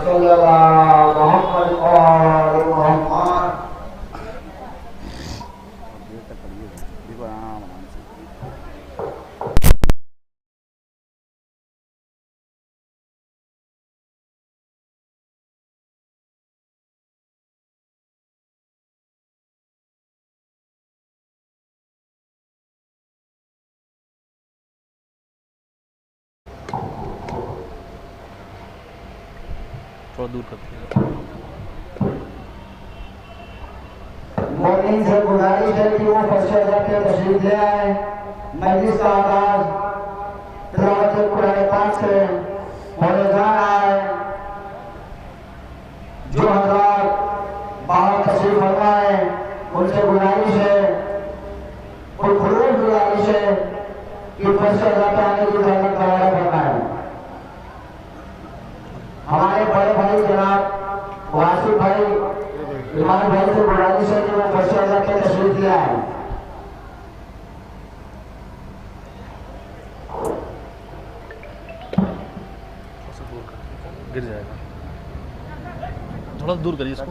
صلی اللہ محمد آل محمد. تھوڑا دور کر دیجیے. مومن سے گزارش ہے کہ وہ فرش اعظم پہ تشریف لے آئے. مجلس کا آغاز تلاوت قرآن پاک سے ہونے جا رہا ہے. جو حضرات باہر تشریف فرما ہیں ان سے گزارش ہے، خلوص گزارش ہے کہ فرش اعظم پہ آنے کی زحمت گوارا فرمائیں. ہمارے بڑے بھائی جناب واسف بھائی ایمان بھائی سے گزارش ہے کہ وہ فرش اعظم پہ تشریف لے آئے. گر جائے گا. تھوڑا دور کریے اس کو.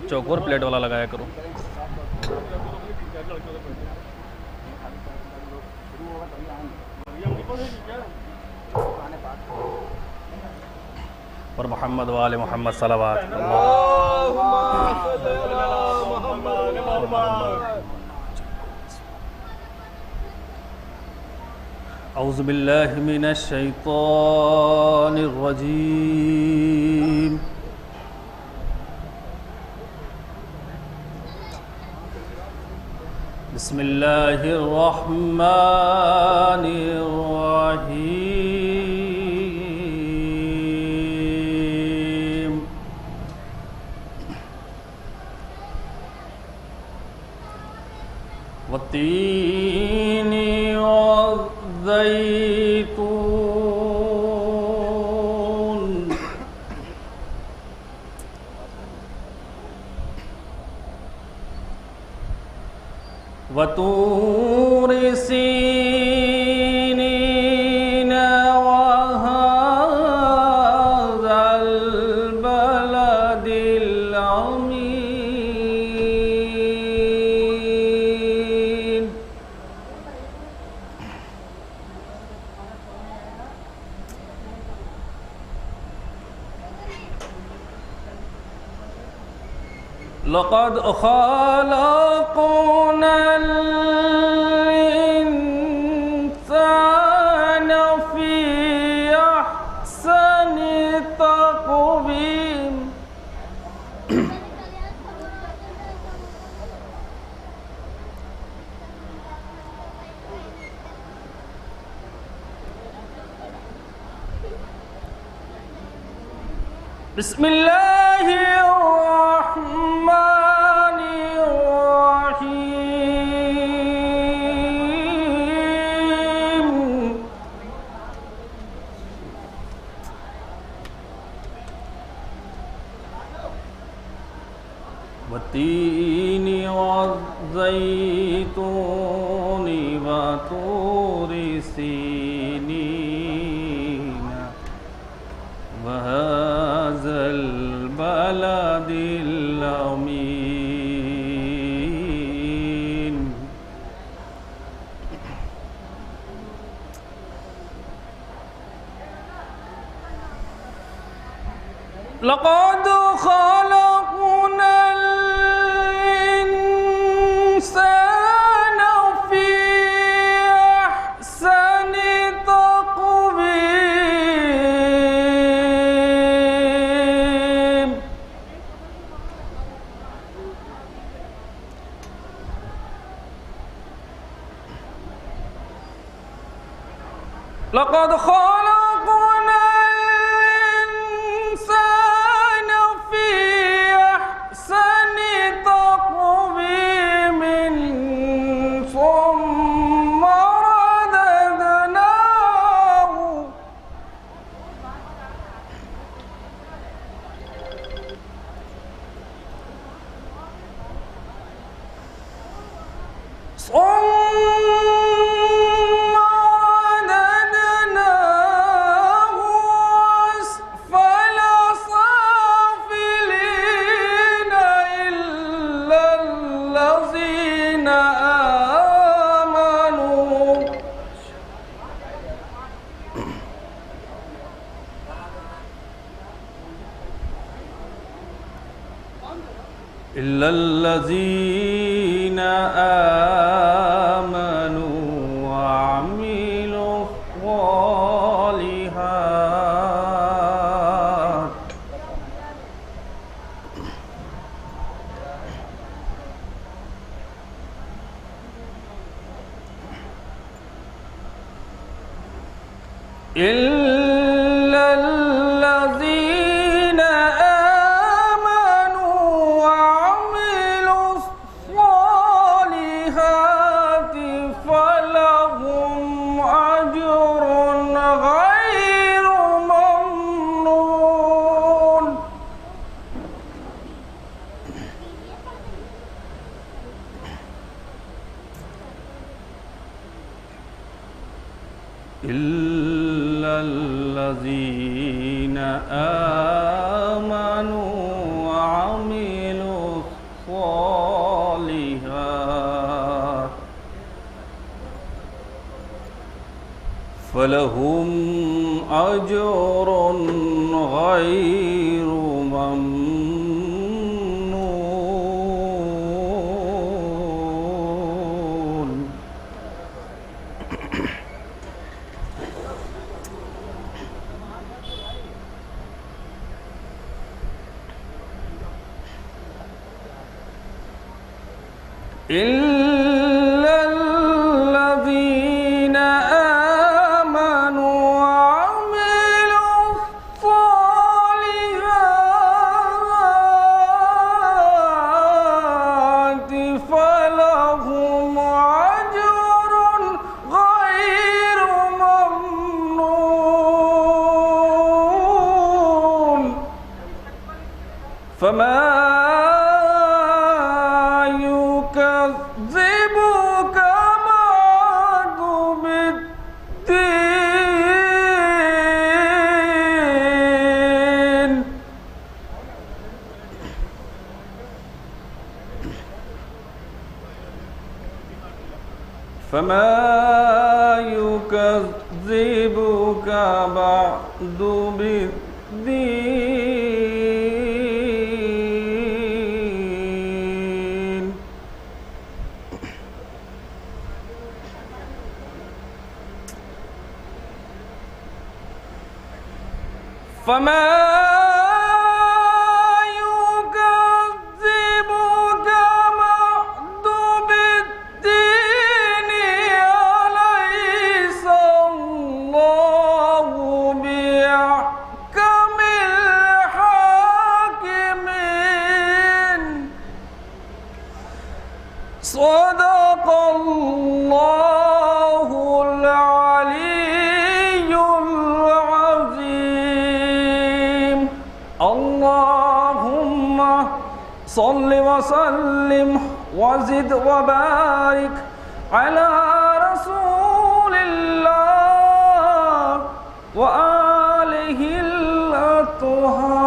چوکور پلیٹ والا لگایا کرو. اور محمد وآل محمد صلوات. اعوذ باللہ من الشیطان الرجیم. بسم اللہ الرحمن الرحیم. والتین والزیتون وطور سینین وهذا البلد الامین. لقد خلقنا الإنسان في أحسن تقويم. بسم اللہ الرحمن الرحیم. والتین والزیتون وطور سینین وهذا البلد الامین. لقد خلقنا الإنسان في أحسن تقويم. لقد خلقنا الإنسان في أحسن تقويم ثم رددناه إلا الذين آمنوا وعملوا الصالحات إلا الذين آمنوا وعملوا الصالحات فلهم أجر غير ممنون. إلا الذين آمنوا وعملوا الصالحات فلهم أجر غير ممنون. إلا الذين آمنوا وعملوا الصالحات فلهم أجر غير ممنون. فما يكذبك بعد بالدين. فما يكذبك بعد بالدين. فما يكذبك بعد بالدين. أليس الله بأحكم الحاكمين. صدق الله العلي العظيم. اللهم صل وسلم وزد وبارك على رسول الله وآله الأطهار.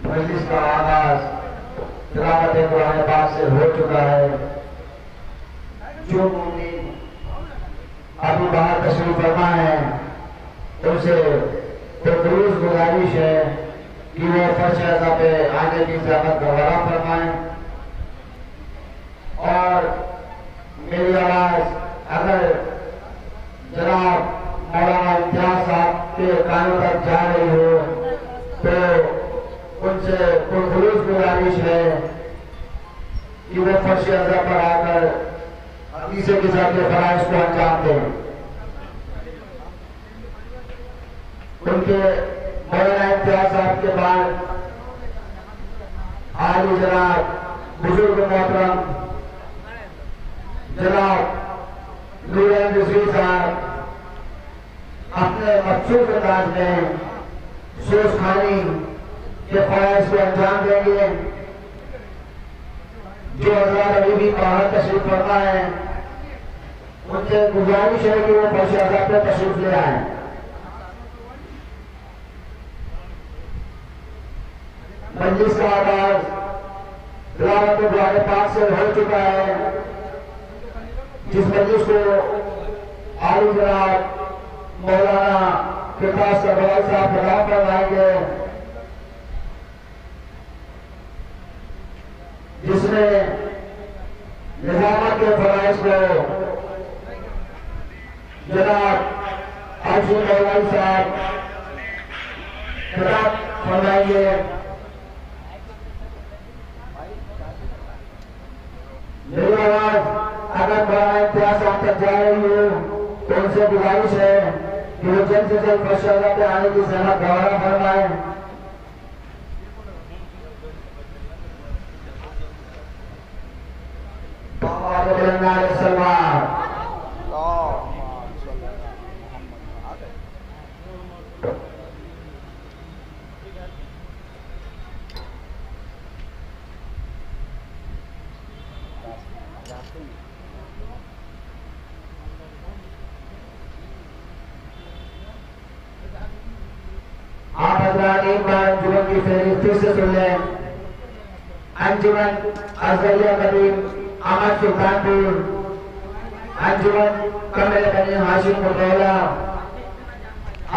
مجلس کا آغاز تلاوت قرآن پاک سے ہو چکا ہے. جو مومن ابھی باہر تشریف فرما ہے ان سے خلوص گزارش ہے کہ وہ فرش اعضا پہ آنے کی زحمت گوارا فرمائیں. اور میری آواز اگر جناب مولانا امتیاز صاحب کے کانوں تک جا رہی ہو تو ان سے خلوص گزارش ہے کہ وہ فرش اعضا پر آ کر حدیث کے ساتھ فرائض کو انجام دیں. ان کے مولانا امتیاز صاحب کے بعد عالی جناب بزرگ محترم جناب نورین رضوی صاحب اپنے مخصوص انداز میں سوز خانی کے خواہش کو انجام دیں گے. جو حضرات ابھی بھی باہر تشریف فرما ہے ان سے گزارش ہے کہ وہ فرش عذاب پہ تشریف لے آئیں. مجلس کا آغاز تلاوت قرآن پاک سے ہو چکا ہے، جس مجلس کو عالی جناب مولانا فرقاس سربراہ صاحب خطاب فرمائیں گے، جس میں نظامت کے فرائض کو جناب عرشی مولانا صاحب خطاب فرمائیں گے. میری آواز اگر بڑا امتیاز آپ تک جا رہی ہو تو ان سے گزارش ہے کہ وہ جلد سے جلد فرش عذاب پہ آنے کی زحمت گوارا فرمائیں. آپ حضرات ایک بار انجمن کی فہرست پھر سے سن لیں. انجمن ازلیہ قدیم احمد سلطان پور، انجمن کمل بنی ہاشم مطولہ،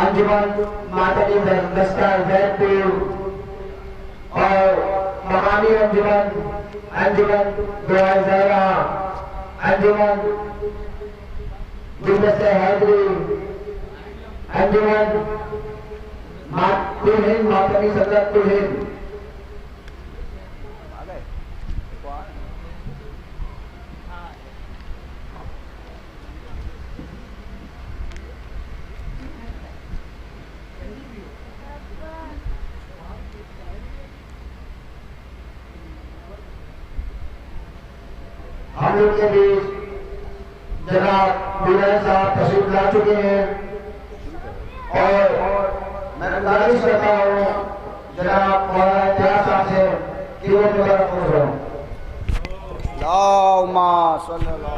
انجمن ماتمی دستہ زید پور اور مقامی انجمن دعا زہرہ، انجمن جلدست حیدری، انجمن ماتمی صدرت ہند. ہم لوگ کے بیچ جناب مولوی صاحب تشریف لا چکے ہیں اور میں گزارش کرتا ہوں جناب مولانا امتیاز صاحب سے کہ وہ مبارک ہو رہا ہوں. اللہم صلی اللہ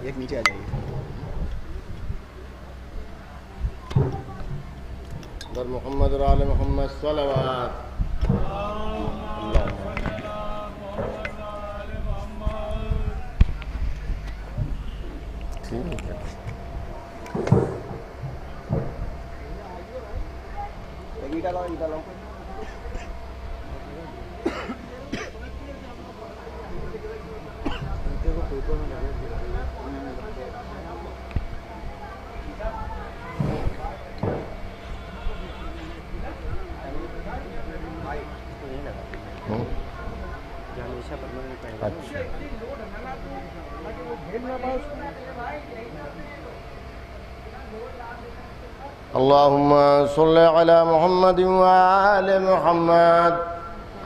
ایک نیچے آ جائیے. در محمد و آل محمد صلوات. اللهم صل على محمد وآل محمد.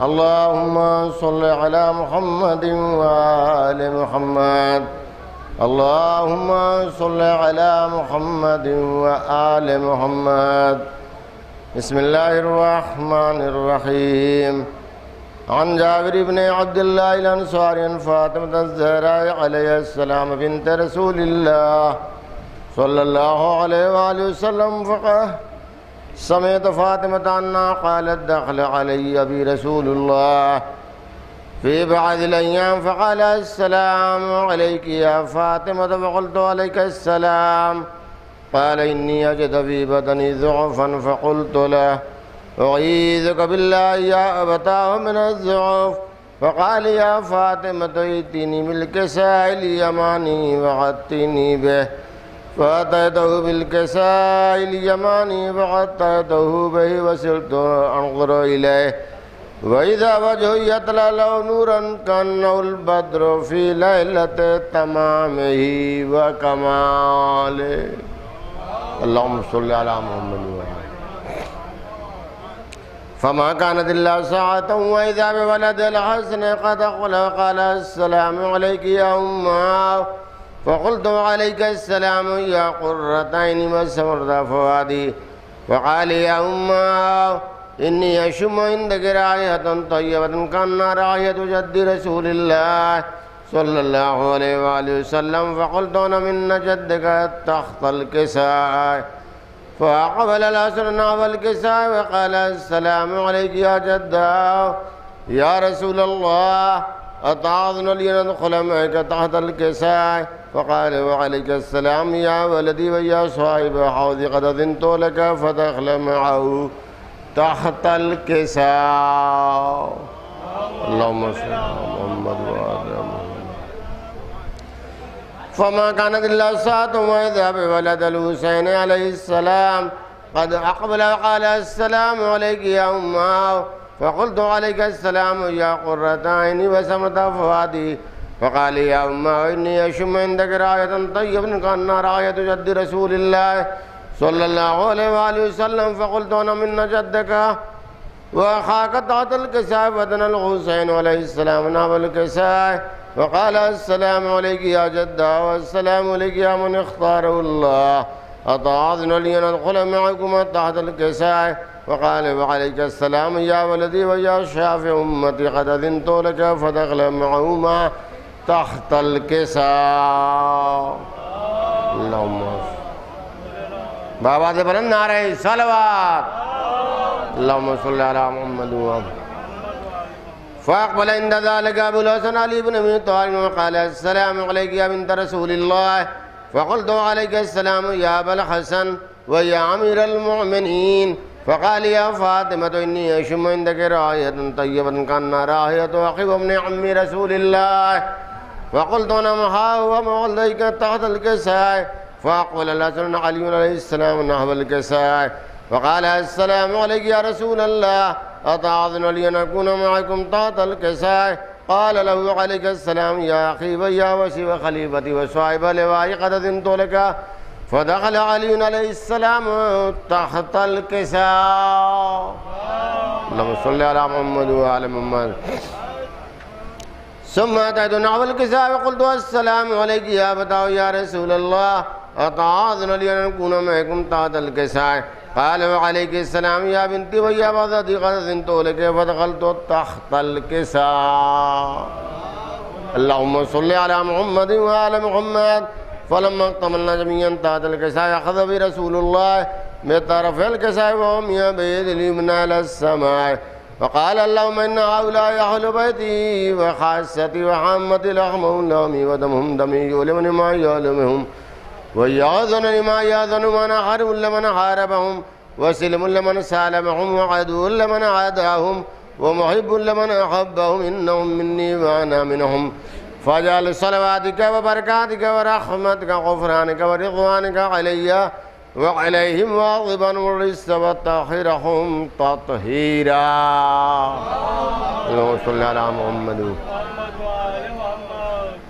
اللهم صل على محمد وآل محمد. اللهم صل على محمد وآل محمد. بسم الله الرحمن الرحيم. عن جابر بن عبد الله الأنصاري عن فاطمة الزهراء عليه السلام بنت رسول الله صلى الله عليه وآله وسلم فقه سمعت فاطمة عنها قالت دخل علي أبي رسول الله في بعض الأيام فقال السلام عليك يا فاطمة فقلت عليك السلام. قال إني أجد في بدني ضعفا فقلت له أعيذك بالله يا أبتاه من الضعف. فقال يا فاطمة ائتني بالكساء اليماني وغطني به. فأتيته بالكساء اليماني فغطيته به وسرت أنظر إليه وإذا وجهه يتلألأ نورا كأنه البدر في ليلة تمامه وكماله. اللهم صل على محمد وآله. فما كانت إلا ساعة وإذا بولد الحسن قد أقبل وقال السلام عليك يا أمه، فقلت عليك السلام يا قرة عيني وسمرة فؤادي، فقال يا أمه إني أشم عندك رائحة طيبة كأنها رائحة جد رسول الله صلى الله عليه وآله وسلم، فقلت أنا من جدك تحت الكساء، فأقبل الحسن نحو الكساء وقال السلام عليك يا جدة يا رسول الله، أتعظن لي ندخل معك تحت الكساء؟ فقال وعليك السلام يا ولدي ويا صاحب حوض قد أذنت لك فدخل معه تحت الكساء. اللهم صل على محمد وعلى محمد. فما كانت إلا ساعة وإذا بولد الحسين عليه السلام قد أقبل وقال السلام عليك يا أمه، فقلت عليك السلام يا قرة عيني وسمرة فؤادي، فقال يا أمه إني أشم عندك رائحة طيبة كأنها رائحة جد رسول الله صلى الله عليه وآله وسلم، فقلت أنا من جدك وأخاك تحت الكساء، فدنا الحسين عليه السلام نحو الكساء وقال السلام عليك يا جدة والسلام عليك يا من اختاره الله، أتعظن لي أن أدخل معكما تحت الكساء؟ وقال وعليك السلام يا ولدي ويا شافع أمتي قد أذنت لك فدخل معهما تحت الكساء. اللهم بابا سے بلند نعرہ صلوات. اللهم صل على محمد وآله. فأقبل عند ذلك أبو الحسن علي بن أبي طالب وقال السلام عليك يا بنت رسول الله، فقلت عليك السلام يا أبا الحسن ويا أمير المؤمنين، فقال يا فاطمة إني أشم عندك رائحة طيبة كأنها رائحة أخي وابن عم رسول الله، فقلت أنا معه ومولديك تحت الكساء، فأقبل الحسن علي عليه السلام نحو الكساء وقال السلام عليك يا رسول الله، أتعظن لي أن أكون معكم تحت الكساء؟ قال له عليك السلام يا أخي ويا وسي وخليفتي وصاحب لواء قد أذنت لك، فدخل علي عليه السلام تحت الكساء. اللهم صل على محمد وعلى محمد. ثم أتيت نحو الكساء وقلت السلام عليك يا فتاه يا رسول الله، أتعاذن لي أن أكون معكم تحت الكساء؟ قال وعليك السلام يا بنتي ويا بنتي قد أذنت لك فدخلت تحت الكساء. اللهم صل على محمد وعلى محمد. فلما اكتملنا جميعا تحت الكساء أخذ برسول الله بطرف الكساء وهم بيد اليمنى إلى السماء، فقال اللهم إن هؤلاء أهل بيتي وخاصتي وعامتي لحمهم لحمي ودمهم دمي، يؤلمني ما يؤلمهم ويأذنني ما يأذن، من حرب لمن حاربهم وسلم لمن سالمهم وعدو لمن عاداهم ومحب لمن أحبهم، إنهم مني وأنا منهم، فاجعل صلواتك وبركاتك ورحمتك وغفرانك ورضوانك علي وعليهم واغضبا والرزق وطهرهم تطهيرا. اللهم صل على محمد.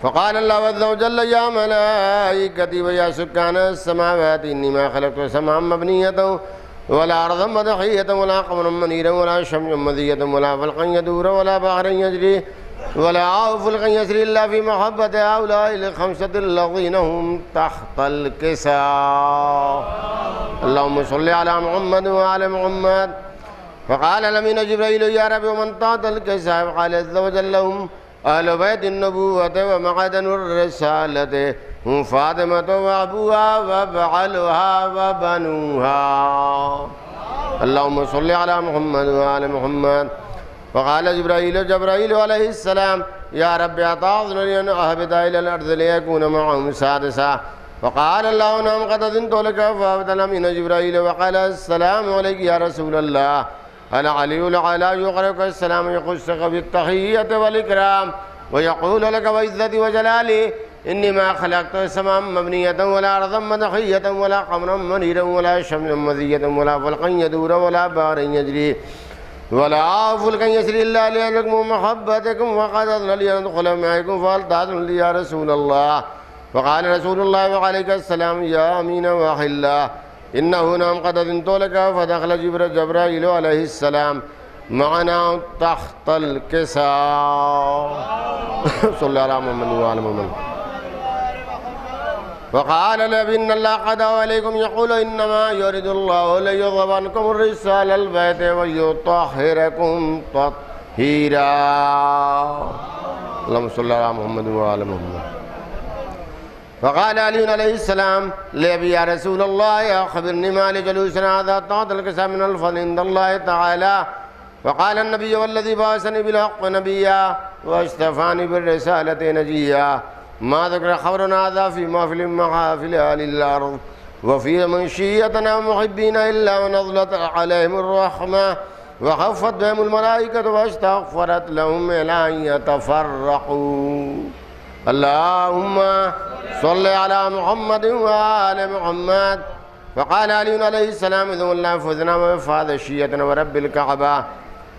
فقال الله عز وجل يا ملائكتي ويا سكان السماوات إني ما خلقت سماء مبنية ولا أرضا مدحية ولا قمرا منيرا ولا شمسا مذية ولا فلقا يدور ولا بحرا يجري ولا فلقا يسري إلا في محبة هؤلاء الخمسة الذين هم تحت الكساء. اللهم صل على محمد وعلى محمد. فقال الأمين جبريل يا رب ومن تحت الكساء؟ قال عز وجل لهم أهل بيت النبوة ومعدن الرسالة، هم فاطمة وأبوها وبعلها وبنوها. اللهم صل على محمد وعلى محمد. فقال جبرائيل عليه السلام يا رب أتعظن لي أن أهبط إلى الأرض ليكون معهم سادسا؟ فقال الله نعم قد أذنت لك، فأهبط الأمين جبرائيل وقال السلام عليك يا رسول الله. العلي الأعلى يقرئك السلام يخصك بالتحية والإكرام ويقول لك وعزتي وجلالي إني ما خلقت سماء مبنية ولا أرضا مدحية ولا قمرا منيرا ولا شمسا مذية ولا فلقا يدور ولا بحرا يجري ولا فلقا يسري إلا لأجلكم محبتكم، وقد أذن لي أن أدخل معكم فهل تأذن لي يا رسول الله؟ فقال رسول الله وعليك السلام يا أمين وحي الله، إنه نعم قد أذنت لك. فدخل جبرائيل عليه السلام معنا تحت الكساء صلى الله على محمد وعلى محمد. وقال النبي إن الله قد عليكم يقول إنما يريد الله ليذهب عنكم الرجس أهل البيت ويطهركم تطهيرا. اللهم صل على محمد وعلى محمد. فقال علي عليه السلام لأبي يا رسول الله أخبرني ما لجلوسنا هذا تحت الكساء من الفضل عند الله تعالى. فقال النبي والذي بعثني بالحق نبيا واصطفاني بالرسالة نجيا ما ذكر خبرنا هذا في محفل محافل أهل الأرض وفي منشيتنا محبين إلا ونزلت عليهم الرحمة وخفت بهم الملائكة واستغفرت لهم إلى أن يتفرقوا. اللهم صل على محمد وآل محمد. فقال علي عليه السلام إذن الله فزنا وفاد شيئتنا ورب الكعبة.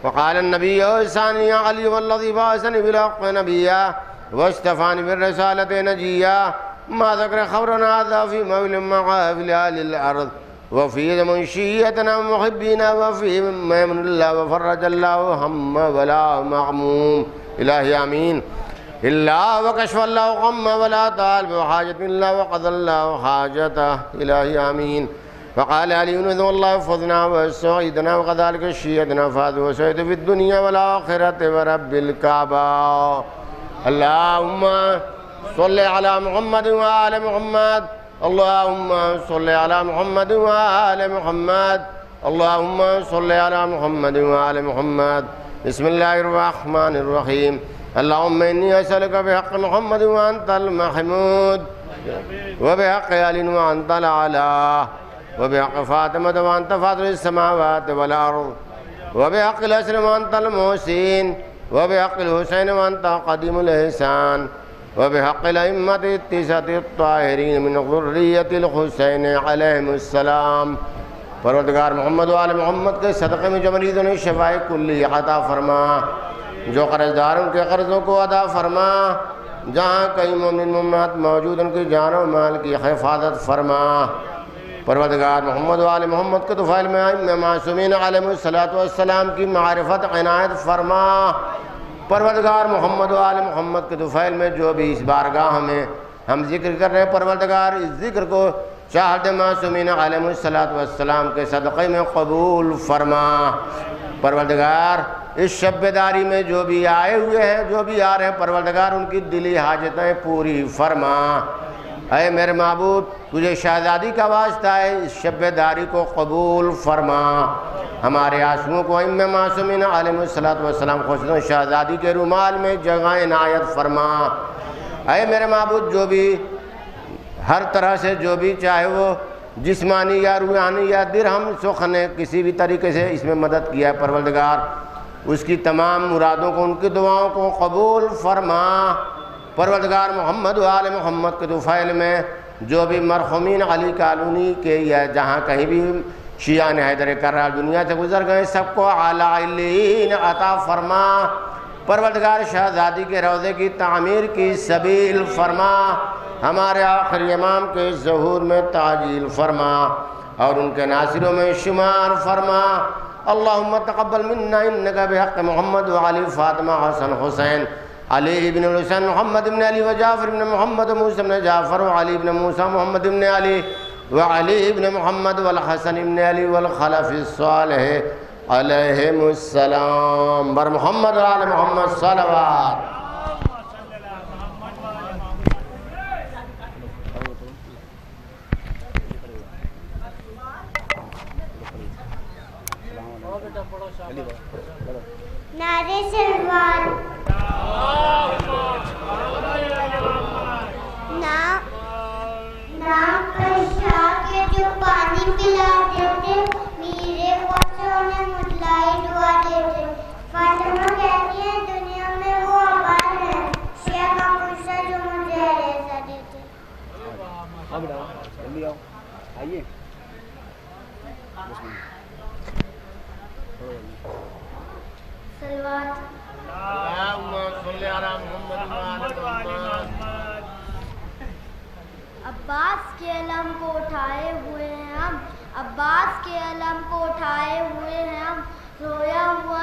وقال النبي إحساني يا علي والذي بعثني بالحق نبيا واصطفاني بالرسالة نجيا ما ذكر خبرنا هذا في مول محافل أهل الأرض وفي منشيتنا محبين وفي ميمن الله وفرج الله هم ولا معموم. إلهي آمين. إلا وكشف الله غم ولا طالب حاجة إلا وقضى الله حاجته. إلهي آمين. فقال علي إذن الله فضنا وسعيدنا وكذلك شيئتنا فاز وسعيد في الدنيا والآخرة ورب الكعبة. اللهم صل على محمد وآل محمد. اللهم صل على محمد وآل محمد. اللهم صل على محمد وآل محمد. بسم الله الرحمن الرحيم. اللهم إني أسألك بحق محمد وأنت المحمود وبحق آل وأنت الأعلى وبحق فاطمة وأنت فاطر السماوات والأرض وبحق الحسن وأنت المحسن وبحق الحسين وأنت قديم الإحسان وبحق الأئمة التسعة الطاهرين من ذرية الحسين عليهم السلام. پروردگار محمد و آل محمد کے صدقے میں جو مریضوں نے شفائے کلی عطا فرما، جو قرض دار ان کے قرضوں کو ادا فرما، جہاں کئی مومن مومنات موجود ان کی جان و مال کی حفاظت فرما. پروردگار محمد و آل محمد کے طفیل میں ائمہ معصومین علیہم السلام کی معرفت عنایت فرما. پروردگار محمد و آل محمد کے طفیل میں جو بھی اس بارگاہ میں ہم ذکر کر رہے ہیں، پروردگار اس ذکر کو شاہد معصومین علیہم السلام کے صدقے میں قبول فرما. پروردگار اس شب بیداری میں جو بھی آئے ہوئے ہیں، جو بھی آ رہے ہیں، پروردگار ان کی دلی حاجتیں پوری فرما. اے میرے معبود، تجھے شہزادی کا واسطہ ہے، اس شب بیداری کو قبول فرما. ہمارے آنسوؤں کو ائمہ معصومین علیہم السلام خصوصاً شہزادی کے رومال میں جگہ عنایت فرما. اے میرے معبود، جو بھی ہر طرح سے جو بھی چاہے وہ جسمانی یا روحانی یا درہم سخن نے کسی بھی طریقے سے اس میں مدد کیا ہے، پروردگار اس کی تمام مرادوں کو، ان کی دعاؤں کو قبول فرما. پروردگار محمد و آل محمد کے طفیل میں جو بھی مرحومین علی کالونی کے یا جہاں کہیں بھی شیعہ نے حیدر کرار دنیا سے گزر گئے، سب کو اعلیٰ علیین عطا فرما. پروردگار شہزادی کے روضے کی تعمیر کی سبیل فرما. ہمارے آخری امام کے ظہور میں تعجیل فرما اور ان کے ناصروں میں شمار فرما. اللہم تقبل منا انک بحق محمد وعلی فاطمہ حسن حسین علی ابن الحسین محمد ابن علی وجعفر ابن محمد موسیٰ ابن جعفر وعلی ابن موسیٰ محمد ابن علی وعلی ابن محمد والحسن ابن علی والخلف الصالح علیہم السلام. بر محمد وعلی محمد صلوات. نعرے سلوات. نام شاہ کے جو پانی پلا دیتے، میرے بچوں نے مطلعی دعا دیتے. فاطمہ کہتی ہیں دنیا میں وہ آباد ہے شیخ کا جو مجھے ایسا دیتے. آئیے سلوات. عباس کے علم کو اٹھائے ہوئے ہیں ہم، عباس کے علم کو اٹھائے ہوئے ہیں ہم، رویا ہوا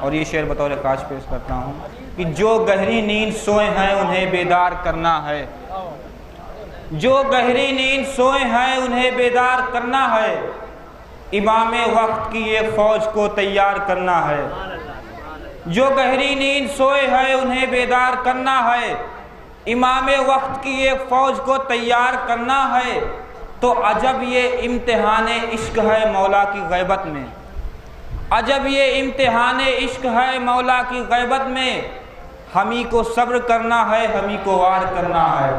اور یہ شعر بطور خاص پیش کرتا ہوں کہ جو گہری نیند سوئے ہیں انہیں بیدار کرنا ہے، جو گہری نیند سوئے ہیں انہیں بیدار کرنا ہے، امام وقت کی ایک فوج کو تیار کرنا ہے، جو گہری نیند سوئے ہیں انہیں بیدار کرنا ہے، امام وقت کی ایک فوج کو تیار کرنا ہے۔ تو عجب یہ امتحان عشق ہے مولا کی غیبت میں، عجب یہ امتحان عشق ہے مولا کی غیبت میں، ہمیں کو صبر کرنا ہے، ہمیں کو وار کرنا ہے۔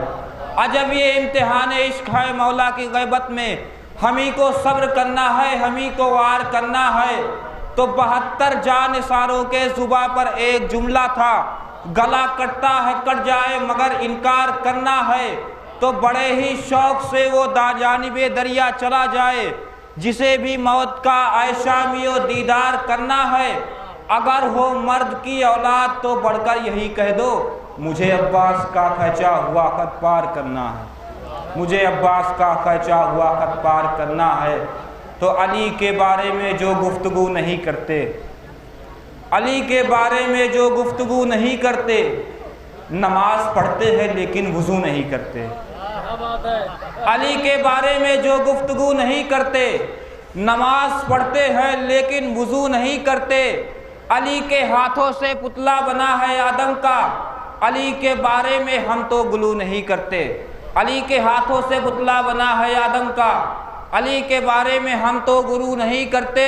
عجب یہ امتحان عشق ہے مولا کی غیبت میں، ہمیں کو صبر کرنا ہے، ہمیں کو وار کرنا ہے۔ تو 72 جانثاروں کے زباں پر ایک جملہ تھا، گلا کٹتا ہے کٹ جائے مگر انکار کرنا ہے۔ تو بڑے ہی شوق سے وہ جانب دریا چلا جائے، جسے بھی موت کا عیشامی و دیدار کرنا ہے۔ اگر ہو مرد کی اولاد تو بڑھ کر یہی کہہ دو، مجھے عباس کا کھینچا ہوا خط پار کرنا ہے، مجھے عباس کا کھینچا ہوا خط پار کرنا ہے۔ تو علی کے بارے میں جو گفتگو نہیں کرتے، علی کے بارے میں جو گفتگو نہیں کرتے، نماز پڑھتے ہیں لیکن وضو نہیں کرتے۔ علی کے بارے میں جو گفتگو نہیں کرتے، نماز پڑھتے ہیں لیکن وضو نہیں کرتے۔ علی کے ہاتھوں سے پتلا بنا ہے آدم کا، علی کے بارے میں ہم تو گلو نہیں کرتے۔ علی کے ہاتھوں سے پتلا بنا ہے آدم کا، علی کے بارے میں ہم تو گلو نہیں کرتے۔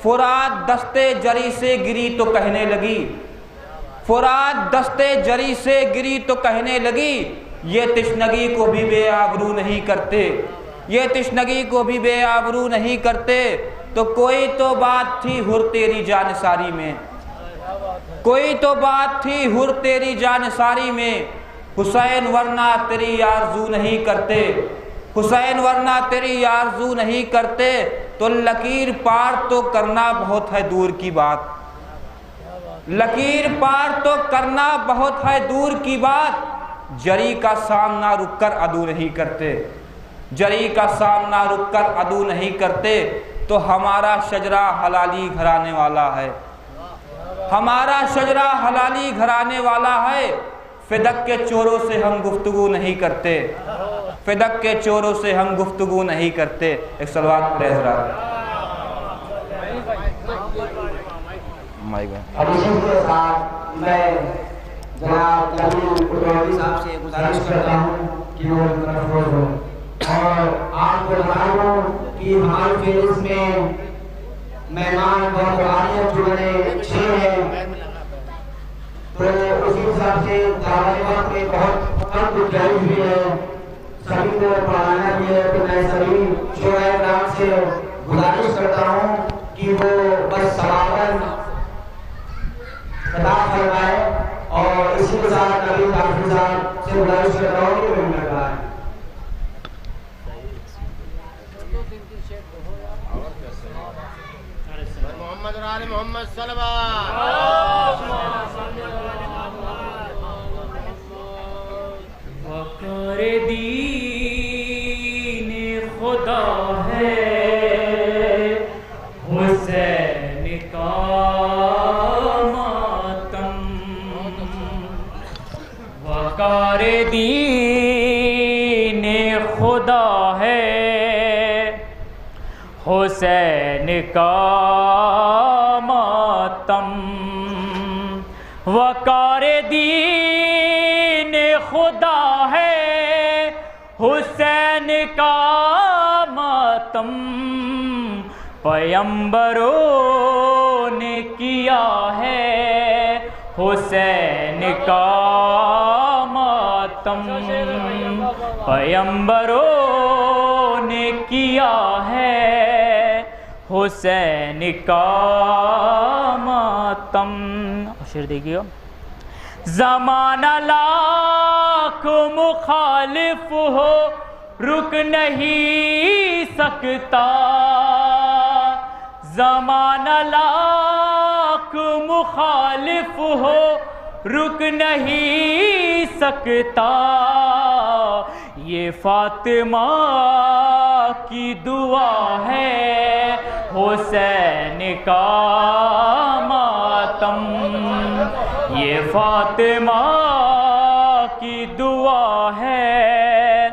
فرات دستے جری سے گری تو کہنے لگی، فرات دستے جری سے گری تو کہنے لگی، یہ تشنگی کو بھی بے آبرو نہیں کرتے، یہ تشنگی کو بھی بے آبرو نہیں کرتے۔ تو کوئی تو بات تھی حر تیری جانثاری میں، کوئی تو بات تھی حر تیری جانثاری میں، حسین ورنہ تیری آرزو نہیں کرتے، حسین ورنہ تیری آرزو نہیں کرتے۔ تو لکیر پار تو کرنا بہت ہے دور کی بات، لکیر پار تو کرنا بہت ہے دور کی بات، جری کا سامنا رک کر عدو نہیں کرتے، جری کا سامنا رک کر عدو نہیں کرتے۔ تو ہمارا شجرہ حلالی گھرانے والا ہے، ہمارا شجرہ حلالی گھرانے والا ہے، فدق کے چوروں سے ہم گفتگو نہیں کرتے، فدق کے چوروں سے ہم گفتگو نہیں کرتے۔ ایک صلوات پڑھیں حضرات۔ اب اسی کے ساتھ میں جناب جلیل قدوری صاحب سے گزارش کرتا ہوں کہ وہ طرف ہو، اور آپ کو بتا دوں کہ ہماری فہرست میں مہمان بہت غالب جو بنے 6 ہیں، تو اسی حساب سے دعوت وقت میں بہت کم کچھ جائز بھی ہے، سبھی کو پڑھانا بھی ہے۔ تو میں سبھی شعراء کرام سے گزارش کرتا ہوں کہ وہ بس سواباً خطاب فرمائے، اور اسی کے ساتھ نبی حافظ صاحب سے گزارش کرتا ہوں کہ وہ مہربان۔ محمد اور آل محمد صلوات۔ وقار دین خدا ہے حسین کا ماتم، وقار دین خدا ہے حسین کا ماتم، وقار دین خدا ہے حسین کا ماتم، پیمبروں نے کیا ہے حسین کا ماتم، پیمبروں نے کیا ہے حسین کا ماتم۔ شعر دیکھیے، زمانہ لاکھ مخالف ہو رک نہیں سکتا، زمانہ لاکھ مخالف ہو رک نہیں سکتا، یہ فاطمہ کی دعا ہے حسین کا ماتم، یہ فاطمہ کی دعا ہے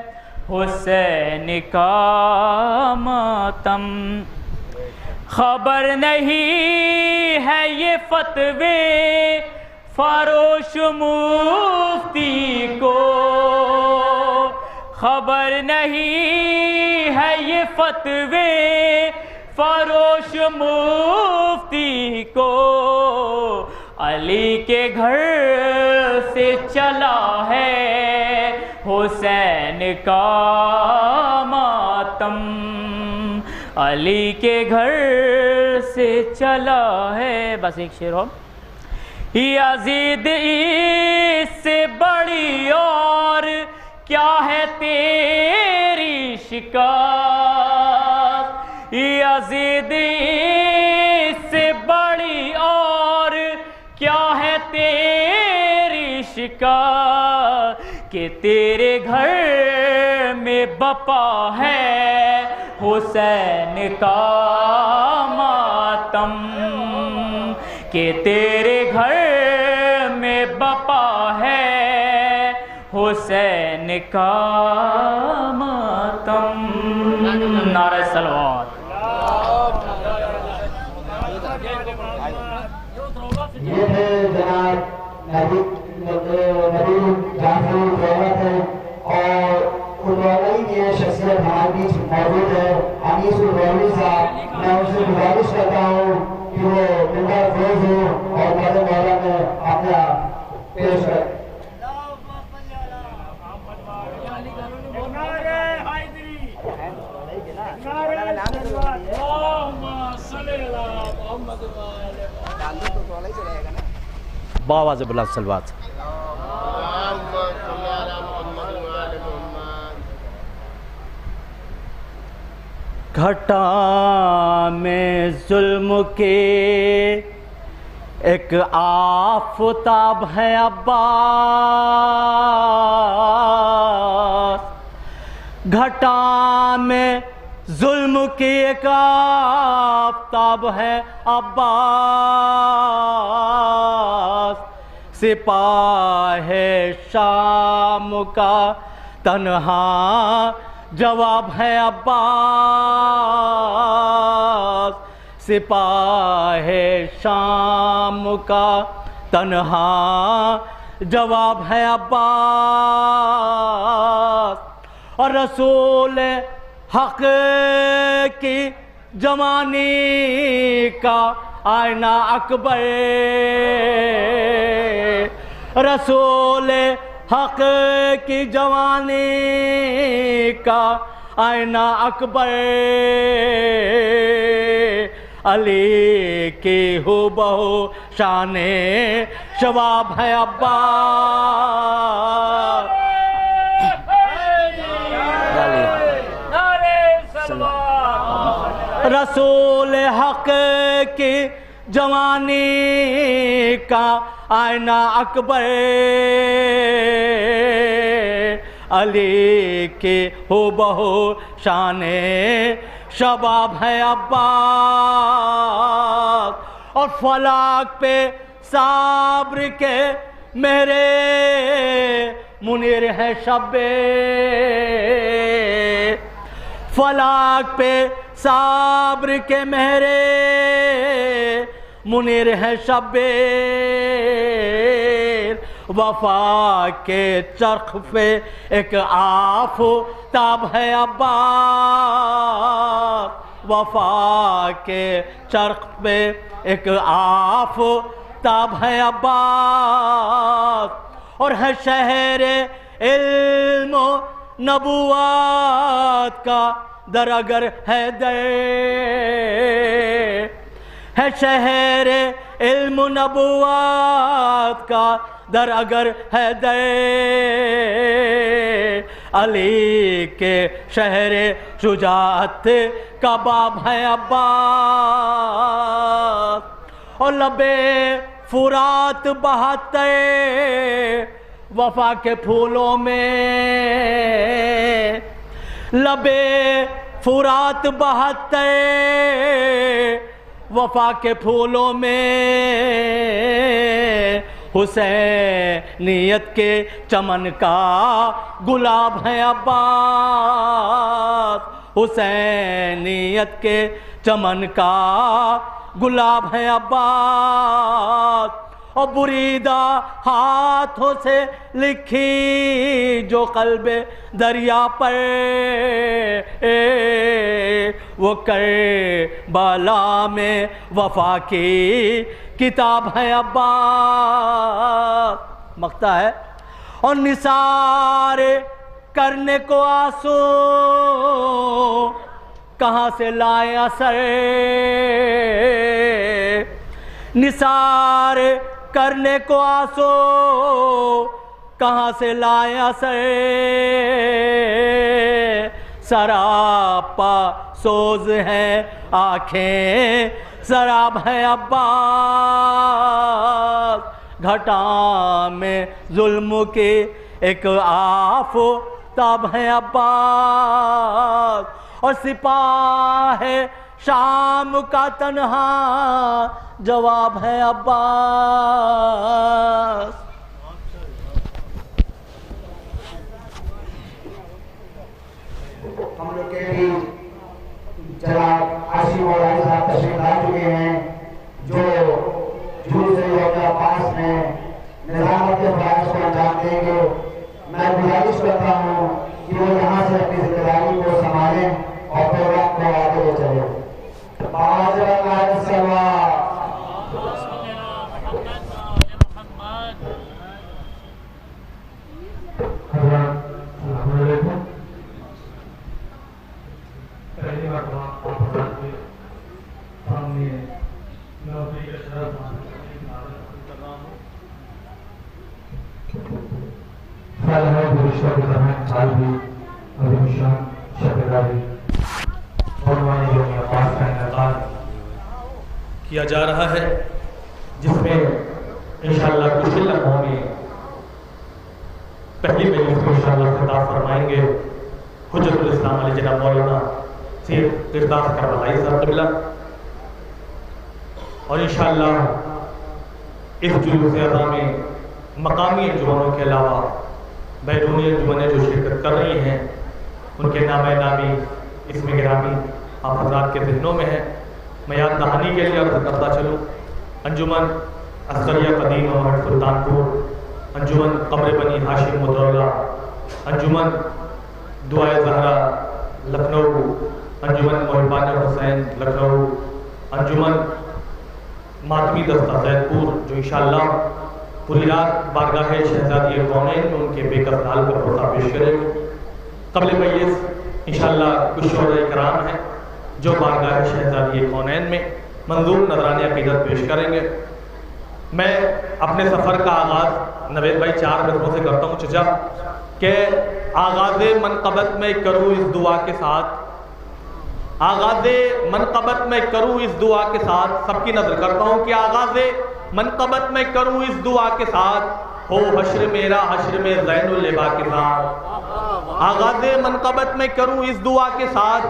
حسین کا ماتم۔ خبر نہیں ہے یہ فتوے فروش مفتی کو، خبر نہیں ہے یہ فتوے فروش مفتی کو، علی کے گھر سے چلا ہے حسین کا ماتم، علی کے گھر سے چلا ہے۔ بس ایک شعر ہو۔ یزید اس سے بڑی اور کیا ہے تیری شکایت، یزید اس سے بڑی اور کیا ہے تیری شکایت، کہ تیرے گھر میں بپا ہے حسین کا ماتم، کہ تیرے گھر میں بپا ہے حسین کا ماتم۔ نعرہ صلوات۔ یہ ہے جناب نبی جعفری دولت ہے، اور خودوائی کی شخصیت ہمارے بیچ موجود ہے انیس الغوری صاحب۔ میں ان سے گزارش کرتا ہوں کہ وہ ممبر فیض ہوں اور بڑے مولا میں اپنا پیش کریں۔ بآواز بلند صلوات۔ گھٹا میں ظلم کے ایک آفتاب ہے عباس، گھٹا میں ظلم کی ایک آفتاب ہے عباس، سپاہ شام کا تنہا جواب ہے عباس، سپاہ شام کا تنہا جواب ہے عباس، اور رسول حق کی جوانی کا آئینہ اکبر، رسول حق کی جوانی کا آئینہ اکبر، علی کی ہو بہو شان شباب ہے عباس۔ رسول حق کی جوانی کا آئینہ اکبر، علی کے ہو بہو شان شباب ہے عباس، اور فلاک پہ صبر کے میرے منیر ہے شب، فلاک پہ صبر کے میرے منیر ہے شب، وفا کے چرخ پہ ایک آفتاب ہے عباس، وفا کے چرخ پہ ایک آفتاب ہے عباس، اور ہے شہر علم و نبوات کا در اگر حیدر، ہے شہر علم و نبوات کا در اگر حیدر، علی کے شہر شجاعت کا باب ہے عباس، اور لبے فرات بہاتے وفا کے پھولوں میں، لبے فرات بہتے وفا کے پھولوں میں حسینیت کے چمن کا گلاب ہے عباس حسینیت کے چمن کا گلاب ہے عباس اور بریدہ ہاتھوں سے لکھی جو قلب دریا پر وہ کربلا میں وفا کی کتاب ہے عباس مقطع ہے اور نثار کرنے کو آنسو کہاں سے لائے اثر نثار کرنے کو آنسو کہاں سے لائے اثر سراپا سوز ہیں آنکھیں سراب ہے عباس گھٹا میں ظلم کی ایک آفتاب ہے عباس اور سپاہ شام کا تنہا جواب ہے عباس ہم لوگ کے بھی جناب عاشق مولانا صاحب تشریف لا چکے ہیں جو جلوس یوم عباس میں نظامت کے فرائض کو انجام دیں گے میں گزارش کرتا ہوں کہ وہ یہاں سے اپنی ذمہ داری کو سنبھالیں اور پروگرام کو آگے لے چلیں کیا جا رہا ہے جس میں انشاءاللہ کچھ لمحوں میں پہلی مجلس کو انشاءاللہ خطاب فرمائیں گے حجت الاسلام علی جناب مولانا سید قرداس کربلائی صاحب قبلہ اور انشاءاللہ اس جلوس اعزاز میں مقامی انجمنوں کے علاوہ بیرونی انجمنیں جو شرکت کر رہی ہیں ان کے نام نامی اسم گرامی آپ حضرات کے ذہنوں میں ہے میں یاد دہانی کے لیے عرض کرتا چلوں انجمن عسکریہ قدیم محمد سلطان پور انجمن قبر بنی ہاشم مدرولہ انجمن دعائے زہرا لکھنؤ انجمن محبان حسین لکھنؤ انجمن ماتمی دستہ زید پور جو انشاءاللہ پوری رات بارگاہ شہزادی کونین میں ان کے بے کس ڈال کر روزہ پیش کریں گے قبل مجلس انشاءاللہ کچھ شہداء کرام ہیں جو بارگاہ شہزادی کونین میں منظور نذرانہ عقیدت پیش کریں گے میں اپنے سفر کا آغاز نوید بھائی 4 مصروں سے کرتا ہوں چچا کہ آغاز منقبت میں کروں اس دعا کے ساتھ آغاز منقبت میں کروں اس دعا کے ساتھ سب کی نظر کرتا ہوں کہ آغاز منقبت میں کروں اس دعا کے ساتھ ہو حشر میرا حشر میں زین اللبا کے ساتھ آغاز منقبت میں کروں اس دعا کے ساتھ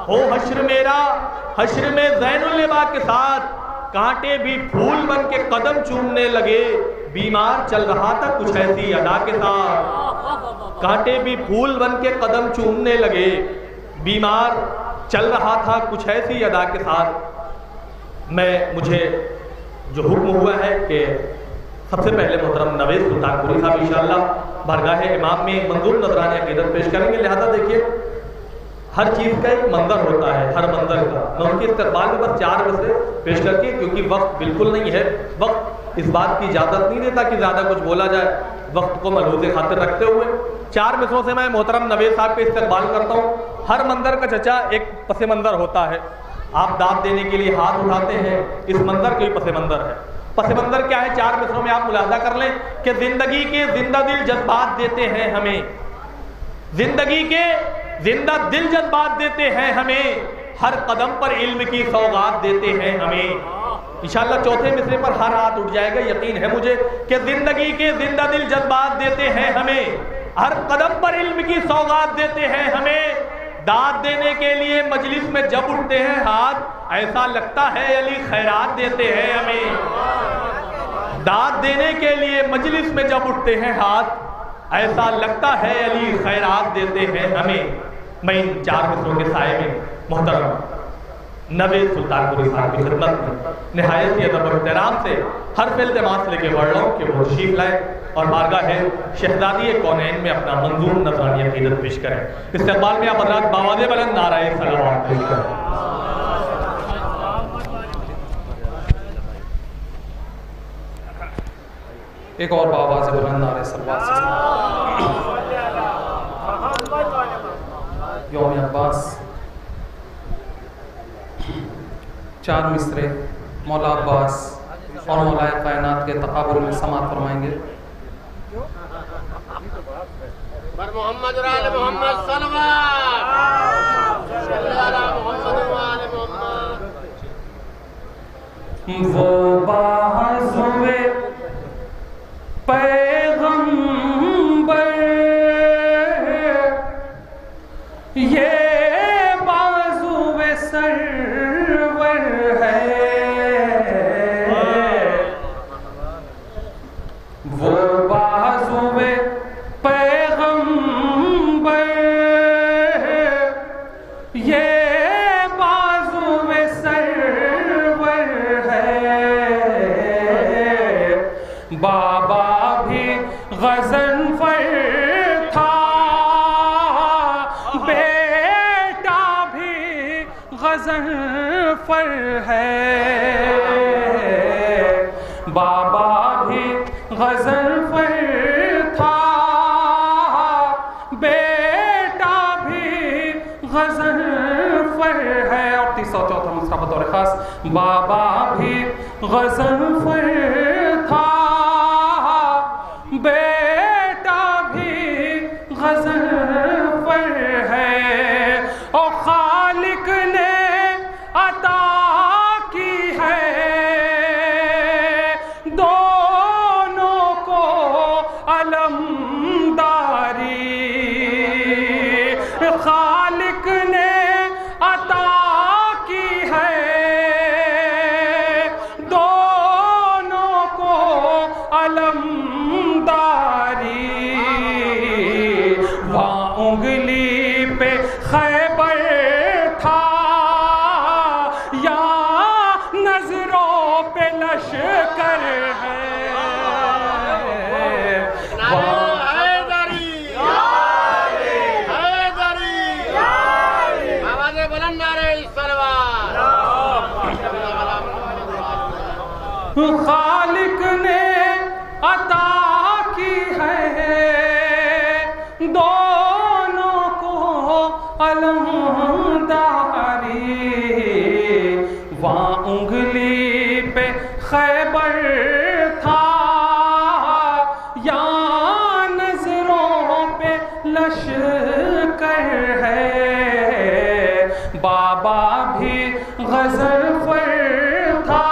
ہو حشر میرا حشر میں زین اللبا کے ساتھ کانٹے بھی پھول بن کے قدم چومنے لگے بیمار چل رہا تھا کچھ ایسی ادا کے ساتھ کانٹے بھی پھول بن کے قدم چومنے لگے بیمار چل رہا تھا کچھ ایسی ادا کے ساتھ مجھے جو حکم ہوا ہے کہ سب سے پہلے محترم نوید سلطان پوری صاحب انشاءاللہ بارگاہ امام میں منظور نذرانہ عقیدت پیش کریں گے لہذا دیکھیے ہر چیز کا ایک منظر ہوتا ہے ہر منظر کا میں ان کے استقبال میں بس 4 بجے پیش کر کے کیونکہ وقت بالکل نہیں ہے وقت اس بات کی اجازت نہیں دیتا کہ زیادہ کچھ بولا جائے وقت کو ملحوظ خاطر رکھتے ہوئے 4 مصروں سے میں محترم نوید صاحب کے استقبال کرتا ہوں ہر منظر کا چچا ایک پس منظر ہوتا ہے آپ داد دینے کے لیے ہاتھ اٹھاتے ہیں اس منظر کا ہی پس منظر ہے پس منظر کیا ہے 4 مصروں میں آپ ملاحظہ کر لیں کہ زندگی کے زندہ دل جذبات دیتے ہیں ہمیں زندگی کے زندہ دل جذبات دیتے ہیں ہمیں ہر قدم پر علم کی سوغات دیتے ہیں ہمیں انشاءاللہ 4تھے مصرے پر ہر ہاتھ اٹھ جائے گا یقین ہے مجھے کہ زندگی کے زندہ دل جذبات دیتے ہیں ہمیں ہر قدم پر علم کی سوغات دیتے ہیں ہمیں داد دینے کے لیے مجلس میں جب اٹھتے ہیں ہاتھ، ایسا لگتا ہے علی خیرات دیتے ہیں ہمیں۔ داد دینے کے لیے مجلس میں جب اٹھتے ہیں ہاتھ، ایسا لگتا ہے علی خیرات دیتے ہیں ہمیں۔ میں ان 4 مصروں کے سائے میں محترم نوید سلطان پوری صاحب کی خدمت میں نہایت ہی ادب و احترام سے حرف التماس لے کے بڑھ رہا ہوں کہ وہ تشریف لائے اور بارگاہ شہزادی کونین میں اپنا منظور نذرانی عقیدت پیش کریں۔ استقبال میں آپ حضرات باواز بلند نعرہ صلوات پیش کریں۔ ایک اور باواز بلند نعرہ صلوات سے یوم عباس 4 مصرے مولا عباس اور مولا کائنات کے تقابل میں سماعت فرمائیں گے۔ بر محمد اور آل محمد صلوات، صلی علی محمد و آل محمد۔ وہ بازوے پیغمبر یہ بازوے سرور ہے، وہ بازوے پیغمبر یہ بازوے سرور ہے۔ بابا بھی غضنفر تھا، بیٹا بھی غضنفر ہے۔ بابا بھی غضنفر تھا، بیٹا بھی غضنفر ہے۔ اور 304 مصرع بطور خاص، بابا بھی غضنفر تھا، بیٹا بھی غضنفر ہے۔ اور خالق نے عطا کی ہے دونوں کو علمداری، خالق نے عطا کی ہے دونوں کو علمداری۔ وہاں انگلی پہ خیبر تھا، یا نظروں پہ لشکر ہے۔ خالق نے عطا کی ہے دونوں کو علمداری۔ وہاں انگلی پہ خیبر تھا، یا نظروں پہ لشکر ہے۔ بابا بھی غضنفر تھا،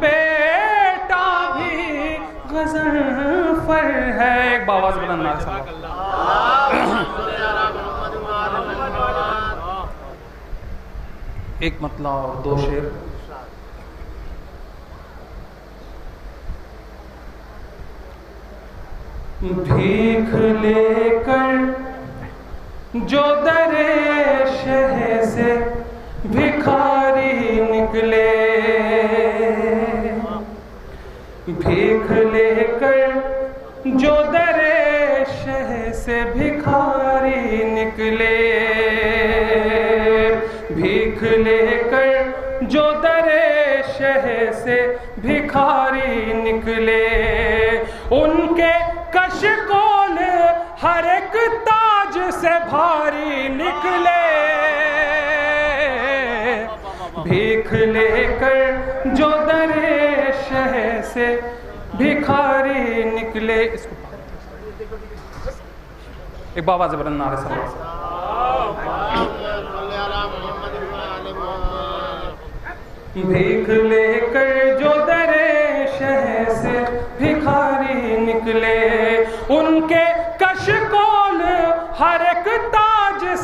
بیٹا بھی غضنفر ہے۔ ایک باواز بلند نعرہ صلوات۔ ایک مطلع اور 2 شعر۔ بھیک لے کر جو در شہ سے بھکاری نکلے، بھیک لے کر جو در شہ سے بھکاری نکلے، بھیک لے کر جو در شہ سے بھکاری نکلے، ان کے کشکول ہر ایک تاج سے بھاری نکلے، بھیک لے کر جو در شہ سے بھکاری نکلے۔ اس کو ایک باواز بلند نعرہ صلوات۔ بھیک لے کر جو در شہ سے بھکاری نکلے، ان کے کشکول ہر ایک تاج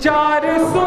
400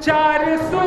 400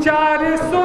400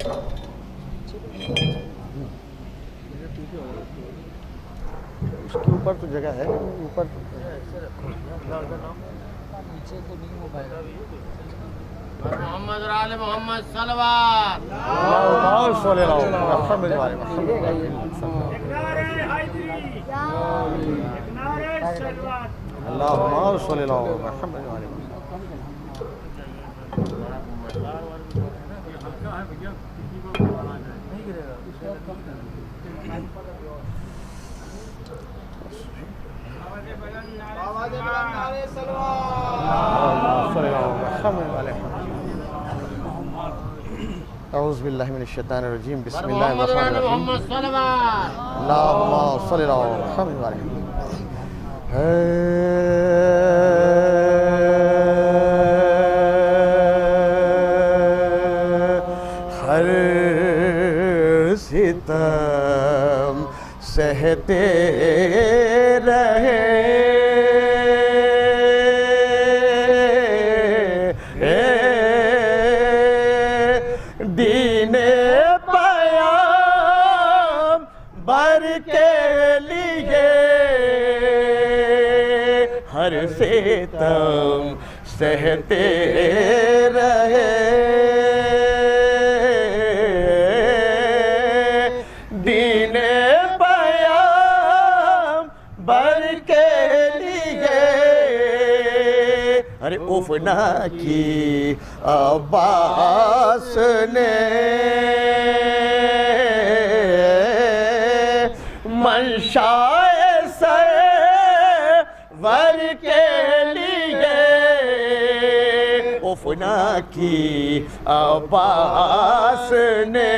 اس کے اوپر تو جگہ ہے اوپر محمد رال محمد صلوات اللہم صلی اللہ محمد اعوذ باللہ من الشیطان الرجیم بسم اللہ الرحمن الرحیم محمد صلوات اللہم صلی اللہ محمد علیہ ہر ستم سہتے رہے دین پیام بر کے لیے ہر ستم سہتے رہے دین پیام بر کے لیے ارے افنا کی عباس نے منشائے سرور کے لیے افنا کی عباس نے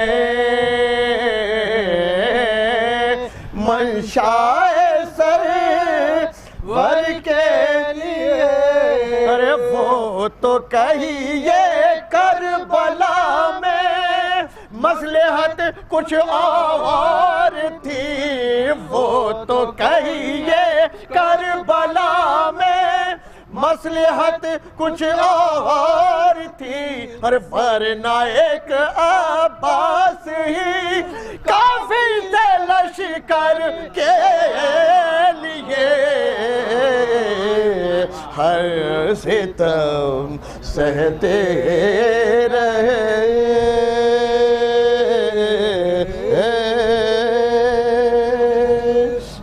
منشائے سرور کے لیے ارے وہ تو کہیے کربلا میں مصلحت کچھ اور تھی وہ تو کہیے کربلا میں مصلحت کچھ اور تھی اور ورنہ ایک عباس ہی کافی تھے لشکر کے لیے ہر ستم سہتے رہے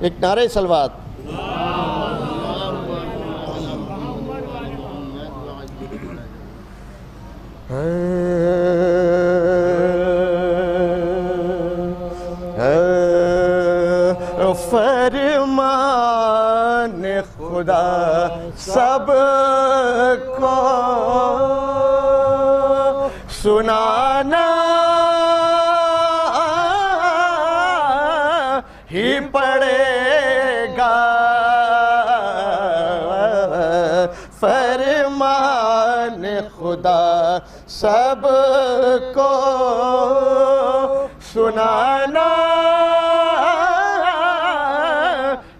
ایک نعرہ صلوات فرمان خدا سب کو سنانا ہی پڑے گا فرمان خدا سب کو سنانا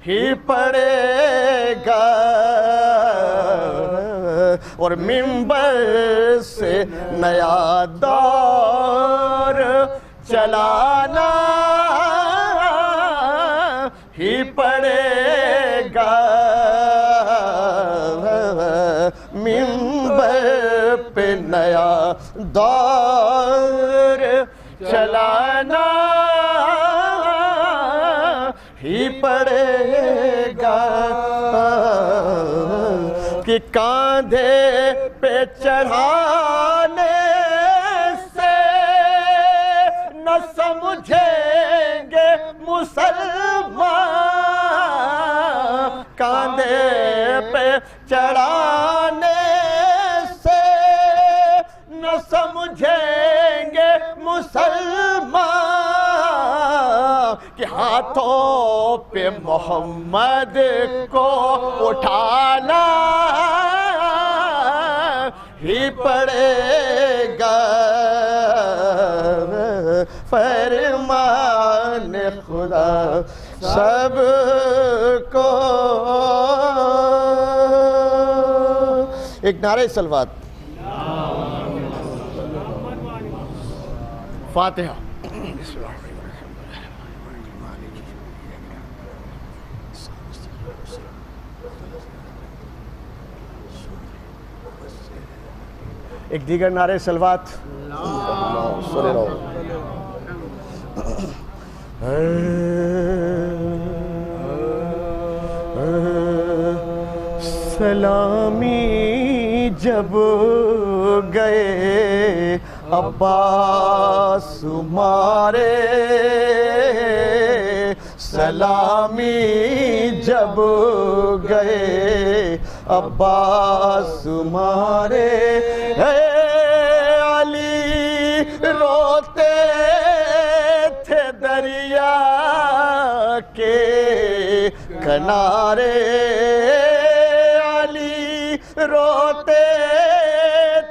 ہی پڑے گا اور منبر سے نیا دور چلانا ہی پڑے گا منبر پہ نیا دور چلانا ہی پڑے گا کہ کاندھے پہ چڑھانے سے نہ سمجھیں گے مسلمان کاندھے پہ چڑھانے سے نہ سمجھیں گے مسلمان کہ ہاتھوں پہ محمد کو اٹھانا ہی پڑے گا فرمان خدا سب کو ایک نعرہ صلوات فاتحہ. ایک دیگر نعرے سلوات. سلامی جب گئے عباس مارے، سلامی جب گئے عباس مارے، علی روتے تھے دریا کے کنارے، علی روتے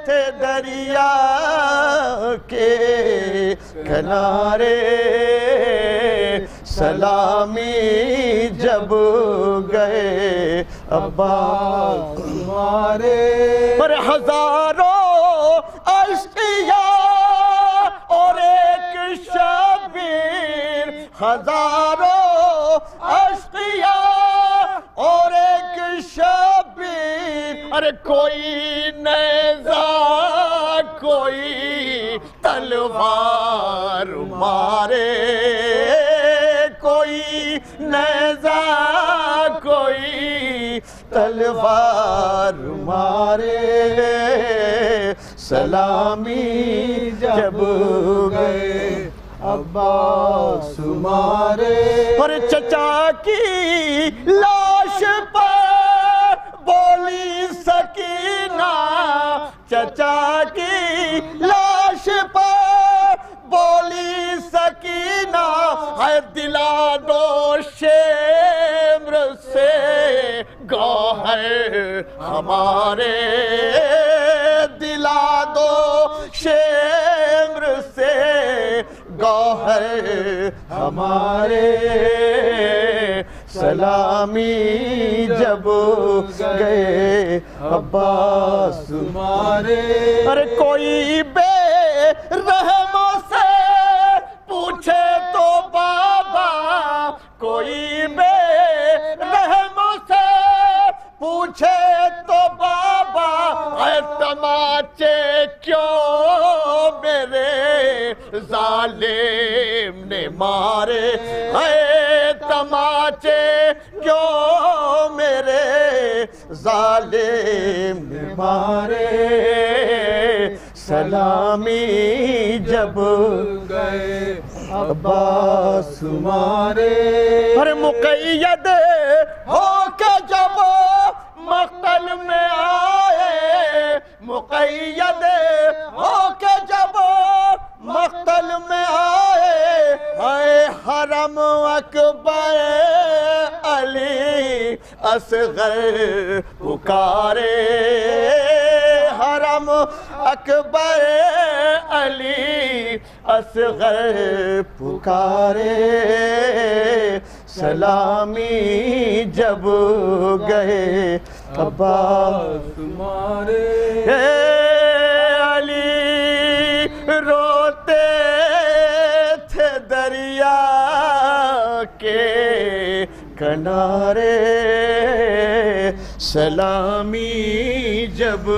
تھے دریا کے کنارے، سلامی جب گئے عباس مارے، پر ہزاروں اشقیاء اور ایک شبیر، ہزاروں اشقیاء اور ایک شبیر، ارے کوئی نیزہ کوئی تلوار مارے، کوئی نیزہ کوئی تلوار مارے، سلامی جب گئے عباس مارے، اور چچا کی لاش پر بولی سکینہ، چچا کی لاش پر بولی سکینہ، ہے دلا دو شمر سے گوہر ہمارے، دلا دو شمر سے گوہر ہمارے، سلامی جب گئے عباس مارے، ارے کوئی بے رحموں سے پوچھے تو بابا، کوئی بے رحموں سے پوچھے تو بابا، اے تماچے کیوں میرے ظالم نے مارے، اے تماچے کیوں میرے ظالم نے مارے، سلامی جب گئے عباس مارے، ہر مقید ہو کے جب مقتل میں آئے، مقید ہو کے جب مقتل میں آئے، اے حرم اکبر علی اصغر پکارے، حرم اکبر علی اصغر پکارے، سلامی جب گئے عباس مارے، علی روتے تھے دریا کے کنارے، سلامی جب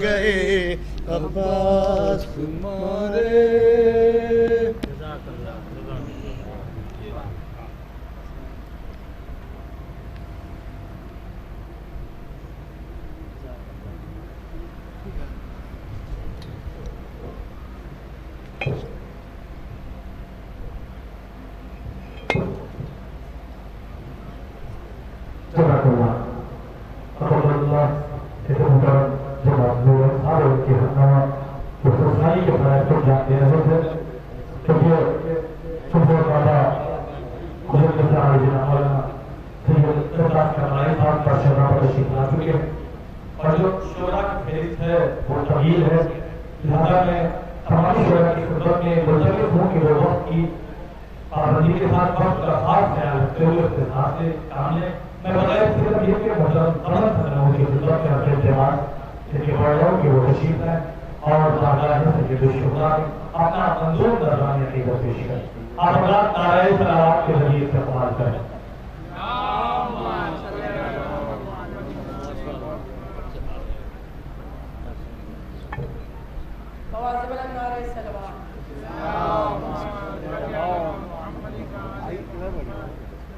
گئے عباس مارے۔ اور جو شورا کی فہرست ہے وہ طویل ہے، لہذا میں تمام شورا کی خدمت میں ملتمس ہوں کہ وہ وقت کی پابندی کے ساتھ وقت کا خاص خیال رکھتے ہوئے اختصار سے کام لیں۔ میں بغیر صرف یہ کہ محترم قمر فتنوں کی خدمت میں اپنے اعتماد ان کے بڑھاؤ کہ وہ تشریف لائیں۔ اور بارگاہ سید الشہداء اپنا منظور نذرانہ عقیدت پیش کریں. آپ حضرات نعرہ صلوات کے ذریعے استقبال کریں.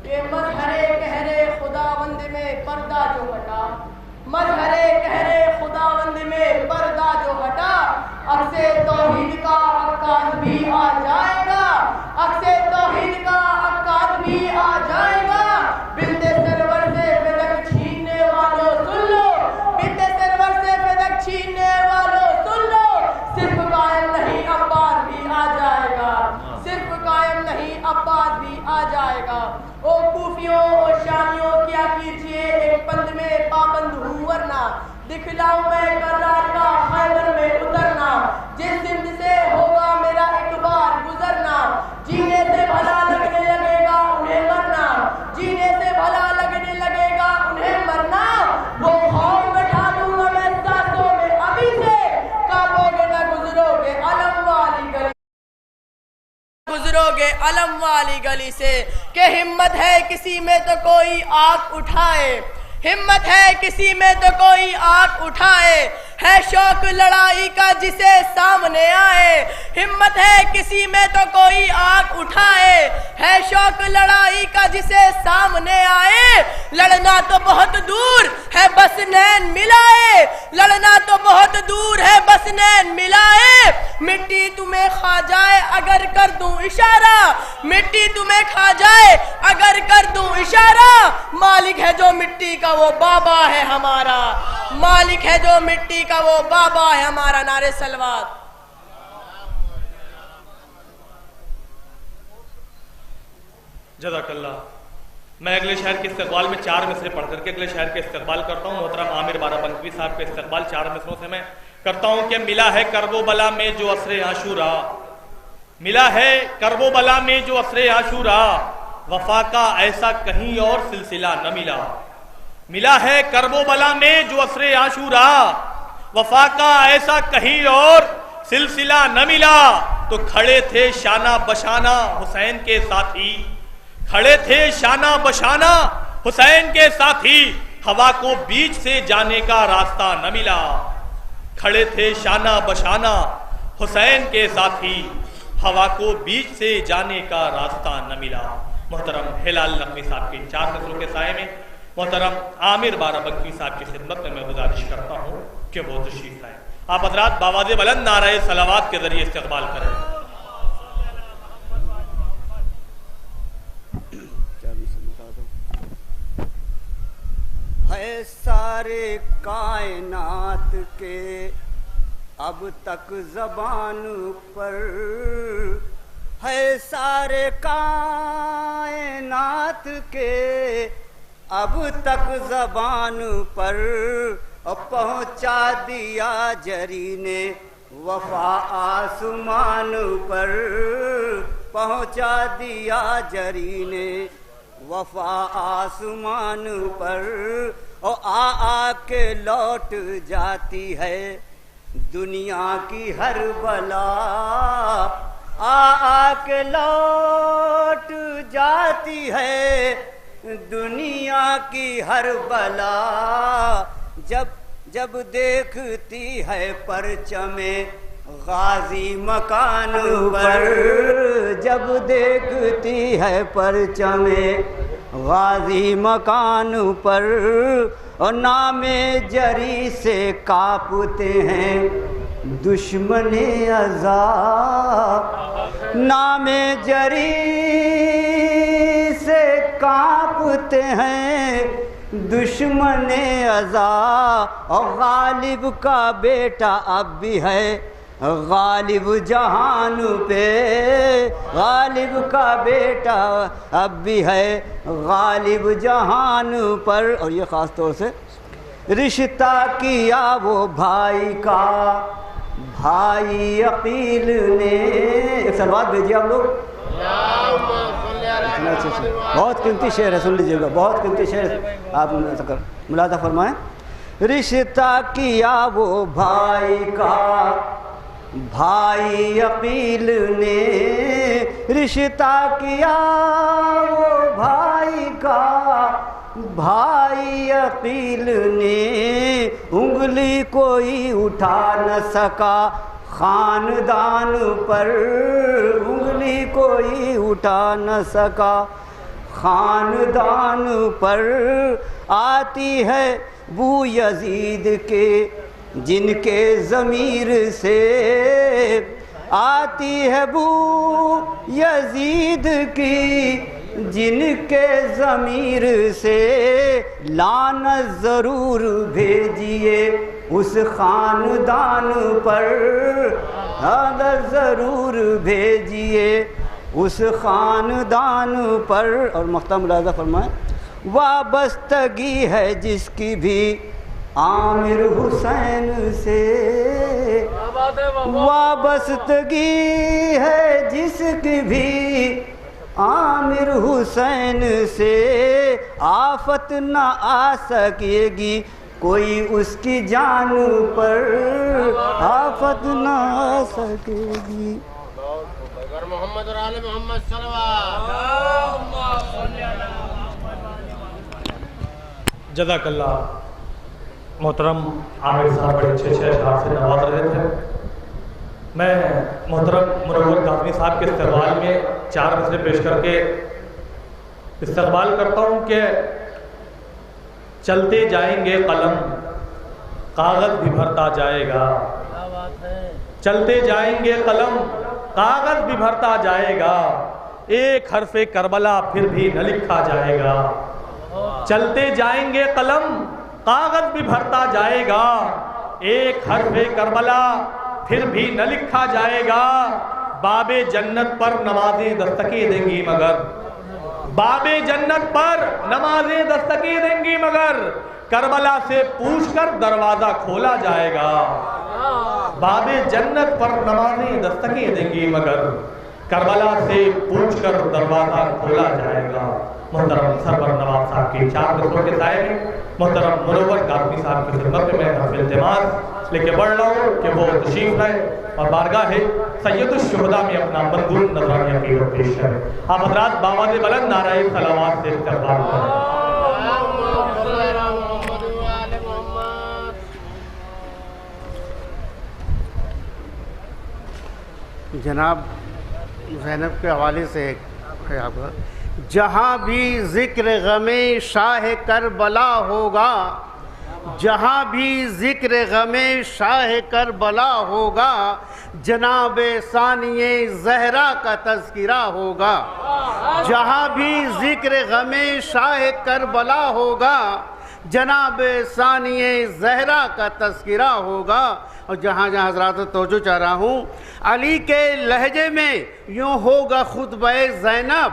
کہ مظہرے قہرے خداوند میں پردہ جو ہٹا، مظہرے قہرے خداوند میں پردہ جو ہٹا، عکس توحید کا عکاس بھی آ جائے گا، عکس توحید کا عکاس بھی آ جائے گا. بنت سرور سے فدق چھیننے والوں سن لو، بنت سرور سے فدق چھیننے والوں سن لو، صرف قائم نہیں عباس بھی آ جائے گا، صرف قائم نہیں عباس بھی آ جائے گا. او کوفیوں اور شامیوں کیا کیجئے ایک پند میں پابند ہوں ورنہ دکھلاؤں میں کرار کا خیبر میں اترنا. جس سمت سے ہوگا میرا ایک بار گزرنا، جینے سے بھلا لگنے لگے گا انہیں مرنا، جینے سے بھلا لگنے لگے گا انہیں مرنا. وہ خوف بٹھا دوں گا میں سانسوں میں ابھی سے، کعبوں گے نہ گزرو گے علم والی گلی، گزرو گے علم والی گلی سے. کہ ہمت ہے کسی میں تو کوئی آنکھ اٹھائے، ہمت ہے کسی میں تو کوئی آنکھ اٹھائے، ہے شوق لڑائی کا جسے سامنے آئے. ہمت ہے کسی میں تو کوئی آنکھ اٹھائے، ہے شوق لڑائی کا جسے سامنے آئے. لڑنا تو بہت دور ہے بس نین ملائے، لڑنا تو بہت دور ہے بس نین ملائے. مٹی تمہیں کھا جائے اگر کر دوں اشارہ، مٹی تمہیں کھا جائے اگر کر دوں اشارہ. مالک ہے جو مٹی کا وہ بابا ہے ہمارا، مالک ہے جو مٹی کا وہ بابا ہے ہمارا. نعرہ صلوات. جزاک اللہ. میں اگلے شہر کے استقبال میں 4 مصرے پڑھ کر کے اگلے شہر کے استقبال کرتا ہوں. محترم عامر بارہ بنکوی صاحب کے استقبال 4 مصروں سے میں کرتا ہوں. کہ ملا ہے کرب و بلا میں جو عصر عاشورا، ملا ہے کرب و بلا میں جو عصر عاشورا، وفا کا ایسا کہیں اور سلسلہ نہ ملا. ملا ہے کرب و بلا میں جو عصر عاشورا، وفا کا ایسا کہیں اور سلسلہ نہ ملا. تو کھڑے تھے شانہ بشانہ حسین کے ساتھی، کھڑے تھے شانہ بشانہ حسین کے ساتھی، ہوا کو بیچ سے جانے کا راستہ نہ ملا. کھڑے تھے شانہ بشانہ حسین کے ساتھی، ہوا کو بیچ سے جانے کا راستہ نہ ملا. محترم ہلال نقوی صاحب کے 4 مصروں کے سائے میں محترم عامر بارہ بنکوی صاحب کی خدمت میں گزارش کرتا ہوں کہ وہ تشریف لائیں. آپ حضرات بآواز بلند نعرہ صلوات کے ذریعے استقبال کریں. ہے سارے کائنات کے اب تک زبان پر، ہے سارے کائنات کے اب تک زبان پر، پہنچا دیا جری نے وفا آسمان پر، پہنچا دیا جری نے وفا آسمان پر. اور آ کے لوٹ جاتی ہے دنیا کی ہر بلا، آ کے لوٹ جاتی ہے دنیا کی ہر بلا. جب دیکھتی ہے پرچم غازی مکان پر، جب دیکھتی ہے پرچم غازی مکان پر، اور نام جری سے کانپتے ہیں دشمن ازا، نام جری سے کانپتے ہیں دشمن ازا. اور غالب کا بیٹا اب بھی ہے غالب جہان پہ، غالب کا بیٹا اب بھی ہے غالب جہان پر. اور یہ خاص طور سے رشتہ کیا وہ بھائی کا بھائی عقیل نے. ایک سلوات بھیجیے آپ لوگ. بہت قیمتی شعر ہے، سن لیجیے گا، بہت قیمتی شعر ہے، آپ ملاحظہ فرمائیں. رشتہ کیا وہ بھائی کا بھائی عقیل نے رشتہ کیا وہ بھائی کا، بھائی عقیل نے انگلی کوئی اٹھا نہ سکا، خاندان پر انگلی کوئی اٹھا نہ سکا، خاندان پر آتی ہے بو یزید کے جن کے ضمیر سے، آتی ہے بو یزید کی جن کے ضمیر سے، لعنت ضرور بھیجیے اس خاندان پر، لعنت ضرور بھیجیے اس خاندان پر۔ اور مختم ملاحظہ فرمائیں، وابستگی ہے جس کی بھی عامر حسین سے، وابستگی ہے جس کی بھی عامر حسین سے، آفت نہ آ سکے گی کوئی اس کی جان پر، آفت نہ آ سکے گی۔ محمد اور آل محمد صلوات۔ جزاک اللہ۔ محترم عامر صاحب بڑے اچھے اشعار سے نواز رہے تھے۔ میں محترم منور کاظمی صاحب کے استقبال میں 4 مصرے پیش کر کے استقبال کرتا ہوں کہ چلتے جائیں گے قلم کاغذ بھی بھرتا جائے گا، چلتے جائیں گے قلم کاغذ بھی بھرتا جائے گا، ایک حرف کربلا پھر بھی نہ لکھا جائے گا، چلتے جائیں گے قلم کاغذ بھی بھرتا جائے گا، ایک حرف کربلا پھر بھی نہ لکھا جائے گا، باب جنت پر نمازیں دستکیں دیں گی مگر، باب جنت پر نمازیں دستکیں دیں گی مگر، کربلا سے پوچھ کر دروازہ کھولا جائے گا، باب جنت پر نمازیں دستکیں دیں گی مگر، کربلا سے پوچھ کر دروازہ کھولا جائے گا۔ محترم سرور نواب صاحب کی 4 مصروں کے سائے میں محترم منور کاظمی صاحب کی خدمت میں حرف التماس لے کے بڑھ رہا ہوں کہ وہ تشریف لائے اور بارگاہ سید الشہداء میں اپنا منظور نذرانیہ عقیدت پیش کریں۔ آپ حضرات بآواز بلند نعرہ صلوات سے استقبال کریں۔ جناب زینب کے حوالے سے ایک جہاں بھی ذکر غم شاہ کربلا ہوگا، جہاں بھی ذکر غم شاہ کربلا ہوگا، جناب ثانی زہرا کا تذکرہ ہوگا، جہاں بھی ذکر غم شاہ کربلا ہوگا، جناب ثانی زہرا کا تذکرہ ہوگا۔ اور جہاں جہاں حضرات توجہ چاہ رہا ہوں، علی کے لہجے میں یوں ہوگا خطبہ زینب،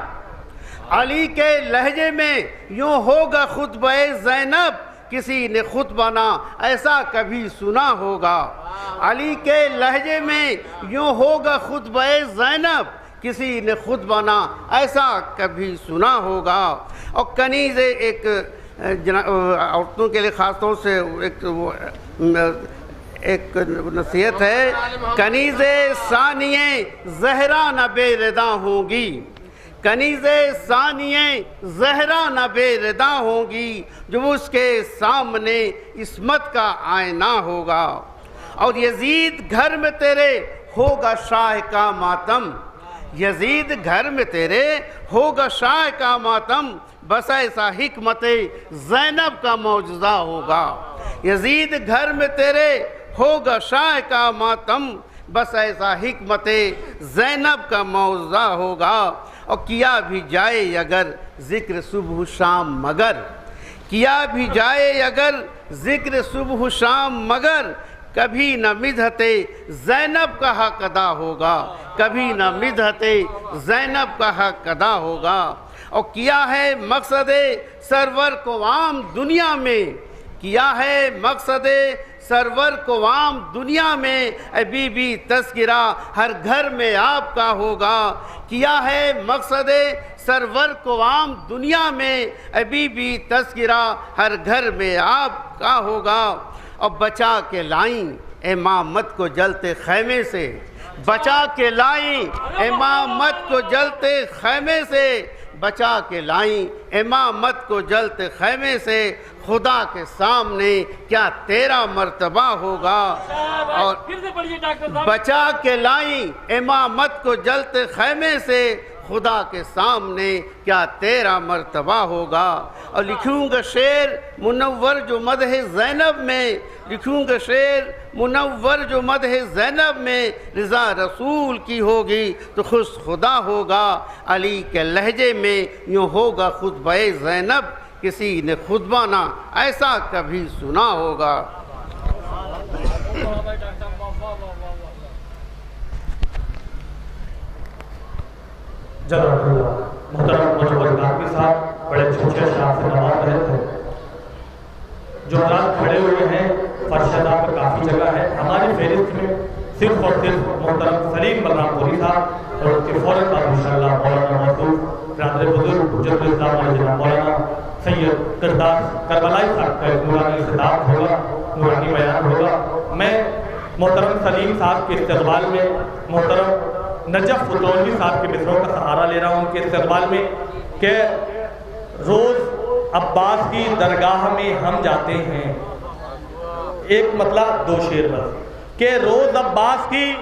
علی کے لہجے میں یوں ہوگا خطبہ زینب، کسی نے خطبہ نہ ایسا کبھی سنا ہوگا، علی کے لہجے میں یوں ہوگا خطبہ زینب، کسی نے خطبہ نہ ایسا کبھی سنا ہوگا۔ اور کنیز ایک عورتوں کے لیے خاص طور سے ایک نصیحت ہے، کنیز ثانیہ زہرا نہ بے ردا ہوں گی، کنیز ثانیہ زہرا نہ بے ردا ہوں گی، جو اس کے سامنے عصمت کا آئینہ ہوگا۔ اور یزید گھر میں تیرے ہوگا شاہ کا ماتم، یزید گھر میں تیرے ہوگا شاہ کا ماتم، بس ایسا حکمت زینب کا معجزہ ہوگا، یزید گھر میں تیرے ہوگا شاہ کا ماتم، بس ایسا حکمت زینب کا معجزہ ہوگا۔ اور کیا بھی جائے اگر ذکر صبح شام مگر، کیا بھی جائے اگر ذکر صبح شام مگر، کبھی نہ مدحت زینب کا حق ادا ہوگا، کبھی نہ مدحت زینب کا حق ادا ہوگا۔ اور کیا ہے مقصد سرور کو عام دنیا میں، کیا ہے مقصد سرور کو عام دنیا میں، اے بی بی تذکرہ ہر گھر میں آپ کا ہوگا، کیا ہے مقصد سرور کو عام دنیا میں، اے بی بی تذکرہ ہر گھر میں آپ کا ہوگا۔ اور بچا کے لائیں امامت کو جلتے خیمے سے، بچا کے لائیں امامت کو جلتے خیمے سے، بچا کے لائیں امامت کو جلتے خیمے سے، خدا کے سامنے کیا تیرا مرتبہ ہوگا؟ اور بچا کے لائیں امامت کو جلتے خیمے سے، خدا کے سامنے کیا تیرا مرتبہ ہوگا؟ اور لکھوں گا شعر منور جو مدح زینب میں، لکھوں گا شعر منور جو مدح زینب میں، رضا رسول کی ہوگی تو خوش خدا ہوگا، علی کے لہجے میں یوں ہوگا خطبہ زینب، کسی نے خطبہ نہ ایسا کبھی سنا ہوگا۔ جزاک اللہ۔ محترم مجور کاظمی صاحب بڑے چھوٹے اشعار سے نواز رہے تھے۔ جو حضرات کھڑے ہوئے ہیں فرشدہ پر کافی جگہ ہے، ہماری فہرست میں صرف اور صرف محترم سلیم بلرام پوری صاحب اور اس کے فوراً بعد انشاءاللہ مولانا موصوف برادر بزرگ حجت الاسلام علیہ جناب مولانا سید قرداس کربلائی صاحب کا ایک نورانی خطاب ہوگا، نورانی بیان ہوگا۔ میں محترم سلیم صاحب کے استقبال میں محترم نجف فتولوی صاحب کے مصروں کا سہارا لے رہا ہوں ان کے استقبال میں کہ روز عباس کی درگاہ میں ہم جاتے ہیں، ایک مطلب دو شعر بس، کہ روز عباس کی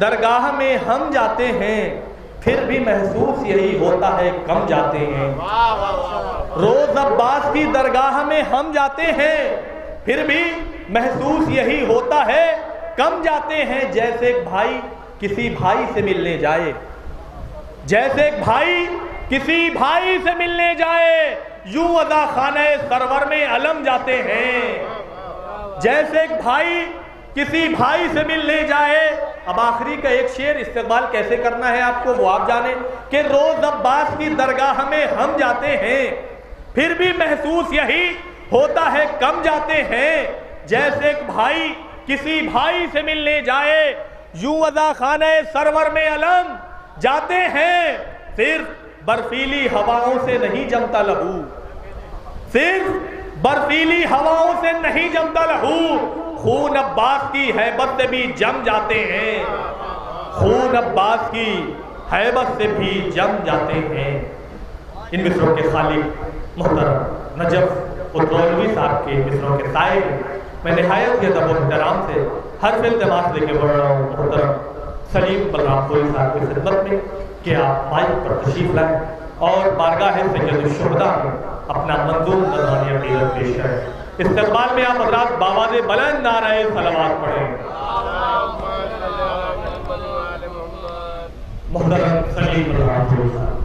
درگاہ میں ہم جاتے ہیں، پھر بھی محسوس یہی ہوتا ہے کم جاتے ہیں۔ روز عباس کی درگاہ میں ہم جاتے ہیں، پھر بھی محسوس یہی ہوتا ہے کم جاتے ہیں۔ جیسے ایک بھائی کسی بھائی سے ملنے جائے، جیسے ایک بھائی کسی بھائی سے ملنے جائے، یوں ادا خانہ سرور میں علم جاتے ہیں۔ جیسے ایک بھائی کسی بھائی سے ملنے جائے۔ اب آخری کا ایک شعر استقبال کیسے کرنا ہے آپ کو وہ آپ جانیں کہ روز عباس کی درگاہ میں ہم جاتے ہیں، پھر بھی محسوس یہی ہوتا ہے کم جاتے ہیں۔ جیسے ایک بھائی کسی بھائی سے ملنے جائے، یوں ادا خانہ سرور میں علم جاتے ہیں۔ صرف برفیلی ہواؤں سے نہیں جمتا لہو، صرف برفیلی ہواؤں سے نہیں جمتا لہو، خون عباس کی ہیبت سے بھی جم جاتے ہیں، خون عباس کی ہیبت سے بھی جم جاتے ہیں۔ ان مصروں کے خالق محترم نجف فتولوی صاحب کے مصروں کے سائے میں نہایت ادب و احترام سے حرف التماس لے کے بڑھ رہا ہوں محترم سلیم بلرام پوری صاحب کی خدمت میں کہ آپ مائک پر تشریف لائیں اور بارگاہ سید الشہداء میں اپنا منظوم نذرانی عقیدت پیش کریں۔ استقبال میں آپ حضرات بآواز بلند نعرہ صلوات پڑھیں۔ محترم سلیم بلرام پوری صاحب۔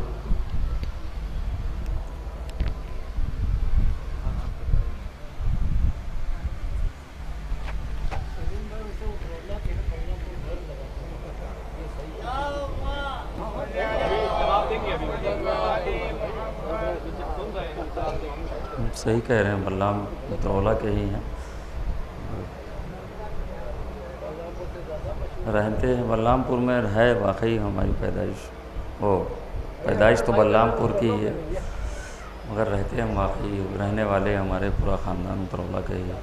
صحیح کہہ رہے ہیں، بلرام مترولا کے ہی ہیں، رہتے ہیں بلرام پور میں، ہے واقعی ہماری پیدائش، وہ پیدائش تو بلرام پور کی ہی ہے مگر رہتے ہیں واقعی، رہنے والے ہمارے پورا خاندان مترولا کے ہی ہے۔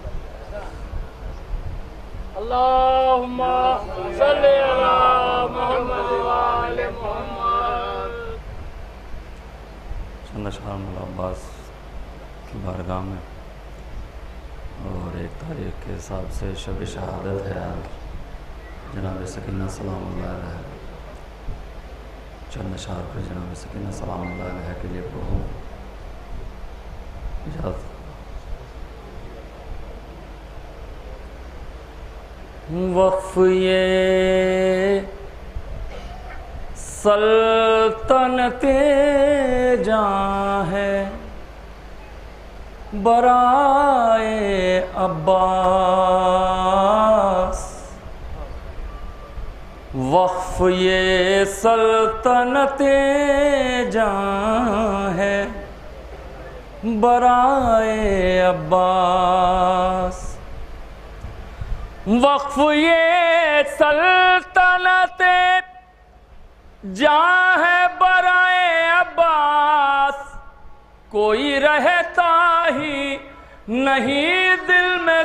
اللہم صلی علی محمد وآل محمد۔ چند اشعار مولا عباس کی بارگاہ میں، اور ایک تاریخ کے حساب سے شب شہادت ہے آج، جناب سکینہ سلام اللہ علیہ، چند اشعار پر جناب سکینہ سلام اللہ علیہ کے لیے پڑھوں، اجازت۔ وقف یہ سلطنت جاں ہے برائے عباس، وقف یہ سلطنت جاں ہے برائے عباس، وقف یہ سلطنت جاں ہے برائے عباس، کوئی رہتا ہی نہیں دل میں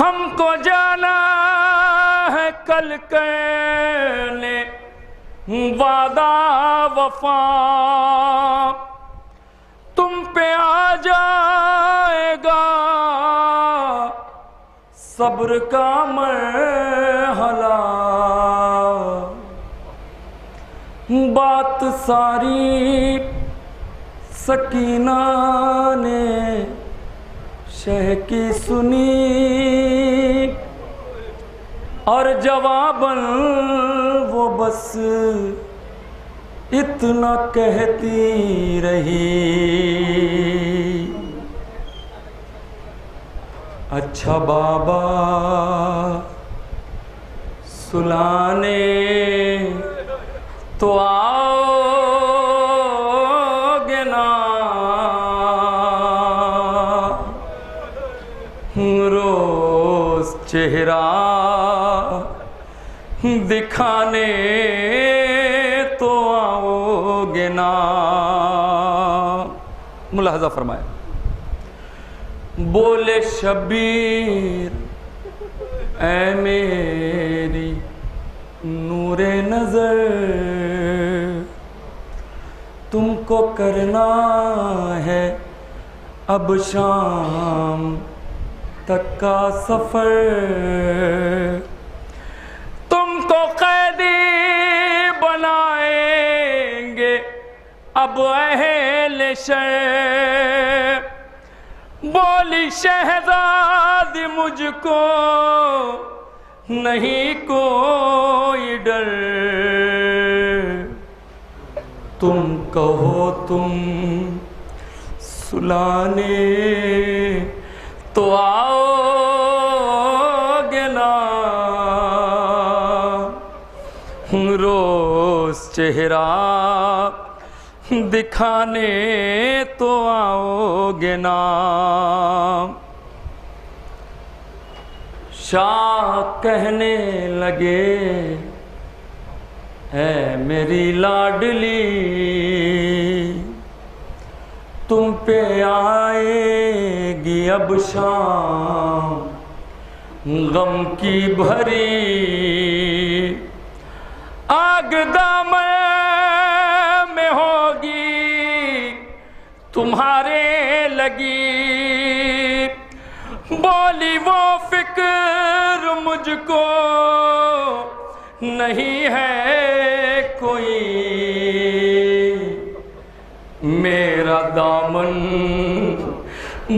ہم کو جانا ہے کل کرنے وعدہ وفا، تم پہ آ جائے گا صبر کا مرحلہ، بات ساری سکینہ نے شہ کی سنی اور جواباً وہ بس اتنا کہتی رہی، اچھا بابا سلانے تو آؤ گے نا، روز چہرہ دکھانے تو آؤ گے نا۔ ملاحظہ فرمائے، بولے شبیر اے میری نور نظر، تم کو کرنا ہے اب شام تک کا سفر، تم کو قیدی بنائیں گے اب اہل شر، بولی شہزادی مجھ کو نہیں کوئی ڈر، تم کہو تم سلانے تو آؤ گے نا، روز چہرہ دکھانے تو آؤ گے نا۔ شاہ کہنے لگے اے میری لاڈلی، تم پہ آئے گی اب شام غم کی بھری، آگ دامن میں ہوگی تمہارے لگی، بولی وہ فکر مجھ کو نہیں ہے کوئی، میرا دامن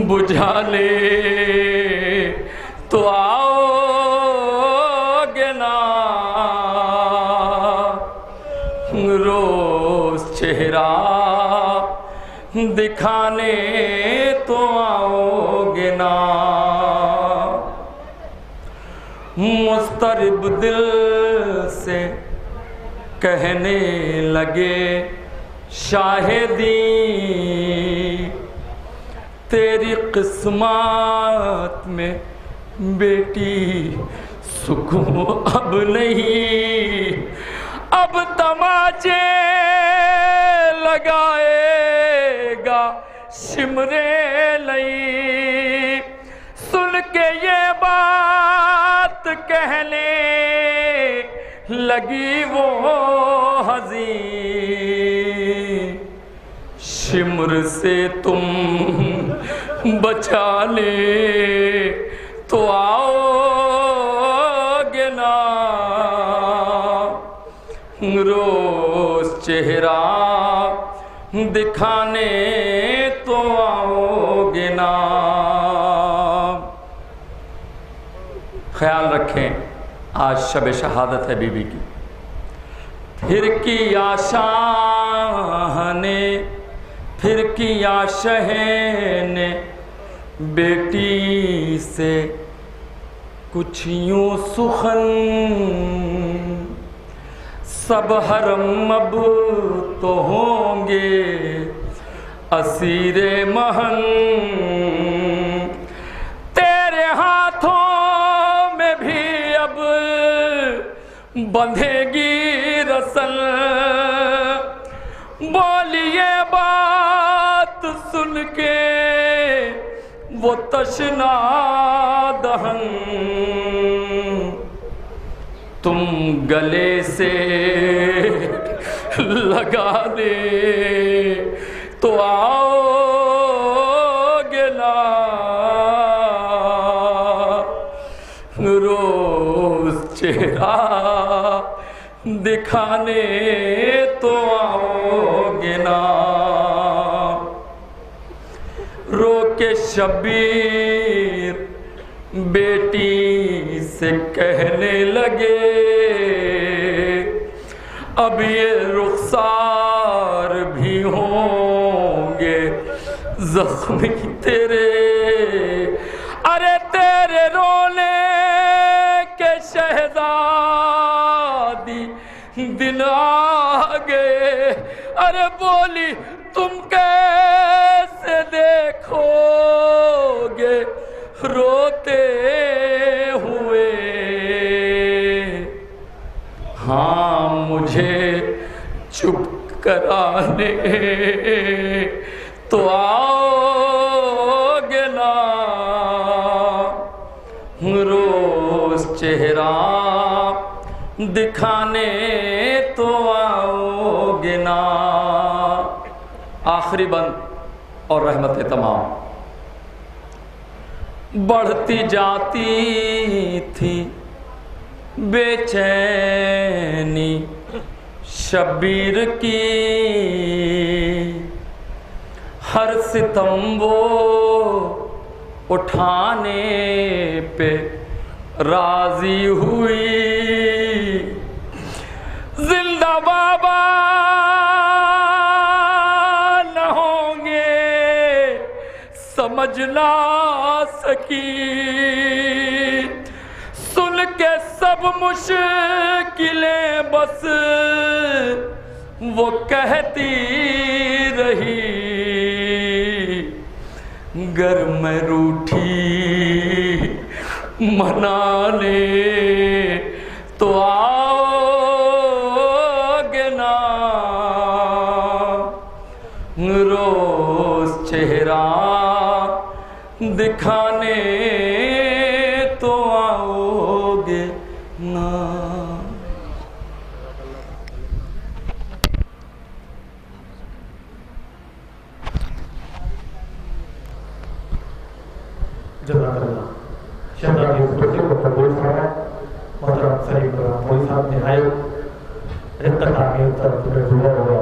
بجھا لے تو آؤ گے نا، روز چہرہ دکھانے تو آؤ گے نا۔ مضطرب دل سے کہنے لگے شاہدی، تیری قسمت میں بیٹی سکون اب نہیں، اب تماچے لگائے گا شمرے لئی، سن کے یہ بات کہنے لگی وہ حزین، شمر سے تم بچا لے تو آؤ گے نا، روز چہرہ دکھانے تو آؤ گے نا۔ خیال رکھیں آج شب شہادت ہے بی بی کی، پھر کیا شاہ نے پھر کیا شہ نے بیٹی سے کچھ یوں سخن، سب حرم اب تو ہوں گے اسیر مہن، تیرے ہاتھوں میں بھی اب بندھے گی رسل، بولی یہ بات سن کے وہ تشنا دہن تم گلے سے لگا دے تو آؤ گے نا روز چہرہ دکھانے تو آؤ گے نا. رو کے شبیر بیٹی سے کہنے لگے اب یہ رخسار بھی ہوں گے زخمی تیرے. ارے تیرے رونے کے شہزادی دن آ گئے. ارے بولی تم کیسے دیکھو گے روتے ہوئے. ہاں مجھے چپ کرانے تو آؤ گے نا روز چہرہ دکھانے تو آؤ گے نا. آخری بند اور رحمت تمام. بڑھتی جاتی تھی بے چینی شبیر کی ہر ستم وہ اٹھانے پہ راضی ہوئی. زندہ بابا نہ ہوں گے سمجھ نہ سکی سن کے سب مشکلیں بس وہ کہتی رہی. گر میں روٹھی منانے تو آؤ گے نا روز چہرہ دکھانے تو آؤ گے نا. جزاک اللہ. شہزادی اس بچے کو قبول فرمائے. محترم سلیم موئی صاحب نہایت رقت آمیر طرف رجوع ہوا.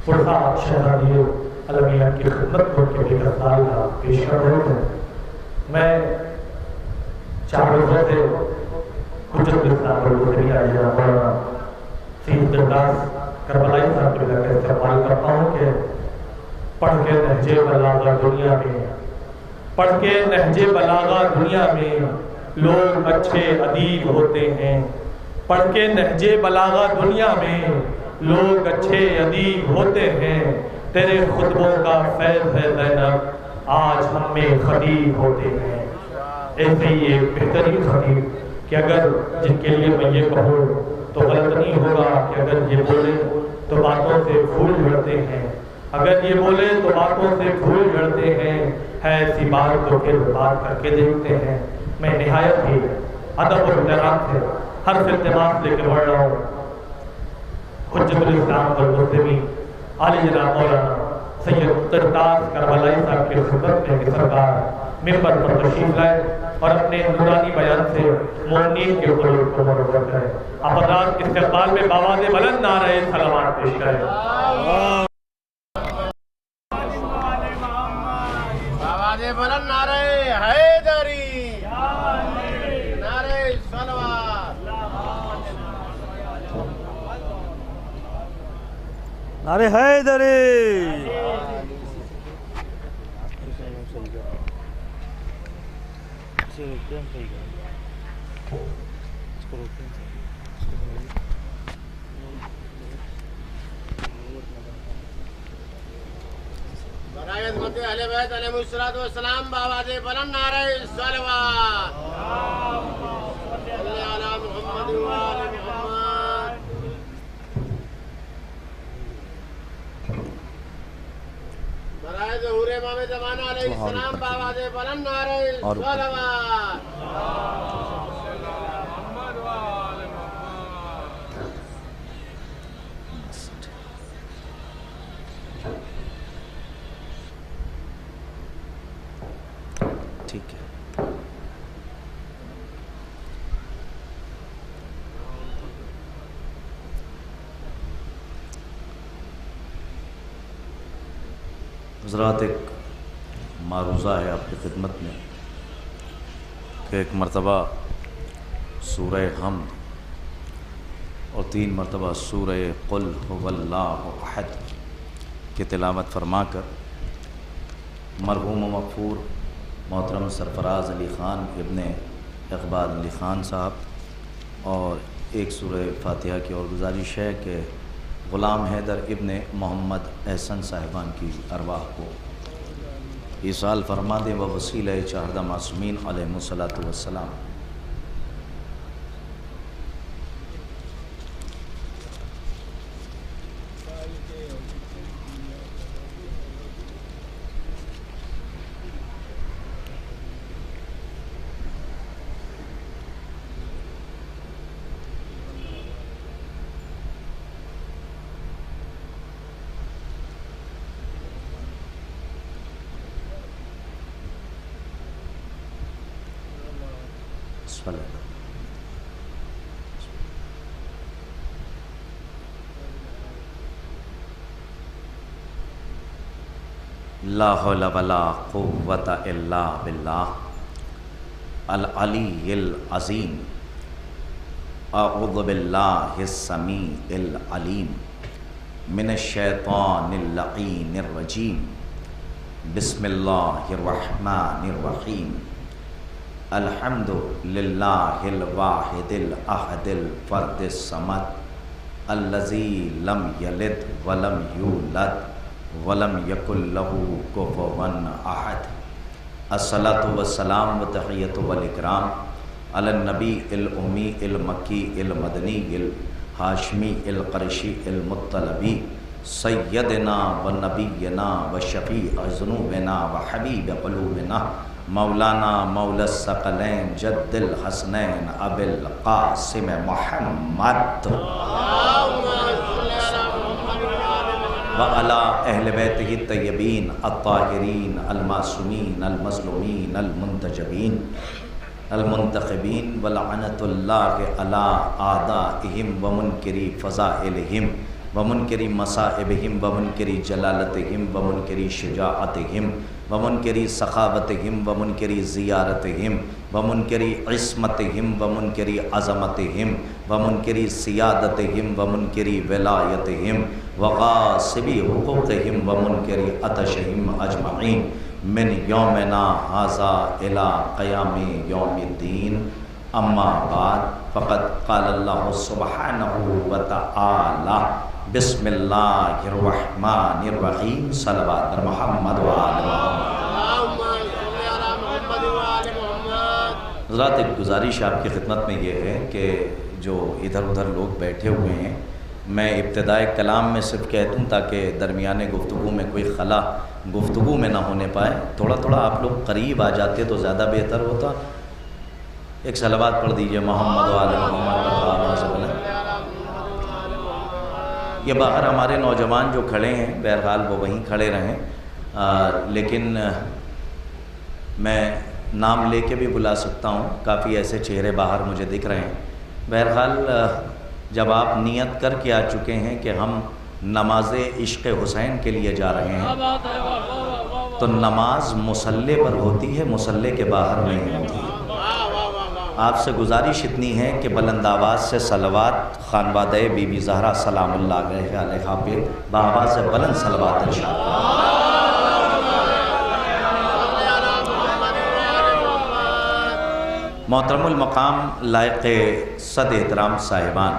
پڑھا شہزادی علمیہ کی خدمت کو کے لئے سال پیش کر رہے تھے. میں 4 روزوں سے حجت الاسلام والمسلمین علیہ مولانا سید قرطاس کربلائی صاحب کے لئے استعمال کرتا ہوں کہ پڑھ کے نہج بلاغہ دنیا میں پڑھ کے نہج بلاغہ دنیا میں لوگ اچھے ادیب ہوتے ہیں. پڑھ کے نہج بلاغہ دنیا میں لوگ اچھے ادیب ہوتے ہیں. تیرے خطبوں کا فیض ہے زینب آج ہم میں خطیب ہوتے ہیں. ایسے ہی ایک بہترین خطیب کہ اگر جن کے لیے میں یہ کہوں تو غلط نہیں ہوگا کہ اگر یہ بولے تو باتوں سے پھول جھڑتے ہیں. اگر یہ بولے تو باتوں سے پھول جھڑتے ہیں. ہے ایسی بات تو پھر بات کر کے دیکھتے ہیں. میں نہایت ہی ادب و احترام سے ہر التماس لے کے بڑھ رہا ہوں. حجت الاسلام والمسلمین عالی جناب مولانا سید قرطاس کربلائی صاحب کی خدمت میں کہ سرکار ممبر پر تشریف لائے اور اپنے نورانی بیان سے مومنین کے قلوب کو منور کریں. آپ حضرات استقبال میں بآواز بلند نعرہ سلامات پیش کریں. بآواز بلند نعرہ حیدری نعرہ صلوات نعرہ حیدری. برائے عظمت اہل بیت علیہ السلام بآواز بلند نعرہ صلوات. صلی علی محمد و آل محمد. برائے ظہور امام زمانہ علیہ السلام بابا دے بلند نعرہ صلوات. ٹھیک ہے. حضرات، ایک معروضہ ہے آپ کی خدمت میں کہ ایک مرتبہ سورہ حمد اور 3 مرتبہ سورہ قل هو اللہ احد کی تلاوت فرما کر مرحوم و مغفور محترم سرفراز علی خان ابن اقبال علی خان صاحب اور ایک سورہ فاتحہ کی اور گزارش ہے کہ غلام حیدر ابن محمد احسن صاحبان کی ارواح کو ایصال فرما دیں و وسیلہ چہردہ معصومین علیہم الصلاۃ والسلام. لا حول ولا قوة الا باللہ العلی العظیم. اعوذ باللہ السمیع العلیم من الشیطان اللعین الرجیم. بسم اللہ الرحمن الرحیم. الحمد للہ الواحد الاحد الفرد الصمد الذی لم یلد ولم یولد ولم یکن لہ کفوا احد. الصلاۃ والسلام وتحیۃ والاکرام علی النبی الامی المکی المدنی الہاشمی القرشی المطلبی سیدنا و نبینا و شفیع ذنوبنا و حبیب قلوبنا مولانا مولا الثقلین جد الحسنین ابی القاسم محمد وعلی اہل بیتہ الطیبین الطاہرین المعصومین المظلومین المنتجبین المنتخبین ولعنت اللہ علی اعدائہم ومنکری فضائلہم ومنکری مصائبہم ومنکری جلالتہم ومنکری شجاعتہم ومنکری سخاوتہم ومنکری زیارتہم ومنکری عصمتہم ومنکری عظمتہم ومنکری سیادتہم ومنکری ولایتہم وغاصبی حقوقہم ومنکری عطشہم اجمعین من یومنا ھذا الی قیام یوم الدین. اما بعد فقد قال اللہ سبحانہ وتعالی بسم اللہ الرحمن الرحیم. صلوات بر محمد و آل محمد. حضرات، ایک گزارش آپ کی خدمت میں یہ ہے کہ جو ادھر ادھر لوگ بیٹھے ہوئے ہیں، میں ابتدائے کلام میں صرف کہہ دوں تاکہ درمیانے گفتگو میں کوئی خلا گفتگو میں نہ ہونے پائے. تھوڑا تھوڑا آپ لوگ قریب آ جاتے تو زیادہ بہتر ہوتا. ایک صلوات پڑھ دیجئے محمد و آل محمد. یہ باہر ہمارے نوجوان جو کھڑے ہیں بہرحال وہ وہیں کھڑے رہیں، لیکن میں نام لے کے بھی بلا سکتا ہوں. کافی ایسے چہرے باہر مجھے دکھ رہے ہیں. بہرحال جب آپ نیت کر کے آ چکے ہیں کہ ہم نماز عشق حسین کے لیے جا رہے ہیں تو نماز مصلی پر ہوتی ہے، مصلی کے باہر نہیں ہوتی. آپ سے گزارش اتنی ہے کہ بلند آواز سے صلوات خانوادہ بی بی زہرا سلام اللہ علیہا پہ بآواز بلند صلوات ارشاد. محترم المقام لائق صد احترام صاحبان،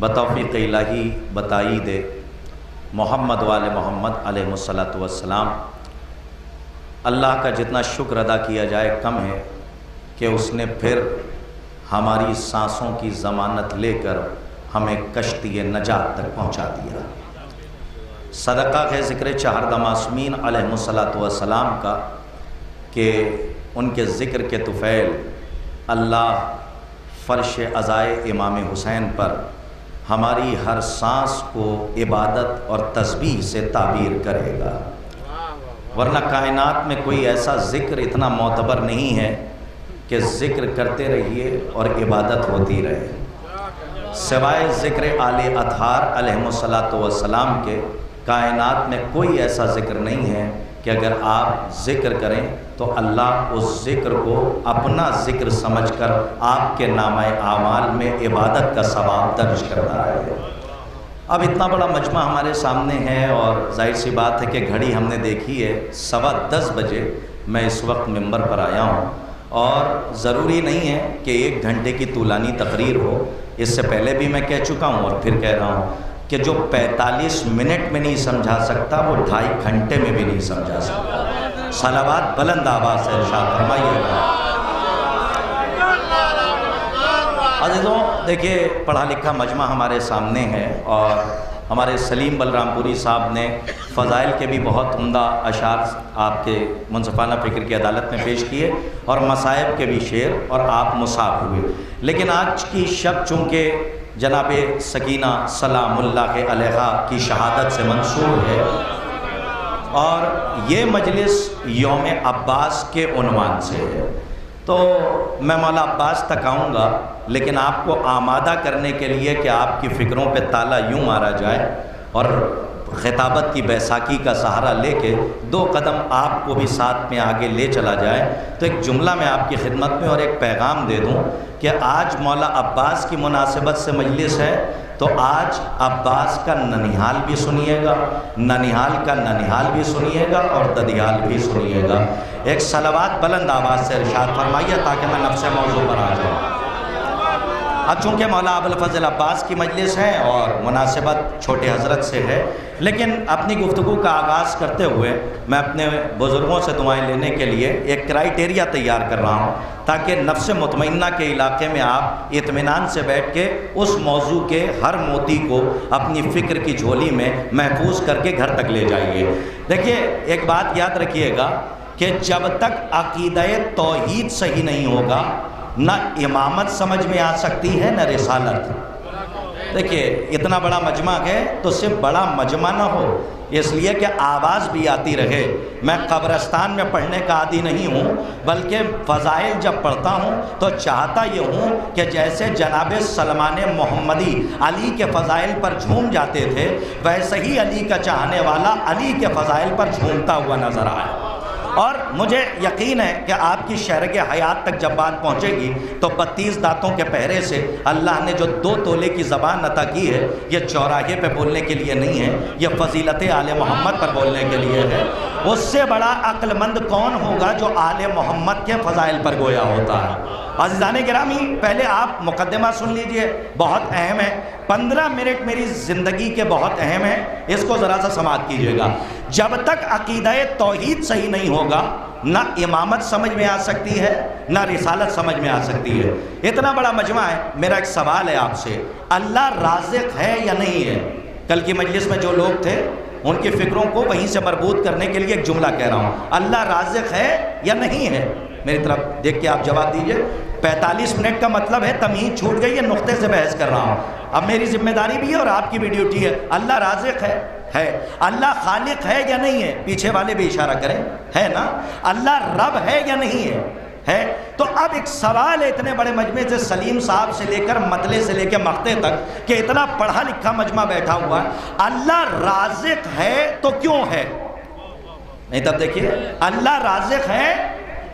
بتوفیق الہی بتائید محمد وآل محمد علیہ الصلاۃ والسلام، اللہ کا جتنا شکر ادا کیا جائے کم ہے کہ اس نے پھر ہماری سانسوں کی ضمانت لے کر ہمیں کشتی نجات تک پہنچا دیا. صدقہ ہے ذکر چہاردہ معصومین علیہم السلام کا کہ ان کے ذکر کے طفیل اللہ فرش عزائے امام حسین پر ہماری ہر سانس کو عبادت اور تسبیح سے تعبیر کرے گا، ورنہ کائنات میں کوئی ایسا ذکر اتنا معتبر نہیں ہے کہ ذکر کرتے رہیے اور عبادت ہوتی رہے، سوائے ذکر آل اطہار علیہم السلام کے کائنات میں کوئی ایسا ذکر نہیں ہے کہ اگر آپ ذکر کریں تو اللہ اس ذکر کو اپنا ذکر سمجھ کر آپ کے نامہ اعمال میں عبادت کا ثواب درج کرتا رہے۔ اب اتنا بڑا مجمع ہمارے سامنے ہے اور ظاہر سی بات ہے کہ گھڑی ہم نے دیکھی ہے 10:15 بجے میں اس وقت ممبر پر آیا ہوں، اور ضروری نہیں ہے کہ 1 گھنٹے کی طولانی تقریر ہو، اس سے پہلے بھی میں کہہ چکا ہوں اور پھر کہہ رہا ہوں کہ جو 45 منٹ میں نہیں سمجھا سکتا وہ 2.5 گھنٹے میں بھی نہیں سمجھا سکتا۔ صلوات بلند آواز سے ارشاد فرمائیے گا۔ عزیزوں دیکھیے پڑھا لکھا مجمع ہمارے سامنے ہے، اور ہمارے سلیم بلرام پوری صاحب نے فضائل کے بھی بہت عمدہ اشعار آپ کے منصفانہ فکر کی عدالت میں پیش کیے، اور مصائب کے بھی شعر، اور آپ مصاب ہوئے۔ لیکن آج کی شب چونکہ جناب سکینہ سلام اللہ علیہا کی شہادت سے منسوب ہے، اور یہ مجلس یوم عباس کے عنوان سے ہے، تو میں مولا عباس تک آؤں گا، لیکن آپ کو آمادہ کرنے کے لیے کہ آپ کی فکروں پہ تالا یوں مارا جائے اور خطابت کی بیساکھی کا سہارا لے کے 2 قدم آپ کو بھی ساتھ میں آگے لے چلا جائے، تو ایک جملہ میں آپ کی خدمت میں اور ایک پیغام دے دوں کہ آج مولا عباس کی مناسبت سے مجلس ہے، تو آج عباس کا ننیحال بھی سنیے گا، ننیحال کا ننیحال بھی سنیے گا، اور ددیال بھی سنیے گا۔ ایک صلوات بلند آواز سے ارشاد فرمائیے تاکہ میں نفس موضوع پر آ جاؤں۔ اب چونکہ مولا ابوالفضل عباس کی مجلس ہے اور مناسبت چھوٹے حضرت سے ہے، لیکن اپنی گفتگو کا آغاز کرتے ہوئے میں اپنے بزرگوں سے دعائیں لینے کے لیے ایک کرائیٹیریا تیار کر رہا ہوں، تاکہ نفس مطمئنہ کے علاقے میں آپ اطمینان سے بیٹھ کے اس موضوع کے ہر موتی کو اپنی فکر کی جھولی میں محفوظ کر کے گھر تک لے جائیے۔ دیکھیے ایک بات یاد رکھیے گا کہ جب تک عقیدہ توحید صحیح نہیں ہوگا، نہ امامت سمجھ میں آ سکتی ہے نہ رسالت۔ دیکھیے اتنا بڑا مجمع ہے تو صرف بڑا مجمع نہ ہو، اس لیے کہ آواز بھی آتی رہے۔ میں قبرستان میں پڑھنے کا عادی نہیں ہوں، بلکہ فضائل جب پڑھتا ہوں تو چاہتا یہ ہوں کہ جیسے جناب سلمان محمدی علی کے فضائل پر جھوم جاتے تھے، ویسے ہی علی کا چاہنے والا علی کے فضائل پر جھومتا ہوا نظر آئے۔ اور مجھے یقین ہے کہ آپ کی شرح حیات تک جب بات پہنچے گی تو 32 دانتوں کے پہرے سے اللہ نے جو 2 تولے کی زبان عطا کی ہے، یہ چوراہے پہ بولنے کے لیے نہیں ہے، یہ فضیلت آل محمد پر بولنے کے لیے ہے۔ اس سے بڑا عقل مند کون ہوگا جو آل محمد کے فضائل پر گویا ہوتا ہے۔ عزیزان گرامی پہلے آپ مقدمہ سن لیجئے، بہت اہم ہے، 15 منٹ میری زندگی کے بہت اہم ہیں، اس کو ذرا سا سماعت کیجئے گا۔ جب تک عقیدہ توحید صحیح نہیں ہوگا، نہ امامت سمجھ میں آ سکتی ہے نہ رسالت سمجھ میں آ سکتی ہے۔ اتنا بڑا مجمع ہے، میرا ایک سوال ہے آپ سے، اللہ رازق ہے یا نہیں ہے؟ کل کی مجلس میں جو لوگ تھے ان کی فکروں کو وہیں سے مربوط کرنے کے لیے ایک جملہ کہہ رہا ہوں، اللہ رازق ہے یا نہیں ہے؟ میری طرف دیکھ کے آپ جواب دیجئے۔ 45 منٹ کا مطلب ہے تمیز چھوٹ گئی ہے، نقطے سے بحث کر رہا ہوں۔ اب میری ذمہ داری بھی ہے اور آپ کی بھی ڈیوٹی ہے۔ اللہ رازق ہے؟ اللہ خالق ہے یا نہیں ہے؟ پیچھے والے بھی اشارہ کریں، ہے نا؟ اللہ رب ہے یا نہیں ہے؟ تو اب ایک سوال ہے اتنے بڑے مجمع سے، سلیم صاحب سے لے کر مطلع سے لے کے مقتے تک، کہ اتنا پڑھا لکھا مجمع بیٹھا ہوا ہے، اللہ رازق ہے تو کیوں ہے؟ نہیں تب دیکھیے، اللہ رازق ہے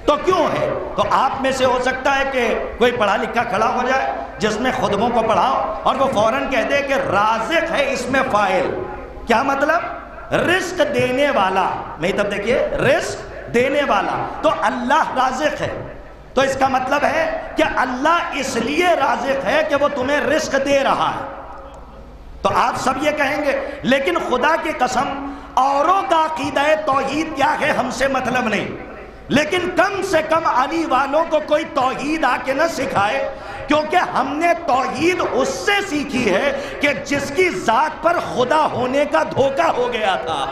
تو کیوں ہے؟ تو آپ میں سے ہو سکتا ہے کہ کوئی پڑھا لکھا کھڑا ہو جائے جس میں خطبوں کو پڑھاؤ اور وہ فوراً کہہ دے کہ رازق ہے اس میں فاعل، کیا مطلب؟ رزق دینے والا۔ نہیں تب دیکھیے، رزق دینے والا، تو اللہ رازق ہے، تو اس کا مطلب ہے کہ اللہ اس لیے رازق ہے کہ وہ تمہیں رزق دے رہا ہے۔ تو آپ سب یہ کہیں گے لیکن خدا کی قسم اوروں کا عقیدہ توحید کیا ہے ہم سے مطلب نہیں، لیکن کم سے کم علی والوں کو کوئی توحید آ کے نہ سکھائے کیونکہ ہم نے توحید اس سے سیکھی ہے کہ جس کی ذات پر خدا ہونے کا دھوکہ ہو گیا تھا۔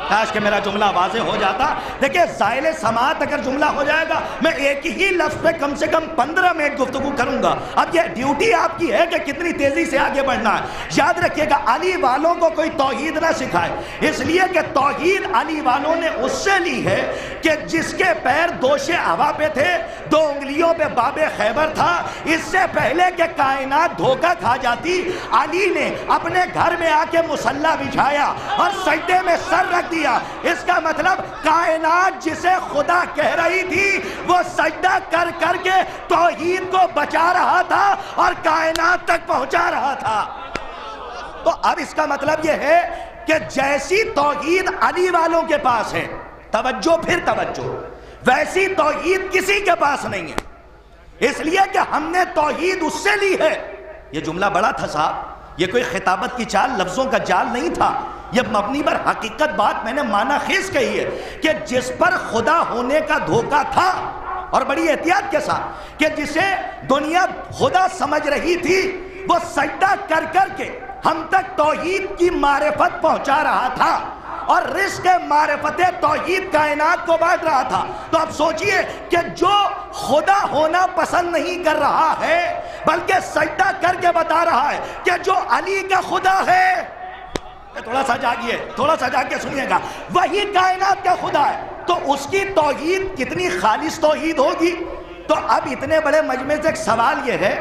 کاش کہ میرا جملہ واضح ہو جاتا۔ دیکھیں زائل سماعت اگر جملہ ہو جائے گا میں ایک ہی لفظ پہ کم سے کم 15 منٹ گفتگو کروں گا۔ اب یہ ڈیوٹی آپ کی ہے کہ کتنی تیزی سے آگے بڑھنا ہے۔ یاد رکھیے گا علی والوں کو کوئی توحید نہ سکھائے، اس لیے کہ توحید علی والوں نے اس سے لی ہے کہ جس کے پیر دوش ہوا پہ تھے، 2 انگلیوں پہ باب خیبر تھا، اس سے پہلے کہ کائنات دھوکہ کھا جاتی علی نے اپنے گھر میں آ کے مصلی بچھایا اور سجدے میں سر رکھ دیا۔ اس کا مطلب کائنات جسے خدا کہہ رہی تھی وہ سجدہ کر کر کے توحید کو بچا رہا تھا اور کائنات تک پہنچا رہا تھا۔ تو اب اس کا مطلب یہ ہے کہ جیسی توحید علی والوں کے پاس ہے، توجہ پھر توجہ، ویسی توحید کسی کے پاس نہیں ہے، اس لیے کہ ہم نے توحید اس سے لی ہے۔ یہ جملہ بڑا تھا صاحب، یہ کوئی خطابت کی چال، لفظوں کا جال نہیں تھا، یہ مبنی پر حقیقت بات میں نے معنی خیز کہی ہے کہ جس پر خدا ہونے کا دھوکہ تھا، اور بڑی احتیاط کے ساتھ، کہ جسے دنیا خدا سمجھ رہی تھی وہ سجدہ کر کر کے ہم تک توحید کی معرفت پہنچا رہا تھا اور رزق معرفت توحید کائنات کو بانٹ رہا تھا۔ تو اب سوچئے کہ جو خدا ہونا پسند نہیں کر رہا ہے بلکہ سجدہ کر کے بتا رہا ہے کہ جو علی کا خدا ہے، تھوڑا سا جاگیے، تھوڑا سا جاگ کے سنیے گا، وہی کائنات کا خدا ہے، تو اس کی توحید کتنی خالص توحید ہوگی۔ تو اب اتنے بڑے مجمع سے ایک سوال یہ ہے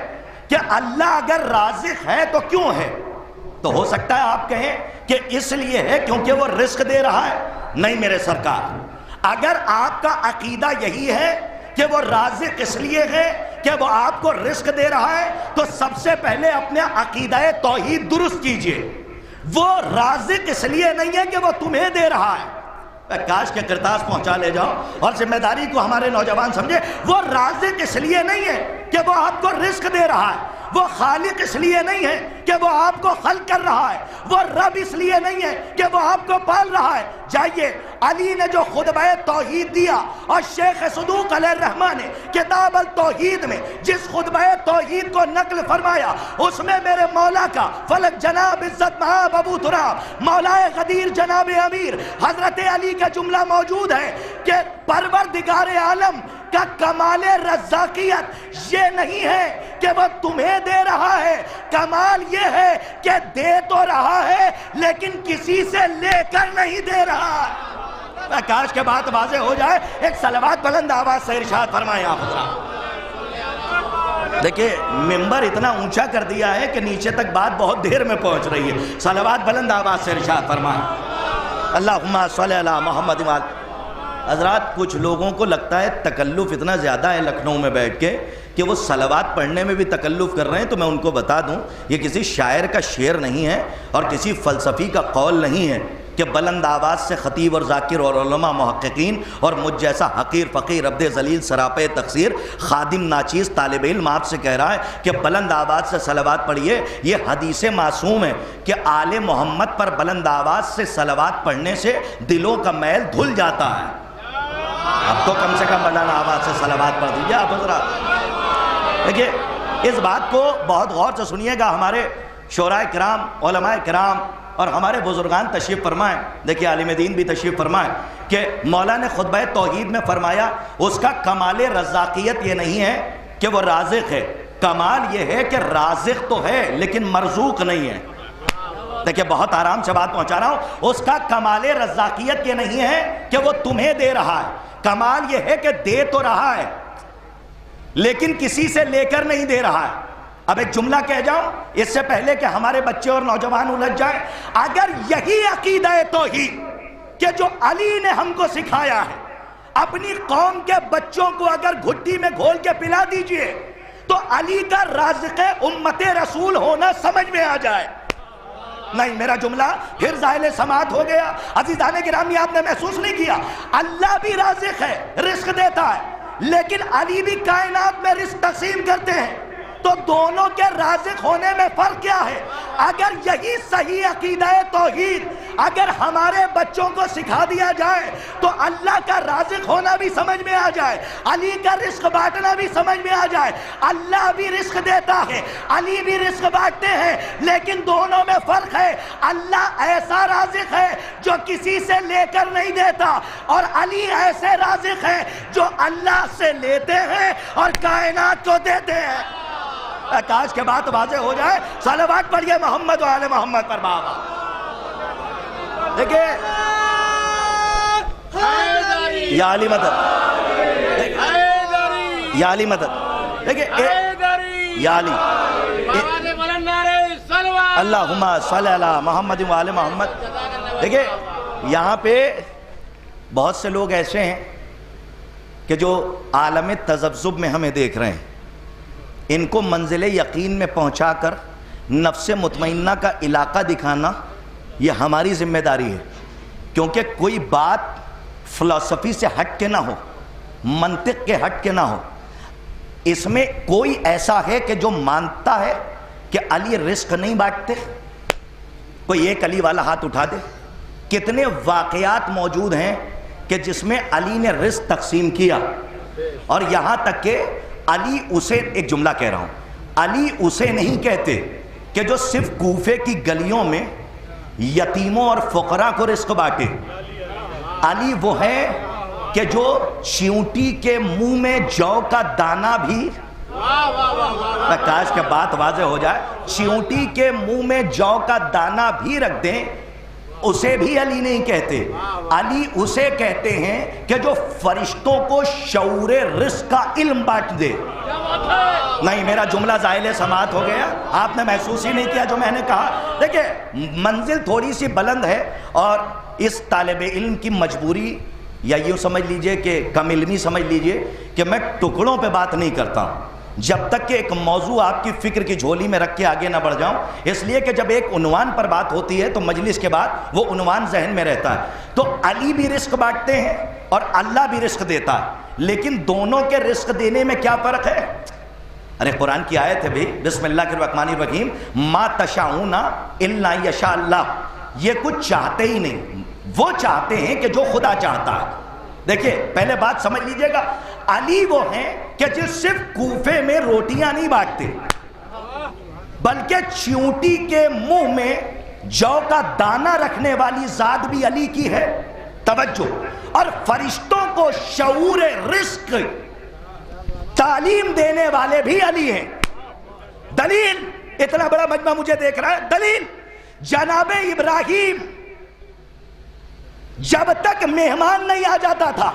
کہ اللہ اگر رازق ہے تو کیوں ہے؟ تو ہو سکتا ہے آپ کہیں کہ اس لیے ہے کیونکہ وہ رزق دے رہا ہے۔ نہیں میرے سرکار، اگر آپ کا عقیدہ یہی ہے کہ وہ رازق اس لیے ہے کہ وہ آپ کو رزق دے رہا ہے تو سب سے پہلے اپنے عقیدہ توحید درست کیجئے۔ وہ رازق اس لیے نہیں ہے کہ وہ تمہیں دے رہا ہے، کاش کے کرتاس پہنچا لے جاؤ اور ذمہ داری کو ہمارے نوجوان سمجھے، وہ رازق اس لیے نہیں ہے کہ وہ آپ کو رزق دے رہا ہے، وہ خالق اس لیے نہیں ہے کہ وہ آپ کو خلق کر رہا ہے، وہ رب اس لیے نہیں ہے کہ وہ آپ کو پال رہا ہے۔ جائیے علی نے جو خطبہ توحید دیا اور شیخ صدوق علیہ الرحمہ نے کتاب التوحید میں جس خطبہ توحید کو نقل فرمایا اس میں میرے مولا کا فلک جناب عزت مآب ابو تراب مولا غدیر جناب امیر حضرت علی کا جملہ موجود ہے کہ پروردگار عالم کا کمال رزاقیت یہ نہیں ہے کہ وہ تمہیں دے رہا ہے، کمال یہ ہے کہ دے تو رہا ہے لیکن کسی سے لے کر نہیں دے رہا۔ کاش کے بات واضح ہو جائے، ایک صلوات بلند آواز سے ارشاد فرمائیں آپ حضرات۔ دیکھیں ممبر اتنا اونچا کر دیا ہے کہ نیچے تک بات بہت دیر میں پہنچ رہی ہے، صلوات بلند آواز سے ارشاد فرمائیں اللہم صلی علی محمد وآلہ۔ حضرات کچھ لوگوں کو لگتا ہے تکلف اتنا زیادہ ہے لکھنؤ میں بیٹھ کے کہ وہ صلوات پڑھنے میں بھی تکلف کر رہے ہیں، تو میں ان کو بتا دوں یہ کسی شاعر کا شعر نہیں ہے اور کسی فلسفی کا قول نہیں ہے کہ بلند آواز سے خطیب اور ذاکر اور علماء محققین اور مجھ جیسا حقیر فقیر عبد ذلیل سراپے تقصیر خادم ناچیز طالب علم آپ سے کہہ رہا ہے کہ بلند آواز سے صلوات پڑھیے۔ یہ حدیث معصوم ہے کہ آل محمد پر بلند آواز سے صلوات پڑھنے سے دلوں کا میل دھل جاتا ہے۔ اب تو کم سے کم بلند آواز سے صلوات پڑھ دیجیے آپ حضرات۔ دیکھیے اس بات کو بہت غور سے سنیے گا، ہمارے شورائے کرام علماء کرام اور ہمارے بزرگان تشریف فرمائیں، دیکھیے عالم دین بھی تشریف فرمائیں کہ مولا نے خطبہ توحید میں فرمایا اس کا کمال رزاقیت یہ نہیں ہے کہ وہ رازق ہے، کمال یہ ہے کہ رازق تو ہے لیکن مرزوق نہیں ہے۔ دیکھیں بہت آرام سے بات پہنچا رہا ہوں، اس کا کمال رزاقیت یہ نہیں ہے کہ وہ تمہیں دے رہا ہے، کمال یہ ہے کہ دے تو رہا ہے لیکن کسی سے لے کر نہیں دے رہا ہے۔ اب ایک جملہ کہہ جاؤں اس سے پہلے کہ ہمارے بچے اور نوجوان الجھ جائیں، اگر یہی عقیدہ توحید کہ جو علی نے ہم کو سکھایا ہے اپنی قوم کے بچوں کو اگر گھٹی میں گھول کے پلا دیجئے تو علی کا رازق امت رسول ہونا سمجھ میں آ جائے۔ نہیں میرا جملہ پھر زائل سماعت ہو گیا۔ عزیزان گرامی آپ نے محسوس نہیں کیا اللہ بھی رازق ہے، رزق دیتا ہے، لیکن علی بھی کائنات میں رزق تقسیم کرتے ہیں، تو دونوں کے رازق ہونے میں فرق کیا ہے؟ اگر یہی صحیح عقیدہ توحید اگر ہمارے بچوں کو سکھا دیا جائے تو اللہ کا رازق ہونا بھی سمجھ میں آ جائے، علی کا رزق بانٹنا بھی سمجھ میں آ جائے۔ اللہ بھی رزق دیتا ہے، علی بھی رزق بانٹتے ہیں، لیکن دونوں میں فرق ہے۔ اللہ ایسا رازق ہے جو کسی سے لے کر نہیں دیتا، اور علی ایسے رازق ہے جو اللہ سے لیتے ہیں اور کائنات کو دیتے ہیں۔ کاش کے بات واضح ہو جائے۔ صلوات پڑھیے محمد و آل محمد پر بابا۔ دیکھیں یا علی مدد، یا علی مدد، دیکھیں یا علی، اللہم صلی علی محمد و آل محمد۔ دیکھیں یہاں پہ بہت سے لوگ ایسے ہیں کہ جو عالم تذبذب میں ہمیں دیکھ رہے ہیں، ان کو منزل یقین میں پہنچا کر نفس مطمئنہ کا علاقہ دکھانا یہ ہماری ذمہ داری ہے، کیونکہ کوئی بات فلسفی سے ہٹ کے نہ ہو، منطق کے ہٹ کے نہ ہو۔ اس میں کوئی ایسا ہے کہ جو مانتا ہے کہ علی رزق نہیں بانٹتے؟ کوئی ایک علی والا ہاتھ اٹھا دے۔ کتنے واقعات موجود ہیں کہ جس میں علی نے رزق تقسیم کیا، اور یہاں تک کہ علی اسے، ایک جملہ کہہ رہا ہوں، علی اسے نہیں کہتے کہ جو صرف کوفے کی گلیوں میں یتیموں اور فقراء کو رزق بانٹے۔ علی وہ ہے کہ جو چیونٹی کے منہ میں جو کا دانہ بھی، کاش کہ بات واضح ہو جائے، چیونٹی کے منہ میں جو کا دانہ بھی رکھ دیں، اسے بھی علی نہیں کہتے۔ علی اسے کہتے ہیں کہ جو فرشتوں کو شعور رزق کا علم بانٹ دے۔ نہیں، میرا جملہ زائل سماعت ہو گیا، آپ نے محسوس ہی نہیں کیا جو میں نے کہا۔ دیکھیں منزل تھوڑی سی بلند ہے، اور اس طالب علم کی مجبوری، یا یوں سمجھ لیجئے کہ کم علمی سمجھ لیجئے کہ میں ٹکڑوں پہ بات نہیں کرتا ہوں، جب تک کہ ایک موضوع آپ کی فکر کی جھولی میں رکھ کے آگے نہ بڑھ جاؤں، اس لیے کہ جب ایک عنوان پر بات ہوتی ہے تو مجلس کے بعد وہ عنوان ذہن میں رہتا ہے۔ تو علی بھی رزق بانٹتے ہیں اور اللہ بھی رزق دیتا ہے، لیکن دونوں کے رزق دینے میں کیا فرق ہے؟ ارے قرآن کی آیت ہے بھی، بسم اللہ الرحمن الرحیم، ما تشاؤون الا یشاء اللہ۔ یہ کچھ چاہتے ہی نہیں، وہ چاہتے ہیں کہ جو خدا چاہتا ہے۔ دیکھیں پہلے بات سمجھ لیجئے گا، علی وہ ہیں کہ جو صرف کوفے میں روٹیاں نہیں بانٹتے، بلکہ چیونٹی کے منہ میں جو کا دانہ رکھنے والی ذات بھی علی کی ہے۔ توجہ، اور فرشتوں کو شعور رزق تعلیم دینے والے بھی علی ہیں۔ دلیل، اتنا بڑا مجمع مجھے دیکھ رہا ہے، دلیل جناب ابراہیم جب تک مہمان نہیں آ جاتا تھا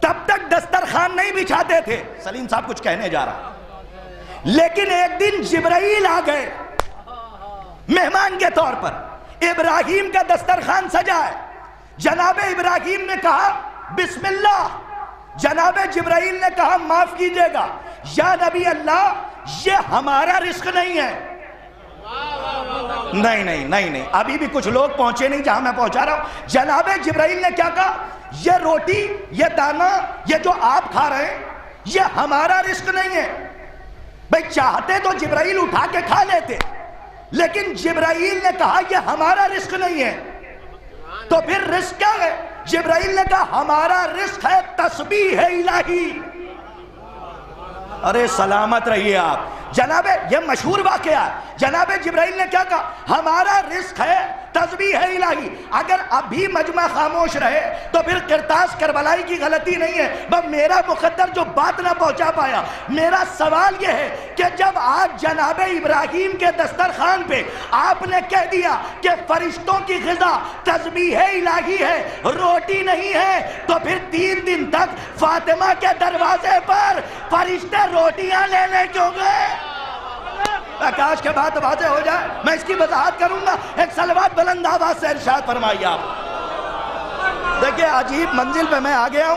تب تک دسترخوان نہیں بچھاتے تھے۔ سلیم صاحب کچھ کہنے جا رہا، لیکن ایک دن جبرائیل آ گئے مہمان کے طور پر، ابراہیم کا دسترخوان سجا ہے۔ جناب ابراہیم نے کہا بسم اللہ، جناب جبرائیل نے کہا معاف کیجئے گا یا نبی اللہ، یہ ہمارا رزق نہیں ہے۔ نہیں نہیں نہیں نہیں، ابھی بھی کچھ لوگ پہنچے نہیں جہاں میں پہنچا رہا ہوں۔ جناب جبرائیل نے کیا کہا؟ یہ روٹی، یہ دانہ، یہ جو آپ کھا رہے ہیں، یہ ہمارا رزق نہیں ہے۔ بھئی چاہتے تو جبرائیل اٹھا کے کھا لیتے، لیکن جبرائیل نے کہا یہ ہمارا رزق نہیں ہے۔ تو پھر رزق کیا ہے؟ جبرائیل نے کہا ہمارا رزق ہے تسبیح الہی۔ ارے سلامت رہیے آپ۔ جناب یہ مشہور واقعہ ہے، جناب جبرائیل نے کیا کہا؟ ہمارا رزق ہے تسبیح الہی۔ اگر اب بھی مجمع خاموش رہے تو پھر قرطاس کربلائی کی غلطی نہیں ہے، بس میرا مقدر جو بات نہ پہنچا پایا۔ میرا سوال یہ ہے کہ جب آج جناب ابراہیم کے دسترخوان پہ آپ نے کہہ دیا کہ فرشتوں کی غذا تسبیح الہی ہے، روٹی نہیں ہے، تو پھر 3 دن تک فاطمہ کے دروازے پر فرشتے روٹیاں لینے کیوں گئے؟ کاش کے بات واضح ہو جائے، میں اس کی وضاحت کروں گا۔ ایک صلوات بلند آواز سے ارشاد فرمائیے آپ۔ دیکھیں عجیب منزل پہ میں آ گیا ہوں،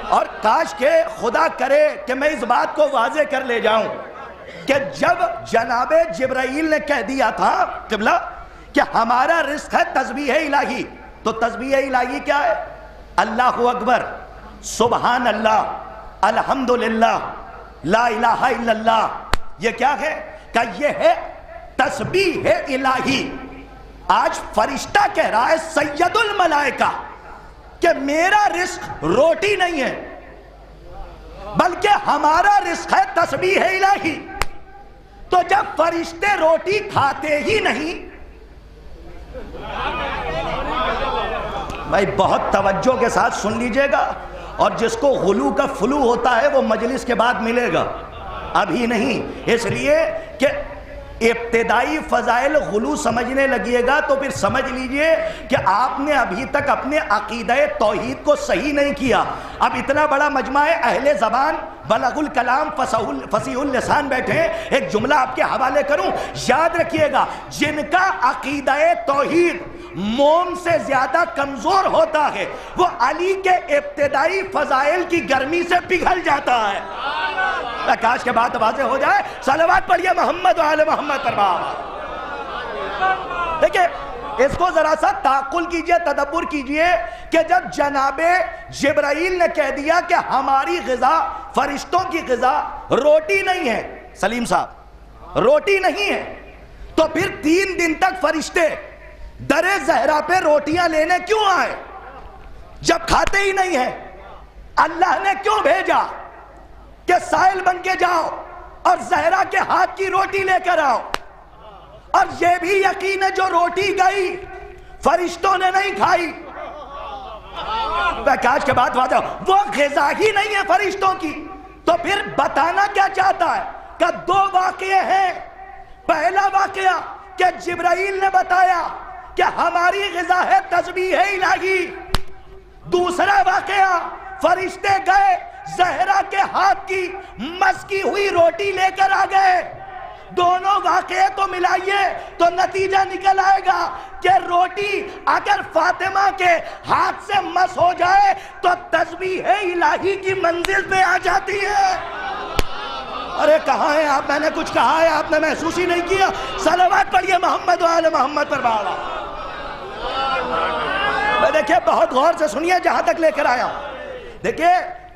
اور کاش کہ خدا کرے کہ میں اس بات کو واضح کر لے جاؤں کہ جب جناب جبرائیل نے کہہ دیا تھا قبلہ کہ ہمارا رزق ہے تسبیح الہی، تو تسبیح الہی کیا ہے؟ اللہ اکبر، سبحان اللہ، الحمدللہ، لا الہ الا اللہ۔ یہ کیا ہے؟ کہ یہ ہے تسبیح الہی. آج فرشتہ کہہ رہا ہے سید الملائکہ کہ میرا رزق روٹی نہیں ہے بلکہ ہمارا رزق ہے تسبیح الہی. تو جب فرشتے روٹی کھاتے ہی نہیں، بھائی بہت توجہ کے ساتھ سن لیجئے گا، اور جس کو غلو کا فلو ہوتا ہے وہ مجلس کے بعد ملے گا، ابھی نہیں. اس لیے کہ ابتدائی فضائل غلو سمجھنے لگیے گا تو پھر سمجھ لیجئے کہ آپ نے ابھی تک اپنے عقیدہ توحید کو صحیح نہیں کیا. اب اتنا بڑا مجمع اہل زبان بلغ الکلام فصیح اللسان بیٹھے ہیں، ایک جملہ آپ کے حوالے کروں، یاد رکھیے گا، جن کا عقیدہ توحید موم سے زیادہ کمزور ہوتا ہے وہ علی کے ابتدائی فضائل کی گرمی سے پگھل جاتا ہے. کاش کے بات واضح ہو جائے. صلوات پڑھیے محمد و آل محمد پر. دیکھیں اس کو ذرا سا تعقل کیجئے، تدبر کیجئے کہ جب جناب جبرائیل نے کہہ دیا کہ ہماری غذا فرشتوں کی غذا روٹی نہیں ہے، سلیم صاحب روٹی نہیں ہے، تو پھر 3 دن تک فرشتے در زہرا پہ روٹیاں لینے کیوں آئے جب کھاتے ہی نہیں ہیں؟ اللہ نے کیوں بھیجا کہ سائل بن کے جاؤ اور زہرا کے ہاتھ کی روٹی لے کر آؤ؟ اور یہ بھی یقین ہے جو روٹی گئی فرشتوں نے نہیں کھائی. کاش کے بعد وہ غذا ہی نہیں ہے فرشتوں کی. تو پھر بتانا کیا چاہتا ہے کہ 2 واقعے ہیں. پہلا واقعہ کہ جبرائیل نے بتایا کہ ہماری غذا ہے تسبیح الہی. دوسرا واقعہ فرشتے گئے زہرا کے ہاتھ کی مسکی ہوئی روٹی لے کر آ گئے. دونوں واقعے تو ملائیے تو نتیجہ نکل آئے گا کہ روٹی اگر فاطمہ کے ہاتھ سے مس ہو جائے تو تسبیح الہی کی منزل پہ آ جاتی ہے. ارے کہاں ہیں آپ؟ میں نے کچھ کہا ہے آپ نے محسوس ہی نہیں کیا. صلوات پڑھیے محمد و آل محمد پر. بالا میں دیکھیں بہت غور سے سنیے جہاں تک لے کر آیا. دیکھیں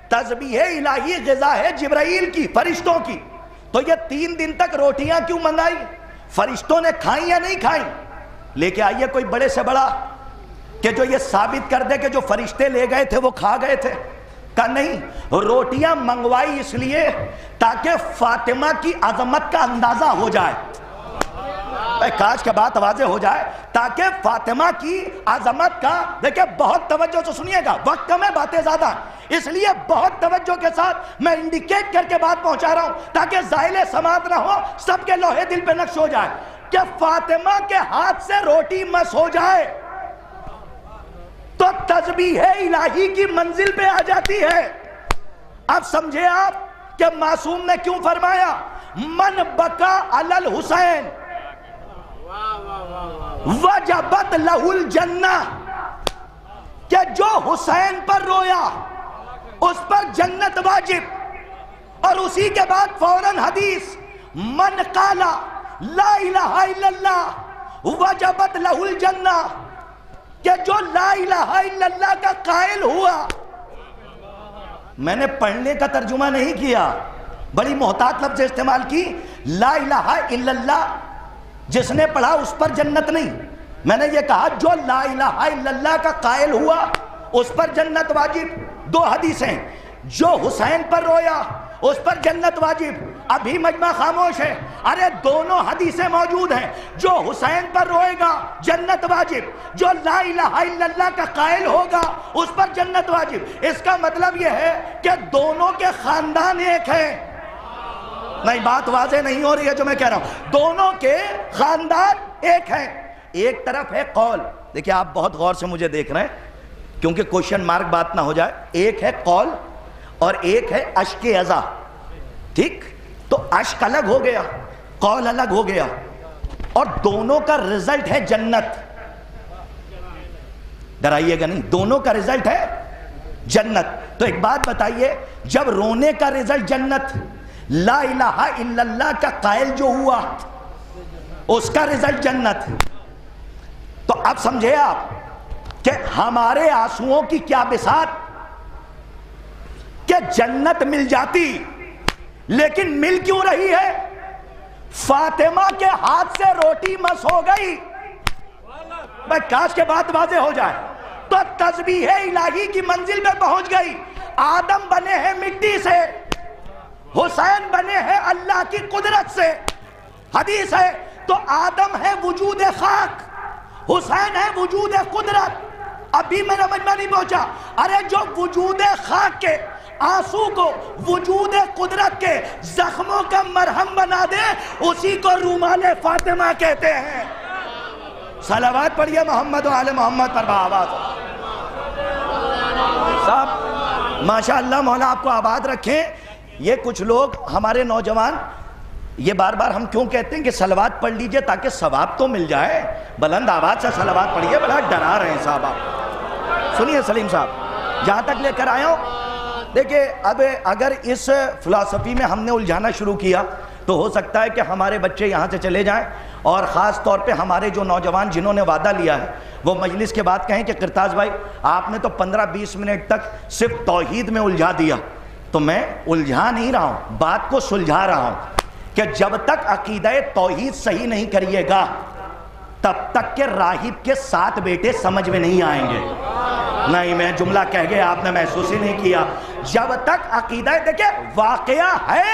تسبیح الہی غذا ہے جبرائیل کی، فرشتوں کی. تو یہ 3 دن تک روٹیاں کیوں منگائی؟ فرشتوں نے کھائیں یا نہیں کھائیں؟ لے کے آئیے کوئی بڑے سے بڑا کہ جو یہ ثابت کر دے کہ جو فرشتے لے گئے تھے وہ کھا گئے تھے. کہ نہیں، روٹیاں منگوائی اس لیے تاکہ فاطمہ کی عظمت کا اندازہ ہو جائے. کاش کے بات واضح ہو جائے تاکہ فاطمہ کی عظمت کا. دیکھیں بہت توجہ سے سنیے گا، وقت کم ہے باتیں زیادہ، اس لیے بہت توجہ کے ساتھ میں انڈیکیٹ کر کے بات پہنچا رہا ہوں تاکہ زائل سماعت نہ ہو، سب کے لوہے دل پہ نقش ہو جائے کہ فاطمہ کے ہاتھ سے روٹی مس ہو جائے تو تسبیح الہی کی منزل پہ آ جاتی ہے. اب سمجھے آپ کہ معصوم نے کیوں فرمایا من بکا علی الحسین وجبت لہ الجنہ، کہ جو حسین پر رویا اس پر جنت واجب. اور اسی کے بعد فوراً حدیث من قالا لا الہ الا اللہ وجبت لہ الجنہ، کہ جو لا الہ الا اللہ کا قائل ہوا. میں نے پڑھنے کا ترجمہ نہیں کیا، بڑی محتاط لفظ استعمال کی. لا الہ الا اللہ جس نے پڑھا اس پر جنت نہیں، میں نے یہ کہا جو لا الہ الا اللہ کا قائل ہوا اس پر جنت واجب. 2 حدیثیں، جو حسین پر رویا اس پر جنت واجب. ابھی مجمع خاموش ہے. ارے دونوں حدیثیں موجود ہیں. جو حسین پر روئے گا جنت واجب، جو لا الہ الا اللہ کا قائل ہوگا اس پر جنت واجب. اس کا مطلب یہ ہے کہ دونوں کے خاندان ایک ہیں. نہیں بات واضح نہیں ہو رہی ہے جو میں کہہ رہا ہوں. دونوں کے خاندان ایک ہیں. ایک طرف ہے قول. دیکھیں آپ بہت غور سے مجھے دیکھ رہے ہیں کیونکہ کوشچن مارک بات نہ ہو جائے. ایک ہے قول اور ایک ہے اشک ازا. ٹھیک، تو اشک الگ ہو گیا، قول الگ ہو گیا، اور دونوں کا رزلٹ ہے جنت. ڈرائیے گا نہیں، دونوں کا رزلٹ ہے جنت. تو ایک بات بتائیے، جب رونے کا رزلٹ جنت، لا الہ الا اللہ کا قائل جو ہوا اس کا رزلٹ جنت، تو اب سمجھے آپ کہ ہمارے آنسوؤں کی کیا بساط کہ جنت مل جاتی، لیکن مل کیوں رہی ہے؟ فاطمہ کے ہاتھ سے روٹی مس ہو گئی، بھائی کاش کے بات واضح ہو جائے، تو تسبیح الہی کی منزل میں پہنچ گئی۔ آدم بنے ہیں مٹی سے، حسین بنے ہیں اللہ کی قدرت سے۔ حدیث ہے تو آدم ہے وجود خاک، حسین ہے وجود قدرت۔ ابھی میرا مجمع نہیں پہنچا، ارے جو وجود خاک کے آنسو کو وجود قدرت کے زخموں کا مرہم بنا دے، اسی کو رومال فاطمہ کہتے ہیں۔ صلوات پڑھیے محمد و آل محمد پر بآواز۔ صاحب ماشاءاللہ مولا آپ کو آباد رکھیں۔ یہ کچھ لوگ ہمارے نوجوان یہ بار بار ہم کیوں کہتے ہیں کہ صلوات پڑھ لیجئے تاکہ ثواب تو مل جائے، بلند آواز سے صلوات پڑھیے، بڑا ڈرا رہے ہیں صاحب آپ۔ سنیے سلیم صاحب، جہاں تک لے کر آیا ہوں، دیکھیں اب اگر اس فلسفی میں ہم نے الجھانا شروع کیا تو ہو سکتا ہے کہ ہمارے بچے یہاں سے چلے جائیں، اور خاص طور پہ ہمارے جو نوجوان جنہوں نے وعدہ لیا ہے وہ مجلس کے بعد کہیں کہ کرتاز بھائی آپ نے تو 15-20 منٹ تک صرف توحید میں الجھا دیا۔ تو میں الجھا نہیں رہا ہوں، بات کو سلجھا رہا ہوں کہ جب تک عقیدہ توحید صحیح نہیں کریے گا تب تک کہ راہب کے 7 بیٹے سمجھ میں نہیں آئیں گے۔ نہیں میں جملہ کہہ گیا، آپ نے محسوس ہی نہیں کیا۔ جب تک عقیدہ دیکھیں واقعہ ہے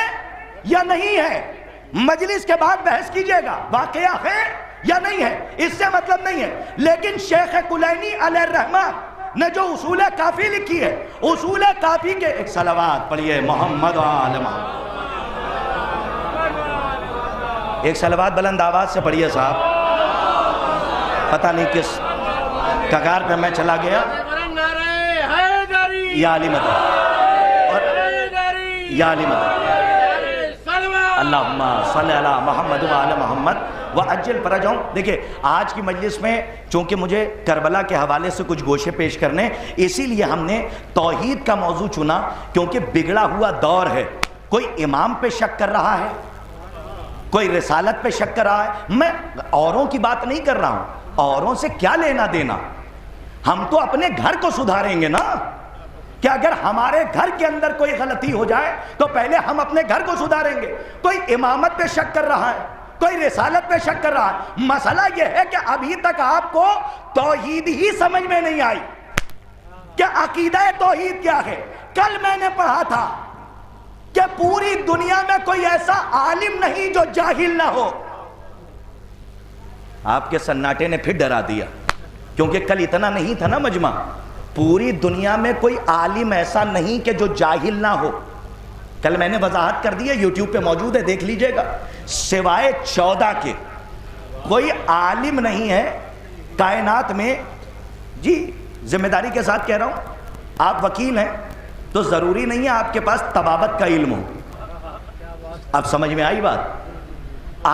یا نہیں ہے، مجلس کے بعد بحث کیجئے گا واقعہ ہے یا نہیں ہے، اس سے مطلب نہیں ہے۔ لیکن شیخ کلینی علیہ الرحمہ نے جو اصول کافی لکھی ہے، اصول کافی کے ایک صلوات پڑھیے محمد و آل محمد، ایک صلوات بلند آواز سے پڑھیے صاحب۔ پتہ نہیں کس کگار پہ میں چلا گیا، یا علی مدد اور یا علی مدد، اللہم صلی اللہ محمد و آل محمد وعجل فرجہم۔ دیکھیں آج کی مجلس میں چونکہ مجھے کربلا کے حوالے سے کچھ گوشے پیش کرنے، اسی لیے ہم نے توحید کا موضوع چنا، کیونکہ بگڑا ہوا دور ہے۔ کوئی امام پہ شک کر رہا ہے، کوئی رسالت پہ شک کر رہا ہے۔ میں اوروں کی بات نہیں کر رہا ہوں، اوروں سے کیا لینا دینا، ہم تو اپنے گھر کو سدھاریں گے نا۔ کہ اگر ہمارے گھر کے اندر کوئی غلطی ہو جائے تو پہلے ہم اپنے گھر کو سدھاریں گے۔ کوئی امامت پہ شک کر رہا ہے، کوئی رسالت پہ شک کر رہا ہے، مسئلہ یہ ہے کہ ابھی تک آپ کو توحید ہی سمجھ میں نہیں آئی کہ عقیدہ توحید کیا ہے۔ کل میں نے پڑھا تھا کہ پوری دنیا میں کوئی ایسا عالم نہیں جو جاہل نہ ہو۔ آپ کے سناٹے نے پھر ڈرا دیا، کیونکہ کل اتنا نہیں تھا نا مجمع۔ پوری دنیا میں کوئی عالم ایسا نہیں کہ جو جاہل نہ ہو۔ کل میں نے وضاحت کر دی ہے، یوٹیوب پہ موجود ہے، دیکھ لیجئے گا۔ سوائے 14 کے کوئی عالم نہیں ہے کائنات میں۔ جی ذمہ داری کے ساتھ کہہ رہا ہوں، آپ وکیل ہیں تو ضروری نہیں ہے آپ کے پاس طبابت کا علم ہو۔ اب سمجھ میں آئی بات؟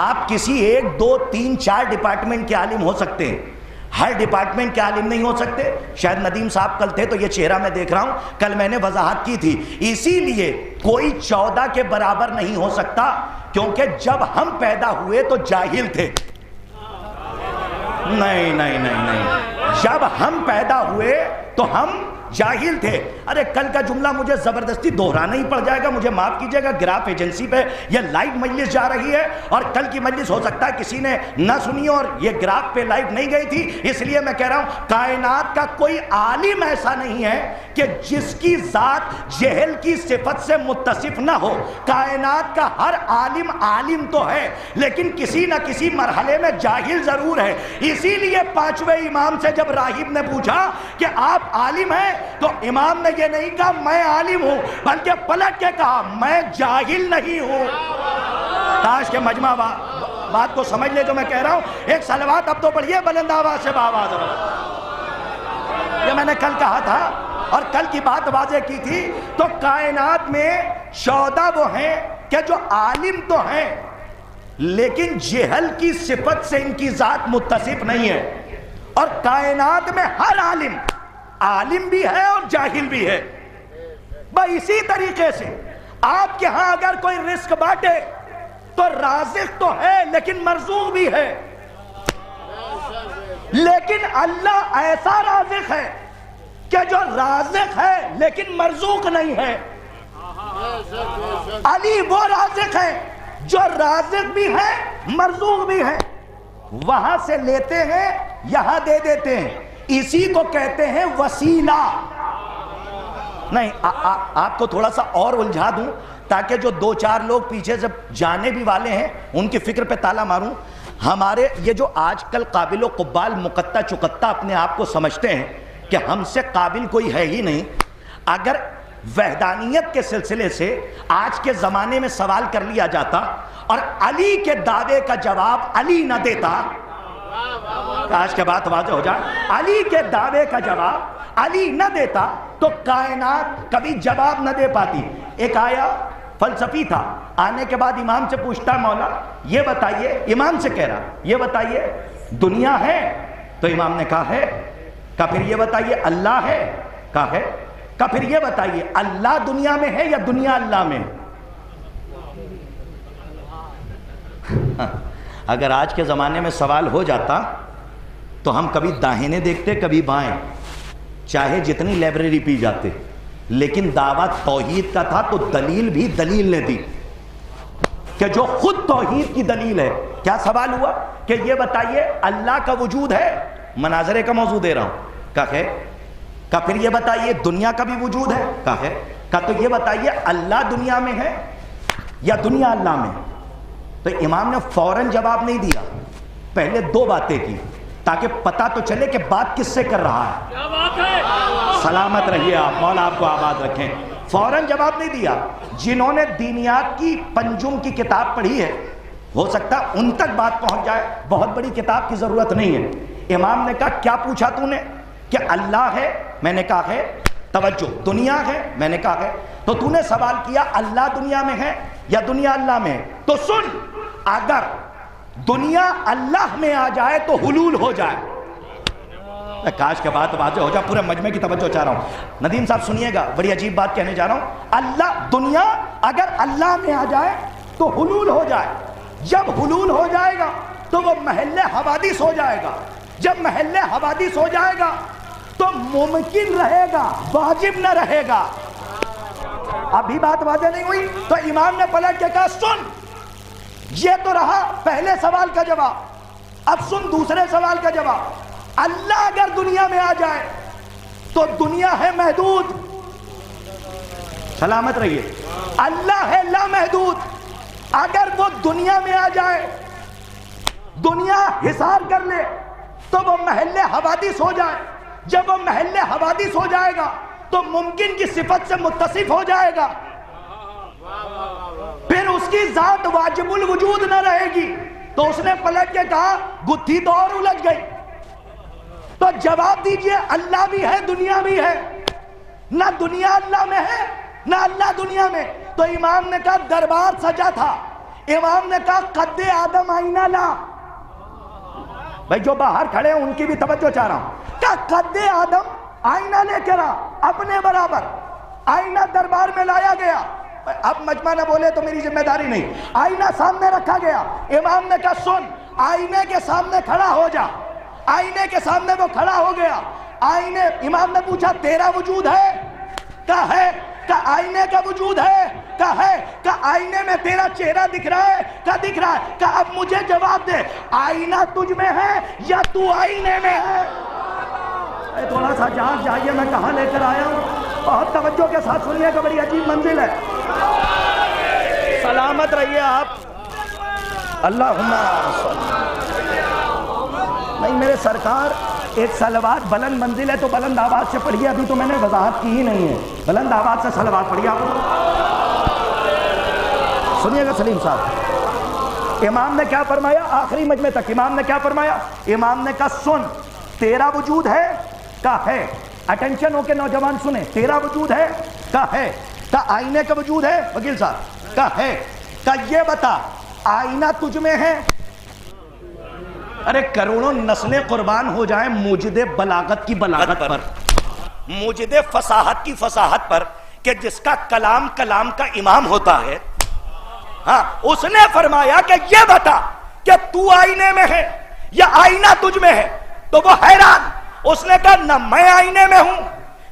آپ کسی 1 2 3 4 ڈپارٹمنٹ کے عالم ہو سکتے ہیں، ہر ڈپارٹمنٹ کے عالم نہیں ہو سکتے۔ شاید ندیم صاحب کل تھے تو یہ چہرہ میں دیکھ رہا ہوں، کل میں نے وضاحت کی تھی۔ اسی لیے کوئی 14 کے برابر نہیں ہو سکتا، کیونکہ جب ہم پیدا ہوئے تو جاہل تھے۔ نہیں، جب ہم پیدا ہوئے تو ہم جاہل تھے۔ ارے کل کا جملہ مجھے زبردستی دہرانا ہی پڑ جائے گا، مجھے معاف کیجئے گا، گراف ایجنسی پہ یہ لائیو مجلس جا رہی ہے، اور کل کی مجلس ہو سکتا ہے کسی نے نہ سنی اور یہ گراف پہ لائیو نہیں گئی تھی، اس لیے میں کہہ رہا ہوں کائنات کا کوئی عالم ایسا نہیں ہے کہ جس کی ذات جہل کی صفت سے متصف نہ ہو۔ کائنات کا ہر عالم عالم تو ہے، لیکن کسی نہ کسی مرحلے میں جاہل ضرور ہے۔ اسی لیے 5ویں امام سے جب راہب نے پوچھا کہ آپ عالم ہیں تو امام نے یہ نہیں کہا میں عالم ہوں، بلکہ پلٹ کے کہا میں جاہل نہیں ہوں۔ کاش کے مجمع بات کو سمجھ لے جو میں کہہ رہا ہوں۔ ایک صلوات اب تو پڑھیے بلند آواز سے بآواز۔ یہ میں نے کل کہا تھا اور کل کی بات واضح کی تھی۔ تو کائنات میں 14 وہ ہیں کہ جو عالم تو ہیں لیکن جہل کی صفت سے ان کی ذات متصف نہیں ہے، اور کائنات میں ہر عالم بھی ہے اور جاہل بھی ہے۔ بھائی اسی طریقے سے آپ کے ہاں اگر کوئی رزق بانٹے تو رازق تو ہے لیکن مرزوق بھی ہے، لیکن اللہ ایسا رازق ہے کہ جو رازق ہے لیکن مرزوق نہیں ہے۔ علی وہ رازق ہے جو رازق بھی ہے مرزوق بھی ہے، وہاں سے لیتے ہیں یہاں دے دیتے ہیں، اسی کو کہتے ہیں وسیلہ۔ نہیں آپ کو تھوڑا سا اور الجھا دوں تاکہ جو دو چار لوگ پیچھے سے جانے بھی والے ہیں ان کی فکر پہ تالا ماروں۔ ہمارے یہ جو آج کل قابل و قبال مقطع چقطع اپنے آپ کو سمجھتے ہیں کہ ہم سے قابل کوئی ہے ہی نہیں، اگر وحدانیت کے سلسلے سے آج کے زمانے میں سوال کر لیا جاتا اور علی کے دعوے کا جواب علی نہ دیتا، آج کے بات واضح ہو جائے، علی کے دعوے کا جواب علی نہ دیتا تو کائنات کبھی جواب نہ دے پاتی۔ ایک آیا فلسفی تھا، آنے کے بعد امام سے پوچھتا مولا یہ بتائیے، امام سے کہہ رہا یہ بتائیے دنیا ہے؟ تو امام نے کہا ہے۔ کہا پھر یہ بتائیے اللہ ہے؟ کہا ہے۔ کہا پھر یہ بتائیے اللہ دنیا میں ہے یا دنیا اللہ میں؟ اگر آج کے زمانے میں سوال ہو جاتا تو ہم کبھی داہنے دیکھتے کبھی بائیں، چاہے جتنی لائبریری پی جاتے، لیکن دعویٰ توحید کا تھا تو دلیل بھی دلیل نے دی کہ جو خود توحید کی دلیل ہے۔ کیا سوال ہوا کہ یہ بتائیے اللہ کا وجود ہے؟ مناظرے کا موضوع دے رہا ہوں۔ کہا ہے۔ کہا پھر یہ بتائیے دنیا کا بھی وجود ہے؟ کہا ہے۔ کہا تو یہ بتائیے اللہ دنیا میں ہے یا دنیا اللہ میں؟ تو امام نے فوراً جواب نہیں دیا، پہلے دو باتیں کی تاکہ پتا تو چلے کہ بات کس سے کر رہا ہے۔ سلامت رہیے آپ، مولا آپ کو آباد رکھیں۔ فوراً جواب نہیں دیا۔ جنہوں نے دینیات کی پنجم کی کتاب پڑھی ہے ہو سکتا ان تک بات پہنچ جائے، بہت بڑی کتاب کی ضرورت نہیں ہے۔ امام نے کہا کیا پوچھا تو نے؟ کہ اللہ ہے؟ میں نے کہا ہے۔ توجہ، دنیا ہے؟ میں نے کہا ہے۔ تو تو نے سوال کیا اللہ دنیا میں ہے یا دنیا اللہ میں ہے؟ تو سن، اگر دنیا اللہ میں آ جائے تو حلول ہو جائے۔ کاش کے بات واضح ہو جائے، پورے مجمع کی توجہ چاہ رہا ہوں۔ ندیم صاحب سنیے گا، بڑی عجیب بات کہنے جا رہا ہوں۔ اللہ دنیا اگر اللہ میں آ جائے تو حلول ہو جائے، جب حلول ہو جائے گا تو وہ محل حوادث ہو جائے گا، جب محل حوادث ہو جائے گا تو ممکن رہے گا، واجب نہ رہے گا۔ ابھی بات واضح نہیں ہوئی تو امام نے پلٹ کے کہا سن، یہ تو رہا پہلے سوال کا جواب، اب سن دوسرے سوال کا جواب۔ اللہ اگر دنیا میں آ جائے تو دنیا ہے محدود، سلامت رہیے، اللہ ہے لامحدود۔ اگر وہ دنیا میں آ جائے، دنیا حصار کر لے تو وہ محل حوادث ہو جائے، جب وہ محل حوادث ہو جائے گا تو ممکن کی صفت سے متصف ہو جائے گا، پھر اس کی ذات واجب الوجود نہ رہے گی۔ تو اس نے پلٹ کے کہا گتھی تو اور الجھ گئی، تو جواب دیجئے اللہ بھی ہے دنیا بھی ہے، نہ دنیا اللہ میں ہے نہ اللہ دنیا میں۔ تو امام نے کہا دربار سجا تھا، امام نے کہا قد آدم آئینہ لا۔ بھائی جو باہر کھڑے ہیں ان کی بھی توجہ چاہ رہا ہوں۔ کہا قد آدم آئینہ لے کر آ، اپنے برابر آئینہ دربار میں لایا گیا۔ اب مجمع نہ بولے تو میری ذمہ داری نہیں، آئینہ سامنے رکھا گیا۔ امام نے کہا سن، آئینے کے سامنے کھڑا ہو جا۔ آئینے کے سامنے وہ کھڑا ہو گیا۔ آئینے، امام نے پوچھا تیرا وجود ہے؟ کہا ہے۔ کہا آئینے کا وجود ہے؟ کہا ہے۔ کہا آئینے میں تیرا چہرہ دکھ رہا ہے؟ کہا دکھ رہا ہے۔ کہا اب مجھے جواب دے، آئینہ تجھ میں ہے یا تو آئینے میں ہے؟ تھوڑا سا جان جائیے میں کہاں لے کر آیا ہوں، بہت توجہ کے ساتھ سنیے گا، بڑی عجیب منزل ہے۔ سلامت رہیے آپ۔ اللہم نہیں میرے سرکار، ایک صلوات بلند منزل ہے تو بلند آواز سے پڑھیے، ابھی تو میں نے وضاحت کی ہی نہیں ہے، بلند آواز سے صلوات پڑھیے آپ۔ سنیے گا سلیم صاحب، امام نے کیا فرمایا آخری مجمع تک؟ امام نے کیا فرمایا؟ امام نے کہا سن، تیرا وجود ہے؟ کہا ہے۔ اٹینشن ہو کے نوجوان سنیں، تیرا وجود ہے؟ کہا ہے۔ کہا آئینے کا وجود ہے وکیل صاحب؟ کہا ہے۔ کہا یہ بتا آئینہ تجھ میں ہے؟ ارے کروڑوں نسلیں قربان ہو جائیں موجد بلاغت کی بلاغت پر، موجد فصاحت کی فصاحت پر، کہ جس کا کلام کلام کا امام ہوتا ہے۔ ہاں، اس نے فرمایا کہ یہ بتا کہ تو آئینے میں ہے یا آئینہ تجھ میں ہے؟ تو وہ حیران، اس نے کہا نہ میں آئینے میں ہوں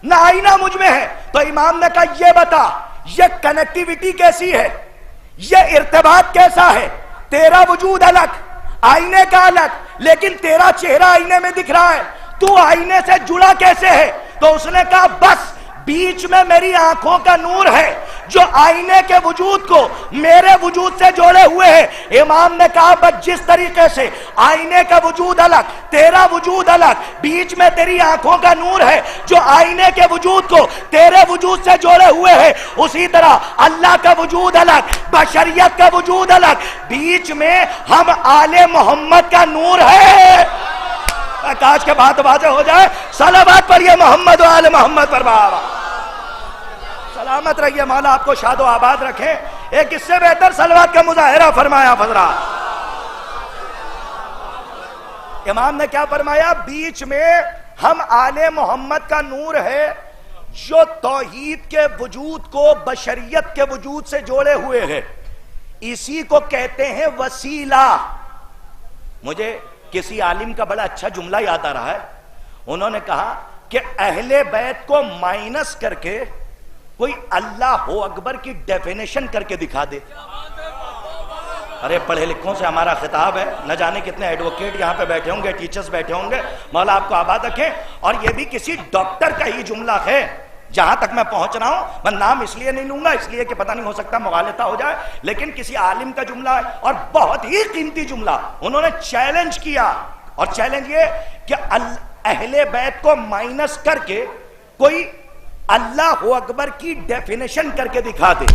نہ آئینہ مجھ میں ہے۔ تو امام نے کہا یہ بتا یہ کنیکٹیویٹی کیسی ہے، یہ ارتباط کیسا ہے؟ تیرا وجود الگ، آئینے کا الگ، لیکن تیرا چہرہ آئینے میں دکھ رہا ہے، تو آئینے سے جڑا کیسے ہے؟ تو اس نے کہا بس بیچ میں میری آنکھوں کا نور ہے جو آئینے کے وجود کو میرے وجود سے جوڑے ہوئے ہیں۔ امام نے کہا بس جس طریقے سے آئینے کا وجود الگ، تیرا وجود الگ، بیچ میں تیری آنکھوں کا نور ہے جو آئینے کے وجود کو تیرے وجود سے جوڑے ہوئے ہیں، اسی طرح اللہ کا وجود الگ، بشریت کا وجود الگ، بیچ میں ہم آل محمد کا نور ہے۔ کاش کے بات واضح ہو جائے۔ صلوات پڑھیے محمد و آل محمد پر بابا۔ سلامت رہیے، مولا آپ کو شاد و آباد رکھیں۔ ایک اس سے بہتر صلوات کا مظاہرہ فرمایا حضرات۔ امام نے کیا فرمایا؟ بیچ میں ہم آل محمد کا نور ہے جو توحید کے وجود کو بشریت کے وجود سے جوڑے ہوئے ہے، اسی کو کہتے ہیں وسیلہ۔ مجھے کسی عالم کا بڑا اچھا جملہ یاد آ رہا ہے، انہوں نے کہا کہ اہل بیت کو مائنس کر کے کوئی اللہ اکبر کی ڈیفینیشن کر کے دکھا دے۔ ارے پڑھے لکھوں سے ہمارا خطاب ہے، نہ جانے کتنے ایڈوکیٹ یہاں پہ بیٹھے ہوں گے، ٹیچرز بیٹھے ہوں گے، مولا آپ کو آباد رکھیں۔ اور یہ بھی کسی ڈاکٹر کا ہی جملہ ہے، جہاں تک میں پہنچ رہا ہوں، میں نام اس لیے نہیں لوں گا اس لیے کہ پتہ نہیں ہو سکتا مغالطہ ہو جائے، لیکن کسی عالم کا جملہ ہے اور بہت ہی قیمتی جملہ۔ انہوں نے چیلنج کیا، اور چیلنج یہ کہ اہل بیت کو مائنس کر کے کوئی اللہ اکبر کی ڈیفینیشن کر کے دکھا دے۔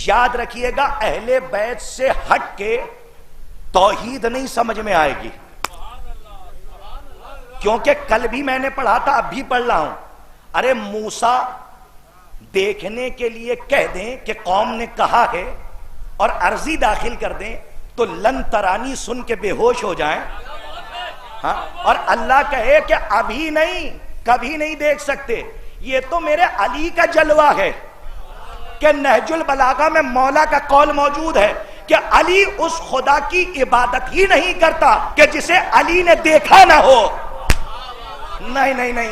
یاد رکھیے گا اہل بیت سے ہٹ کے توحید نہیں سمجھ میں آئے گی، کیونکہ کل بھی میں نے پڑھا تھا، اب بھی پڑھ رہا ہوں۔ ارے موسیٰ دیکھنے کے لیے کہہ دیں کہ قوم نے کہا ہے اور عرضی داخل کر دیں تو لن ترانی سن کے بے ہوش ہو جائیں، ہاں، اور اللہ کہے کہ ابھی نہیں، کبھی نہیں دیکھ سکتے۔ یہ تو میرے علی کا جلوہ ہے کہ نہج البلاغہ میں مولا کا قول موجود ہے کہ علی اس خدا کی عبادت ہی نہیں کرتا کہ جسے علی نے دیکھا نہ ہو۔ نہیں نہیں نہیں،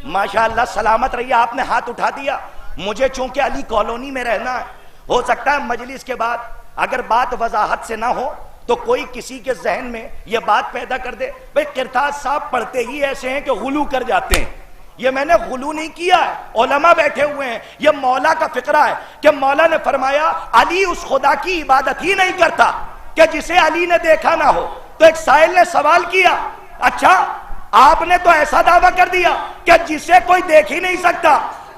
ماشاءاللہ سلامت رہیے، آپ نے ہاتھ اٹھا دیا۔ مجھے چونکہ علی کالونی میں رہنا ہے، ہو سکتا ہے مجلس کے بعد اگر بات وضاحت سے نہ ہو تو کوئی کسی کے ذہن میں یہ بات پیدا کر دے، بھئی قرطاس صاحب پڑھتے ہی ایسے ہیں کہ غلو کر جاتے ہیں۔ یہ میں نے غلو نہیں کیا ہے، علماء بیٹھے ہوئے ہیں، یہ مولا کا فقرہ ہے کہ مولا نے فرمایا علی اس خدا کی عبادت ہی نہیں کرتا کہ جسے علی نے دیکھا نہ ہو۔ تو ایک سائل نے سوال کیا، اچھا آپ نے تو ایسا دعویٰ کر دیا کہ جسے کوئی دیکھ ہی نہیں سکتا۔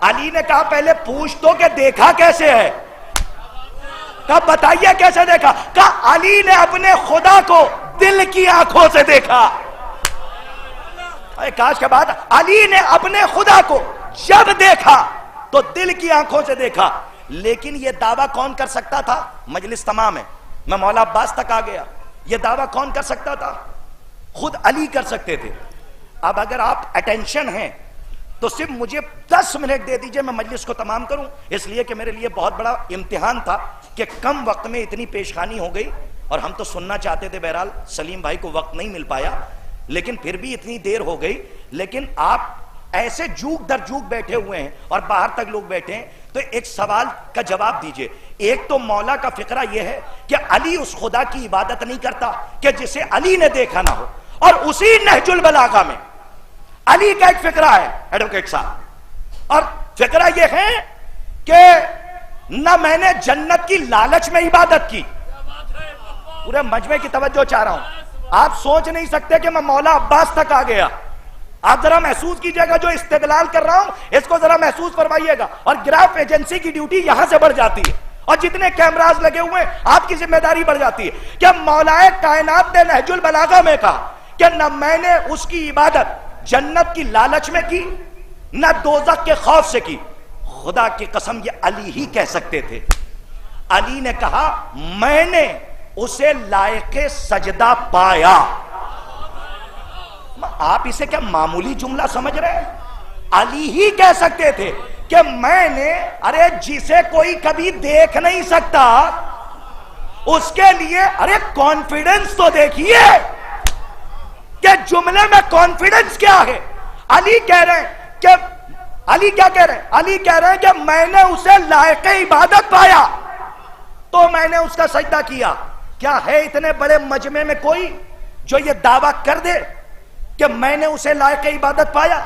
علی نے کہا پہلے پوچھ تو کہ دیکھا کیسے ہے؟ کہا بتائیے کیسے دیکھا؟ کہا علی نے اپنے خدا کو دل کی آنکھوں سے دیکھا۔ کاش کے بعد علی نے اپنے خدا کو جب دیکھا تو دل کی آنکھوں سے دیکھا۔ لیکن یہ دعویٰ کون کر سکتا تھا؟ مجلس تمام ہے، میں مولا عباس تک آ گیا، یہ دعویٰ کون کر سکتا تھا؟ خود علی کر سکتے تھے۔ اب اگر آپ اٹینشن ہیں تو صرف مجھے 10 منٹ دے دیجئے، میں مجلس کو تمام کروں، اس لیے کہ میرے لیے بہت بڑا امتحان تھا کہ کم وقت میں اتنی پیشخانی ہو گئی، اور ہم تو سننا چاہتے تھے، بہرحال سلیم بھائی کو وقت نہیں مل پایا، لیکن پھر بھی اتنی دیر ہو گئی۔ لیکن آپ ایسے جوک در جوک بیٹھے ہوئے ہیں اور باہر تک لوگ بیٹھے ہیں، تو ایک سوال کا جواب دیجئے۔ ایک تو مولا کا فقرہ یہ ہے کہ علی اس خدا کی عبادت نہیں کرتا کہ جسے علی نے دیکھا نہ ہو، اور اسی نہج البلاغہ میں علی کا ایک فقرہ ہے ایڈوکیٹ صاحب، اور فقرہ یہ ہے کہ نہ میں نے جنت کی لالچ میں عبادت کی۔ پورے مجمع کی توجہ چاہ رہا ہوں، آپ سوچ نہیں سکتے کہ میں مولا عباس تک آ گیا۔ آپ ذرا محسوس کیجئے گا، جو استدلال کر رہا ہوں اس کو ذرا محسوس فرمائیے گا، اور گراف ایجنسی کی ڈیوٹی یہاں سے بڑھ جاتی ہے، اور جتنے کیمراز لگے ہوئے آپ کی ذمہ داری بڑھ جاتی ہے کہ مولا کائنات نے نہج البلاغہ میں کہا کہ نہ میں نے اس کی عبادت جنت کی لالچ میں کی، نہ دوزخ کے خوف سے کی۔ خدا کی قسم یہ علی ہی کہہ سکتے تھے۔ علی نے کہا میں نے اسے لائق سجدہ پایا۔ آپ اسے کیا معمولی جملہ سمجھ رہے ہیں؟ علی ہی کہہ سکتے تھے کہ میں نے، ارے جسے کوئی کبھی دیکھ نہیں سکتا اس کے لیے، ارے کانفیڈنس تو دیکھیے کہ جملے میں کانفیڈنس کیا ہے۔ علی کہہ رہے ہیں کہ علی کیا کہہ رہے ہیں؟ علی کہہ رہے ہیں کہ میں نے اسے لائق عبادت پایا۔ تو میں نے اس کا سجدہ کیا. کیا ہے اتنے بڑے مجمع میں کوئی جو یہ دعویٰ کر دے کہ میں نے اسے لائق عبادت پایا؟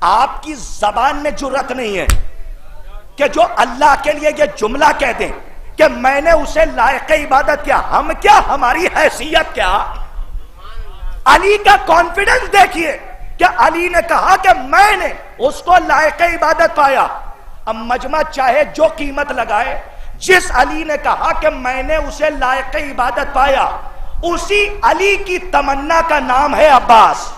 آپ کی زبان میں جرأت نہیں ہے کہ جو اللہ کے لیے یہ جملہ کہہ دیں کہ میں نے اسے لائق عبادت کیا. ہم کیا، ہماری حیثیت کیا؟ علی کا کانفیڈنس دیکھیے کہ علی نے کہا کہ میں نے اس کو لائق عبادت پایا. اب مجمع چاہے جو قیمت لگائے، جس علی نے کہا کہ میں نے اسے لائق عبادت پایا، اسی علی کی تمنا کا نام ہے عباس.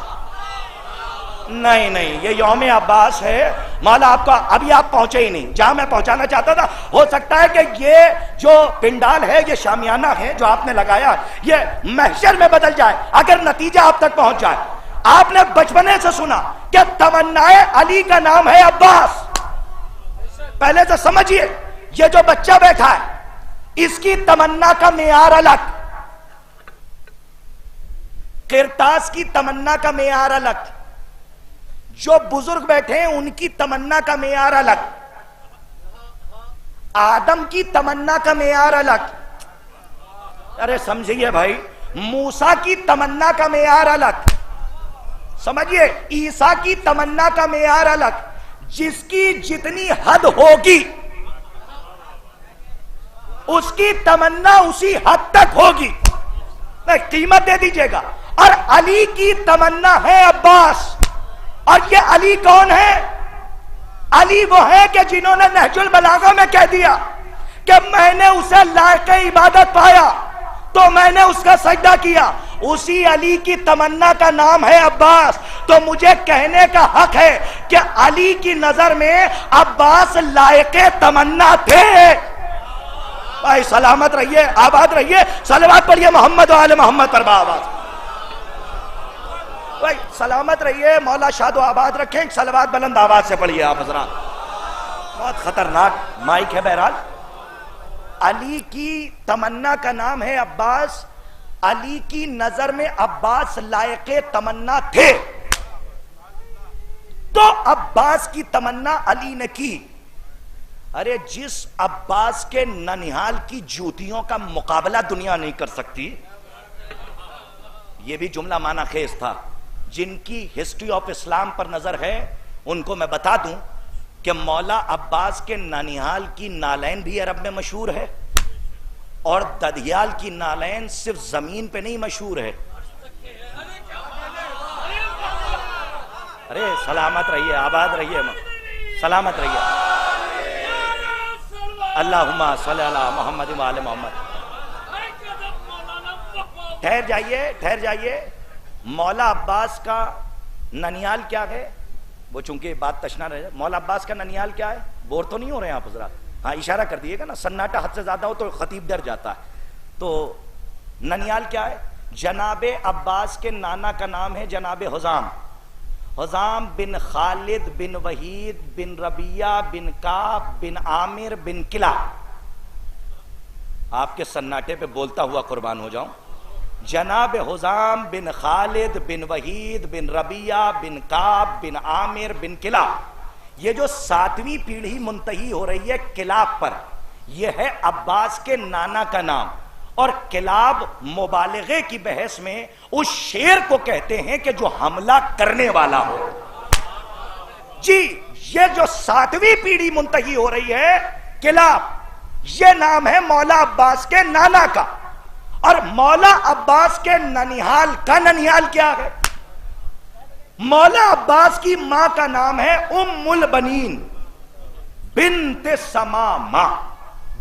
نہیں، یہ یوم عباس ہے. مولا آپ کا ابھی آپ پہنچے ہی نہیں جہاں میں پہنچانا چاہتا تھا. ہو سکتا ہے کہ یہ جو پنڈال ہے، یہ شامیانہ ہے جو آپ نے لگایا، یہ محشر میں بدل جائے اگر نتیجہ آپ تک پہنچ جائے. آپ نے بچپنے سے سنا کہ تمنائے علی کا نام ہے عباس. پہلے سے سمجھیے، یہ جو بچہ بیٹھا ہے اس کی تمنا کا معیار الگ، قرطاس کی تمنا کا معیار الگ، جو بزرگ بیٹھے ہیں ان کی تمنا کا معیار الگ، آدم کی تمنا کا معیار الگ. ارے سمجھیے بھائی، موسیٰ کی تمنا کا معیار الگ، سمجھیے عیسیٰ کی تمنا کا معیار الگ. جس کی جتنی حد ہوگی اس کی تمنا اسی حد تک ہوگی. قیمت دے دیجئے گا. اور علی کی تمنا ہے عباس. اور یہ علی کون ہے؟ علی وہ ہے کہ جنہوں نے نہج البلاغہ میں کہہ دیا کہ میں نے اسے لائق عبادت پایا تو میں نے اس کا سجدہ کیا. اسی علی کی تمنا کا نام ہے عباس. تو مجھے کہنے کا حق ہے کہ علی کی نظر میں عباس لائق تمنا تھے. بھائی سلامت رہیے، آباد رہیے، صلوات پڑھیے محمد و آل محمد پر بآواز. بھائی سلامت رہیے، مولا شاد و آباد رکھیں. صلوات بلند آواز سے پڑھیے آپ حضرات. بہت خطرناک مائک ہے. بہرحال علی کی تمنا کا نام ہے عباس. علی کی نظر میں عباس لائق تمنا تھے تو عباس کی تمنا علی نے کی. ارے جس عباس کے ننہال کی جوتیوں کا مقابلہ دنیا نہیں کر سکتی. یہ بھی جملہ معنی خیز تھا. جن کی ہسٹری آف اسلام پر نظر ہے ان کو میں بتا دوں کہ مولا عباس کے ننہال کی نالین بھی عرب میں مشہور ہے، اور ددھیال کی نالین صرف زمین پہ نہیں مشہور ہے. ارے سلامت رہیے، آباد رہیے، سلامت رہیے. اللہم صلی علی محمد و آل محمد. ٹھہر جائیے. مولا عباس کا ننیال کیا ہے؟ وہ چونکہ بات تشنا رہے. مولا عباس کا ننیال کیا ہے؟ بور تو نہیں ہو رہے ہیں آپ حضرات؟ ہاں اشارہ کر دیئے گا نا. سناٹا حد سے زیادہ ہو تو خطیب ڈر جاتا ہے. تو ننیال کیا ہے؟ جناب عباس کے نانا کا نام ہے جناب حزام. حزام بن خالد بن وحید بن ربیہ بن کعب بن عامر بن کلاب. آپ کے سناٹے پہ بولتا ہوا قربان ہو جاؤں. جناب حزام بن خالد بن وحید بن ربیہ بن کعب بن عامر بن کلاب. یہ جو 7ویں پیڑھی منتہی ہو رہی ہے کلاب پر، یہ ہے عباس کے نانا کا نام. اور کلاب مبالغے کی بحث میں اس شیر کو کہتے ہیں کہ جو حملہ کرنے والا ہو. جی یہ جو 7ویں پیڑھی منتہی ہو رہی ہے کلاب، یہ نام ہے مولا عباس کے نانا کا. اور مولا عباس کے ننیال کا ننیال کیا ہے؟ مولا عباس کی ماں کا نام ہے ام البنین بنت سمامہ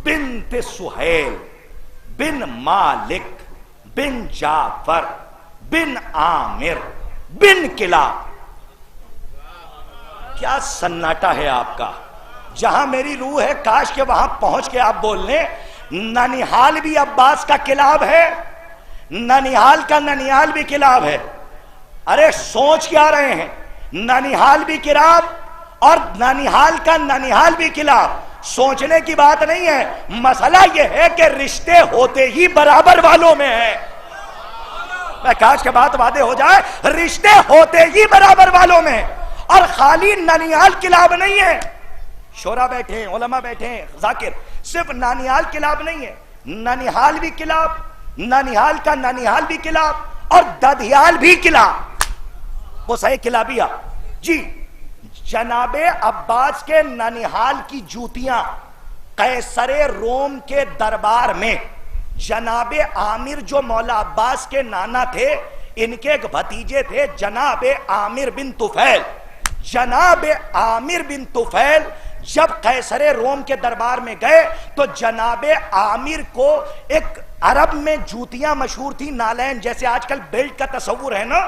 بنت سہیل بن مالک بن جعفر بن عامر بن کلاب. کیا سناٹا ہے آپ کا. جہاں میری روح ہے کاش کہ وہاں پہنچ کے آپ بول لیں ننیال بھی عباس کا کلاب ہے، ننیال کا ننیال بھی کلاب ہے. ارے سوچ کیا رہے ہیں؟ ننیال بھی کلاب اور ننیال کا ننیال بھی کلاب. سوچنے کی بات نہیں ہے. مسئلہ یہ ہے کہ رشتے ہوتے ہی برابر والوں میں ہے. میں کاش کے بات وعدے ہو جائے. رشتے ہوتے ہی برابر والوں میں، اور خالی ننیال کلاب نہیں ہے. شورا بیٹھے ہیں، علماء بیٹھے ہیں، ذاکر. صرف ننیال کلاب نہیں ہے. ننیحال بھی قلعہ، ننیحال کا ننیحال بھی قلعہ اور ددھیال بھی قلعہ، وہ صحیح قلعہ بھی جی۔ جناب عباس کے ننیحال کی جوتیاں قیصر روم کے دربار میں جناب عامر جو مولا عباس کے نانا تھے، ان کے ایک بھتیجے تھے جناب عامر بن طفیل۔ جناب عامر بن طفیل جب قیصر روم کے دربار میں گئے تو جناب عامر کو ایک عرب میں جوتیاں مشہور تھی نالین، جیسے آج کل بیلٹ کا تصور ہے نا،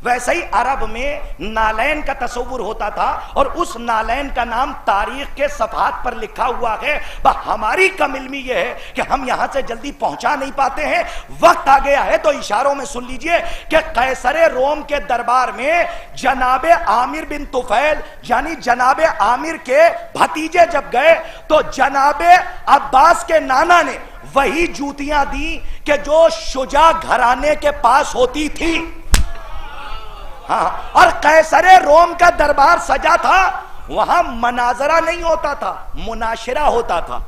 ویسے ہی عرب میں نالین کا تصور ہوتا تھا، اور اس نالین کا نام تاریخ کے صفحات پر لکھا ہوا ہے۔ ہماری کم علمی یہ ہے کہ ہم یہاں سے جلدی پہنچا نہیں پاتے ہیں، وقت آ گیا ہے تو اشاروں میں سن لیجئے کہ قیصر روم کے دربار میں جناب عامر بن طفیل یعنی جناب عامر کے بھتیجے جب گئے تو جناب عباس کے نانا نے وہی جوتیاں دی کہ جو شجاع گھرانے کے پاس ہوتی تھی۔ ہاں، اور قیصر روم کا دربار سجا تھا، وہاں مناظرہ نہیں ہوتا تھا، مناشرہ ہوتا تھا۔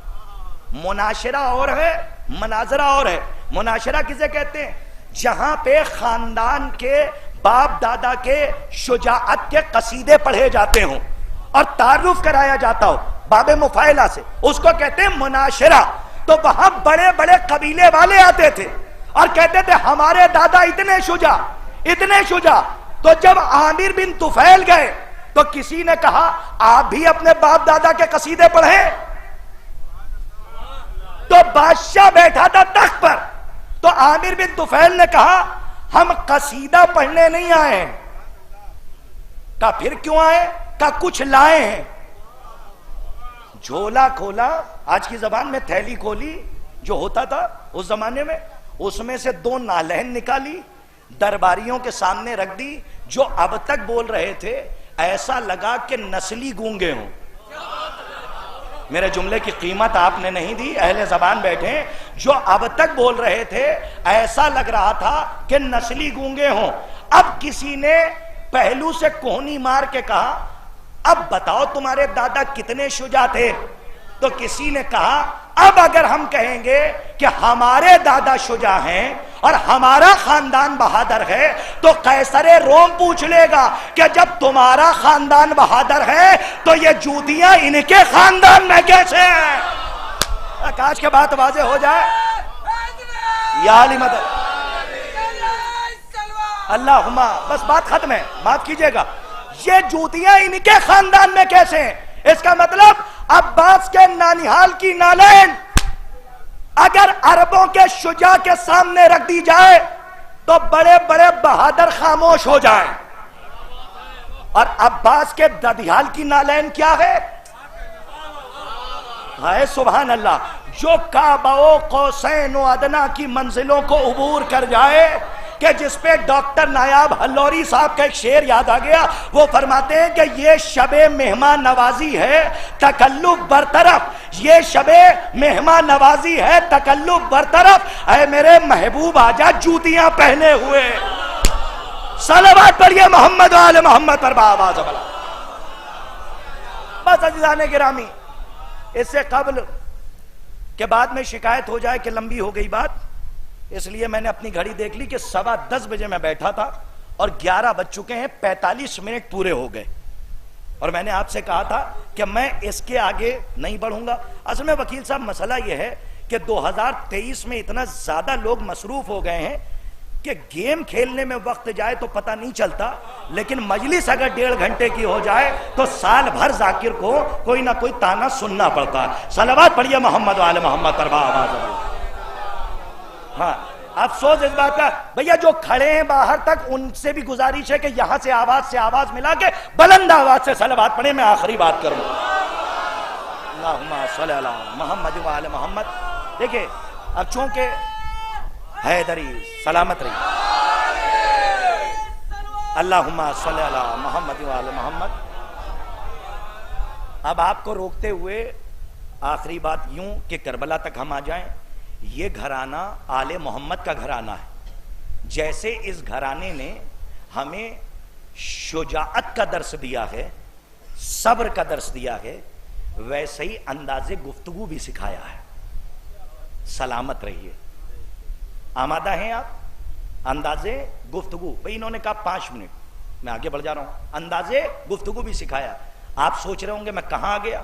مناشرہ اور ہے، مناظرہ اور ہے۔ مناشرہ کسے کہتے ہیں؟ جہاں پہ خاندان کے باپ دادا کے شجاعت کے قصیدے پڑھے جاتے ہوں اور تعارف کرایا جاتا ہو باب مفاعلہ سے، اس کو کہتے ہیں مناشرہ۔ تو وہاں بڑے بڑے قبیلے والے آتے تھے اور کہتے تھے ہمارے دادا اتنے شجاع، اتنے شجاع۔ تو جب عامر بن طفیل گئے تو کسی نے کہا آپ بھی اپنے باپ دادا کے قصیدے پڑھیں، تو بادشاہ بیٹھا تھا تخت پر، تو عامر بن طفیل نے کہا ہم قصیدہ پڑھنے نہیں آئے ہیں۔ کہا پھر کیوں آئے؟ کہا کچھ لائے ہیں۔ جھولا کھولا، آج کی زبان میں تھیلی کھولی جو ہوتا تھا اس زمانے میں، اس میں سے 2 نالین نکالی، درباریوں کے سامنے رکھ دی۔ جو اب تک بول رہے تھے ایسا لگا کہ نسلی گونگے ہوں۔ میرے جملے کی قیمت آپ نے نہیں دی، اہل زبان بیٹھے، جو اب تک بول رہے تھے ایسا لگ رہا تھا کہ نسلی گونگے ہوں۔ اب کسی نے پہلو سے کوہنی مار کے کہا اب بتاؤ تمہارے دادا کتنے شجاع تھے؟ تو کسی نے کہا اب اگر ہم کہیں گے کہ ہمارے دادا شجاع ہیں اور ہمارا خاندان بہادر ہے تو قیصر روم پوچھ لے گا کہ جب تمہارا خاندان بہادر ہے تو یہ جوتیاں ان کے خاندان میں کیسے ہیں؟ کاش کے بات واضح ہو جائے۔ یا علی مدد اللہم، بس بات ختم ہے، معاف کیجئے گا۔ یہ جوتیاں ان کے خاندان میں کیسے ہیں؟ اس کا مطلب عباس کے نانیحال کی نالین اگر عربوں کے شجاع کے سامنے رکھ دی جائے تو بڑے بڑے بہادر خاموش ہو جائیں، اور عباس کے ددھیال کی نالین کیا ہے؟ ہائے سبحان اللہ، جو کعبہ و قوسین و ادنا کی منزلوں کو عبور کر جائے، کہ جس پہ ڈاکٹر نایاب ہلوری صاحب کا ایک شعر یاد آ گیا، وہ فرماتے ہیں کہ یہ شب مہمان نوازی ہے تکلف برطرف، یہ شب مہمان نوازی ہے تکلف برطرف، اے میرے محبوب آجا جوتیاں پہنے ہوئے۔ صلوات پڑھیے محمد و آل محمد پر بآواز بلند۔ بس عزیزان گرامی، اس سے قبل کہ بعد میں شکایت ہو جائے کہ لمبی ہو گئی بات، اس لیے میں نے اپنی گھڑی دیکھ لی کہ 10:15 بجے میں بیٹھا تھا اور 11 بج چکے ہیں، 45 منٹ پورے ہو گئے، اور میں نے آپ سے کہا تھا کہ میں اس کے آگے نہیں بڑھوں گا۔ اصل میں وکیل صاحب مسئلہ یہ ہے کہ 2023 میں اتنا زیادہ لوگ مصروف ہو گئے ہیں کہ گیم کھیلنے میں وقت جائے تو پتہ نہیں چلتا، لیکن مجلس اگر 1.5 گھنٹے کی ہو جائے تو سال بھر ذاکر کو کوئی نہ کوئی تانا سننا پڑتا ہے۔ صلوات پڑھیے محمد و آل محمد پر بآواز بلند۔ ہاں، افسوس اس بات کا، بھیا جو کھڑے ہیں باہر تک ان سے بھی گزارش ہے کہ یہاں سے آواز ملا کے بلند آواز سے صلوات پڑھیں۔ میں آخری بات کروں، اللہم صلی علی محمد و آل محمد۔ دیکھیں اب چونکہ حیدری سلامت رہی، اللہم صلی علی محمد و آل محمد۔ اب آپ کو روکتے ہوئے آخری بات یوں کہ کربلا تک ہم آ جائیں، یہ گھرانہ آل محمد کا گھرانہ ہے۔ جیسے اس گھرانے نے ہمیں شجاعت کا درس دیا ہے، صبر کا درس دیا ہے، ویسے ہی انداز گفتگو بھی سکھایا ہے۔ سلامت رہیے. آمادہ ہیں آپ؟ اندازے گفتگو. بھئی انہوں نے کہا 5 منٹ, میں آگے بڑھ جا رہا ہوں. اندازے گفتگو بھی سکھایا. آپ سوچ رہے ہوں گے میں کہاں آ گیا؟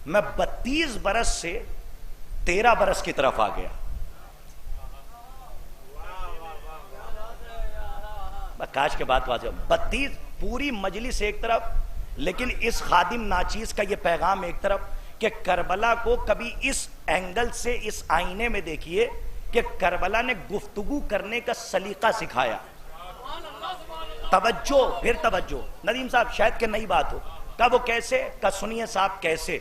میں 32 برس سے 13 برس کی طرف آ گیا. کاش کے بات واضح. 32 پوری مجلس ایک طرف, لیکن اس خادم ناچیز کا یہ پیغام ایک طرف کہ کربلا کو کبھی اس اینگل سے اس آئینے میں دیکھیے کہ کربلا نے گفتگو کرنے کا سلیقہ سکھایا. توجہ, پھر توجہ. ندیم صاحب شاید کہ نئی بات ہو. کہا وہ کیسے؟ کہا سنیے صاحب کیسے.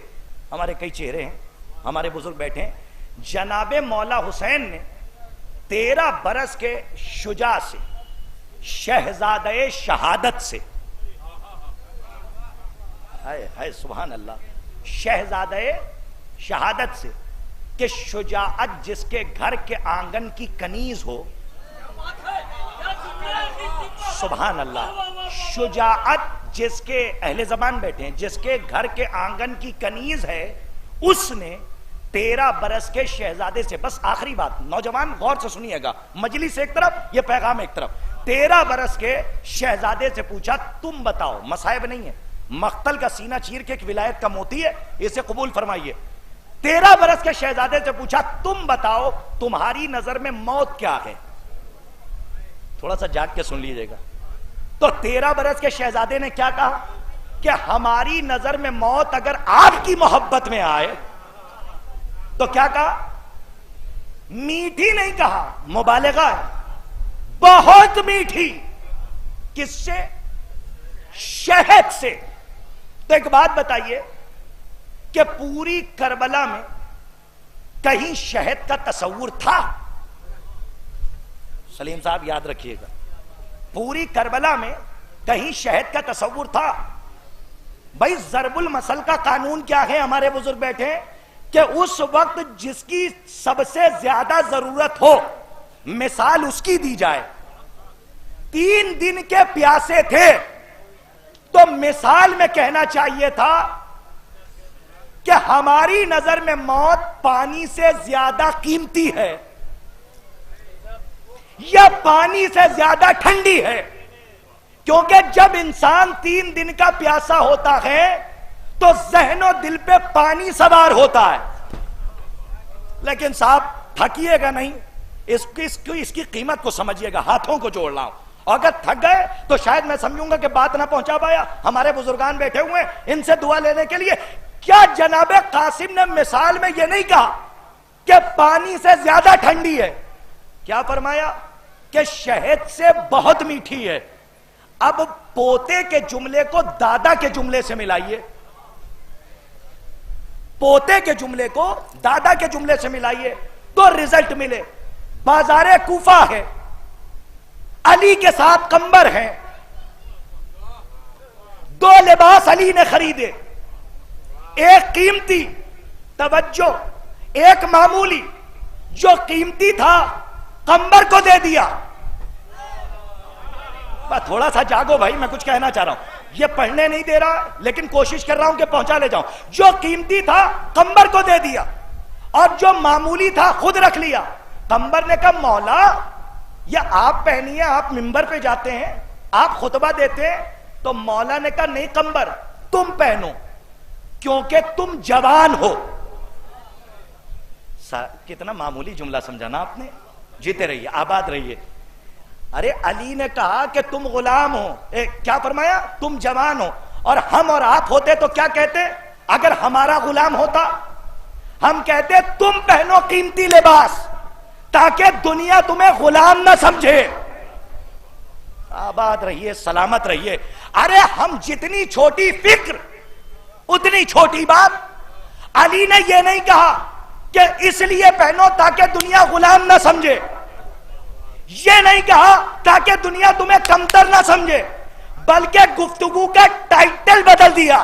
ہمارے کئی چہرے ہیں, ہمارے بزرگ بیٹھے ہیں. جناب مولا حسین نے 13 برس کے شجاع سے, شہزادہ شہادت سے, ہائے سبحان اللہ, شہزادہ شہادت سے, کہ شجاعت جس کے گھر کے آنگن کی کنیز ہو, سبحان اللہ, شجاعت جس کے اہل زبان بیٹھے ہیں, جس کے گھر کے آنگن کی کنیز ہے, اس نے 13 برس کے شہزادے سے, بس آخری بات نوجوان غور سے سنیے گا, مجلس ایک طرف, یہ پیغام ایک طرف, 13 برس کے شہزادے سے پوچھا تم بتاؤ, مصائب نہیں ہے, مقتل کا سینہ چیر کے ایک ولایت کا موتی ہے, اسے قبول فرمائیے. 13 برس کے شہزادے سے پوچھا تم بتاؤ تمہاری نظر میں موت کیا ہے. تھوڑا سا جاگ کے سن لیجئے گا. تو 13 برس کے شہزادے نے کیا کہا کہ ہماری نظر میں موت اگر آپ کی محبت میں آئے تو کیا کہا؟ میٹھی نہیں کہا, مبالغہ ہے, بہت میٹھی. کس سے؟ شہد سے. تو ایک بات بتائیے کہ پوری کربلا میں کہیں شہد کا تصور تھا؟ سلیم صاحب یاد رکھیے گا, پوری کربلا میں کہیں شہد کا تصور تھا؟ بھائی ضرب المثل کا قانون کیا ہے, ہمارے بزرگ بیٹھے ہیں, کہ اس وقت جس کی سب سے زیادہ ضرورت ہو مثال اس کی دی جائے. 3 دن کے پیاسے تھے تو مثال میں کہنا چاہیے تھا کہ ہماری نظر میں موت پانی سے زیادہ قیمتی ہے یا پانی سے زیادہ ٹھنڈی ہے. کیونکہ جب انسان 3 دن کا پیاسا ہوتا ہے تو ذہن و دل پہ پانی سوار ہوتا ہے. لیکن صاحب تھکیے گا نہیں, اس کی قیمت کو سمجھیے گا, ہاتھوں کو جوڑ رہا ہوں. اگر تھک گئے تو شاید میں سمجھوں گا کہ بات نہ پہنچا پایا. ہمارے بزرگان بیٹھے ہوئے ہیں, ان سے دعا لینے کے لیے. کیا جناب قاسم نے مثال میں یہ نہیں کہا کہ پانی سے زیادہ ٹھنڈی ہے؟ کیا فرمایا کہ شہد سے بہت میٹھی ہے. اب پوتے کے جملے کو دادا کے جملے سے ملائیے, پوتے کے جملے کو دادا کے جملے سے ملائیے تو رزلٹ ملے. بازار کوفہ ہے, علی کے ساتھ قمبر ہیں, 2 لباس علی نے خریدے, ایک قیمتی, توجہ, ایک معمولی. جو قیمتی تھا قمبر کو دے دیا. تھوڑا سا جاگو بھائی, میں کچھ کہنا چاہ رہا ہوں. یہ پڑھنے نہیں دے رہا لیکن کوشش کر رہا ہوں کہ پہنچا لے جاؤں. جو قیمتی تھا قمبر کو دے دیا اور جو معمولی تھا خود رکھ لیا. قمبر نے کہا مولا یہ آپ پہنیے, آپ منبر پہ جاتے ہیں, آپ خطبہ دیتے ہیں. تو مولا نے کہا نہیں قمبر تم پہنو کیونکہ تم جوان ہو. کتنا معمولی جملہ سمجھانا آپ نے. جیتے رہیے, آباد رہیے. ارے علی نے کہا کہ تم غلام ہو, کیا فرمایا؟ تم جوان ہو. اور ہم اور آپ ہوتے تو کیا کہتے؟ اگر ہمارا غلام ہوتا ہم کہتے تم پہنو قیمتی لباس تاکہ دنیا تمہیں غلام نہ سمجھے. آباد رہیے, سلامت رہیے. ارے ہم جتنی چھوٹی فکر اتنی چھوٹی بات. علی نے یہ نہیں کہا کہ اس لیے پہنو تاکہ دنیا غلام نہ سمجھے, یہ نہیں کہا تاکہ دنیا تمہیں کمتر نہ سمجھے, بلکہ گفتگو کا ٹائٹل بدل دیا.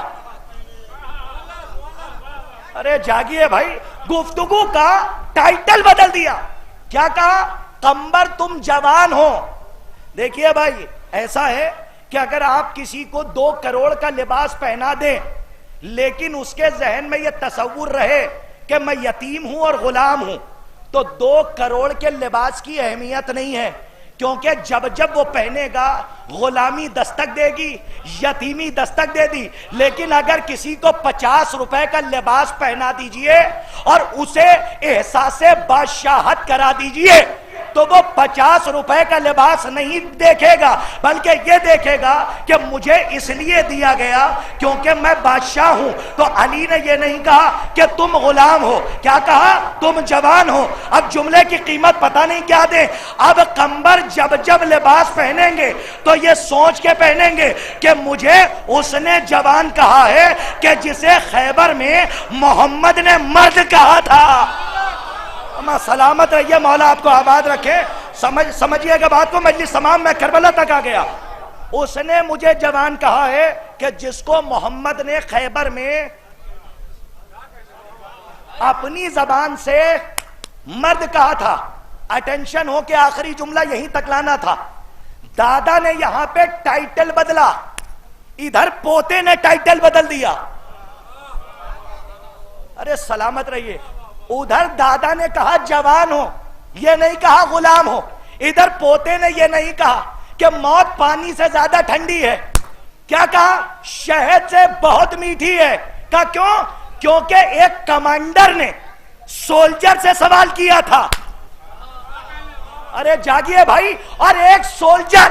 ارے جاگیے بھائی, گفتگو کا ٹائٹل بدل دیا. کیا کہا؟ قمبر تم جوان ہو. دیکھیے بھائی, ایسا ہے کہ اگر آپ کسی کو 2 کروڑ کا لباس پہنا دیں لیکن اس کے ذہن میں یہ تصور رہے کہ میں یتیم ہوں اور غلام ہوں، تو 2 کروڑ کے لباس کی اہمیت نہیں ہے، کیونکہ جب جب وہ پہنے گا غلامی دستک دے گی، یتیمی دستک دے دی. لیکن اگر کسی کو 50 روپے کا لباس پہنا دیجئے اور اسے احساس بادشاہت کرا دیجئے تو وہ 50 روپے کا لباس نہیں دیکھے گا، بلکہ یہ دیکھے گا کہ مجھے اس لیے دیا گیا کیونکہ میں بادشاہ ہوں. تو علی نے یہ نہیں کہا کہ تم غلام ہو، کیا کہا؟ تم جوان ہو. اب جملے کی قیمت پتہ نہیں کیا دیں. اب قمبر جب جب لباس پہنیں گے تو یہ سوچ کے پہنیں گے کہ مجھے اس نے جوان کہا ہے کہ جسے خیبر میں محمد نے مرد کہا تھا. سلامت رہیے، مولا آپ کو آباد رکھے. سمجھئے گا بات کو. مجلس تمام میں کربلا تک آ گیا. اس نے مجھے جوان کہا ہے کہ جس کو محمد نے خیبر میں اپنی زبان سے مرد کہا تھا. اٹینشن ہو کہ آخری جملہ یہیں تک لانا تھا. دادا نے یہاں پہ ٹائٹل بدلا، ادھر پوتے نے ٹائٹل بدل دیا. ارے سلامت رہیے. ادھر دادا نے کہا جوان ہو، یہ نہیں کہا غلام ہو. ادھر پوتے نے یہ نہیں کہا کہ موت پانی سے زیادہ ٹھنڈی ہے، کیا کہا؟ شہد سے بہت میٹھی ہے. کہا کیوں؟ کیونکہ ایک کمانڈر نے سولجر سے سوال کیا تھا. ارے جاگیے بھائی. اور ایک سولجر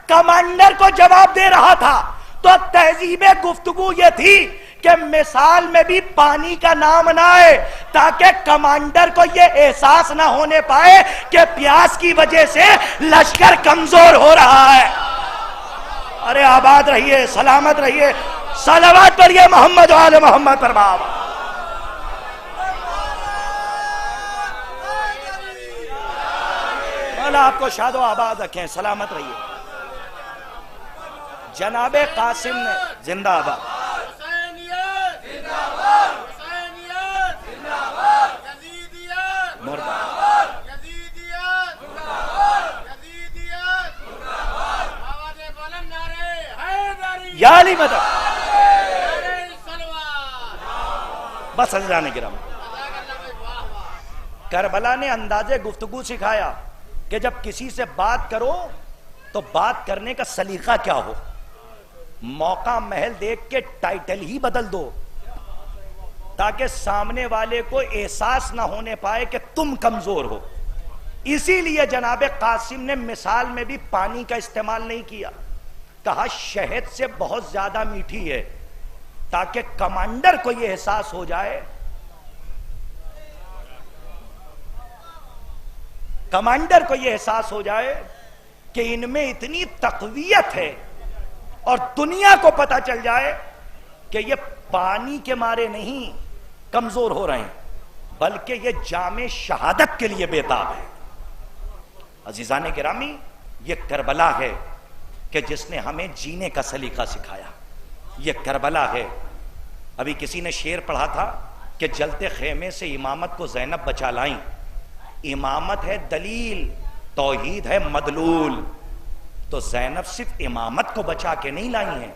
کمانڈر کو جواب دے رہا تھا. تو تہذیب گفتگو یہ تھی کہ مثال میں بھی پانی کا نام نہ آئے تاکہ کمانڈر کو یہ احساس نہ ہونے پائے کہ پیاس کی وجہ سے لشکر کمزور ہو رہا ہے. ارے آباد رہیے، سلامت رہیے. صلوات پڑھیے محمد و آل محمد پر باب. مولا آپ کو شاد و آباد رکھیں. سلامت رہیے. جناب قاسم نے زندہ آباد. یا علی مدد. بس عزیزان گرامی، کربلا نے انداز گفتگو سکھایا کہ جب کسی سے بات کرو تو بات کرنے کا سلیقہ کیا ہو. موقع محل دیکھ کے ٹائٹل ہی بدل دو تاکہ سامنے والے کو احساس نہ ہونے پائے کہ تم کمزور ہو. اسی لیے جناب قاسم نے مثال میں بھی پانی کا استعمال نہیں کیا، کہا شہد سے بہت زیادہ میٹھی ہے تاکہ کمانڈر کو یہ احساس ہو جائے، کمانڈر کو یہ احساس ہو جائے کہ ان میں اتنی تقویت ہے اور دنیا کو پتہ چل جائے کہ یہ پانی کے مارے نہیں کمزور ہو رہے ہیں بلکہ یہ جام شہادت کے لیے بیتاب ہے. عزیزان گرامی، یہ کربلا ہے کہ جس نے ہمیں جینے کا سلیقہ سکھایا. یہ کربلا ہے. ابھی کسی نے شعر پڑھا تھا کہ جلتے خیمے سے امامت کو زینب بچا لائیں. امامت ہے دلیل، توحید ہے مدلول. تو زینب صرف امامت کو بچا کے نہیں لائی ہیں،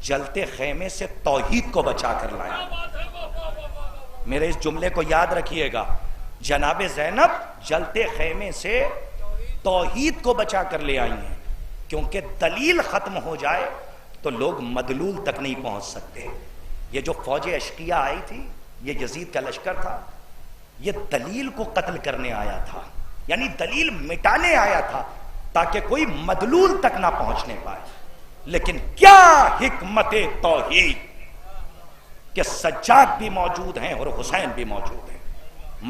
جلتے خیمے سے توحید کو بچا کر لائیں. میرے اس جملے کو یاد رکھیے گا. جناب زینب جلتے خیمے سے توحید کو بچا کر لے آئی ہیں، کیونکہ دلیل ختم ہو جائے تو لوگ مدلول تک نہیں پہنچ سکتے. یہ جو فوج اشقیہ آئی تھی، یہ یزید کا لشکر تھا، یہ دلیل کو قتل کرنے آیا تھا، یعنی دلیل مٹانے آیا تھا تاکہ کوئی مدلول تک نہ پہنچنے پائے. لیکن کیا حکمت توحید کہ سجاد بھی موجود ہیں اور حسین بھی موجود ہیں.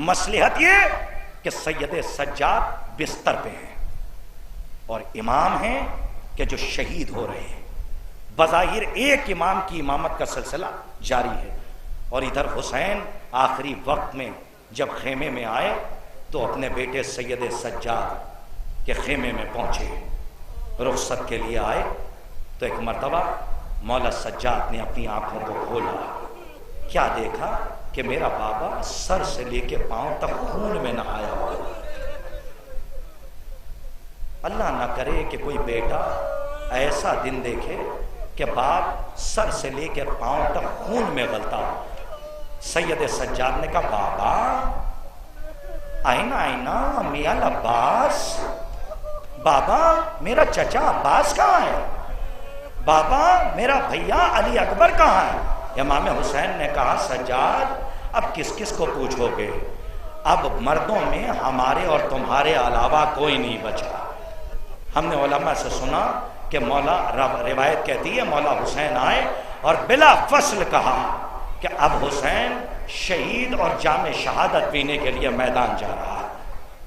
مصلحت یہ کہ سید سجاد بستر پہ ہیں اور امام ہیں کہ جو شہید ہو رہے ہیں. بظاہر ایک امام کی امامت کا سلسلہ جاری ہے اور ادھر حسین آخری وقت میں جب خیمے میں آئے تو اپنے بیٹے سید سجاد کے خیمے میں پہنچے. رخصت کے لیے آئے تو ایک مرتبہ مولا سجاد نے اپنی آنکھوں کو کھولا. کیا دیکھا کہ میرا بابا سر سے لے کے پاؤں تک خون میں نہایا ہوا. اللہ نہ کرے کہ کوئی بیٹا ایسا دن دیکھے کہ باپ سر سے لے کے پاؤں تک خون میں غلطا ہو. سید سجاد نے کہا بابا آئینہ آئینہ میاں عباس، بابا میرا چچا عباس کہاں ہے؟ بابا میرا بھیا علی اکبر کہاں ہے؟ امام حسین نے کہا سجاد اب کس کس کو پوچھو گے؟ اب مردوں میں ہمارے اور تمہارے علاوہ کوئی نہیں بچا۔ ہم نے علماء سے سنا کہ مولا روایت کہتی ہے مولا حسین آئے اور بلا فصل کہا کہ اب حسین شہید اور جام شہادت پینے کے لیے میدان جا رہا ہے۔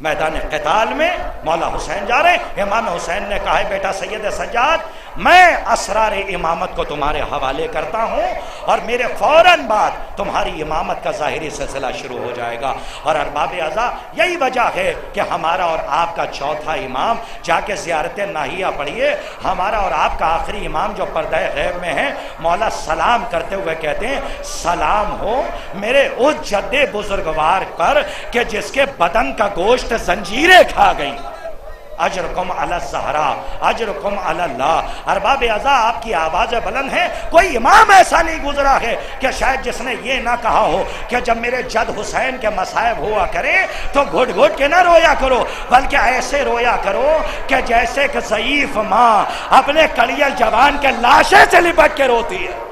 میدان قتال میں مولا حسین جا رہے ہیں۔ امام حسین نے کہا ہے بیٹا سید سجاد میں اسرار امامت کو تمہارے حوالے کرتا ہوں اور میرے فوراً بعد تمہاری امامت کا ظاہری سلسلہ شروع ہو جائے گا۔ اور ارباب اعضاء یہی وجہ ہے کہ ہمارا اور آپ کا چوتھا امام، جا کے زیارت ناہیہ پڑھیے، ہمارا اور آپ کا آخری امام جو پردہ غیب میں ہے، مولا سلام کرتے ہوئے کہتے ہیں سلام ہو میرے اس جد بزرگوار پر کہ جس کے بدن کا گوشت زنجیریں کھا گئی۔ اجرکم علی الزہرا اجرکم علی اللہ۔ ارباب اعضاء آپ کی آواز بلند ہے، کوئی امام ایسا نہیں گزرا ہے کہ شاید جس نے یہ نہ کہا ہو کہ جب میرے جد حسین کے مصائب ہوا کرے تو گھٹ گھٹ کے نہ رویا کرو، بلکہ ایسے رویا کرو کہ جیسے کہ ضعیف ماں اپنے کڑیل جوان کے لاشے سے لپٹ کے روتی ہے۔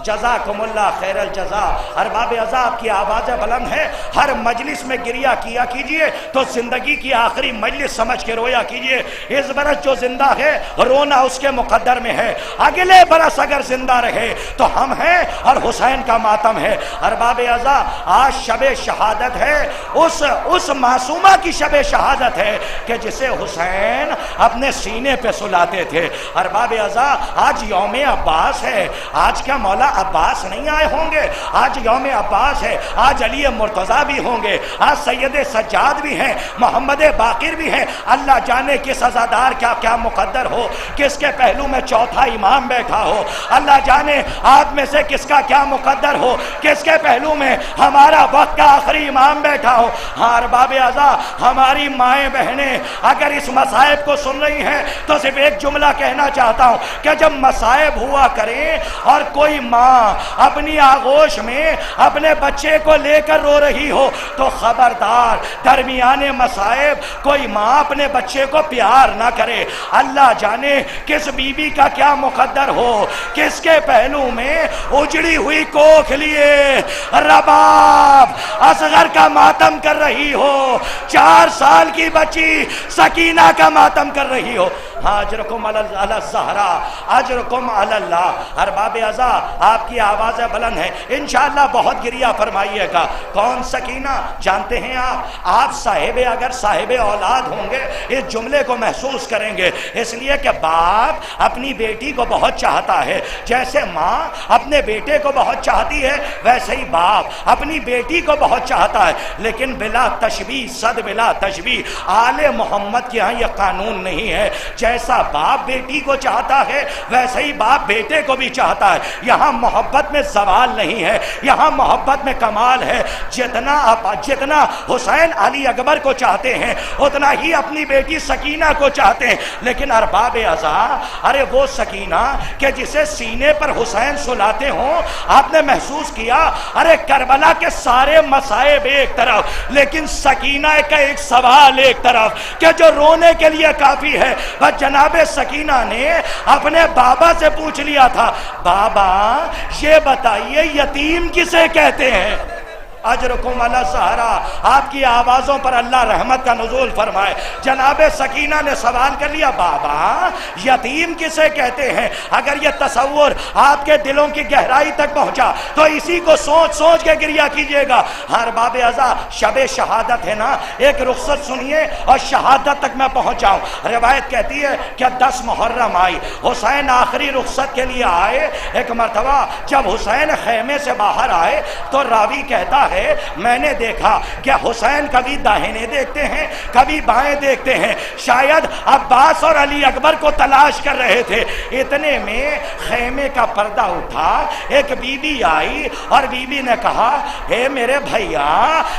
جزاکم اللہ خیر الجزا۔ ارباب اعضاء آپ کی آواز بلند ہے، ہر مجلس میں گریہ کیا کیجئے تو زندگی کی آخری مجلس سمجھ کے رویا کیجئے۔ اس برس جو زندہ ہے رونا اس کے مقدر میں ہے، اگلے برس اگر زندہ رہے تو ہم ہیں اور حسین کا ماتم ہے۔ ارباب اعضاء آج شب شہادت ہے، اس معصومہ کی شب شہادت ہے کہ جسے حسین اپنے سینے پہ سلاتے تھے۔ ارباب اعضاء آج یوم عباس ہے، آج کیا مولا عباس نہیں آئے ہوں گے؟ آج یوم عباس ہے، آج علی مرتضیٰ بھی ہوں گے، آج سید سجاد بھی ہیں، محمد باقر بھی ہیں۔ اللہ جانے کس عزادار کا کیا مقدر ہو، کس کے پہلو میں چوتھا امام بیٹھا ہو، اللہ جانے آپ میں سے کس کا کیا مقدر ہو، کس کے پہلو میں ہمارا وقت کا آخری امام بیٹھا ہو۔ ہاں ارباب اعضاء ہماری مائیں بہنیں اگر اس مصائب کو سن رہی ہیں تو صرف ایک جملہ کہنا چاہتا ہوں کہ جب مصائب ہوا کریں اور کوئی ماں اپنی آغوش میں اپنے بچے کو لے کر رو رہی ہو تو خبردار درمیانے مصائب کوئی ماں اپنے بچے کو پیار نہ کرے۔ اللہ جانے کس بیوی کا کیا مقدر ہو، کس کے پہلو میں اجڑی ہوئی کوکھ لیے رباب اصغر کا ماتم کر رہی ہو، 4 سال کی بچی سکینہ کا ماتم کر رہی ہو۔ اجرکم علی الزہرا اجرکم علی اللہ۔ ارباب اعضاء آپ کی آوازیں بلند ہیں، انشاءاللہ بہت گریہ فرمائیے گا۔ کون سکینہ جانتے ہیں آپ صاحب اگر صاحب اولاد ہوں گے اس جملے کو محسوس کریں گے، اس لیے کہ باپ اپنی بیٹی کو بہت چاہتا ہے، جیسے ماں اپنے بیٹے کو بہت چاہتی ہے ویسے ہی باپ اپنی بیٹی کو بہت چاہتا ہے، لیکن بلا تشبیہ صد بلا تشبیہ آل محمد کے ہاں یہ قانون نہیں ہے۔ جیسا باپ بیٹی کو چاہتا ہے ویسے ہی باپ بیٹے کو بھی چاہتا ہے۔ یہاں محبت میں زوال نہیں ہے، یہاں محبت میں کمال ہے۔ جتنا حسین علی اکبر کو چاہتے ہیں اتنا ہی اپنی بیٹی سکینہ کو چاہتے ہیں، لیکن ارباب اعضاء ارے وہ سکینہ کہ جسے سینے پر حسین سلاتے ہوں، آپ نے محسوس کیا ارے کربلا کے سارے مصائب ایک طرف لیکن سکینہ کا ایک سوال ایک طرف کہ جو رونے کے لیے کافی ہے۔ بس جناب سکینہ نے اپنے بابا سے پوچھ لیا تھا، بابا یہ بتائیے یتیم کسے کہتے ہیں؟ اجرکم علی الزہرا۔ آپ کی آوازوں پر اللہ رحمت کا نزول فرمائے۔ جناب سکینہ نے سوال کر لیا، بابا یتیم کسے کہتے ہیں؟ اگر یہ تصور آپ کے دلوں کی گہرائی تک پہنچا تو اسی کو سوچ سوچ کے گریہ کیجئے گا۔ ہر باب اعضاء شب شہادت ہے نا، ایک رخصت سنیے اور شہادت تک میں پہنچ جاؤں۔ روایت کہتی ہے کہ 10 محرم آئی، حسین آخری رخصت کے لیے آئے۔ ایک مرتبہ جب حسین خیمے سے باہر آئے تو راوی کہتا ہے ہے میں نے دیکھا کہ حسین کبھی داہنے دیکھتے ہیں کبھی بائیں دیکھتے ہیں، شاید عباس اور علی اکبر کو تلاش کر رہے تھے۔ اتنے میں خیمے کا پردہ اٹھا، ایک بی بی آئی اور بی بی نے کہا اے میرے بھیا،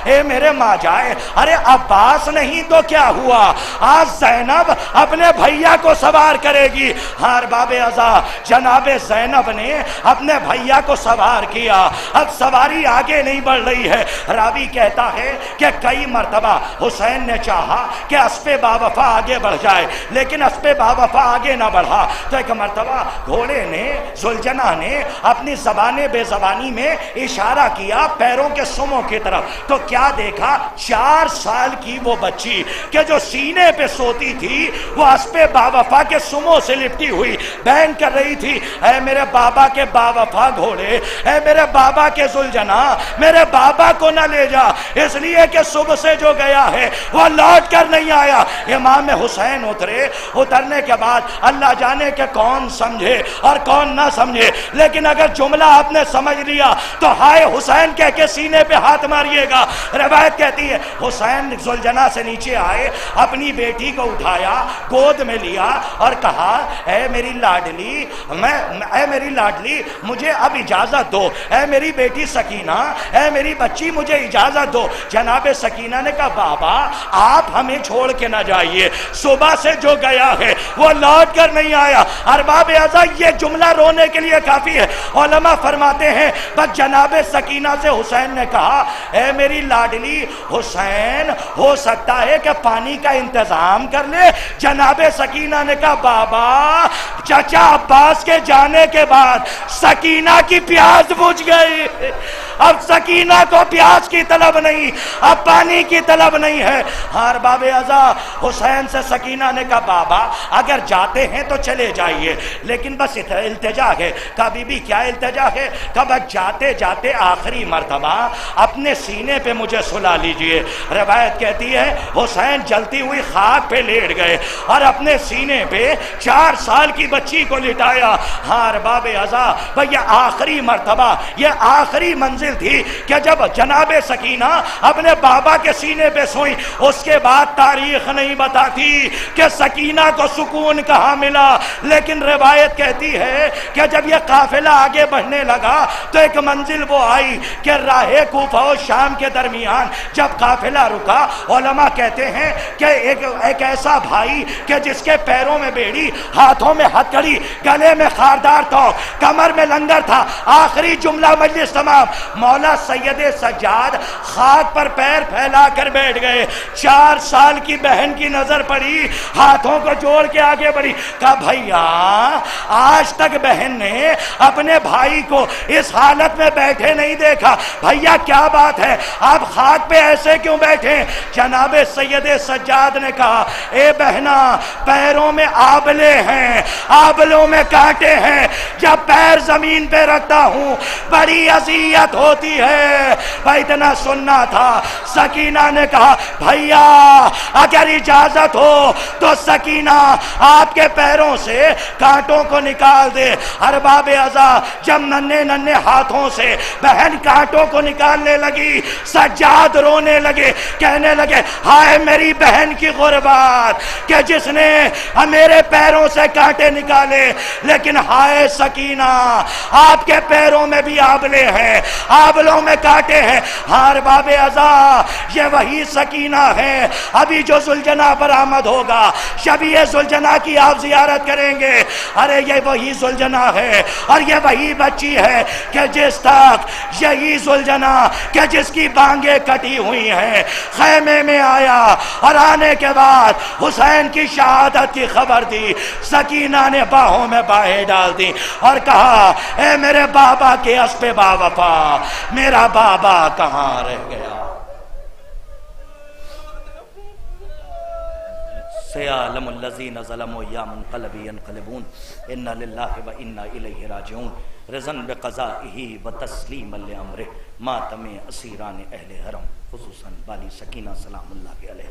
اے میرے ماں جائے، ارے عباس نہیں تو کیا ہوا، آج زینب اپنے بھیا کو سوار کرے گی۔ ہر باب ازا جناب زینب نے اپنے بھیا کو سوار کیا، اب سواری آگے نہیں بڑھ رہی ہے۔ راوی کہتا ہے کہ کئی مرتبہ حسین نے چاہا کہ اسپِ باوفا آگے بڑھ جائے، لیکن اسپِ باوفا آگے نہ بڑھا، تو ایک مرتبہ گھوڑے نے زلجنا نے اپنی زبان بے زبانی میں اشارہ کیا پیروں کے سموں کی طرف، تو کیا دیکھا 4 سال کی وہ بچی کہ جو سینے پہ سوتی تھی وہ اسپِ باوفا کے سموں سے لپٹی ہوئی بین کر رہی تھی، اے میرے بابا کے باوفا گھوڑے، اے میرے بابا کے زلجنا، میرے بابا کو نہ لے جا، اس لیے کہ صبح سے جو گیا ہے وہ لوٹ کر نہیں آیا۔ امام حسین اترے، اترنے کے بعد اللہ جانے کہ کون سمجھے اور کون نہ سمجھے، لیکن اگر جملہ آپ نے سمجھ لیا تو ہائے حسین کہہ کے سینے پہ ہاتھ ماریے گا۔ روایت کہتی ہے حسین زلجنا سے نیچے آئے، اپنی بیٹی کو اٹھایا، گود میں لیا اور کہا اے میری لاڈلی، اے میری لاڈلی مجھے اب اجازت دو، اے میری بیٹی سکینہ، اے میری بچی مجھے اجازت دو۔ جناب سکینہ نے کہا بابا آپ ہمیں چھوڑ کے نہ جائیے، صبح سے جو گیا ہے وہ لوٹ کر نہیں آیا۔ ارباب اعضا یہ جملہ رونے کے لیے کافی ہے۔ علماء فرماتے ہیں بس جناب سکینہ سے حسین نے کہا اے میری لاڈلی حسین ہو سکتا ہے کہ پانی کا انتظام کر لے۔ جناب سکینہ نے کہا بابا چچا عباس کے جانے کے بعد سکینہ کی پیاس بجھ گئی، اب سکینہ کو پیاس کی طلب نہیں، اب پانی کی طلب نہیں ہے۔ ہر باب اعضا حسین سے سکینہ نے کہا بابا اگر جاتے ہیں تو چلے جائیے، لیکن بس التجا ہے۔ کہا بی بی کیا التجا ہے؟ کہا بس جاتے جاتے آخری مرتبہ اپنے سینے پہ مجھے سلا لیجئے۔ روایت کہتی ہے حسین جلتی ہوئی خاک پہ لیٹ گئے اور اپنے سینے پہ 4 سال کی بچی کو لٹایا۔ ہر باب اعضا بھئی یہ آخری مرتبہ، یہ آخری منزل تھی کہ جب جناب سکینہ اپنے بابا کے سینے پہ سوئی، اس کے بعد تاریخ نہیں بتاتی کہ سکینہ کو سکون کہاں ملا، لیکن روایت کہتی ہے کہ جب یہ قافلہ آگے بڑھنے لگا تو ایک منزل وہ آئی کہ راہ کوفہ و شام کے درمیان جب قافلہ رکا، علماء کہتے ہیں کہ ایک ایسا بھائی کہ جس کے پیروں میں بیڑی، ہاتھوں میں ہتھکڑی، گلے میں خاردار تھا، کمر میں لنگر تھا، آخری جملہ مجلس تمام، مولا سید سجاد خاک پر پیر پھیلا کر بیٹھ گئے۔ 4 سال کی بہن کی نظر پڑی، ہاتھوں کو جوڑ کے آگے بڑھی، کہا بھائیا آج تک بہن نے اپنے بھائی کو اس حالت میں بیٹھے نہیں دیکھا، بھائیا کیا بات ہے، آپ خاک پہ ایسے کیوں بیٹھے؟ جناب سید سجاد نے کہا اے بہنا پیروں میں آبلے ہیں، آبلوں میں کانٹے ہیں، جب پیر زمین پہ رکھتا ہوں بڑی اذیت ہوتی ہے۔ بھائی اتنا سننا تھا۔ سکینہ نے کہا بھائیا اگر اجازت ہو تو سکینہ آپ کے پیروں سے کانٹوں کو نکال دے۔ ارباب اعضا جب ننھے ننھے ہاتھوں سے بہن کانٹوں کو نکالنے لگی، سجاد رونے لگے، کہنے لگے ہائے میری بہن کی غربت کہ جس نے میرے پیروں سے کانٹے نکالے، لیکن ہائے سکینہ آپ کے پیروں میں بھی آبلے ہیں، آبلوں میں کانٹے ہیں۔ ارباب اعضا یہ وہی سکینہ ہے ابھی جو زلجنا پر آمد ہوگا، شبیہ زلجنا کی آپ زیارت کریں گے، ارے یہ وہی زلجنا ہے اور یہ وہی بچی ہے کہ جس تک یہی زلجنا کہ جس کی بانگیں کٹی ہوئی ہیں خیمے میں آیا اور آنے کے بعد حسین کی شہادت کی خبر دی، سکینہ نے باہوں میں باہیں ڈال دی اور کہا اے میرے بابا کے اسپِ باوفا میرا بابا کہاں رہ گیا؟ سیعلم الذین ظلموا یا منقلبی ینقلبون انا للہ و انا الیہ راجعون رضن بقضائہ و تسلیم لامرہ ماتم اسیران اہل حرم خصوصاً بالی سکینہ سلام اللہ علیہ۔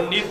19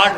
8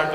8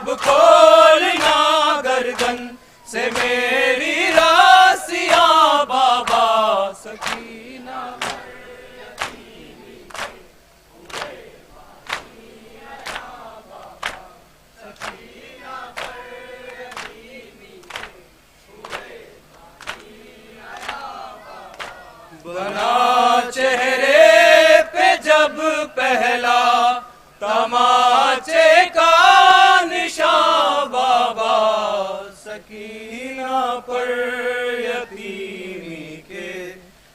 اب کھولنا گردن سے میری راسیاں بابا سکینہ بنا چہرے پہ جب پہلا تماچے کا نشان بابا سکینہ پر یتیمی کے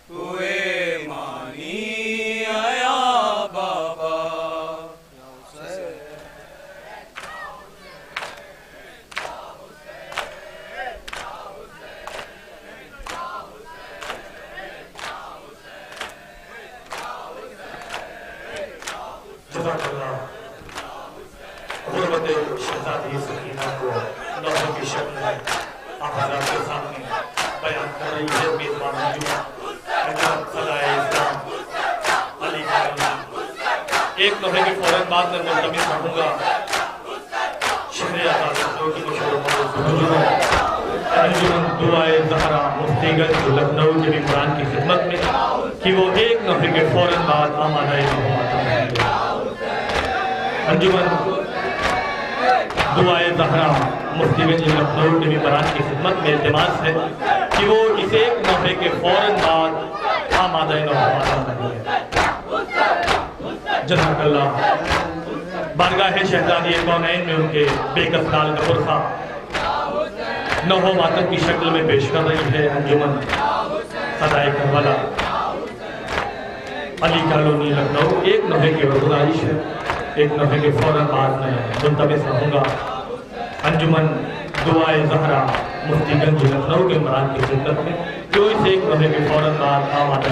ہوئے مانی آیا بابا غربت شہزادی سکینہ کو لفظوں کی شکل میں آپ حضرات کے سامنے بیان کر رہی ہے میزبان انجمن فضائے اسلام علی کارنی۔ ایک لمحے کے فوراً بعد میں ملتمس رہوں گا شہر آزاد لکھنؤ کی مشہور انجمن دعائے زہرا مفتی گنج لکھنؤ کے ممبران کی خدمت میں کہ وہ ایک لمحے کے فوراً بعد آمادہ انجمن دعائے زہرا مفتی گنج لکھنؤ کے ممبران کی خدمت میں التماس ہے کہ وہ اس ایک لمحے کے فوراً بعد آمادہ جزاک اللہ۔ بارگاہ شہزادی کونین میں ان کے بے کس لال کا برقع نوحہ ماتم کی شکل میں پیش کر رہی ہے انجمن فضائے کربلا علی کالونی لکھنؤ۔ ایک لمحے کی گزارش ہے، ایک لمحے کے فوراً بعد میں ملتمس رہوں گا انجمن دعائے زہرا مفتی گنج لکھنؤ کے ممبران کی خدمت میں جو اس ایک لمحے کے فوراً بعد آمادہ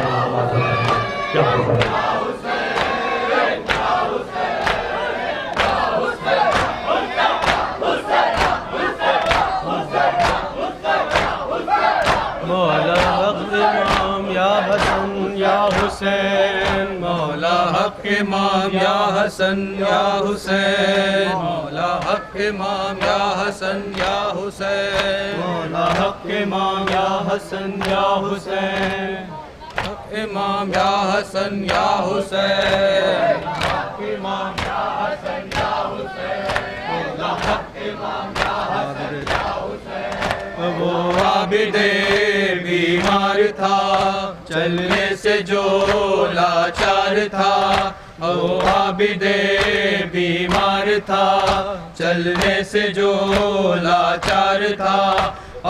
مولا حق امام یا حسن یا حسین، مولا حق امام یا حسن یا حسین، مولا حق امام یا حسن یا حسین، مولا حق امام یا حسن یا حسین، حق امام یا حسن یا حسین، حق امام یا حسن یا حسین، مولا حق امام یا حسن یا حسین۔ وہ عابد بیمار تھا چلنے سے جو لاچار تھا، وہ عابد بیمار تھا چلنے سے جو لاچار تھا،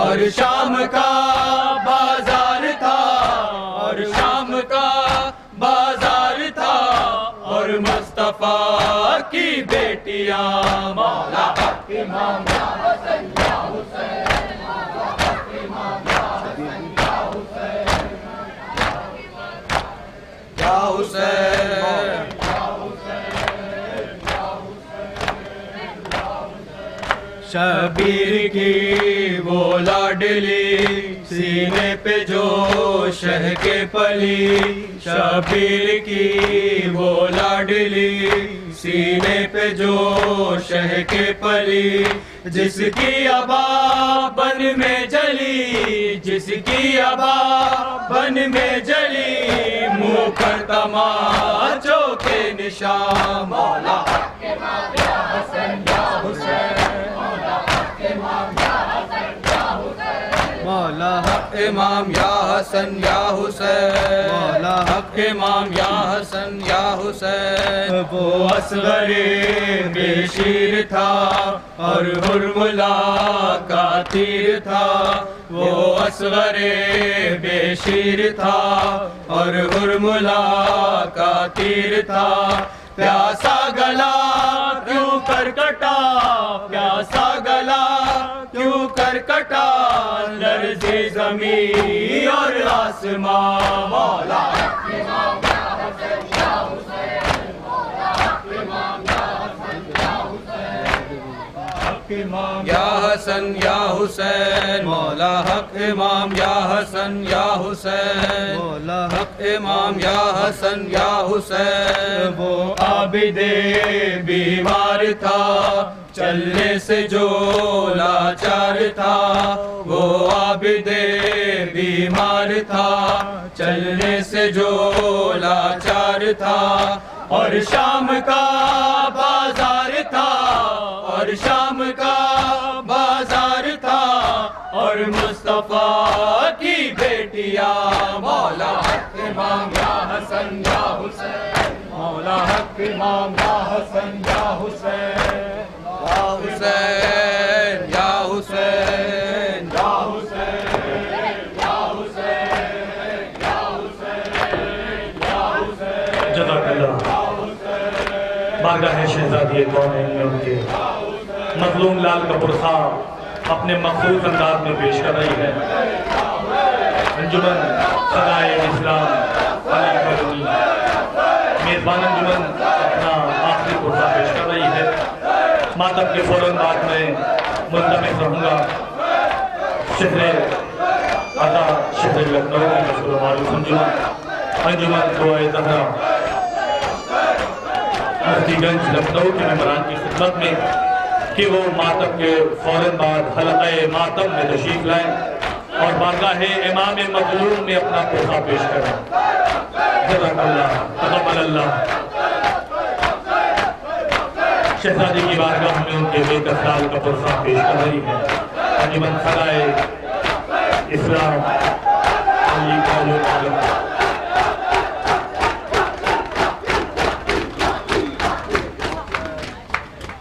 اور شام کا بازار تھا، اور شام کا بازار تھا، اور مصطفیٰ کی بیٹیاں مولا حق امام یا حسن یا حسین، شبیر کی وہ لاڈلی سینے پہ جو شہ کے پلی، شبیر کی وہ لاڈلی سینے پہ جو شہ کے پلی، جس کی عبا بن میں جلی، جس کی عبا بن میں جلی، منہ پر تماچوں کے نشان مولا حق امام یا حسن یا حسین، مولا حق امام یا حسن یا حسین، مولا حق امام یا حسن یا حسین، مولا حق امام یا حسن یا حسین۔ وہ اصغر بے شیر تھا اور حرملا کا تیر تھا، وہ اصغر بے شیر تھا اور حرملا کا تیر تھا، پیاسا گلا کیوں کر کٹا، پیاسا گلا کیوں کر کٹا، لرزی زمین اور آسمان مولا حق امام یا حسن یا حسین، مولا حق امام یا حسن یا حسین، حق امام یا حسن یا حسین مولا حق امام یا حسن یا حسین مولا حق امام یا حسن یا حسین وہ عابد بیمار تھا چلنے سے جو لاچار تھا وہ عابد بیمار تھا چلنے سے جو لاچار تھا اور شام کا بازار تھا اور شام کا بازار تھا اور مصطفیٰ کی بیٹیاں مولا حق امام یا حسن یا حسین مولا حق امام یا حسن یا حسین یا حسین یا حسین یا حسین یا حسین یا حسین یا حسین جزاک اللہ بارگاہ شہزادی کونین میں ان کے مظلوم لال کپور صاحب اپنے مخصوص انداز میں پیش کر رہی ہے انجمن صدائے اسلام علی کلونی میزبان انجمن اپنا آخری قرصہ پیش کر رہی ہے ماتم کے فوراً بعد میں منتمس رہوں گا شہر عطا شہر لکھنؤ کی مشہور معروف انجمن دعائے زہرا مفتی گنج لکھنؤ کے ممبران کی خدمت میں کہ وہ ماتم کے فوراً بعد حلقہ ماتم میں تشریف لائیں اور بارگاہ امام مظلوم میں اپنا قرصہ پیش کریں جزاک اللہ تقبل اللہ شہزادی کی بارگاہ میں ان کے بے کسال کا قرصہ پیش کر رہی ہے انجمن صدائے اسلام علی کلونی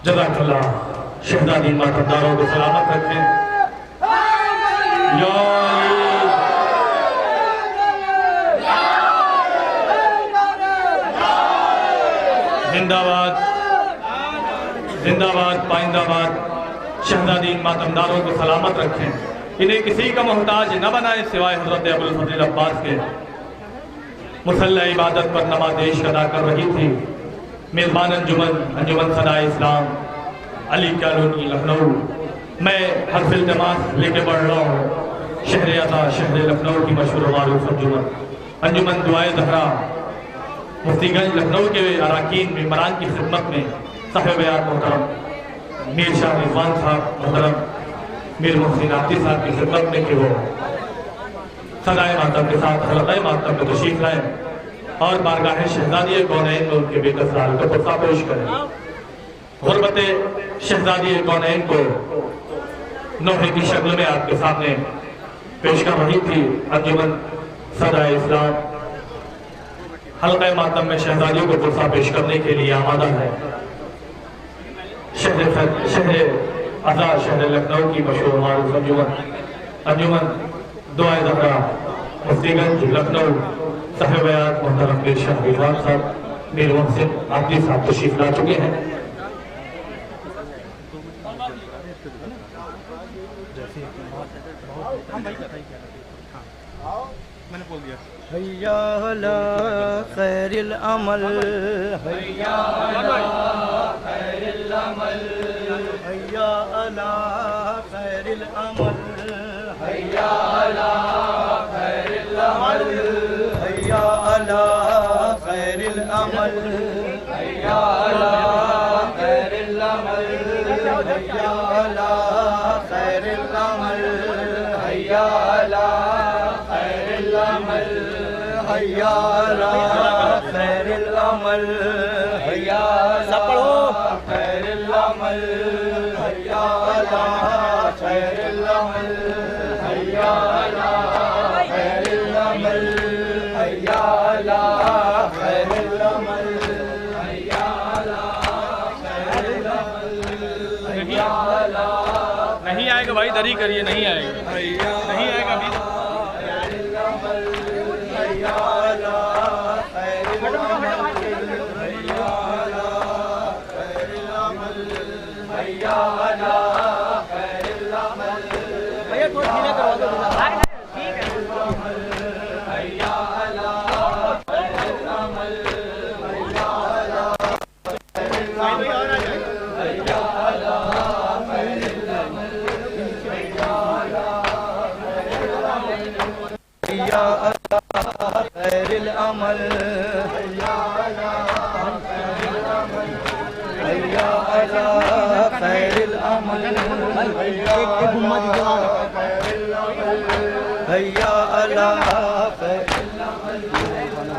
جزاک اللہ شہزادی ماتمداروں کو سلامت رکھیں یا زندہ باد زندہ باد پائندہ باد شہزادی ماتمداروں کو سلامت رکھیں انہیں کسی کا محتاج نہ بنائیں سوائے حضرت ابوالفضل عباس کے مسلح عبادت پر نمازش ادا کر رہی تھی میزبان انجمن صدائے اسلام علی کالونی لکھنؤ میں حرف التماس لے کے بڑھ رہا ہوں شہر عطا شہر لکھنؤ کی مشہور معروف انجمن دعائے زہرا مفتی گنج لکھنؤ کے اراکین ممبران کی خدمت میں صاحب بیان محترم میر شاہ رضوان صاحب محترم میر محسن عاطی صاحب کی خدمت میں کہ وہ صدائے ماتم کے ساتھ حلقہ ماتم میں تشریف لائیں اور بارگاہ شہزادی کونین میں ان کے بے کسال کا قرصہ پیش کریں غربت شہزادی کونین کو نوحے کی شکل میں آپ کے سامنے پیش کر رہی تھی انجمن صدائے اسلام حلقہ ماتم میں شہزادیوں کو قرصہ پیش کرنے کے لیے آمادہ ہے شہر عطا شہر لکھنؤ کی مشہور معروف انجمن دعائے زہرا مفتی گنج لکھنؤ صاحب بیان محترم میر شاہ رضوان صاحب میر محسن عاطی صاحب تشریف لا چکے ہیں حیا علی خیر العمل حیا علی خیر العمل حیا علی خیر العمل حیا علی خیر العمل حیا علی خیر العمل حیا علی خیر العمل حیا علی خیر العمل حیا علی خیر العمل حیا علی خیر العمل حیا خیر العمل حیا علی خیر العمل حیا علی خیر العمل حیا علی خیر العمل حیا علی خیر العمل حیا علی نہیں آئے گا بھائی دری کریے نہیں آئے گا نہیں آئے گا ابھی حیا علی خیر العمل حیا علی خیر العمل حیا علی خیر حیا علی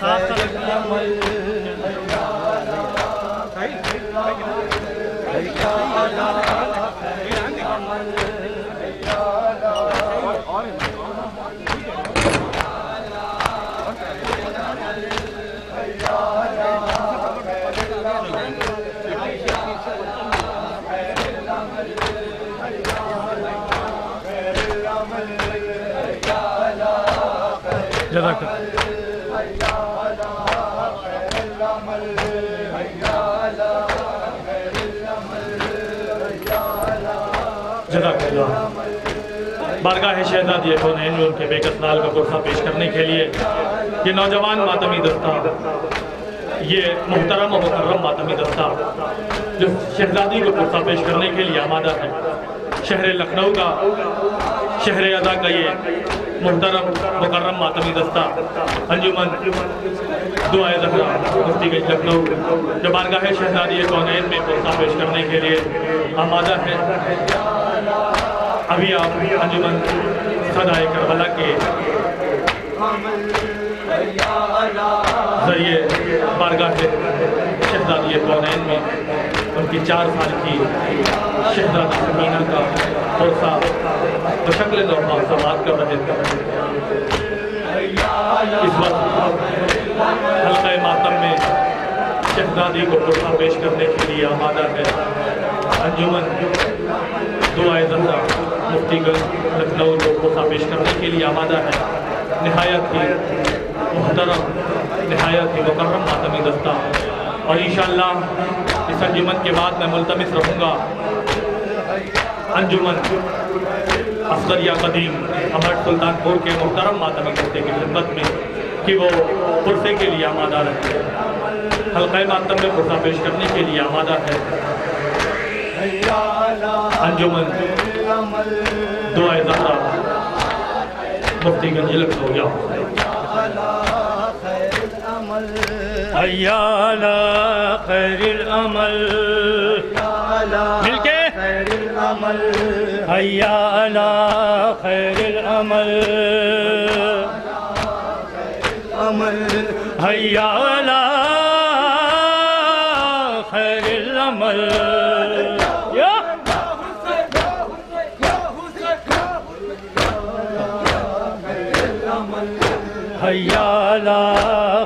خیر العمل جزاک اللہ. بارگاہ شہزادی کونین میں ان کے بے کسلال کا قرصہ پیش کرنے کے لیے یہ نوجوان ماتمی دستہ، یہ محترم و مکرم ماتمی دستہ جو شہزادی کو قرصہ پیش کرنے کے لیے آمادہ ہے، شہر لکھنؤ کا، شہر ادا کا یہ محترم مکرم ماتمی دستہ انجمن دعائے زہرا مفتی گنج لکھنؤ جو بارگاہ شہزادی کونین میں قرصہ پیش کرنے کے لیے آمادہ ہے. ابھی آپ انجمن صدائے کربلا کے ذریعے بارگاہ شہزادی کونین میں ان کی 4 سال کی شہزادی سکینہ کا قرصہ بشکل لوحہ سماعت کر رہے تھے. اس وقت حلقہ ماتم میں شہزادی کو قرصہ پیش کرنے کے لیے آمادہ ہے انجمن دعائے زہرا مفتی گنج لکھنؤ کو قرصہ پیش کرنے کے لیے آمادہ ہے. نہایت ہی محترم، نہایت ہی مکرم ماتمی دستہ، اور انشاءاللہ اس انجمن کے بعد میں ملتمس رہوں گا انجمن اصغریہ قدیم امرٹ سلطان پور کے محترم ماتمی دستے کی خدمت میں کہ وہ قرصے کے لیے آمادہ رہے. حلقہ ماتم میں قرصہ پیش کرنے کے لیے آمادہ ہے انجمن دعائے زہرا مفتی گنج لکھنؤ. حیا علی خیر العمل مل کے حیا علی خیر العمل حیا علی خیر العمل حیا علی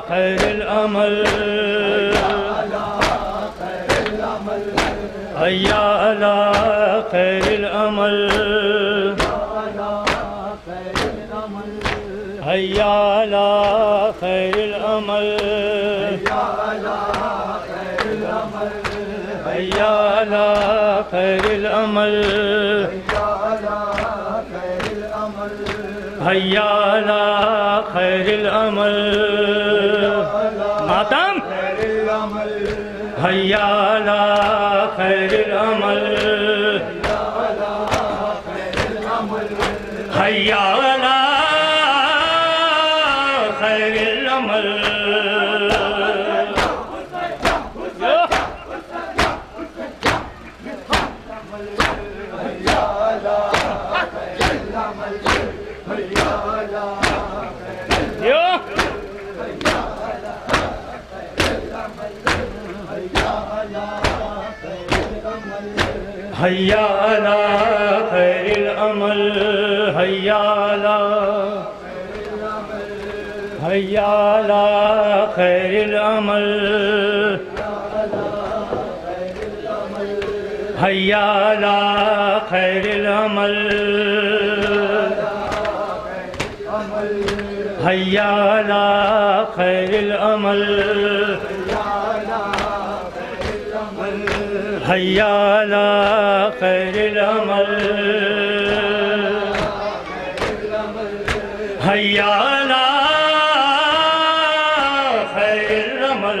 خیر العمل حیا علی خیر العمل حیا علی خیر العمل حیا علی خیر العمل حیا علی خیر العمل ماتم حیا علی خیر العمل حیا علی خیر العمل حیا علی خیر العمل حیا علی خیر العمل حیا علی خیر العمل حیا علی خیر العمل حیا علی خیر العمل حیا علی خیر العمل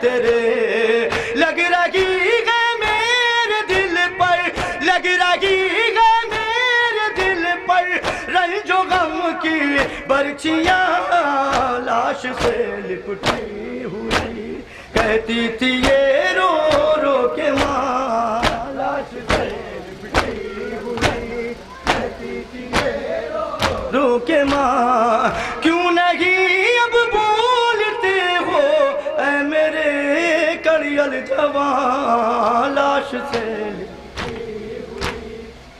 تیرے لگ رہی ہے میرے دل پر، لگ رہی ہے میرے دل پر رنج و غم کی برچیاں لاش سے لپٹی ہوئی، کہتی تھی یہ رو رو کے ماں لاش سے لپٹی ہوئی، کہتی تھی یہ رو کے ماں کیوں نہیں اب بولتے ہو اے میرے کڑیل جوان لاش سے لپٹی ہوئی،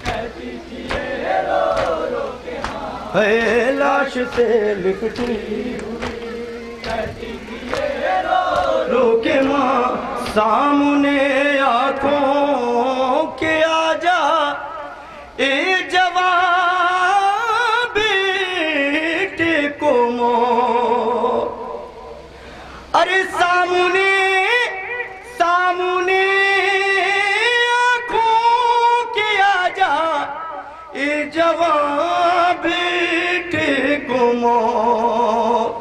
کہتی تھی یہ رو رو کے ماں اے لاش سے لپٹی ہوئی، کہتی تھی یہ رو رو کے ماں سامنے آنکھوں کے آ جا اے جوان بیٹے کو موت، ارے سامنے سامنے آنکھوں کے آ جا اے جوان بیٹے کو موت،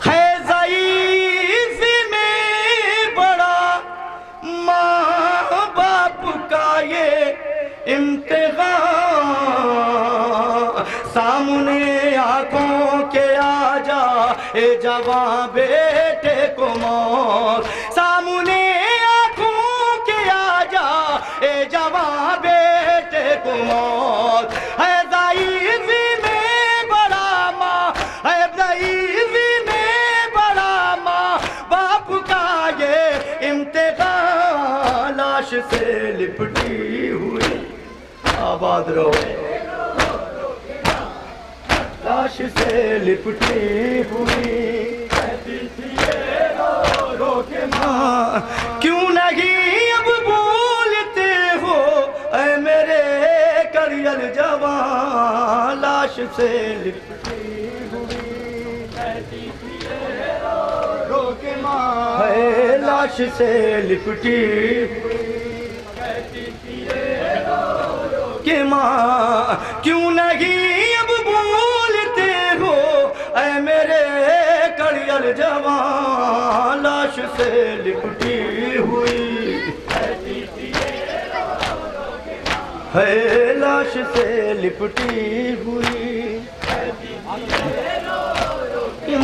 ہے ضعیف میں بڑا ماں باپ کا یہ امتحان، سامنے آنکھوں کے آ جا اے جوان بیٹے کو موت، سامنے آنکھوں کے آ جا اے جوان بیٹے کو موت، ہے ضعیف میں بڑا ماں، ہے ضعیف میں بڑا ماں باپ کا یہ امتحان لاش سے لپٹی ہوئی، آباد رہو لاش سے لپٹی ہوئی، کہتی تھی یہ رو رو کے ماں کیوں نہیں اب بولتے ہو اے میرے کڑیل جوان لاش سے لپٹی ہوئی، کہتی تھی یہ رو رو کے ماں اے لاش سے لپٹی ہوئی، کہتی تھی یہ رو رو کے ماں کیوں نہیں اب بولتے ہو اے میرے کڑیل جوان لاش سے لپٹی ہوئی، ہے لاش سے لپٹی ہوئی،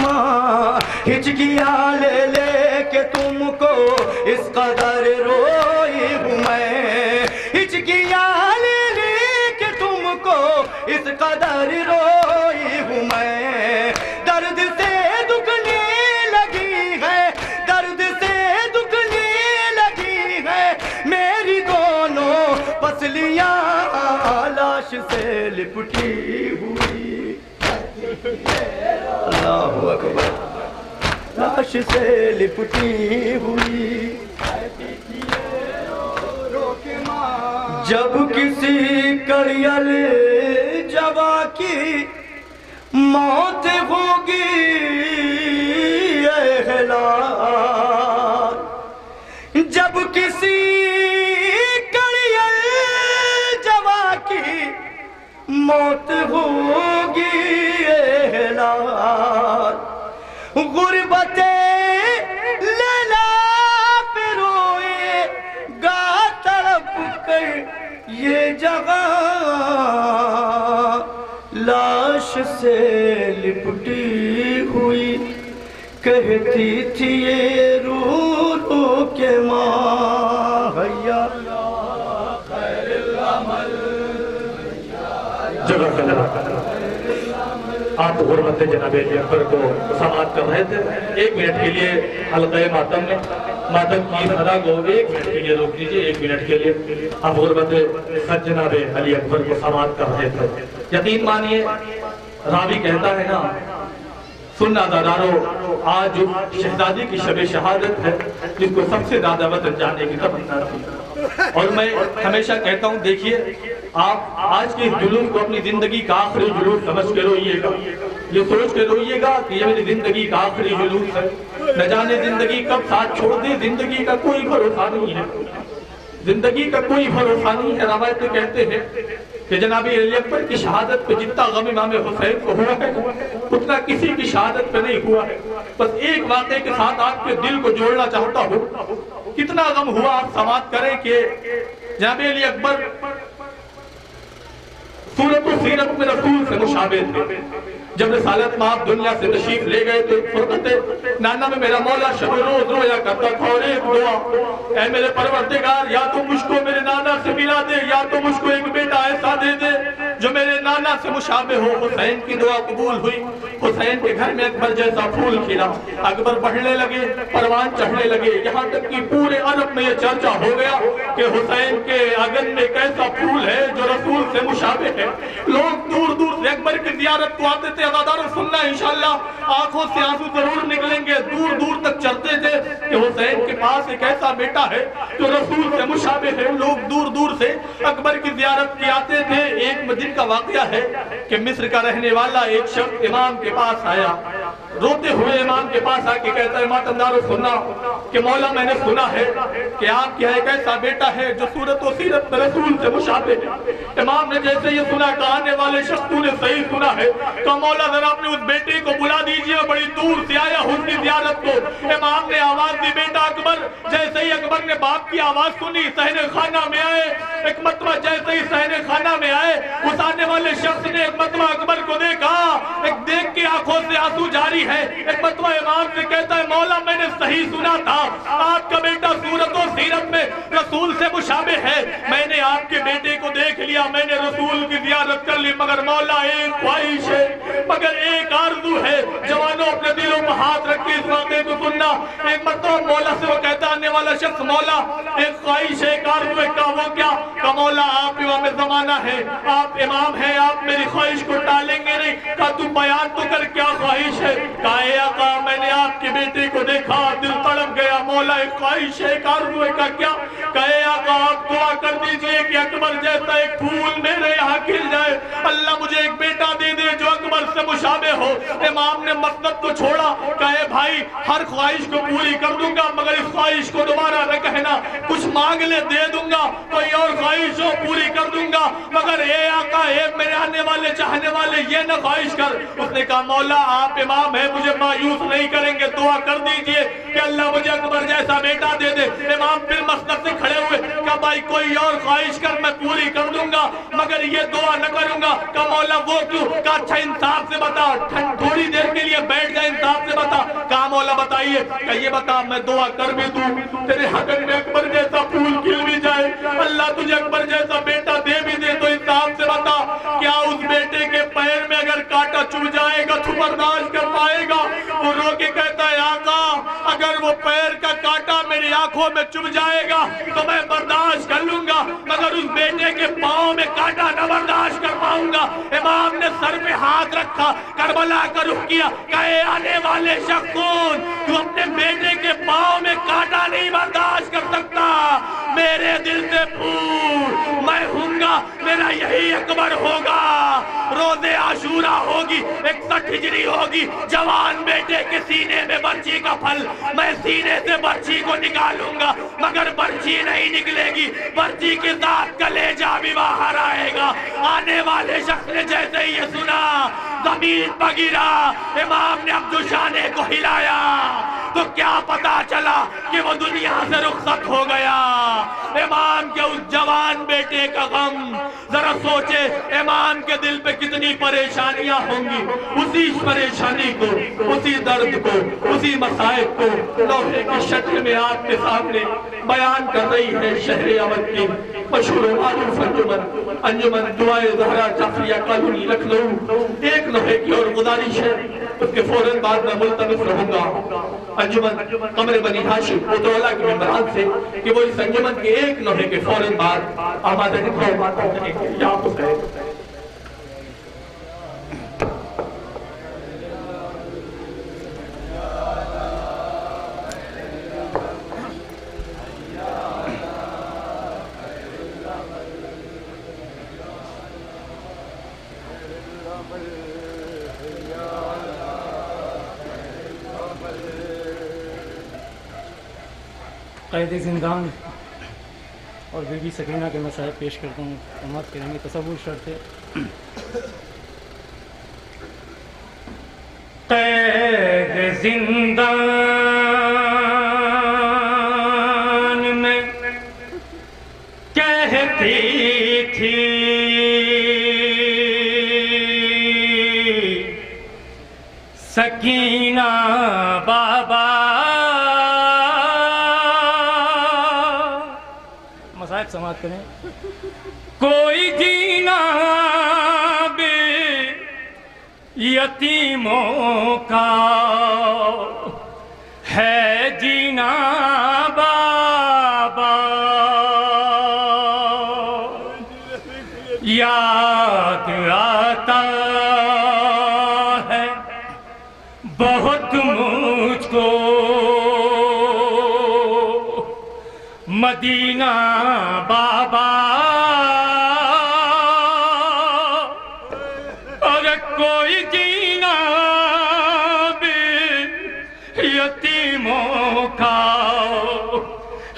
ماں ہچکیاں لے لے کے تم کو اس قدر روئی ہوں میں، ہچکیاں لے لے کے تم کو اس قدر روئی ہوں میں، درد سے دکھنے لگی ہے، درد سے دکھنے لگی ہے میری دونوں پسلیاں لاش سے لپٹی ہوئی، اللہ اکبر لاش سے لپٹی ہوئی، جب کسی کڑیل جوان کی موت ہوگی اے ہلال، جب کسی کڑیل جوان کی موت ہوگی اے ہلال، غربت لیلا پہ روئے گا تڑپ کر یہ جگہ، لاش سے لپٹی ہوئی کہتی تھی یہ رو رو کے ماں، حیا خیر العمل جگہ کا آپ غربت جناب علی اکبر کو سماعت کر رہے تھے، 1 منٹ کے لیے حلقہ ماتم میں ماتم کی ادا کو 1 منٹ کے لیے روک دیجیے، 1 منٹ کے لیے آپ غربت جناب علی اکبر کو سماعت کر رہے تھے۔ یقین مانیے راوی کہتا ہے نا، سننا دادارو آج شہزادی کی شب شہادت ہے جس کو سب سے زیادہ وطن جانے کی تمنا تھی، اور میں ہمیشہ کہتا ہوں دیکھیے آپ آج کے جلوس کو اپنی زندگی کا آخری جلوس سمجھ کے روئیے گا، یہ سوچ کے روئیے گا کہ یہ میری زندگی کا آخری جلوس ہے، نہ جانے زندگی کب ساتھ چھوڑ دے، زندگی کا کوئی بھروسہ نہیں ہے، زندگی کا کوئی بھروسہ نہیں ہے۔ روایتیں کہتے ہیں کہ جناب علی اکبر کی شہادت پہ جتنا غم امام حسین کو ہوا ہے اتنا کسی کی شہادت پہ نہیں ہوا ہے. بس ایک واقعے کے ساتھ آپ کے دل کو جوڑنا چاہتا ہوں. کتنا غم ہوا آپ سماعت کریں کہ جناب علی اکبر صورت و سیرت میں رسول سے مشابہ تھے. جب رسالت مآب دنیا سے تشریف لے گئے تو فرقت نانا میں میرا مولا شب روز رویا کرتا تھا اور ایک دعا, اے میرے پروردگار یا تو مجھ کو میرے نانا سے ملا دے یا تو مجھ کو ایک بیٹا ایسا دے دے جو میرے نانا سے مشابہ ہو. حسین کی دعا قبول ہوئی. حسین کے گھر میں اکبر جیسا پھول کھلا. اکبر بڑھنے لگے, پروان چڑھنے لگے, یہاں تک کہ پورے عرب میں یہ چرچا ہو گیا کہ حسین کے آنگن میں ایک ایسا پھول ہے جو رسول سے مشابہ ہے. لوگ دور دور سے اکبر کی زیارت کو آتے تھے. عزادارو سننا انشاءاللہ آنکھوں سے آنسو ضرور نکلیں گے. دور دور تک چلتے تھے کہ حسین کے پاس ایک ایسا بیٹا ہے جو رسول سے مشابہ ہے. لوگ دور دور سے اکبر کی زیارت کی آتے تھے. ایک دن کا واقعہ ہے کہ مصر کا رہنے والا ایک شخص امام کے پاس آیا. روتے ہوئے امام کے پاس آ کے کہتا ہے ماتمدارو سننا کہ مولا میں نے سنا ہے کہ آپ کے ایک ایسا بیٹا ہے جو صورت و سیرت میں رسول سے مشابہ ہے. امام نے جیسے یہ سنا کہ آنے والے شخص تو نے صحیح سنا ہے تو مولا ذرا اپنے اس بیٹے کو بلا دیجئے. بڑی دور سے آیا اس کی زیارت کو. امام نے آواز دی بیٹا اکبر. جیسے ہی اکبر نے باپ کی آواز سنی صحن خانہ میں آئے. ایک مرتبہ جیسے ہی صحن خانہ میں آئے اس آنے والے شخص نے ایک مرتبہ اکبر کو دیکھا. ایک دیکھ کے آنکھوں سے آنسو جاری ہے. ایک مرتبہ امام سے کہتا ہے مولا میں نے صحیح سنا تھا آپ کا بیٹا صورت و سیرت میں رسول سے مشابہ ہے. میں نے آپ کے بیٹے کو دیکھ لیا, میں نے رسول کی زیارت کر لی, مگر مولا ایک خواہش ہے, مگر ایک آرزو ہے. جوانوں اپنے دلوں پر ہاتھ رکھ کے اس واقعے کو سننا. ایک مرتبہ مولا سے وہ کہتا آنے والا شخص مولا ایک خواہش ہے, ایک آرزو ہے. کہا وہ کیا؟ کہا مولا آپ امام زمانہ ہے, آپ امام ہیں, آپ میری خواہش کو ٹالیں گے نہیں. کہا تو بیان تو کر کیا خواہش ہے؟ کہا اے آقا میں نے آپ کے بیٹے کو دیکھا دل تڑپ گیا. مولا ایک خواہش ہے, ایک آرزو ہے. کہا کیا؟ کہا اے آقا آپ دعا کر دیجئے کہ اکبر جیسا ایک پھول میرے یہاں کھل جائے. اللہ مجھے ایک بیٹا دے دے جو اکبر سے مشابہ ہو. امام نے مسند کو چھوڑا. کہے بھائی ہر خواہش کو پوری کر دوں گا مگر اس خواہش کو دوبارہ نہ کہنا. کچھ مانگ لے دے دوں گا, کوئی اور خواہش ہو پوری کر دوں گا, مگر اے آقا اے میرے آنے والے چاہنے والے یہ نہ خواہش کر. اس نے کہا مولا آپ امام ہیں, مجھے مایوس نہیں کریں گے, دعا کر دیجئے کہ اللہ مجھے اکبر جیسا بیٹا دے دے. امام پھر مسند سے کھڑے ہوئے. کہا بھائی کوئی اور خواہش کر میں پوری کر دوں گا مگر یہ دعا نہ کروں گا. کہا مولا وہ کیوں؟ کہا اچھا انصاف سے بتا, تھوڑی دیر کے لیے بیٹھ جائے, انصاف سے بتا. کہا مولا بتائیے. کہ یہ بتا میں دعا کر بھی دوں تیرے حق میں اکبر جیسا پھول کھل بھی جائے, اللہ تجھے اکبر جیسا بیٹا دے بھی دے, تو انصاف سے بتا کیا اس بیٹے کے پیر میں اگر کانٹا چبھ جائے گا تو برداشت کر پائے گا؟ وہ رو کے کہتا ہے آقا اگر وہ پیر کا کانٹا میری آنکھوں میں چبھ جائے گا تو میں برداشت کر لوں گا, مگر اس بیٹے کے پاؤں میں کانٹا نہ برداشت کر پاؤں گا. امام نے سر پہ ہاتھ رکھا, کربلا کا رخ کیا. کہے آنے والے شخص کون تو اپنے بیٹے کے پاؤں میں کانٹا نہیں برداشت کر سکتا؟ میرے دل سے پھول میں ہوں گا, میرا یہی اکبر ہوگا. روزے عاشورہ ہوگی, 61 ہجری ہوگی, جوان بیٹے کے سینے میں برچی کا پھل, میں سینے سے برچی کو نکالوں گا مگر برچی نہیں نکلے گی, برچی کے ساتھ کلیجہ بھی باہر آئے گا. آنے والے شخص نے جیسے ہی یہ سنا زمین پر گرا. امام نے عبدالشانے کو ہلایا تو کیا پتا چلا کہ وہ دنیا سے رخصت ہو گیا. امام کے اس جوان بیٹے کا غم ذرا سوچے, امام کے دل پہ کتنی پریشانیاں ہوں گی. اسی پریشانی کو, اسی درد کو, اسی مصائب کو لوہے کی شکل میں آپ کے سامنے بیان کر رہی ہے شہر اودھ کی مشہور و معروف انجمن دعائے زہرا جعفریہ کالونی لکھنؤ. ایک لوہے کی اور گزارش ہے, اس کے فوراً بعد میں ملتمس رہوں گا انجمن قمر بنی ہاشم ادولہ کے ممبران سے کہ وہ اس انجمن کے ایک لوہے کے فوراً بعد آمادہ دکھاؤ بات کرنے کے لیے آپ کو ہے. قید زندان اور بیوی سکینہ کے مسائل پیش کرتا ہوں، سماعت کریں گے۔ تصور شرط ہے۔ قید زندان میں کہتی تھی سکینہ بابا، مسائل سماعت کریں۔ کوئی جینا بھی یتیموں کا ہے جینا بابا، یاد آتا ہے بہت مجھ کو مدینہ بابا، اور کوئی جینا بھی یتیموں کا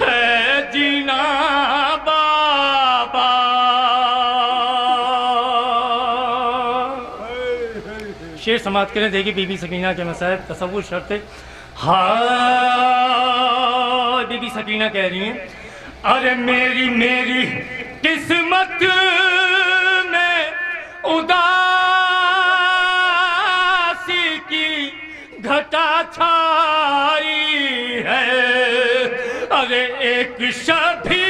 ہے جینا بابا۔ شعر سماعت کریں۔ دیکھیے بی بی سکینہ کے مسائل، تصور شرط ہے۔ ہاں بی بی سکینہ کہہ رہی ہیں، ارے میری قسمت میں اداسی کی گھٹا چھائی ہے، ارے ایک شب بھی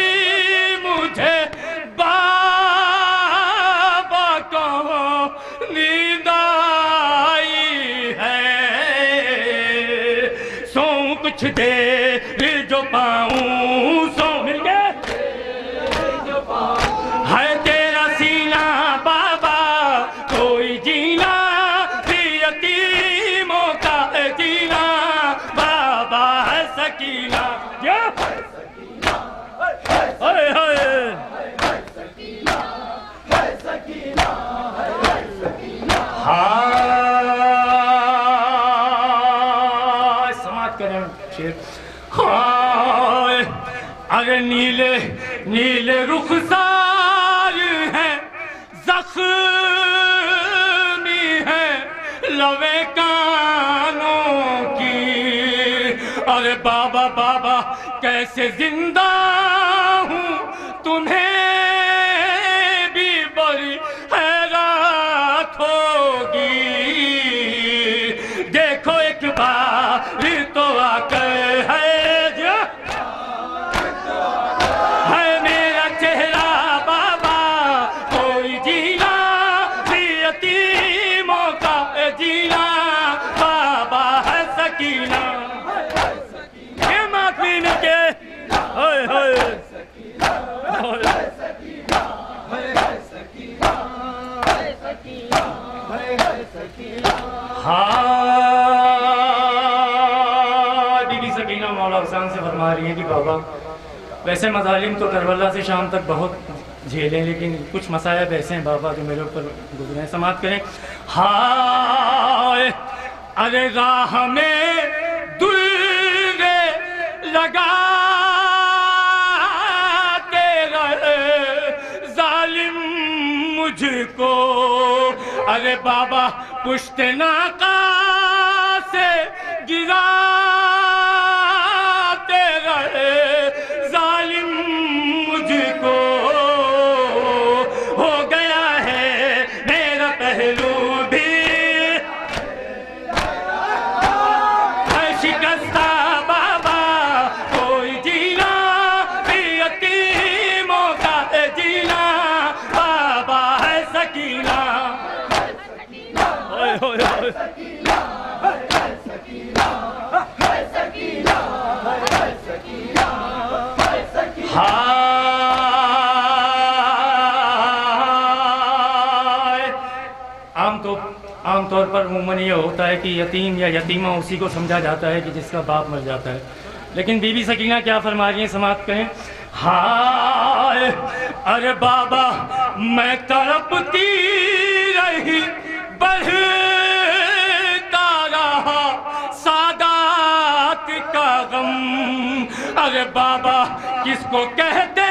مجھے بابا کو نیند آئی ہے، سوں کچھ دیر جو پاؤں سو مل گئے ہے تیرا سینہ بابا، کوئی جینا بھی یتیموں کا ہے جینا بابا، ہے سکینہ کیا ہاں سماعت کریں شعر۔ ہائے اگر نیلے نیلے رخسار ہیں، زخمی ہیں لوے کانوں کی، ارے بابا بابا کیسے زندہ ہوں تمہیں بھی بڑی حیرت ہوگی، دیکھو ایک بار تو آ کر ہے میرا چہرہ بابا، کوئی جینا بھی یتیموں کا جینا بابا، ہے سکینہ یہ ماتمی مل کے ہاں بی بی سکینہ مولا حسین سے فرما رہی ہے کہ بابا ویسے مظالم تو کربلا سے شام تک بہت جھیلیں، لیکن کچھ مصائب ایسے ہیں بابا جو میرے اوپر گزرے ہیں۔ سماعت کریں۔ ہائے ارے راہ میں دلے لگاتے رہے ظالم مجھ کو، ارے بابا پشت ناقہ سے گراتے رہے ظالم مجھ کو، ہو گیا ہے میرا پہلو بھی شکستہ بابا، کوئی جینا بھی یتیموں کا جینا بابا، ہے سکینہ عام طور پر عموماً یہ ہوتا ہے کہ یتیم یا یتیمہ اسی کو سمجھا جاتا ہے کہ جس کا باپ مر جاتا ہے، لیکن بی بی سکینہ کیا فرما رہی ہیں، سماعت کریں۔ ہائے ارے بابا میں تڑپتی رہی بڑھتا رہا سادات کا غم، ارے بابا کس کو کہتے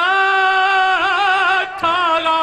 18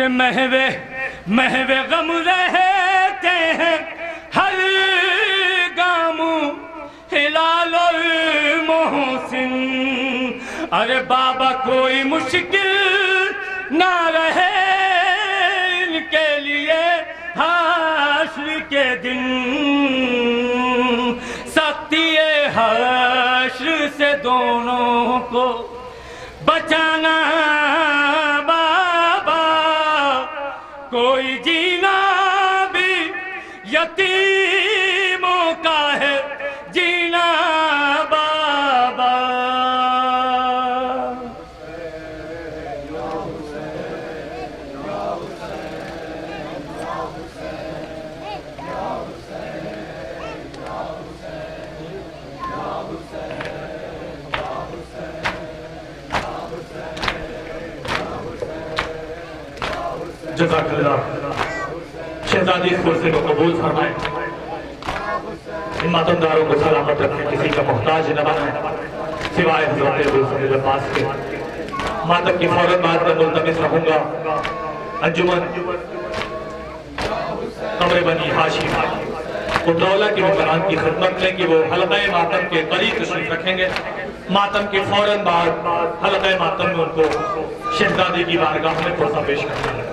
ارے محوے غم رہتے ہیں ہر گام ہلال المحسن، ارے بابا کوئی مشکل نہ رہے ان کے لیے حشر کے دن، سختی حشر سے دونوں کو بچانا بابا، کوئی جینا بھی یتیموں کا ہے جینا بابا۔ جزاک اللہ، شہزادی اس کرسی کو قبول فرمائیں، ان ماتمداروں کو سلامت رکھیں، کسی کا محتاج نہ بنائیں سوائے حضرت ابو سعید عباس کے۔ ماتم کی فوراً بعد میں ملتمس رہوں گا انجمن قمر بنی ہاشم الدولہ کے ممبران کی خدمت میں کہ وہ حلقہ ماتم کے قریب تشریف رکھیں گے۔ ماتم کے فوراً بعد حلقہ ماتم میں ان کو شہزادی کی بارگاہ میں پرسہ پیش کرنا ہے۔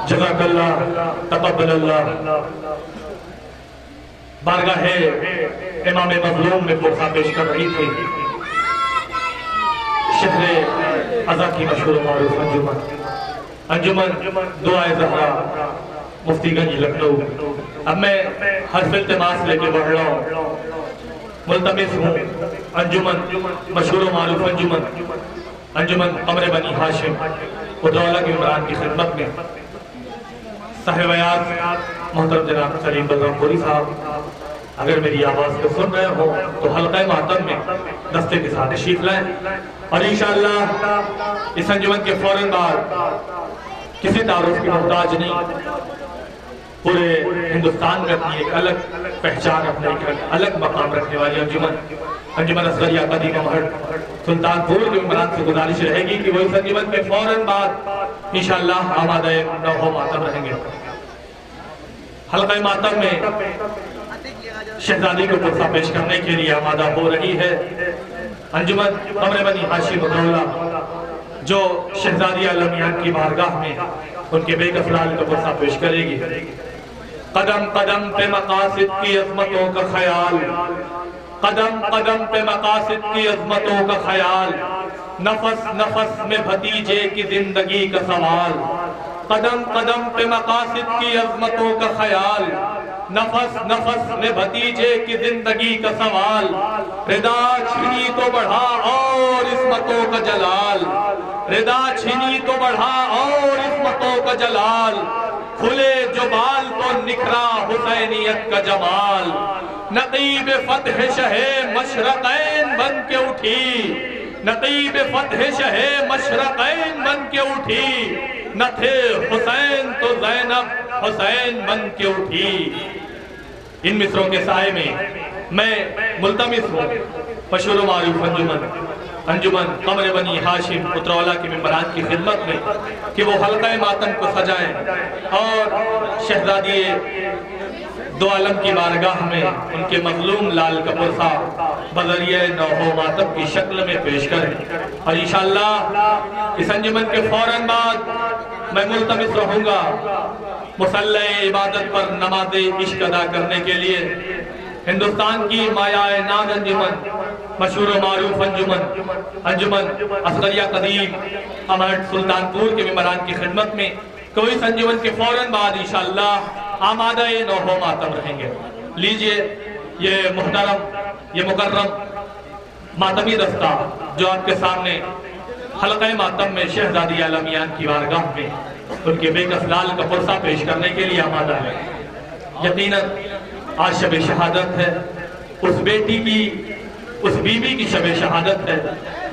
جزاک اللہ، تقبل اللہ۔ بارگاہ امام مظلوم میں پرسہ پیش کر رہی تھی شہر عزا کی مشہور و معروف انجمن دعائے زہرا مفتی گنج لکھنؤ۔ اب میں حرف التماس لے کے بڑھ رہا ہوں، ملتمس ہوں انجمن مشہور و معروف انجمن قمر بنی ہاشم الدولہ کے عمران کی خدمت میں صاحب بیات محترم جناب سلیم بلرام پوری صاحب اگر میری آواز کو سن رہے ہو تو حلقہ ماتم میں دستے کے ساتھ تشریف لائیں، اور انشاءاللہ اس انجمن کے فوراً بعد کسی تعارف کی محتاج نہیں، پورے ہندوستان میں اپنی ایک الگ پہچان، اپنے ایک الگ مقام رکھنے والی انجمن اصغریہ قدیم محر سلطان پور کے ممبران سے گزارش رہے گی کہ وہ اس انجمن کے فوراً بعد انشاءاللہ آمادہ نوحہ ماتم رہیں گے۔ حلقہ ماتم میں شہزادی کو پرسہ پیش کرنے کے لیے آمادہ ہو رہی ہے انجمن قمر بنی ہاشم الدولہ، جو شہزادی عالمیان کی بارگاہ میں ان کے بے کفلال کو پرسہ پیش کرے گی۔ قدم قدم پہ مقاصد کی عظمتوں کا خیال، قدم قدم پہ مقاصد کی عظمتوں کا خیال، نفس نفس میں بھتیجے کی زندگی کا سوال، قدم قدم پہ مقاصد کی عظمتوں کا خیال، نفس نفس میں بھتیجے کی زندگی کا سوال، ردا چھنی تو بڑھا اور عصمتوں کا جلال، ردا چھنی تو بڑھا اور عصمتوں کا جلال، کھلے جو بال تو نکھرا حسینیت کا جمال، نقیب فتح شہ مشرقین بن کے اٹھی، نقیب فتح شہ مشرقین بن کے اٹھی، نہ تھے حسین تو زینب حسین بن کے اٹھی۔ ان مصروں کے سائے میں ملتمس ہوں مشہور و معروف انجمن قمر بنی ہاشم اترولہ کے ممبران کی خدمت میں کہ وہ حلقہ ماتم کو سجائیں اور شہزادی دو عالم کی بارگاہ میں ان کے مظلوم لال کا پرسا بذریعہ نوحہ ماتم کی شکل میں پیش کریں، اور انشاءاللہ اس انجمن کے فوراً بعد میں ملتمس رہوں گا مصلی عبادت پر نماز عشق ادا کرنے کے لیے ہندوستان کی مایہ ناز انجمن مشہور و معروف انجمن اصغریہ قدیم امہٹ سلطان پور کے ممبران کی خدمت میں کوئی اس انجمن کے فوراً بعد انشاءاللہ آمادہ نوحہ ماتم رہیں گے۔ لیجئے یہ محترم یہ مکرم ماتمی دستہ جو آپ کے سامنے حلقہ ماتم میں شہزادی عالمیان کی بارگاہ میں ان کے بے کس لال کا پرسہ پیش کرنے کے لیے آمادہ ہے۔ یقیناً آج شب شہادت ہے، اس بیٹی کی اس بی بی کی شب شہادت ہے،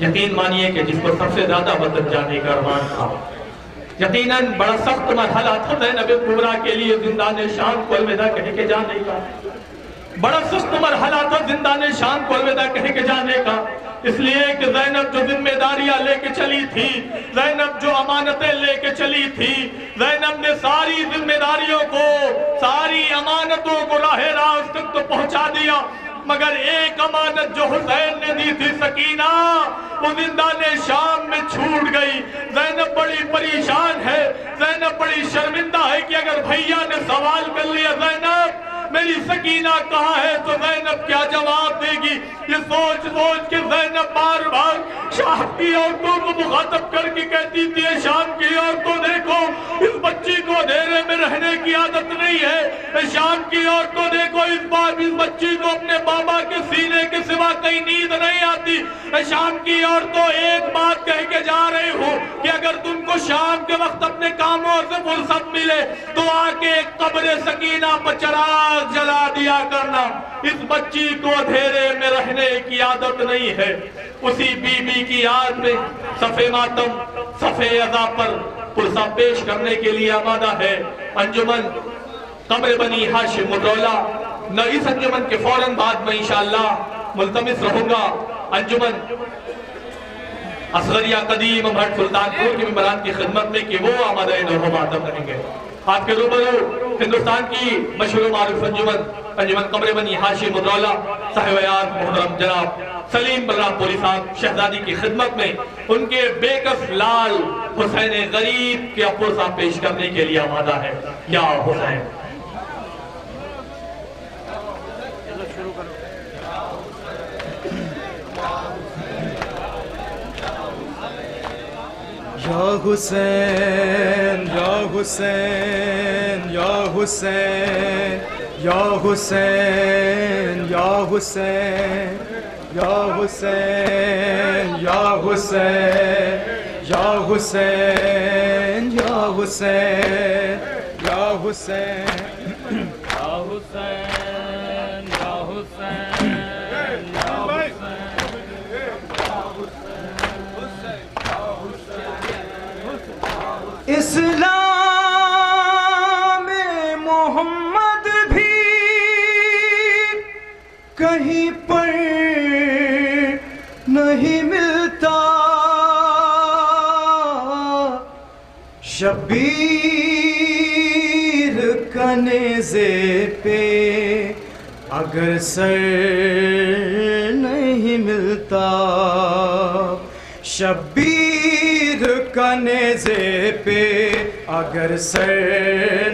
یقین مانیے کہ جس کو سب سے زیادہ وطن جانے کا ارمان تھا۔ یقیناً بڑا سخت مرحلہ تھا زینب کبریٰ کے لیے زندان شام کو الوداع کہہ کے جانے کا، بڑا سخت مرحلہ تھا زندان شام کو الوداع کہہ کے جانے کا، اس لیے کہ زینب جو ذمہ داریاں لے کے چلی تھی، زینب جو امانتیں لے کے چلی تھی، زینب نے ساری ذمہ داریوں کو ساری امانتوں کو راہ راست تک تو پہنچا دیا، مگر ایک امانت جو حسین نے دی تھی سکینہ وہ زندان شام میں چھوٹ گئی۔ زینب بڑی پریشان ہے، زینب بڑی شرمندہ ہے کہ اگر بھائیا نے سوال کر لیا زینب میری سکینہ کہاں ہے تو زینب کیا جواب دے گی، یہ سوچ کے زینب بار بار شام کی عورتوں کو مخاطب کر کے کہتی تھی شام کی عورتوں دیکھو اس بچی کو اندھیرے میں رہنے کی عادت نہیں ہے، شام کی عورتوں دیکھو اس بچی کو اپنے بابا کے سینے کے سوا کہیں نیند نہیں آتی، شام کی عورتوں ایک بات کہہ کے جا رہی ہوں کہ اگر تم کو شام کے وقت اپنے کاموں سے فرصت ملے تو آ کے قبر سکینہ پر چراغ جلا دیا کرنا، اس بچی کو اندھیرے میں رہنے کی عادت نہیں ہے۔ اسی بی بی کی یاد میں صف ماتم صف عزا پر پرسہ پیش کرنے کے لیے آمادہ ہے انجمن قمر بنی ہاشم اترولہ۔ نہ اس انجمن کے فوراً بعد میں انشاءاللہ ملتمس رہوں گا انجمن اصغریہ قدیم امہٹ سلطان پور کے ممبران کی خدمت میں کہ وہ آمادہ نوحہ ماتم رہیں گے۔ آپ کے روبرو ہندوستان کی مشہور و معروف انجمن قمر بنی ہاشم اترولہ صاحب یاد محترم جناب سلیم بلرام پوری صاحب شہزادی کی خدمت میں ان کے بے کس لال حسین غریب کے پرسہ پیش کرنے کے لیے آمادہ ہے۔ یا حسین یا حسین یا حسین یا حسین یا حسین یا حسین یا حسین یا حسین یا حسین یا حسین یا حسین یا حسین یا حسین اسلام محمد بھی کہیں پر نہیں ملتا، شبیر کا نیزے پہ اگر سر نہیں ملتا، شبیر شبیر کا نیزے پہ اگر سر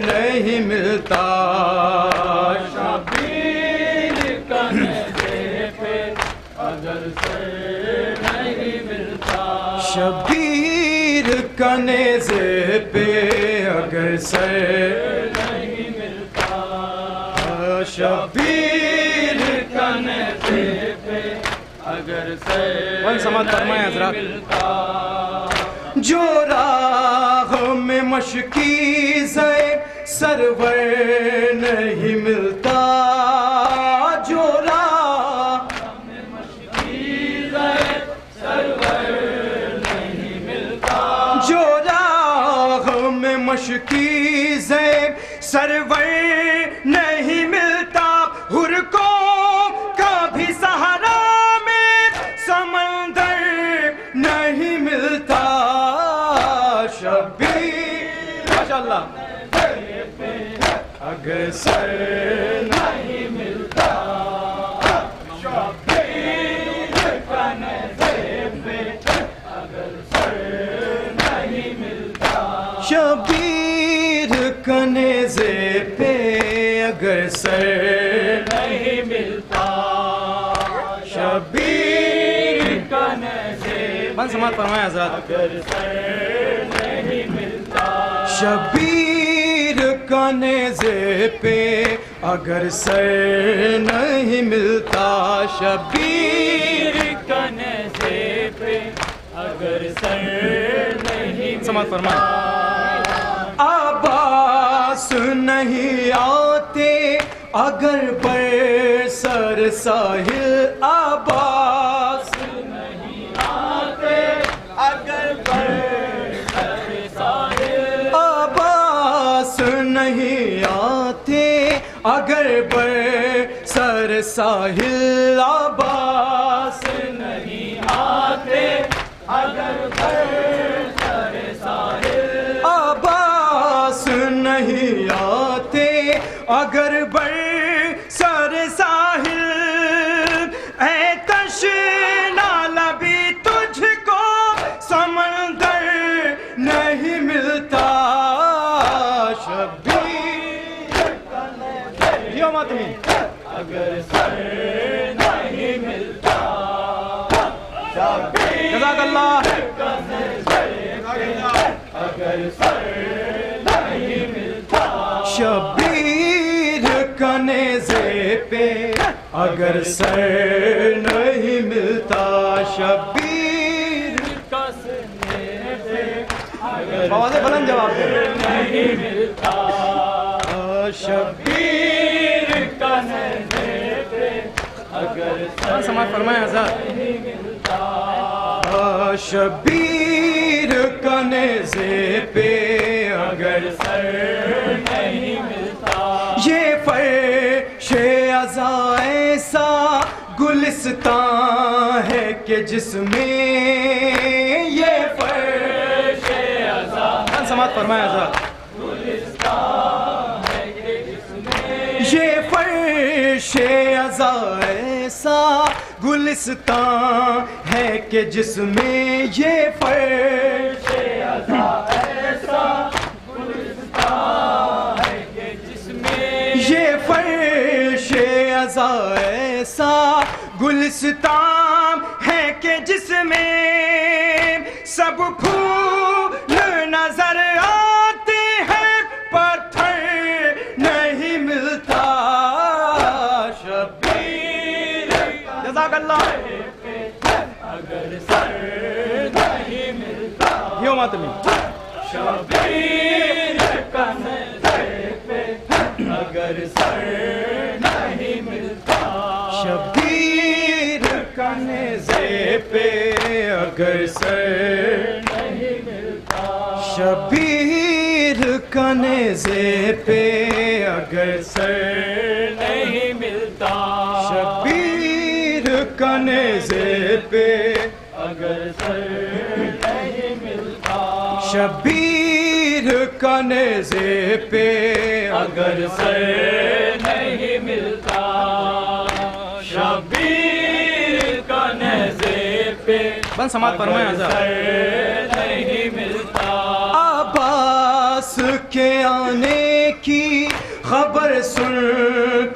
نہیں ملتا، شبیر کا نیزے پہ اگر سر نہیں ملتا، شبیر کا نیزے پہ اگر سر نہیں ملتا، شبیر کا نیزے پہ اگر سر سماعت فرمائیں حضرات، جو راہ میں مشکیزیں سرور نہیں ملتا، جو راہ میں مشکیزیں سرور نہیں ملتا، جو راہ میں مشکیزیں سرور نہیں ملتا، حر کو کبھی سہارا سمندر نہیں ملتا، شبیر ماشاءاللہ اگر سر نہیں ملتا، شبیر کا نیزے پہ اگر سر نہیں ملتا، شبیر کا نیزے پہ اگر سر نہیں ملتا، شبیر کا نیزے من سماعت فرمائیں حضرات، اگر سر نہیں ملتا، شبیر کا نیزے پہ اگر سر نہیں ملتا، شبیر کا نیزے پہ اگر سر نہیں سماعت فرمائیں، عباس نہیں آتے اگر بر سر ساحل، عباس نہیں آتے اگر بر سر ساحل، عباس نہیں آتے اگر بر سر ساحل، عباس نہیں آتے اگر بر سر ساحل، عباس نہیں آتے اگر بر سر ساحل، اے تشنا لبی تجھ کو سمندر نہیں ملتا، شبیر یہ ماتمی اگر سر نہیں ملتا، شبیر جزاک اللہ اگر سر نہیں ملتا، شبیر کا نیزے پہ اگر سر نہیں ملتا، شبیر کا نیزے پہ اگر آواز بلند جواب دے، نہیں ملتا، شبیر کا نیزے پہ اگر سر سماعت فرمائیں حضرات، نہیں ملتا، شبیر کا نیزے پہ اگر سر نہیں ملتا، یہ فرش ازا ایسا گلستان ہے کہ جس میں یہ فرش ازا سماعت فرمائیں حضرات، گلستان ہے کہ جس میں یہ فرش ازا ایسا گلستان ہے کہ جس میں یہ فرش ازا ایسا گلستان ہے کہ جس میں یہ فرش ازا ایسا گلستان ہے کہ جس میں سب پھول نظر آتے ہیں پتھر نہیں ملتا، شبیر جزاک اللہ اگر سر نہیں ملتا، یہ ماتمی شبیر کا نیزے پہ اگر سر نہیں ملتا، شبیر کا نیزے پہ اگر سر نہیں ملتا، شبیر کا نیزے پہ اگر سر نہیں ملتا، شبیر کا نیزے پہ اگر سر نہیں ملتا، شبیر کا نیزے پہ اگر سر نہیں ملتا، شبیر کا نیزے پہ بن سماعت فرمائیں حضرت، نہیں ملتا. عباس کے آنے کی خبر سن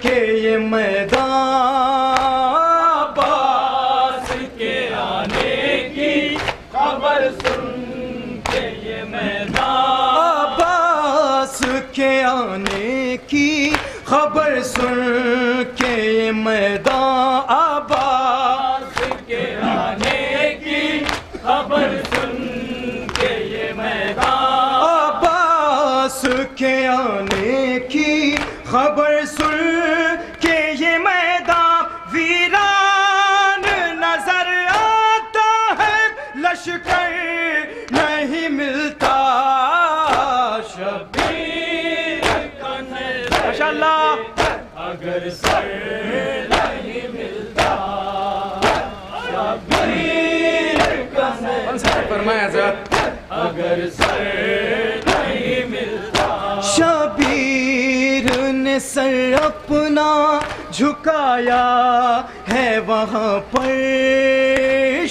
کے یہ میدان، عباس کے آنے کی خبر سن کے یہ میدان، عباس کے آنے کی خبر سن کے یہ میدان، عباس کے آنے کی خبر سن کے یہ میدان، عباس کے آنے کی خبر سن کے یہ میدان ویران نظر آتا ہے، لشکر نہیں ملتا. شبیر کا ماشاءاللہ اگر سر نہیں ملتا، شبیر کا فرمایا حضرت اگر سر نہیں ملتا. شبیر نے سر اپنا جھکایا ہے وہاں پر،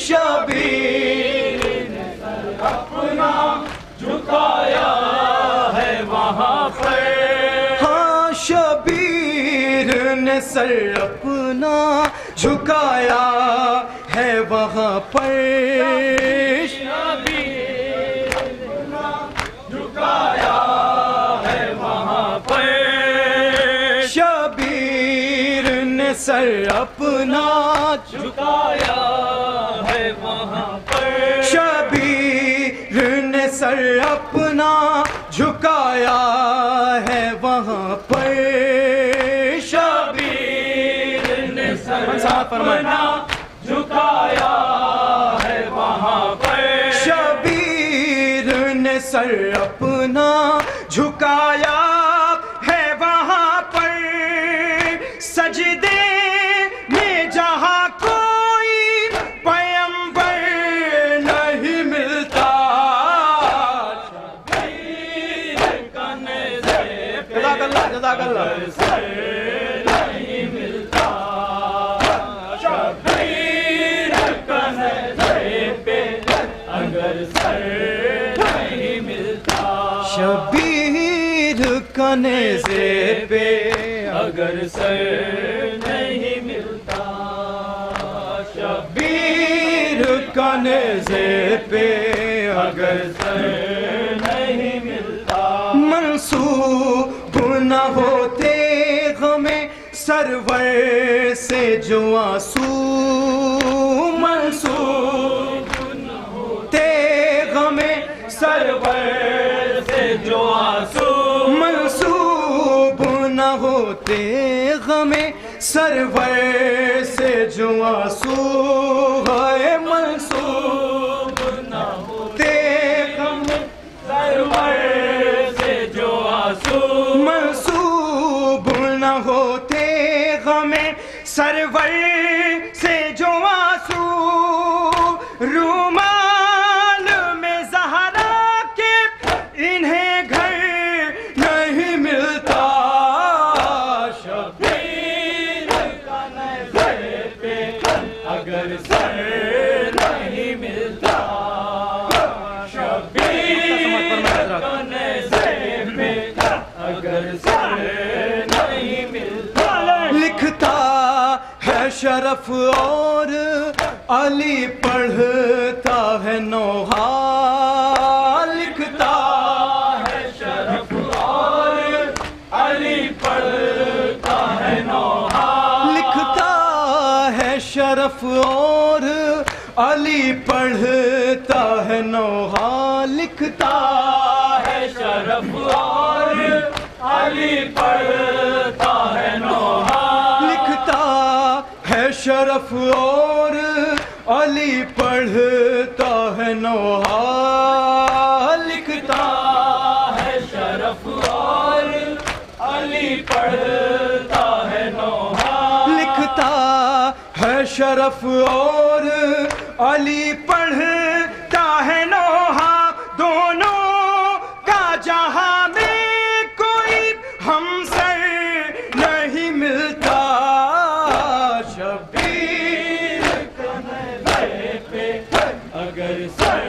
شبیر نے سر اپنا جھکایا ہے وہاں پر، ہاں شبیر نے سر اپنا جھکایا ہے وہاں پر، شبیر جھکایا ہے وہاں پر، شبیر نے سر اپنا جھکایا ہے وہاں پر، شبیر نے سر اپنا جھکایا ہے وہاں پر، شبیر نے سر اپنا جھکایا ہے وہاں پر، شبیر نے سر اپنا جھکایا ہے وہاں پر، سجدے میں جہاں کوئی پیغمبر نہیں ملتا. جزاک اللہ جزاک اللہ. نہیں ملتا، شبیر کا نظر پہ اگر سر نہیں ملتا، شبیر کا نیزے پہ اگر سر نہیں ملتا، شبیر کا نیزے پہ اگر سر نہیں ملتا، منسوب نہ ہوتے غمیں سرور سے جو آنسو، منسوب نہ ہوتے غمیں سرور سے جو آنسو، منسوب نہ ہوتے غمیں سرور سے جو آنسو، ہے منسوب نہ ہوتے غمیں سرور سے جو آنسو، منسوب نہ ہوتے غمیں سرور سے جو آنسو، رومال میں زہرا کے انہیں گھر نہیں ملتا. شبیر کا نظر پہ اگر سر نہیں ملتا، شبیر کا نظر پہ اگر سر نہیں ملتا. لکھتا ہے شرف اور علی پڑھتا ہے نوحہ، لکھتا ہے شرف اور علی پڑھتا ہے نوحہ، لکھتا ہے شرف اور علی پڑھتا ہے نوحہ، لکھتا ہے شرف اور علی پڑھتا ہے نوحہ، لکھتا ہے شرف اور علی پڑھتا ہے نوحہ، لکھتا ہے شرف اور علی پڑھتا ہے نوحہ، لکھتا ہے شرف اور علی پڑھتا ہے نوحہ، دونوں کا جہاں میں کوئی ہمسر نہیں ملتا. شبیر کا نظر پہ اگر سر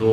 2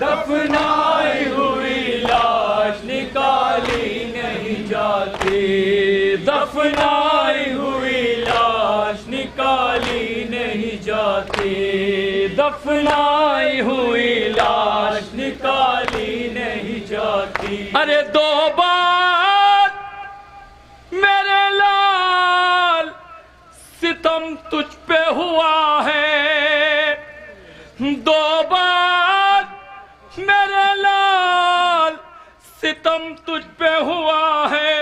دفنائی ہوئی لاش نکالی نہیں جاتی، دفنائی ہوئی لاش نکالی نہیں جاتی، دفنائی ہوئی لاش نکالی نہیں جاتی۔ ارے دو بار میرے لال ستم تجھ پہ ہوا ہے، دو بار میرے لال ستم تجھ پہ ہوا ہے،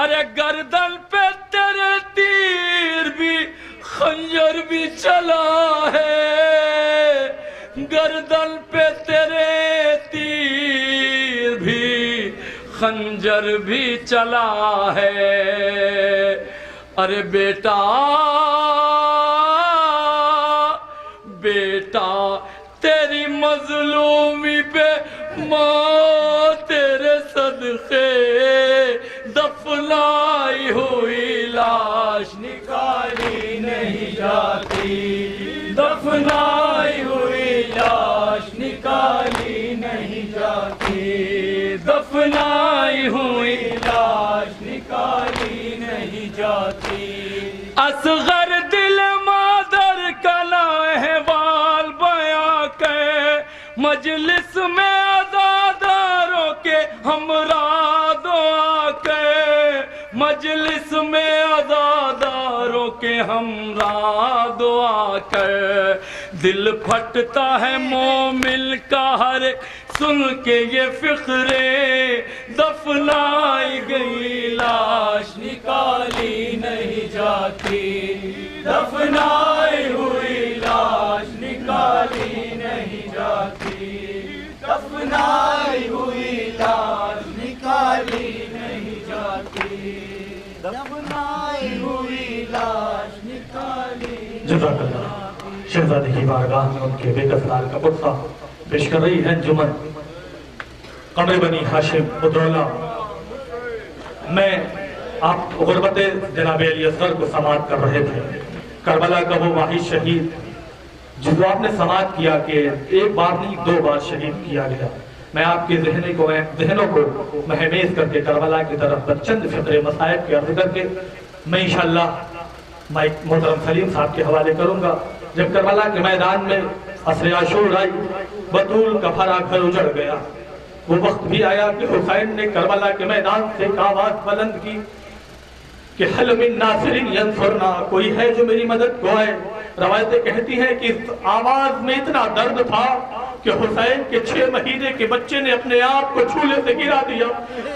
ارے گردن پہ تیرے تیر بھی خنجر بھی چلا ہے، گردن پہ تیرے تیر بھی خنجر بھی چلا ہے۔ ارے بیٹا بیٹا تیری مظلومی پہ ماں تیرے صدقے دفنائی ہوئی لاش نکالی نہیں جاتی، دفنائی ہوئی لاش نکالی نہیں جاتی، دفنائی ہوئی لاش نکالی نہیں جاتی۔ اصغر دل مادر کا احوال بیاں کے مجلس میں عزاداروں کے ہمراہ دعا کے، مجلس میں عزاداروں کے ہمراہ دعا کر، دل پھٹتا ہے مومن کا ہر سن کے یہ فقرے، دفنائی گئی لاش نکالی نہیں جاتی، دفنائی ہوئی لاش نکالی نہیں جاتی، دفنائی ہوئی لاش نکالی نہیں جاتی، دفنائی ہوئی لاش نکالی۔ جزاک اللہ۔ شہزادی کی بارگاہ میں ان کے 21 سال کا قصہ پیش کر رہی ہے انجمن قمر بنی ہاشم ادرولہ۔ میں آپ غربت جناب علی اصغر کو سماعت کر رہے تھے، کربلا کا وہ واحد شہید جس کو آپ نے سماعت کیا کہ ایک بار نہیں 2 بار شہید کیا گیا۔ میں آپ کے ذہنوں کو مہمیز کر کے کربلا کی طرف چند فقرے مصائب کے عرض کر کے میں انشاءاللہ مائک محترم سلیم صاحب کے حوالے کروں گا۔ جب کربلا کے میدان میں عصر عاشور آئی، بطول کا بھرا گھر اجڑ گیا، وہ وقت بھی آیا کہ حسین نے کربلا کے میدان سے ایک آواز بلند کی کہ حل من ناصر ینصرنا، کوئی ہے جو میری مدد کو آئے۔ روایتیں کہتی ہیں کہ اس آواز میں اتنا درد تھا کہ حسین کے 6 مہینے کے بچے نے اپنے آپ کو جھولے سے گرا دیا۔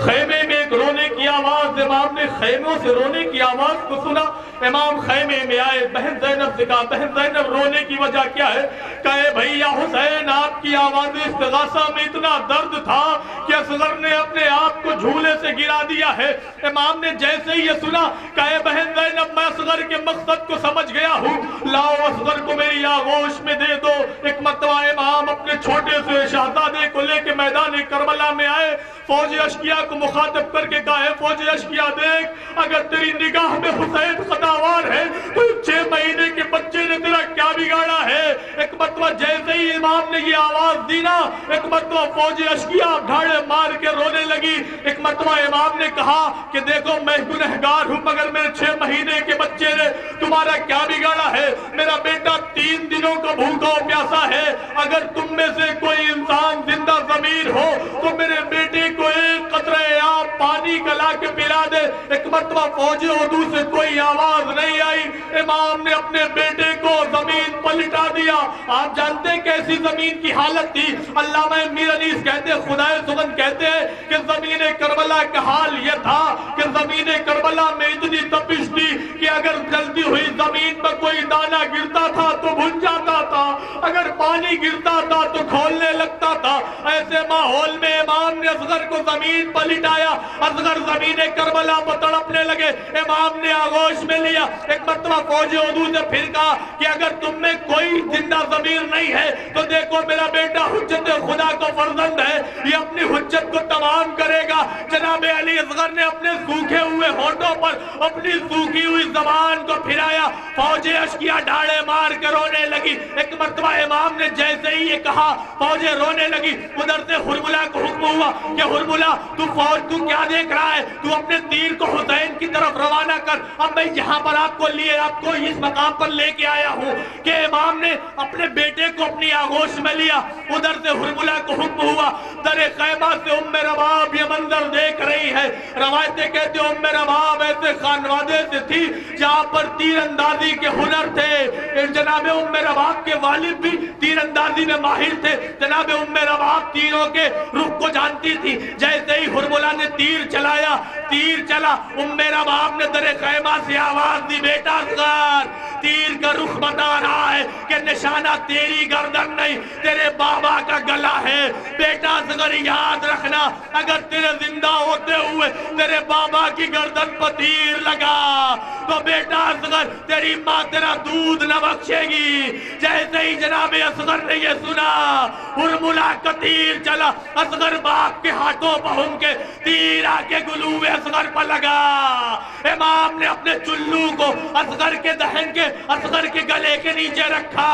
خیمے میں ایک رونے کی آواز، امام نے خیموں سے رونے کی آواز کو سنا، امام خیمے میں آئے، بہن زینب سے کہا بہن زینب رونے کی وجہ کیا ہے؟ کہے بھئی یا حسین آپ کی آواز استغاثہ میں اتنا درد تھا کہ اصغر نے اپنے آپ کو جھولے سے گرا دیا ہے۔ امام نے جیسے ہی یہ سنا کہے بہن زینب میں اصغر کے مقصد کو سمجھ گیا ہوں، لاؤ اصغر کو میری آغوش میں دے دو۔ ایک مرتبہ امام اپنے چھوٹے سے شہزادے کو لے کے میدان کربلا میں آئے، فوج اشکیا کو مخاطب کر کے کہا ہے فوج اشکیا دیکھ، اگر تیری نگاہ میں حسین خطاوار ہے تو 6 مہینے کے بچے نے تیرا کیا بگاڑا ہے؟ ایک مرتبہ جیسے ہی امام نے یہ آواز دی نا، ایک مرتبہ فوج اشکیا ڈھاڑے مار کے رونے لگی۔ ایک مرتبہ امام نے کہا کہ دیکھو میں گنہگار ہوں، مگر میرے 6 مہینے کے بچے نے تمہارا کیا بگاڑا ہے؟ میرا بیٹا 3 دنوں کا بھوکا و پیاسا ہے، اگر تم میں سے کوئی انسان زندہ ضمیر ہو تو میرے بیٹے کو ایک قطرہ آب پانی کا لا کے پلا دے۔ ایک مرتبہ فوج اردو سے کوئی آواز نہیں آئی، امام نے اپنے بیٹے کو زمین پر لٹا دیا۔ آپ جانتے ہیں کیسی زمین کی حالت تھی؟ علامہ میر انیس کہتے ہیں، خدائے سخن کہتے ہیں کہ زمین کربلا کا حال یہ تھا کہ زمین کربلا میں اتنی تپش تھی کہ اگر جلتی ہوئی زمین پر کوئی دانہ گرتا تھا تو بھن جاتا تھا، اگر پانی گرتا تھا تو کھولنے لگتا تھا۔ ایسے ماحول میں امام نے اصغر کو زمین پر لٹایا، اصغر زمین کربلا پر تڑپنے لگے، امام نے آغوش میں لیا۔ ایک مرتبہ فوج عدو سے پھر کہا کہ اگر تم میں کوئی زندہ ضمیر نہیں ہے تو دیکھو میرا بیٹا حجت خدا کو فرزند ہے، یہ اپنی حجت کو تمام کرے گا۔ جناب علی اصغر نے اپنے سوکھے ہوئے ہونٹوں پر اپنی سوکھی ہوئی زبان کو پھرایا، فوجیں اشکیاں ڈھاڑے مار کے رونے لگی۔ ایک مرتبہ امام نے جیسے ہی یہ کہا فوجیں رونے لگی، ادھر سے ہرملہ کو حکم ہوا کہ ہرملہ تو کیا دیکھ رہا ہے، تو اپنے تیر کو حسین کی طرف روانہ کر۔ اب میں یہاں پر آپ کو اس مقام پر لے کے آیا ہوں کہ امام نے اپنے بیٹے کو اپنی آغوش میں لیا، ادھر سے ہرملہ کو حکم ہوا۔ در خیمہ سے ام رباب یہ منظر دیکھ رہی ہے۔ روایتیں کہتے ام رباب ایسے خانوادے سے تھی جہاں پر تیر اندازی کے ہنر تھے، جناب ام رباب کے والد بھی تیر اندازی میں ماہر تھے۔ جناب ام رباب تیروں کے رخ کو جانتی تھی، جیسے ہی ہرملہ نے تیر چلایا، تیر چلا، ام رباب نے در خیمہ سے آواز دی، بیٹا اصغر تیر کا رخ بتا رہا ہے کہ نشانہ تیری گردن نہیں تیرے بابا کا گلا ہے۔ بیٹا اصغر یاد رکھنا، اگر تیرے زندہ ہوتے ہوئے تیرے بابا کی گردن پر تیر لگا تو بیٹا اصغر تیری ماں تیرا دودھ نہ بخشے گی۔ جیسے ہی جناب اصغر نے یہ سنا، ہرملہ کا تیر چلا، اصغر باپ کے ہاتھوں پہنچ کے تیر آ کے گلوے اصغر پر لگا۔ امام نے اپنے چلو کو اصغر کے دہن کے اصغر کے گلے کے نیچے رکھا،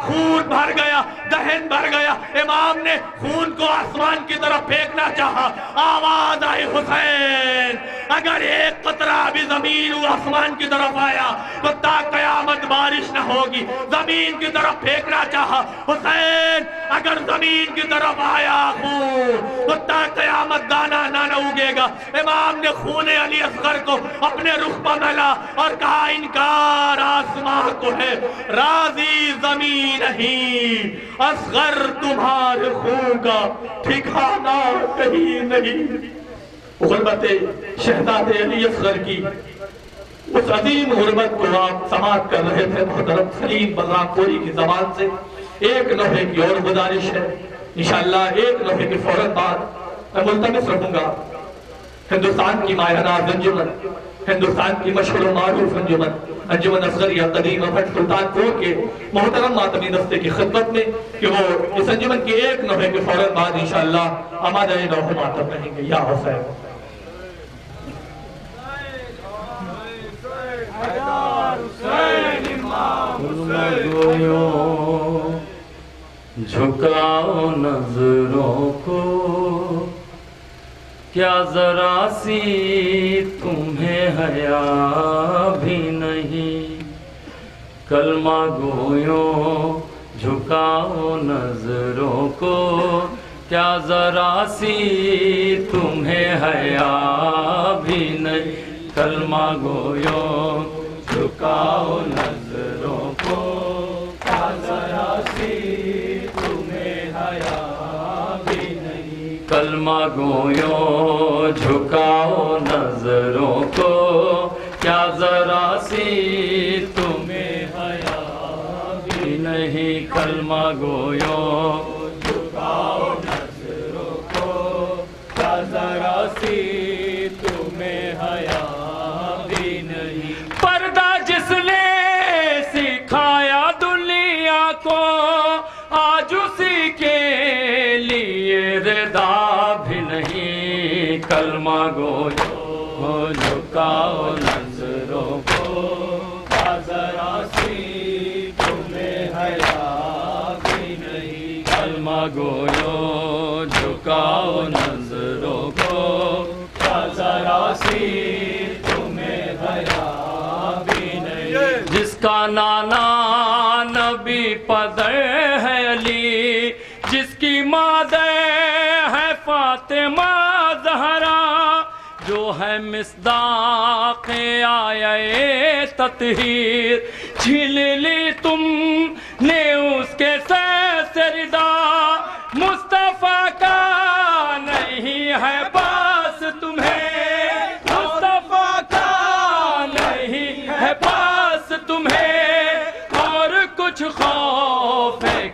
خون بھر گیا، دہن بھر گیا۔ امام نے خون کو آسمان کی طرف پھینکنا چاہا، آواز آئی حسین اگر ایک قطرہ بھی زمین و آسمان کی طرف آیا تو تا قیامت بارش نہ ہوگی۔ زمین کی طرف پھینکنا چاہا، حسین اگر زمین کی طرف آیا خون تو تا قیامت دانا نہ اگے گا۔ امام نے خون علی اصغر کو اپنے رخ پر ملا اور کہا انکار آسمان کو ہے، راضی زمین نہیں، اصغر تمہارے خون کا ٹھکانہ کہیں نہیں۔ غربت شہزاد علی اصغر کی اس عظیم غربت کو آپ سماعت کر رہے تھے محترم سلیم بلرام پوری کی زبان سے۔ ایک لمحے کی اور گزارش ہے، انشاءاللہ ایک لمحے کے فوراً بعد میں ملتمس رہوں گا ہندوستان کی مایہ ناز انجمن، ہندوستان کی مشہور و معروف انجمن، انجمن اصغریہ قدیم بھٹ سلطان پور کے محترم ماتمی دستے کی خدمت میں کہ وہ اس انجمن کی ایک لمحے کے فوراً بعد انشاءاللہ آمادہ لوح ماتم رہیں گے۔ یا حسین جھکاؤ نظروں کو، کیا ذرا سی تمہیں حیا بھی نہیں، کلمہ گویوں جھکاؤ نظروں کو، کیا ذرا سی تمہیں حیا بھی نہیں، کلمہ گویوں جھکاؤ نظروں کو، کیا ذرا سی تمہیں حیا بھی نہیں، کلمہ گویوں جھکاؤ نظروں کو، کیا ذرا سی تمہیں حیا بھی نہیں، کلمہ گویوں جھکاؤ نظروں کو، کیا ذرا سی تمہیں حیا بھی نہیں۔ پردہ جس نے سکھایا دنیا کو، آج اسی کے لیے رضا بھی نہیں، کلمہ گویوں جھکاؤ نظروں کو، کیا ذرا سی تمہیں حیا بھی نہیں، کلمہ گویوں جھکاؤ نظروں کو، کیا ذرا سی تمہیں حیا بھی نہیں۔ جس کا نانا نبی پدر ہے علی، جس کی مادر ہے فاطمہ زہرا، جو ہے مصداق آیے تطہیر، چھین لی تم نے اس کے سر سے ردا، مصطفیٰ کا نہیں ہے پاس تمہیں، مصطفیٰ کا نہیں ہے پاس تمہیں، اور کچھ خوف ہے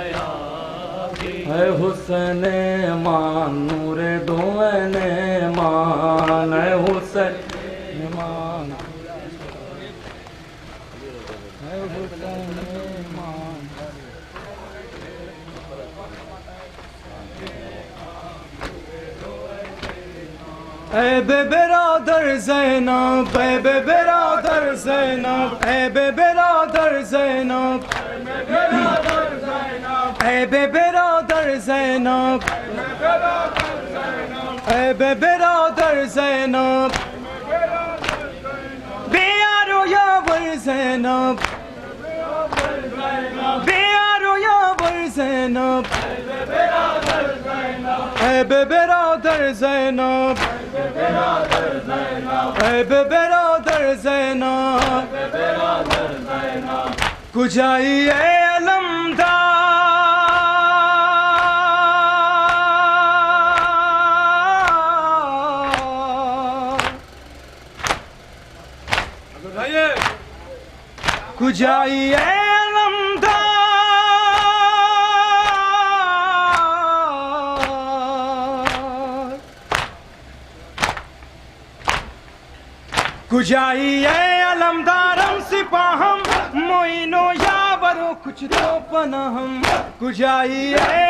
اے حسین مان نور دو مان اے حسین مان اے حسین مان اے بے برادر زینب اے بے برادر زینب اے بے برادر زینب اے بے برادر زینب اے بے برادر زینب بے یارو یاور زینب بے یارو یاور زینب اے بے برادر زینب اے بے برادر زینب کجائی اے علمدار کجائی اے کجائی اے علمدارم سپاہم موئنو یاورو کچھ تو پناہم کجائی اے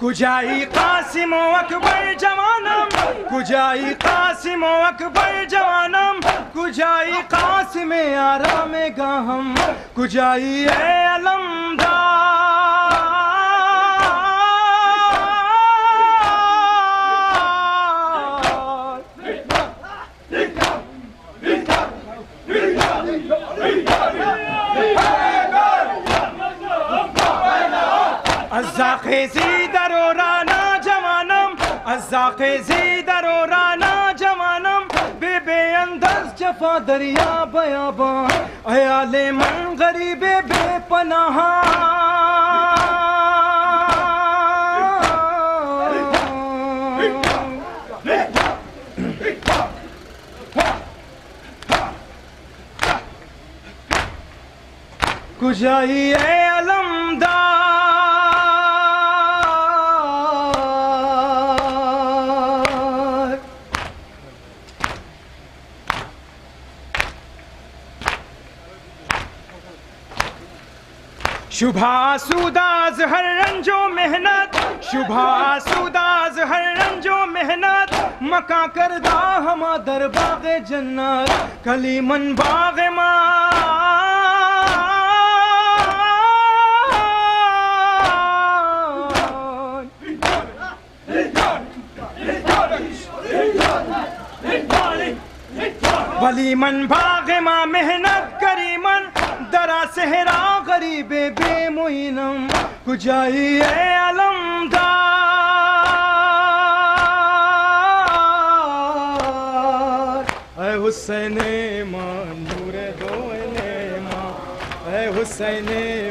کجائی قاسم و اکبر جوانم کجائی قاسم و اکبر جوانم کجائی قاسم آرام گاہم کجائی اے الزاخیزی درو رانا جوانم الزاخیزی درو رانا جوانم بے بے انداز جفا دریا بیابان ایال من غریب بے پناہ کجائی اے علمدار شبہ سوداز ہر رنج و محنت شبہ سوداز ہر رنج و محنت مکاں کردہ ہما در باغ جنت کلیمن باغ ولیمن باغ ماں محنت کریمن درا صحرا غریب بے معینم کجائی اے علمدار اے حسین ماں نور دو ماں اے حسین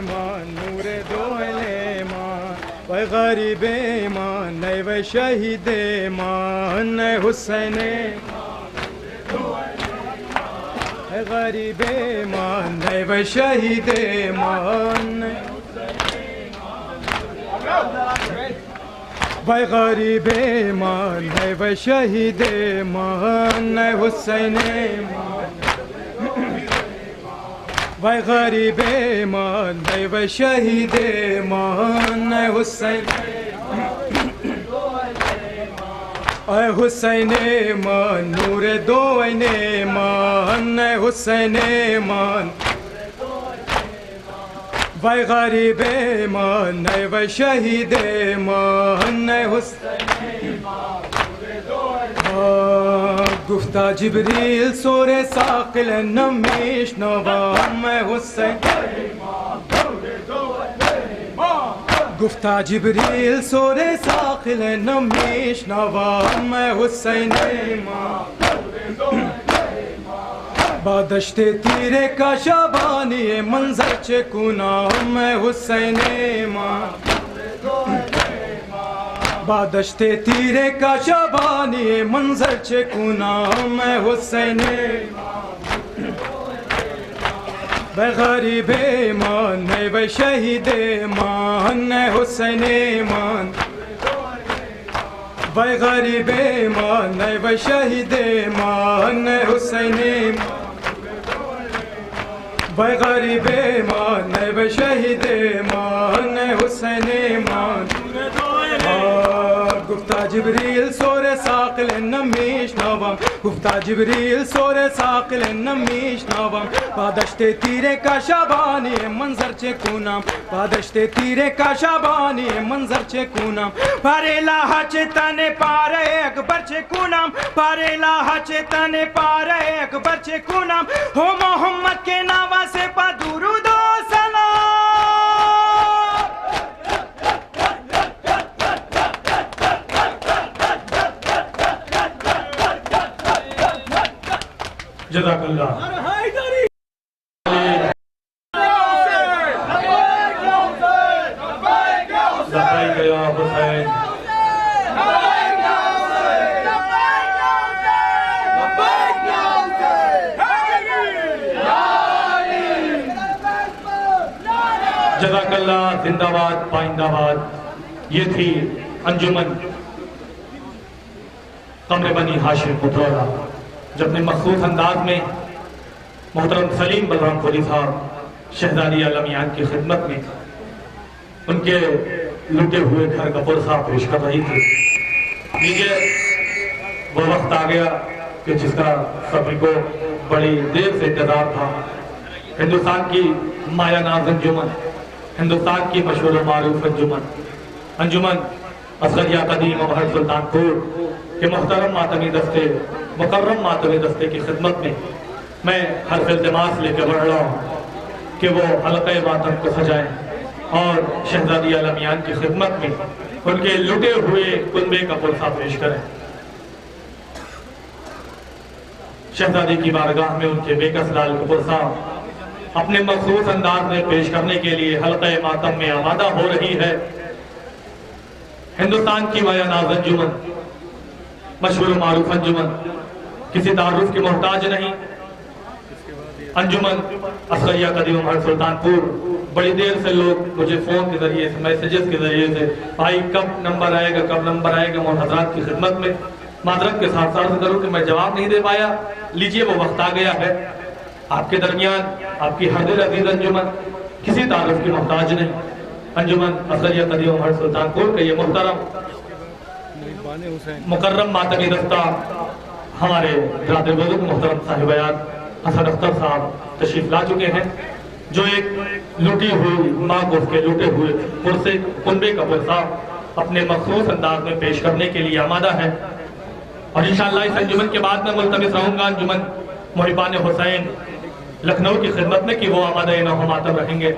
ماں نور دو ماں اے غریب ماں اے و شہید ماں اے حسین اے غریب مان اے و شہید مان اے غریب مان اے و شہید مان اے حسین مان اے غریب مان اے و شہید مان اے حسین اے حسین مان نور دو مان اے حسین مان اے غریب مان اے و شہید مان اے حسین گفتہ جبریل سور ساقل نمیش نوام اے حسین گفتہ جبریل سور ساقل نمیش نوام اے حسین بادشت تیرے کا شابانی منظر چکو نام اے حسین بادشتے تیرے کا شبانی منظر چکونا میں حسین بے غریب ایمان بے شہید ایمان حسین ایمان بے غریب ایمان بے شہید ایمان حسین ایمان بے غریب ایمان بے شہید ایمان حسین ایمان گفتہ جبریل سور ساقل نمیش نوام گفتہ جبریل سور ساقل نمیش نوام پادشتے تیرے کا شابانی منظر چکونام پادشتے تیرے کا شابانی منظر چکونام پارے لاہا چیتانے پارے اکبر چکونام پارے لاہا چیتانے پارے اکبر چکونام ہو محمد کے نامہ سے پا درود و سلام جزاک اللہ لبیک یا حسین جزاک اللہ زندہ باد پائندہ باد. یہ تھی انجمن قمر بنی ہاشم پتھورا جو اپنے مخصوص انداز میں محترم سلیم بلرام پوری صاحب شہزادی عالمیان کی خدمت میں ان کے لٹے ہوئے گھر کا پرسہ پیش کر رہی تھی. لیجئے وہ وقت آ گیا کہ جس کا سبھی کو بڑی دیر سے انتظار تھا. ہندوستان کی مایا ناز انجمن، ہندوستان کی مشہور و معروف انجمن اصغریہ قدیم امہر سلطان پور کے محترم ماتمی دستے، مکرم ماتمی دستے کی خدمت میں حرف التماس لے کے بڑھ رہا ہوں کہ وہ حلقہ ماتم کو سجائیں اور شہزادی عالمیان کی خدمت میں ان کے لٹے ہوئے کنبے کا پرسہ پیش کریں. شہزادی کی بارگاہ میں ان کے بیکس لال کا پرسہ اپنے مخصوص انداز میں پیش کرنے کے لیے حلقہ ماتم میں آمادہ ہو رہی ہے. ہندوستان کی مایا ناز انجمن، مشہور و معروف انجمن، کسی تعارف کی محتاج نہیں. انجمن اصغریہ قدیم امہر سلطان پور. بڑی دیر سے لوگ مجھے فون کے ذریعے سے، میسیجز کے ذریعے سے بھائی کب نمبر آئے گا حضرات کی خدمت میں معذرت کے ساتھ عرض کروں کہ میں جواب نہیں دے پایا. لیجئے وہ وقت آ گیا ہے. آپ کے درمیان آپ کی ہر دل عزیز انجمن کسی تعارف کی محتاج نہیں. انجمن اصغریہ قدیم امہر سلطان پور کے یہ محترم مکرم ماتمی دستہ ہمارے برادر بزرگ محترم صاحبیات حسن اختر صاحب تشریف لا چکے ہیں، جو ایک لٹی ہوئی ماں کو اس کے لٹے ہوئے پرسے کنبے کا پرسہ اپنے مخصوص انداز میں پیش کرنے کے لیے آمادہ ہے. اور انشاءاللہ اس انجمن کے بعد میں ملتمس رہوں گا انجمن محبان حسین لکھنؤ کی خدمت میں کہ وہ آمادہ نو ماتم رہیں گے.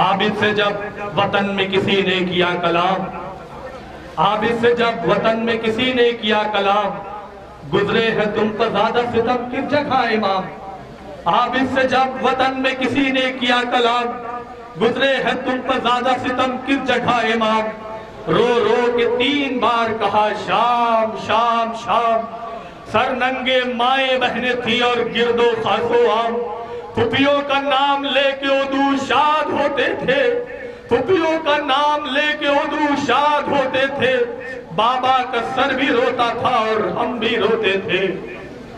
عابد سے جب وطن میں کسی نے کیا کلام، عابد سے جب وطن میں کسی نے کیا کلام، گزرے ہے تم پر زیادہ ستم کس جگہ امام. عابد سے جب وطن میں کسی نے کیا کلام، گزرے ہے تم پر زیادہ ستم کس جگہ امام. رو رو کے 3 بار کہا شام شام شام. سر ننگے مائیں بہنیں تھی اور گرد و خاص و عام. پھپھیوں کا نام لے کے اردو شاد ہوتے تھے، پھپھیوں کا نام لے کے اردو شاد ہوتے تھے. بابا کا سر بھی روتا تھا اور ہم بھی روتے تھے.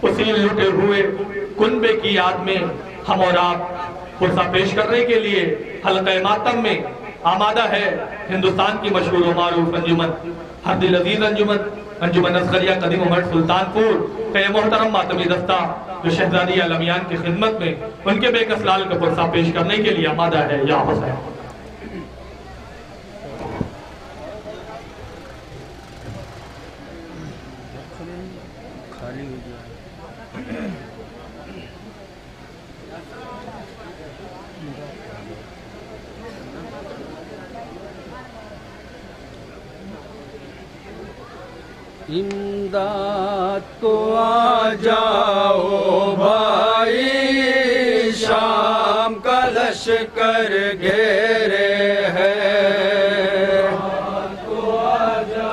اسی لٹے ہوئے کنبے کی یاد میں ہم اور آپ پرسہ پیش کرنے کے لیے حلقہ ماتم میں آمادہ ہے ہندوستان کی مشہور و معروف انجمن ہر دل عزیز انجمن اصغریہ قدیم امہر سلطان پور کا یہ محترم ماتمی دستہ جو شہزادی عالمیان کی خدمت میں ان کے بیکس لال کا پرسہ پیش کرنے کے لیے آمادہ ہے. یا حسین امداد کو آ جاؤ بھائی، شام کا لشکر گھیرے ہے. امداد کو آ جاؤ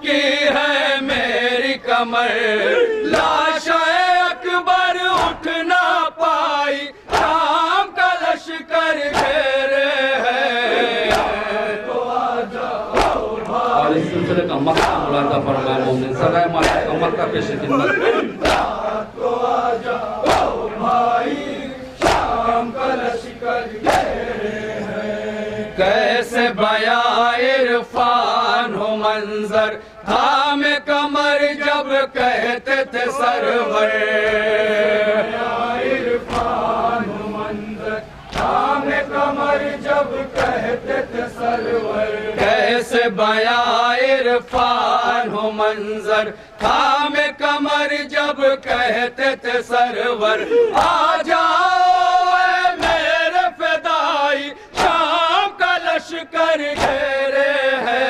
جھکی ہے میری کمر لاش اکبر اٹھ نہ پائی شام کا لشکر گھیرے ہے اور اس سلسلے کا مقصد ملاحظہ فرمائے مومن سرائے ماتا کا مکہ پیش خدمت تو آجا بھائی شام کا لشکر گھیرے ہے کیسے بیاں عرفان ہو منظر تھام کمر جب کہتے تھے سرور عرفان ہو منظر تھام کمر جب کہتے تھے سرور کیسے بیاں عرفان ہو منظر تھام کمر جب کہتے تھے سرور آ جاؤ اے میرے فدائی شام کا لشکر گھیرے ہے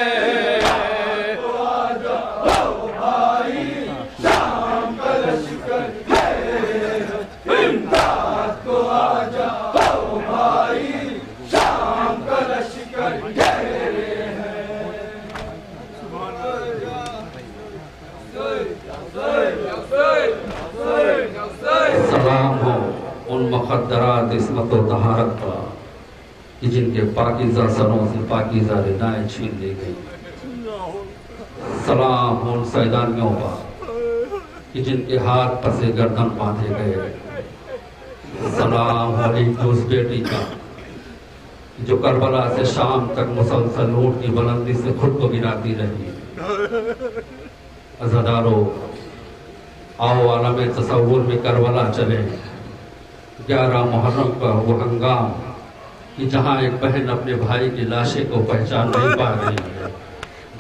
تو آ جاؤ بھائی شام کا لشکر گھیرے ہے امداد کو آ جاؤ بھائی شام کا لشکر گھیرے ہے سلام ہو ان مقدرات عصمت و طہارت کا کہ جن کے پاکیزہ سروں سے پاکیزہ ردائیں چھین لی گئی سلام ہو ان سیدانیوں کا کہ جن کے ہاتھ پسے گردن باندھے گئے سلام ہو ایک اس بیٹی کا جو کربلا سے شام تک مسلسل اونٹ کی بلندی سے خود کو گراتی رہی عزادارو آؤ عالم تصور میں کربلا چلے 11 محرم کا وہ ہنگام کہ جہاں ایک بہن اپنے بھائی کی لاشے کو پہچان نہیں پا رہی ہے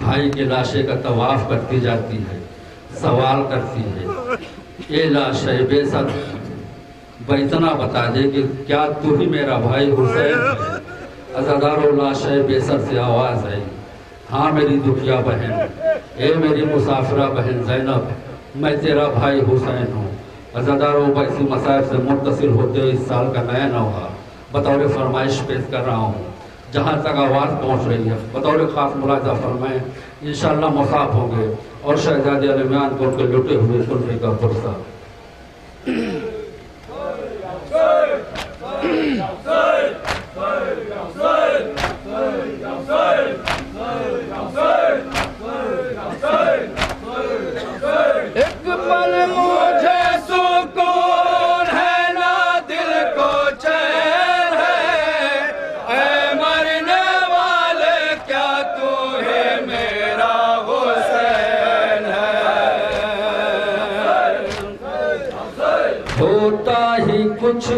بھائی کے لاشے کا طواف کرتی جاتی ہے سوال کرتی ہے اے لاش بے صد اتنا بتا دے کہ کیا تو ہی میرا بھائی حسین ہے عزادارو لاش بے صد سے آواز آئی ہاں میری دکھیا بہن اے میری مسافرہ بہن زینب میں تیرا بھائی حسین ہوں عزادارو باسی مسائب سے متصل ہوتے ہوئے اس سال کا نیا نوحہ بطور فرمائش پیش کر رہا ہوں جہاں تک آواز پہنچ رہی ہے بطور خاص ملاحظہ فرمائیں انشاءاللہ مصاف ہوں گے اور شہزادی علیمیان کو ان کے لٹے ہوئے سننے کا فرصہ ایک پل مجھے سکون ہے نہ دل کو چین ہے اے مرنے والے کیا تو ہے میرا حسین ہے ہوتا ہی کچھ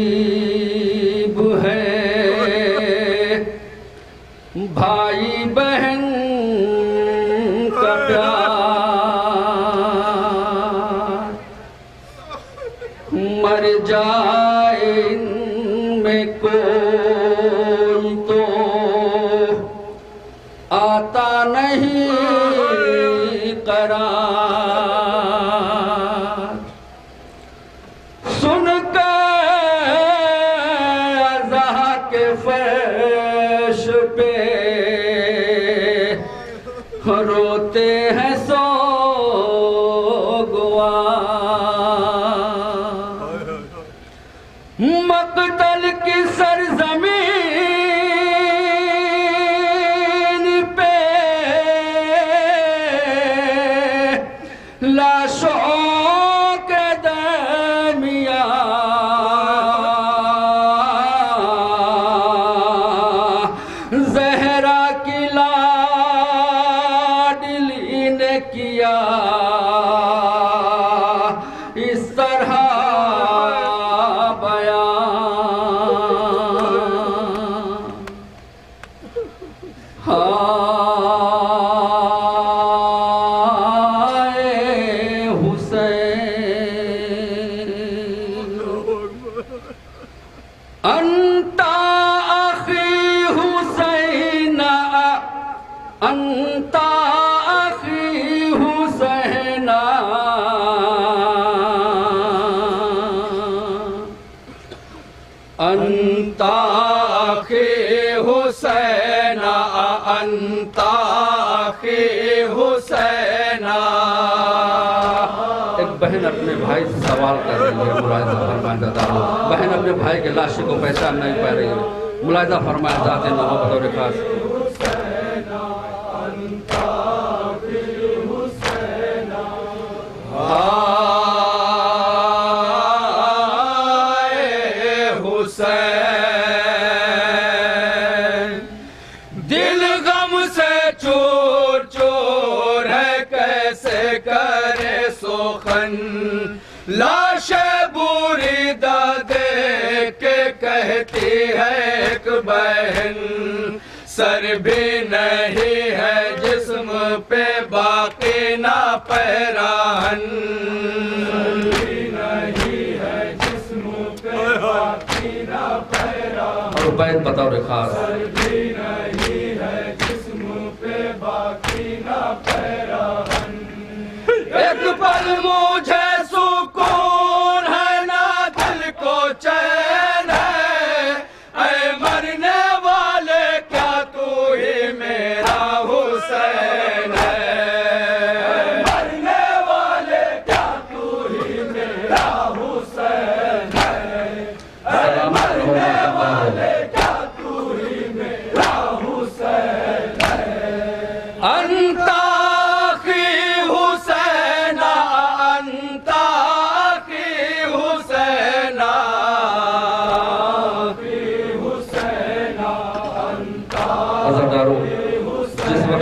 عجیب ہے بھائی بہن کا پیار مر جائے ان میں کوئی تو آتا نہیں قرار سن کر ازاں کے فرش پہ روتے ہیں سوگوار مقتل کی سرزمین پہ لاشوں کے درمیان زہرا کی لاڈلی نے کیا اس طرح انت اخی حسین انت اخی حسین انت اخی حسین انتا اخی حسینا. ایک بہن اپنے بھائی سے سوال کر رہی ہے، ملاحظہ فرمائیں دادارو. بہن اپنے بھائی کے لاشے کو پہچان نہیں پا رہی ہے، ملاحظہ فرمائیں ذات محبت اور خاص. دل غم سے چور چور ہے، کیسے کرے سخن. لاش بریدہ دیکھ کے کہتی ہے ایک بہن، سر بھی نہیں ہے جسم پہ باقی نہ پیراہن. اور بیت بطور خاص. ایک پل مجھے سکون ہے نہ دل کو چین ہے، اے مرنے والے کیا تو ہی میرا حسین ہے. مرنے والے کیا تو ہی میرا حسین ہے، اے مرنے والے کیا تو ہی میرا حسین ہے. انتا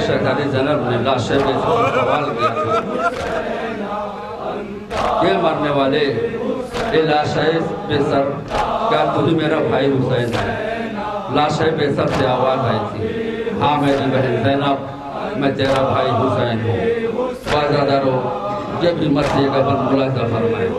شہزادی زینب نے لاش میں سوال کیا تھا، یہ مرنے والے اے لاش بے سر کیا تو ہی میرا بھائی حسین ہے. لاش بے سر سے آواز آئی تھی، ہاں میری بہن زینب میں تیرا بھائی حسین ہوں. بازادارو یہ بھی مرثیے کا بند ملاحظہ فرمائے.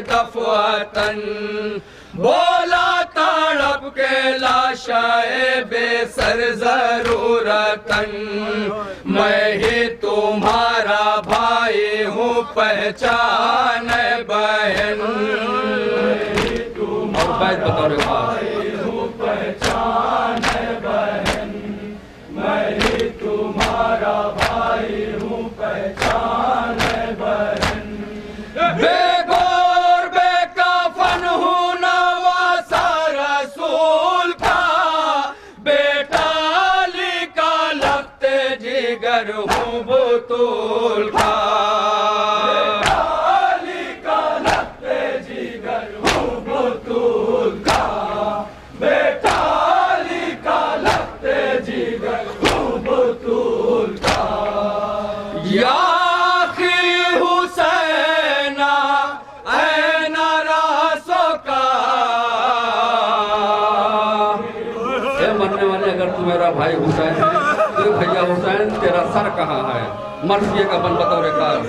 دفعتن بولا تڑپ کے لاشائے بے سر ضرورتن، میں ہی تمہارا بھائی ہوں پہچان بہن. اور بیت بطور خاص. پہچان بہن، میں ہی تمہارا بھائی ہوں پہچان بہن. بے گور بے کفن ہوں نواسا رسول کا، بیٹا علی کا لخت جگر ہوں بطول کا. علی کا لخت جگر ہوں بطول کا، بیٹا علی کا لخت جگر ہوں بطول کا. یا میرا بھائی حسین ہے، تیرے بھیا حسین تیرا سر کہاں ہے؟ مرثیے کا بند بطور خاص.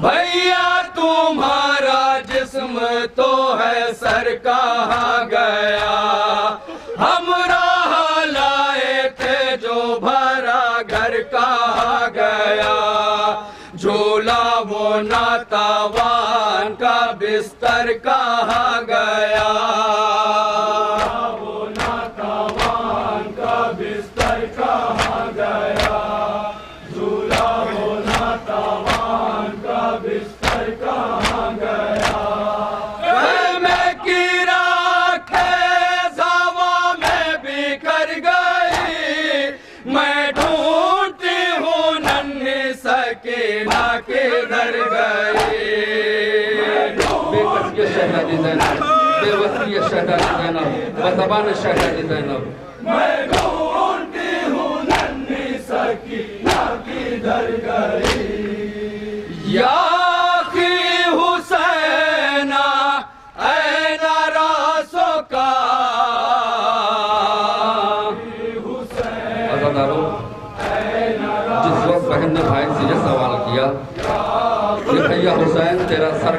بھیا تمہارا جسم تو ہے، سر کہاں گیا؟ ہم راہ لائے تھے جو بھرا گھر کہاں گیا؟ جھولا وہ ناتوان کا بستر کہاں گیا؟ وہ ناتوان کا بستر کہاں گیا؟ جھولا وہ ناتوان کا بستر کہاں گیا؟ میں کی راکھے زوا میں بکھر گئی، میں ڈھونڈتی ہوں ننھی سکینہ کدھر گئی؟ بے وسیع شہزادی زینب، بے وسیع شہزادی زینب، بزبان شہزادی زینب. میں ڈھونڈتی ہوں ننھی سکینہ کدھر گئی؟ یا اخی حسینہ این راسو کا،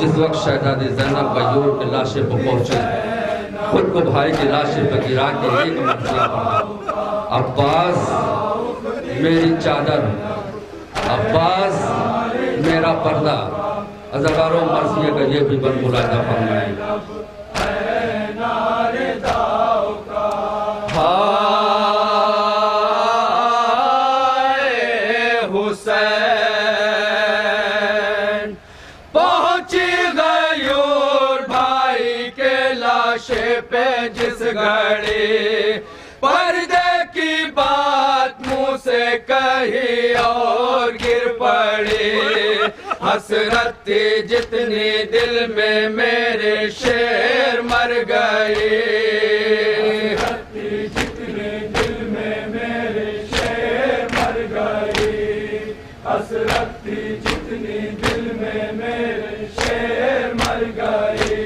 جس وقت شہزادی زینب غیور کے لاشے پہ پہنچے خود کو بھائی کی لاشے پہ گرا کے ایک مرتبہ پڑھا عباس میری چادر، عباس میرا پردہ۔ عزاداروں مرثیے کا یہ بھی بن ملاحظہ فرمائیں۔ جس گھڑی پردے کی بات منہ سے کہی اور گر پڑی، حسرت تھی جتنی دل میں میرے شیر مر گئی، حسرت تھی جتنی دل میں میرے شیر مر گئی، حسرت تھی جتنی دل میں میرے شیر مر گئی۔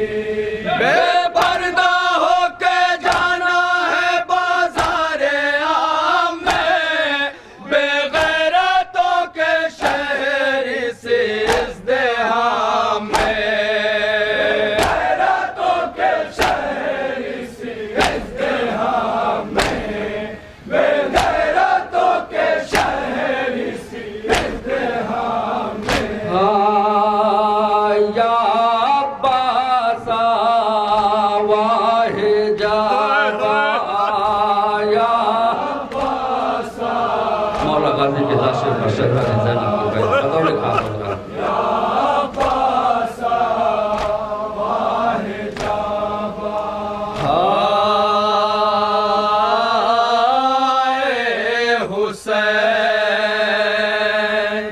بے پردہ ہو کے جانا ہے بازار عام میں، بے غیرتوں کے شہر سے ازدحام میں، غیرتوں کے شہر سے ازدحام میں، بے غیرتوں کے شہر سے ازدحام میں۔ یا غازی کے لاشے پر شہزادی زینب کو گئے بطور خاص ہوگا۔ حسین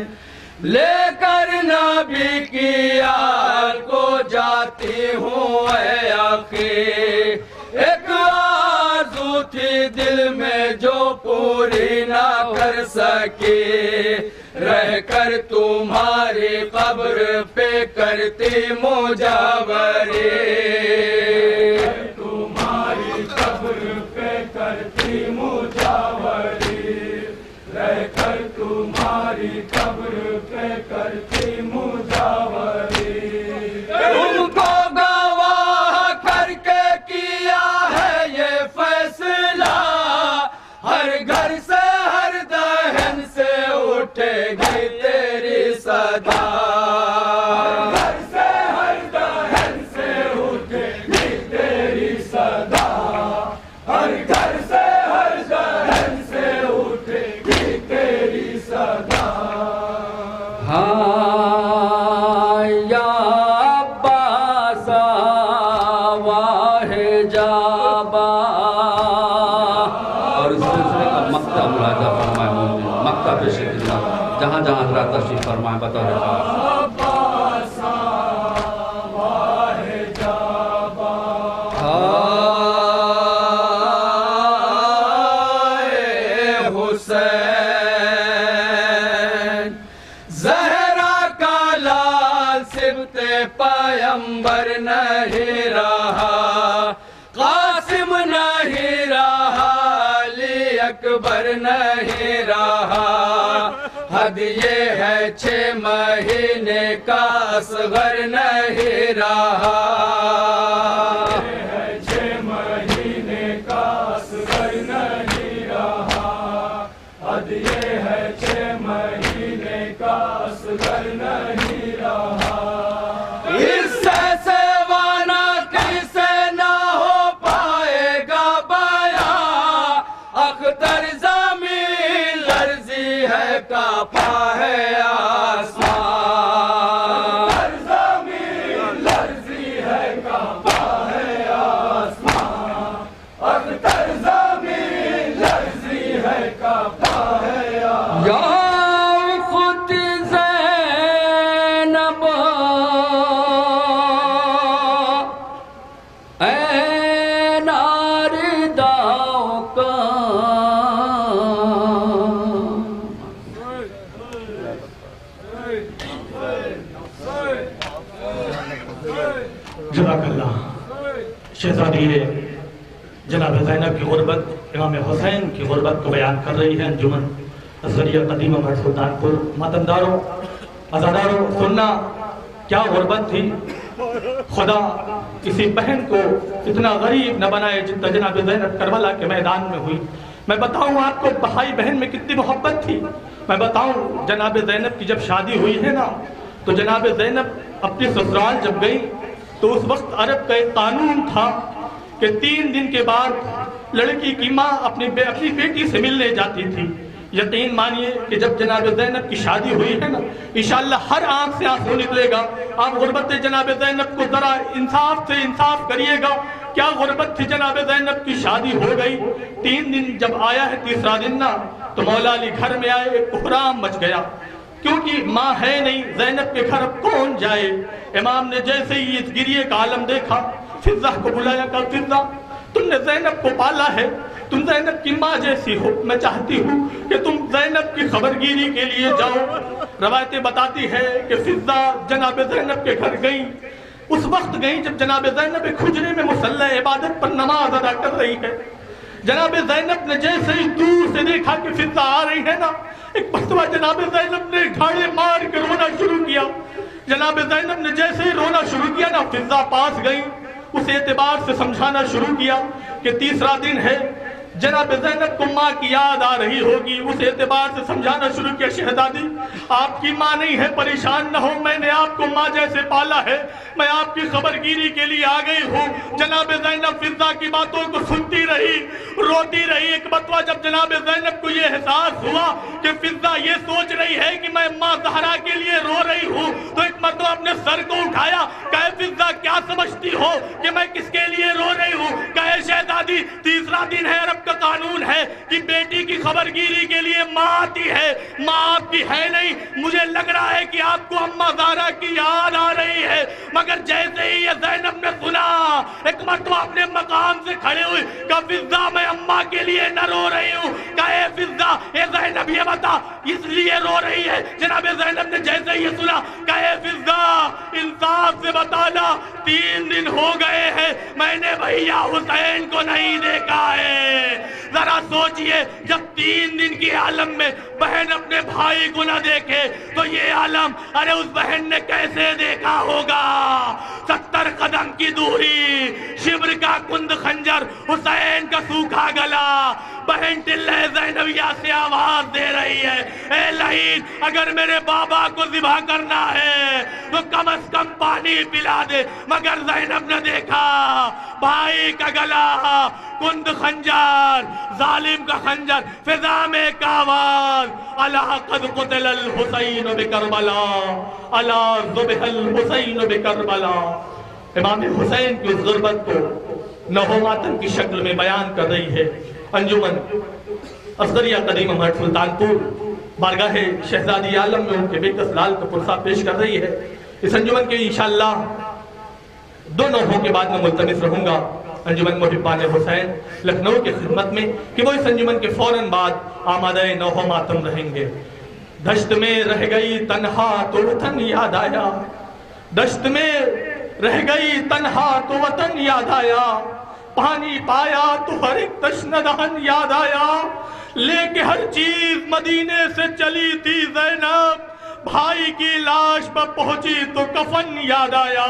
لے کر نبی کی آل کو جاتی ہوں اے آخی، ایک آرزو تھی دل میں جو پوری نہ کر سکی، رہ کر تمہاری قبر پہ کرتی مجاوری، تمہاری قبر پہ کرتی مجاوری، رہ کر تمہاری قبر پہ کرتی مجاوری۔ تم کو گواہ کر کے کیا ہے یہ فیصلہ، ہر گھر سے ہر دہن سے اٹھے گی تیری صدا، ہر گھر سے ہر دہن سے اٹھے گی تیری صدا، ہر گھر سے ہر دہن سے اٹھے گی تیری صدا۔ یا عباس واہ جابا، اور اس سلسلے کا مقطع ملاحظہ فرمائے مومن، مقطع پیش خدمت جہاں جہاں حضرات تشریف فرمائیں بطور خاص۔ پیغمبر نہیں رہا، قاسم نہیں رہا، علی اکبر نہیں رہا، حد یہ ہے 6 مہینے کا اصغر نہیں رہا، 6 مہینے کا اصغر نہیں رہا، حد یہ ہے 6 مہینے کا اصغر نہیں رہا۔ اس سے سیوانا کسے نہ ہو پائے گا بیان، اختر زمین لرزی ہے کانپا ہے آسمان، اختر زمین لرزی ہے کانپا ہے آسمان، اختر زمین لرزی ہے کانپا ہے آسمان۔ جزاک اللہ۔ شہزادی جناب زینب کی غربت، امام حسین کی غربت کو بیان کر رہی ہے انجمن ذریعہ قدیم مٹ سلطان پور۔ ماتمداروں، عزاداروں، سننا کیا غربت تھی. خدا کسی بہن کو اتنا غریب نہ بنائے جتنا جناب زینب کربلا کے میدان میں ہوئی. میں بتاؤں آپ کو بھائی بہن میں کتنی محبت تھی. میں بتاؤں جناب زینب کی جب شادی ہوئی ہے نا تو جناب زینب اپنی سسرال جب گئی تو اس وقت عرب کا ایک قانون تھا کہ 3 دن کے بعد لڑکی کی ماں اپنی بیٹی سے ملنے جاتی تھی. یقین مانیے کہ جب جناب زینب کی شادی ہوئی ہے نا انشاءاللہ ہر آنکھ سے آنسو نکلے گا. آپ غربت جناب زینب کو ذرا انصاف سے انصاف کریے گا. کیا غربت تھی. جناب زینب کی شادی ہو گئی 3 دن جب آیا ہے تیسرا دن نا تو مولا علی گھر میں آئے. ایک کوہرام مچ گیا کیونکہ ماں ہے نہیں. زینب کے گھر اب کون جائے. امام نے جیسے ہی اس گریے کا عالم دیکھا فضہ کو بلایا. کہا فضہ تم نے زینب کو پالا ہے, تم زینب کی ماں جیسی ہو, میں چاہتی ہوں کہ تم زینب کی خبرگیری کے لیے جاؤ. روایتیں بتاتی ہے کہ فضہ جناب زینب کے گھر گئی. اس وقت گئی جب جناب زینب ایک حجرے میں مصلی عبادت پر نماز ادا کر رہی ہے. جناب زینب نے جیسے ہی دور سے دیکھا کہ فضہ آ رہی ہے نا ایک مرتبہ جناب زینب نے ڈھاڑے مار کے رونا شروع کیا. جناب زینب نے جیسے ہی رونا شروع کیا نا فضہ پاس گئی, اس اعتبار سے سمجھانا شروع کیا کہ تیسرا دن ہے, جناب زینب کو ماں کی یاد آ رہی ہوگی. اس اعتبار سے سمجھانا شروع کیا شہزادی آپ کی ماں نہیں ہے, پریشان نہ ہو, میں نے آپ کو ماں جیسے پالا ہے, میں آپ کی خبرگیری کے لیے آ گئی ہوں. جناب زینب فضہ کی باتوں کو سنتی رہی, روتی رہی. ایک مرتبہ جب جناب زینب کو یہ احساس ہوا کہ فضہ یہ سوچ رہی ہے کہ میں ماں زہرا کے لیے رو رہی ہوں تو ایک مرتبہ اپنے سر کو اٹھایا. کہے فضہ کیا سمجھتی ہو کہ میں کس کے لیے رو رہی ہوں. کہے شہزادی تیسرا دن ہے, عرب کا قانون ہے کہ بیٹی کی خبرگیری کے لیے ماں آتی ہے, ماں آپ کی ہے نہیں. مجھے لگ رہا ہے کہ آپ کو اماں زہرا کی یاد آ رہی ہے. مگر جیسے ہی یہ زینب نے سنا ایک مرتبہ اپنے مقام سے کھڑے ہوئے کہ فضہ میں اماں کے لیے نہ رو رہی ہوں. کہے فضہ اے زینب یہ بتا اس لیے رو رہی ہے. جناب زینب نے جیسے ہی یہ سنا کہے فضہ انصاف سے بتانا 3 دن ہو گئے ہیں میں نے بھیا حسین کو نہیں دیکھا ہے. ذرا سوچئے جب 3 دن کی عالم میں بہن اپنے بھائی کو نہ دیکھے تو یہ عالم ارے اس بہن نے کیسے دیکھا ہوگا. 70 قدم کی دوری, شبر کا کند خنجر, حسین کا سوکھا گلا. بہن ٹلہ زینبیہ سے آواز دے رہی ہے اے لعین اگر میرے بابا کو ذبح کرنا ہے تو کم از کم پانی پلا دے. مگر زینب نے دیکھا بھائی کا گلا, کند خنجر, ظالم کا خنجر, فضا میں ایک آواز الا قد قتل الحسین بکربلا, الا ذبح الحسین بکربلا. امام حسین کی اس غربت کو نہو ماتم کی شکل میں بیان کر رہی ہے انجمن اصغریہ قدیم مہر سلطانپور بارگاہ شہزادی عالم میں ان کے بیکس لال کا پرسہ پیش کر رہی ہے. اس انجمن کے انشاءاللہ 2 نوحوں کے بعد میں ملتمس رہوں گا انجمن محبان حسین لکھنؤ کی خدمت میں کہ وہ اس انجمن کے فوراً بعد آمادہ نوح ماتم رہیں گے. دشت میں رہ گئی تنہا تو وطن یاد آیا, دشت میں رہ گئی تنہا تو وطن یاد آیا, پانی پایا تو ہر ایک تشنہ دہن یاد آیا. لے کے ہر چیز مدینے سے چلی تھی زینب, بھائی کی لاش پر پہنچی تو کفن یاد آیا,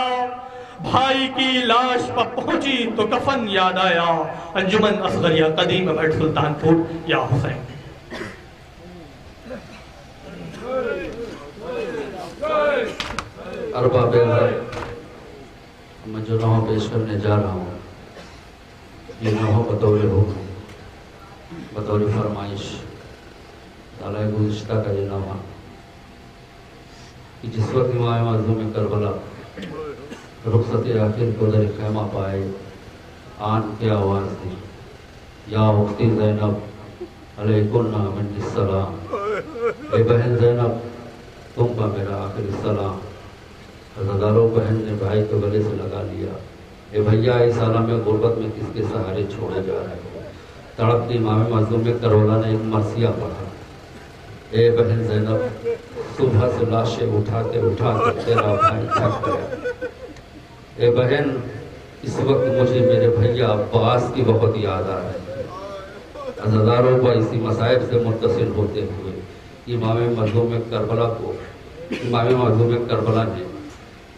بھائی کی لاش پر پہنچی تو کفن یاد آیا. انجمن اصغریہ قدیم مہر سلطانپور یا حسین. ارباب عزت میں جو نوح پیش کرنے جا رہا ہوں یہ نوح بطور فرمائش تعالیٰ گزشتہ کا یہ نوح کہ جس وقت امام معصوم کربلا رخصت آخر کو در خیمہ پائے آن کی آواز دی یا اختی زینب علیکن من السلام, اے بہن زینب تم کا میرا آخر السلام. ہزاروں بہن نے بھائی کو گلے سے لگا لیا. اے بھیا اس عالم غربت میں کس کے سہارے چھوڑے جا رہے ہو. تڑپتی امام معصوم کربلا نے ایک مرثیہ پڑھا اے بہن زینب صبح سے لاشیں اٹھاتے تیرا بھائی تھک گیا. اے بہن اس وقت مجھے میرے بھیا عباس کی بہت یاد آ رہی ہے. ہزاروں کو اسی مصائب سے متصل ہوتے ہوئے امام معصوم کربلا نے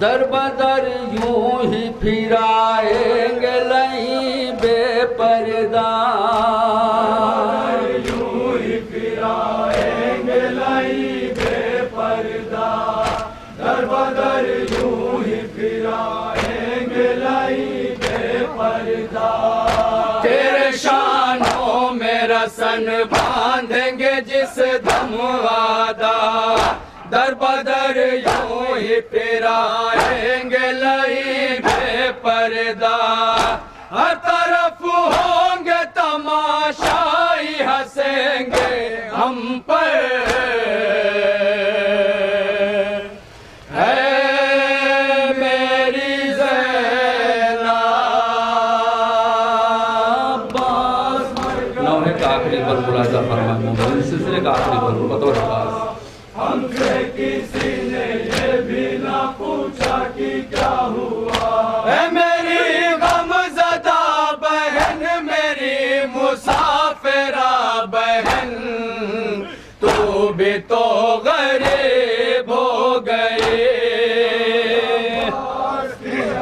در بدر یوں ہی پھرائیں گے لئی بے پردہ یوں ہی پھرائیں گے لئی بے پردہ در بدر یوں ہی پھرائیں گے لئی بے پردہ تیرے شانوں میں رسن باندھیں گے جس دم وعدہ در بدر یوں ہی پھرائیں گے لئی بے پردہ ہر طرف ہوں گے تماشائی ہنسیں گے ہم پر اے میری زینب نوحے کا آخری بر ملاحظہ فرمائیں اس سلسلے کا آخری بر بطور خاص ہم سے کسی نے یہ بھی نہ پوچھا کہ کیا ہوا اے میری غم زدہ بہن میری مسافرہ بہن تو بھی تو غریب ہو گئی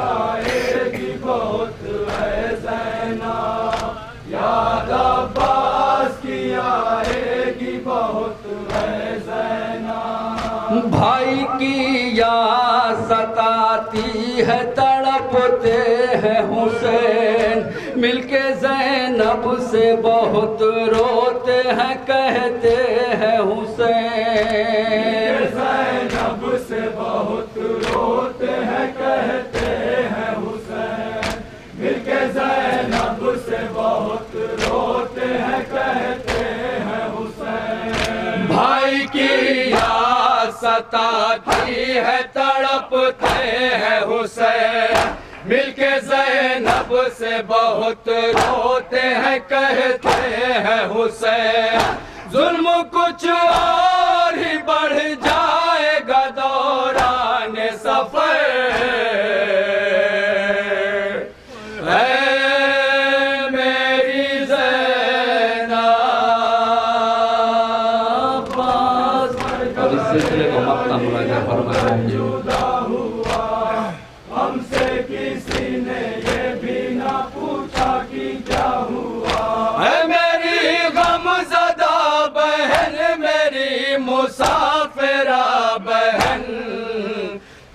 آئے گی بہت ہے زینب یاد عباس کی آئے گی بہت ہے زینب بھائی کی یاد ستاتی ہے تڑپتے ہیں حسین مل کے زینب سے بہت روتے ہیں کہتے ہیں حسین زینب سے بہت روتے ہیں کہتے ہیں حسین مل کے زینب سے بہت روتے ہیں کہتے ہیں حسین بھائی کی یاد ستاتی ہے تڑپتے ہیں حسین مل کے زینب سے بہت روتے ہیں کہتے ہیں حسین ظلم کچھ اور ہی بڑھ جائے گا دوران سفر اے میری زینب اور اس سلسلے کو مقطع ملاحظہ فرمائیں جدا ہوا ہم سے کسی نے یہ بھی نہ پوچھا کہ کیا ہوا اے میری غم زدہ بہن میری مسافرہ بہن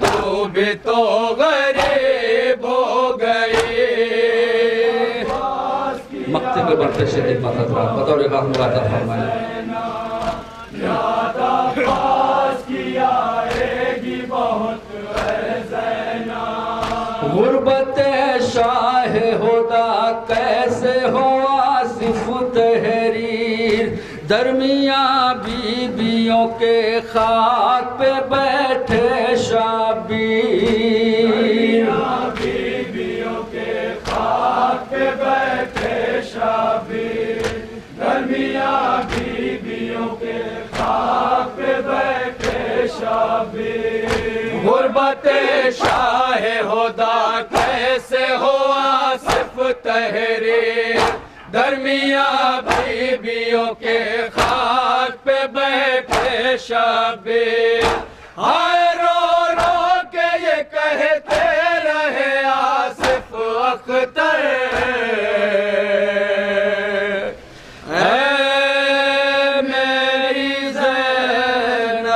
تو بھی تو غریب ہو گئی مقطع کے برتے شدید مقطع بطور خاص ملاحظہ فرمائیں یاد عباس کی آئے گی بہت ہے زینب غربت شاہ ہدا کیسے ہو آصف تحریر درمیاں بیویوں کے خاک پہ بیٹھے شبیر بیویوں کے خاک پہ بیٹھے شبیر درمیاں بیویوں کے خاک پہ بیٹھے شبیر غربت شاہ ہدا کیسے ہو آصف تحریر درمیاں بیویوں کے خاک پہ بیٹھے شبیر ہائے رو رو کے یہ کہتے رہے آصف اختر اے میری زینب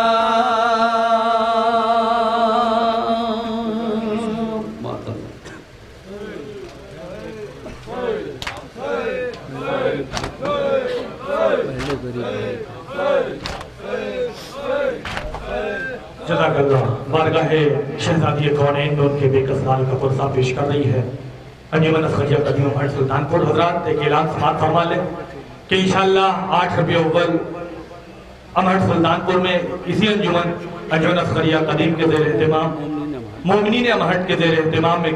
جزاک اللہ بارگاہ شہزادی کونین میں ان کے بے کسال کا پرسہ پیش کر رہی ہے انجمن اصغریہ قدیم امہٹ سلطانپور حضرات ایک اعلان سماعت فرما لیں کہ انشاءاللہ 8 ربیع اول امہٹ سلطانپور میں اسی انجمن اصغریہ قدیم کے زیر اہتمام مومنین امہٹ کے زیر اہتمام ایک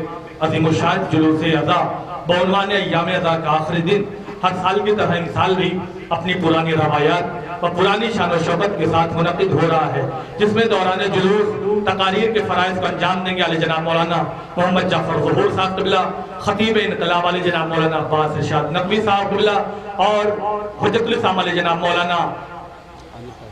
عظیم الشان جلوس عزا بعنوان ایام عزا کا آخری دن ہر سال کی طرح ان سال بھی اپنی پرانی روایات اور پرانی شان و شوکت کے ساتھ منعقد ہو رہا ہے، جس میں دوران جلوس تقاریر کے فرائض کو انجام دیں گے علی جناب مولانا محمد جعفر ظہور صاحب قبلہ، خطیب انقلاب علی جناب مولانا عباس ارشاد نقوی صاحب قبلہ اور حجت الاسلام علی جناب مولانا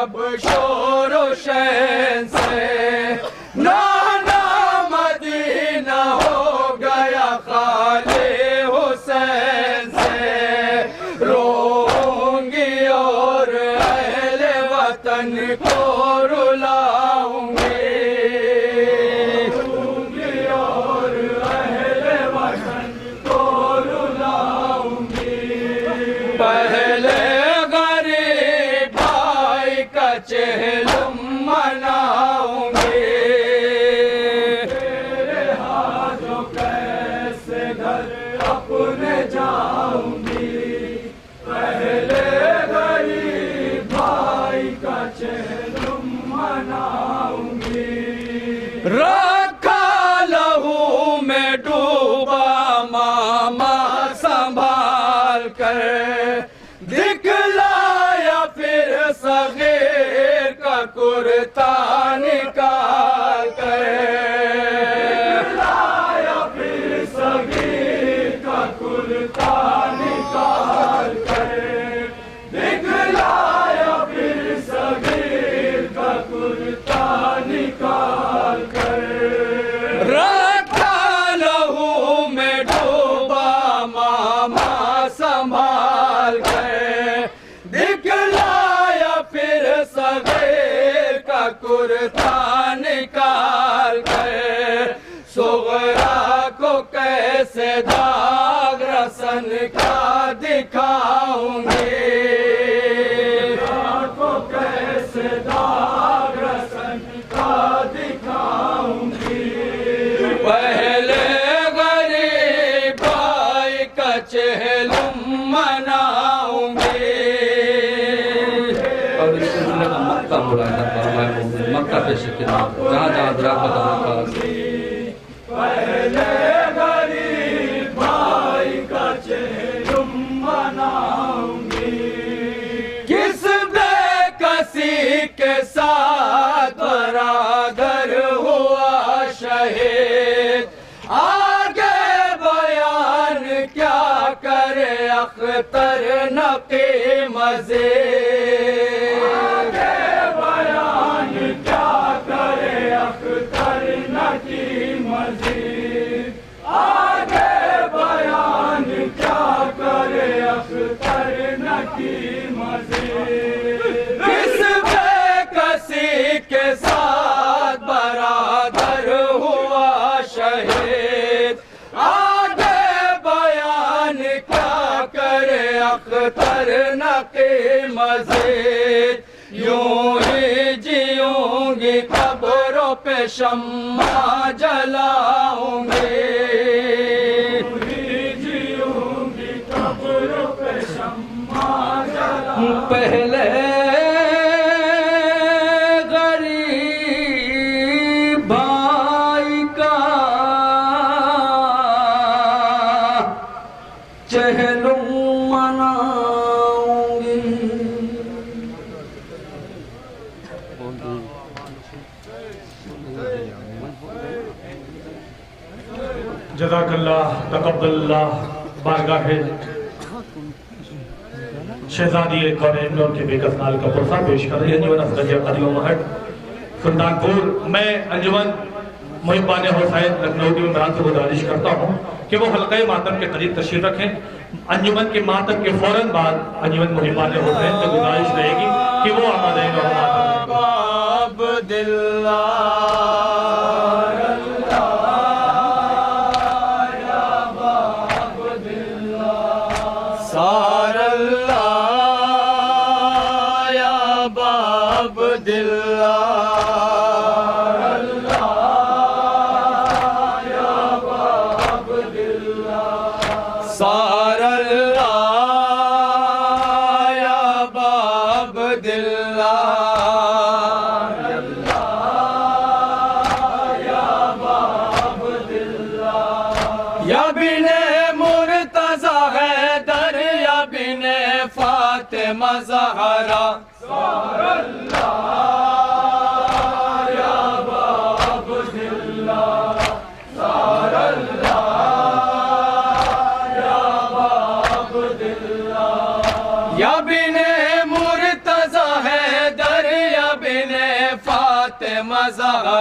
اب شور و شین سے، نانا مدینہ ہو گیا خالی حسین سے، روں گی اور اہل وطن کو رلاؤں گی، روں گی اور اہل وطن کو رلاؤں گی، پہلے غریب بھائی کا چہلم مناؤں گی، تیرے ہاتھوں کیسے گھر اپنے جاؤں گی، پہلے غریب بھائی کا چہلم مناؤں گی، رکھا لہو میں ڈوبا ماما سنبھال کر، دکھلایا پھر صغیر کا کرتا نکال کر، دکھلایا پھر صغیر کا کرتا نکال کر، دکھلایا پھر صغیر کا کرتا نکال کر، رکھا لہو میں ڈوبا ماما سنبھال کر، دکھلایا پھر صغیر کا کرتا نکال کر، صغرا کو کیسے داغ رسن کا دکھاؤں گی، کو کیسے داغ رسن کا دکھاؤں گی، پہلے غریب بھائی کا چہلم مناؤں گی، اور اس سلسلے کا مکہ بلایا جاتا ہے، مکہ پیش کرنا جہاں جہاں درخت کا پہلے غریب بھائی کا چہلم مناؤں گی، کس بے کسی کے ساتھ برادر ہوا شہید، آگے بیان کیا کرے اختر نقی مزید، آگے بیان کیا کرے اختر نقی مزید، آگے بیان کیا کرے اختر نقی مزید، کس بے کسی کے ساتھ برادر ہوا شہید، آگے بیان کیا کرے اختر نقی مزید، یوں ہی جیوں گی قبروں پہ شمع جلاؤں گی، یوں ہی جیوں گی قبروں پہ شمع جلاؤں گی، پہلے غریب بھائی کا چہلم مناؤں گی، جزاک اللہ، تقبل اللہ، بارگاہ شہزادی کونین اور کے بے کسنال کا پرسہ پیش کر رہی ہے انجمن افضلیہ قاری و مہٹ سلطانپور۔ میں انجمن محبان حسین لکھنؤ کی ممبران سے گزارش کرتا ہوں کہ وہ حلقہ ماتم کے قریب تشریف رکھیں۔ انجمن کے ماتم کے فوراً بعد انجمن محبان حسین سے گزارش رہے گی کہ وہ آمادین و ماتم زہرا سار اللہ یا باب دلہ سار اللہ یا باب دلہ یا بن مرتضی حیدر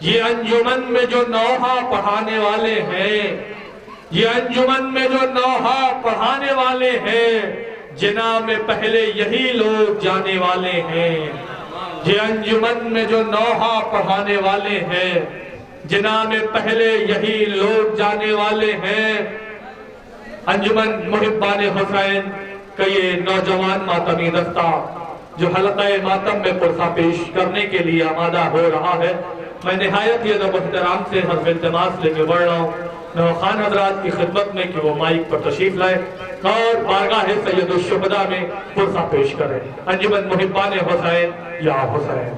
یہ انجمن میں جو نوحہ پڑھانے والے ہیں، یہ انجمن میں جو نوحہ پڑھانے والے ہیں، جناح میں پہلے یہی لوگ جانے والے ہیں۔ یہ انجمن میں جو نوحہ پڑھانے والے ہیں، جناح میں پہلے یہی لوگ جانے والے ہیں۔ انجمن محبان حسین کا یہ نوجوان ماتمی دستہ جو حلقہ ماتم میں پرسہ پیش کرنے کے لیے آمادہ ہو رہا ہے، میں نہایت ہی ادب و احترام سے حرف التماس لے کے بڑھ رہا ہوں خان حضرات کی خدمت میں کہ وہ مائک پر تشریف لائے اور بارگاہ سید الشہداء میں پرسہ پیش کریں۔ انجمن محبان حسین یا حسین۔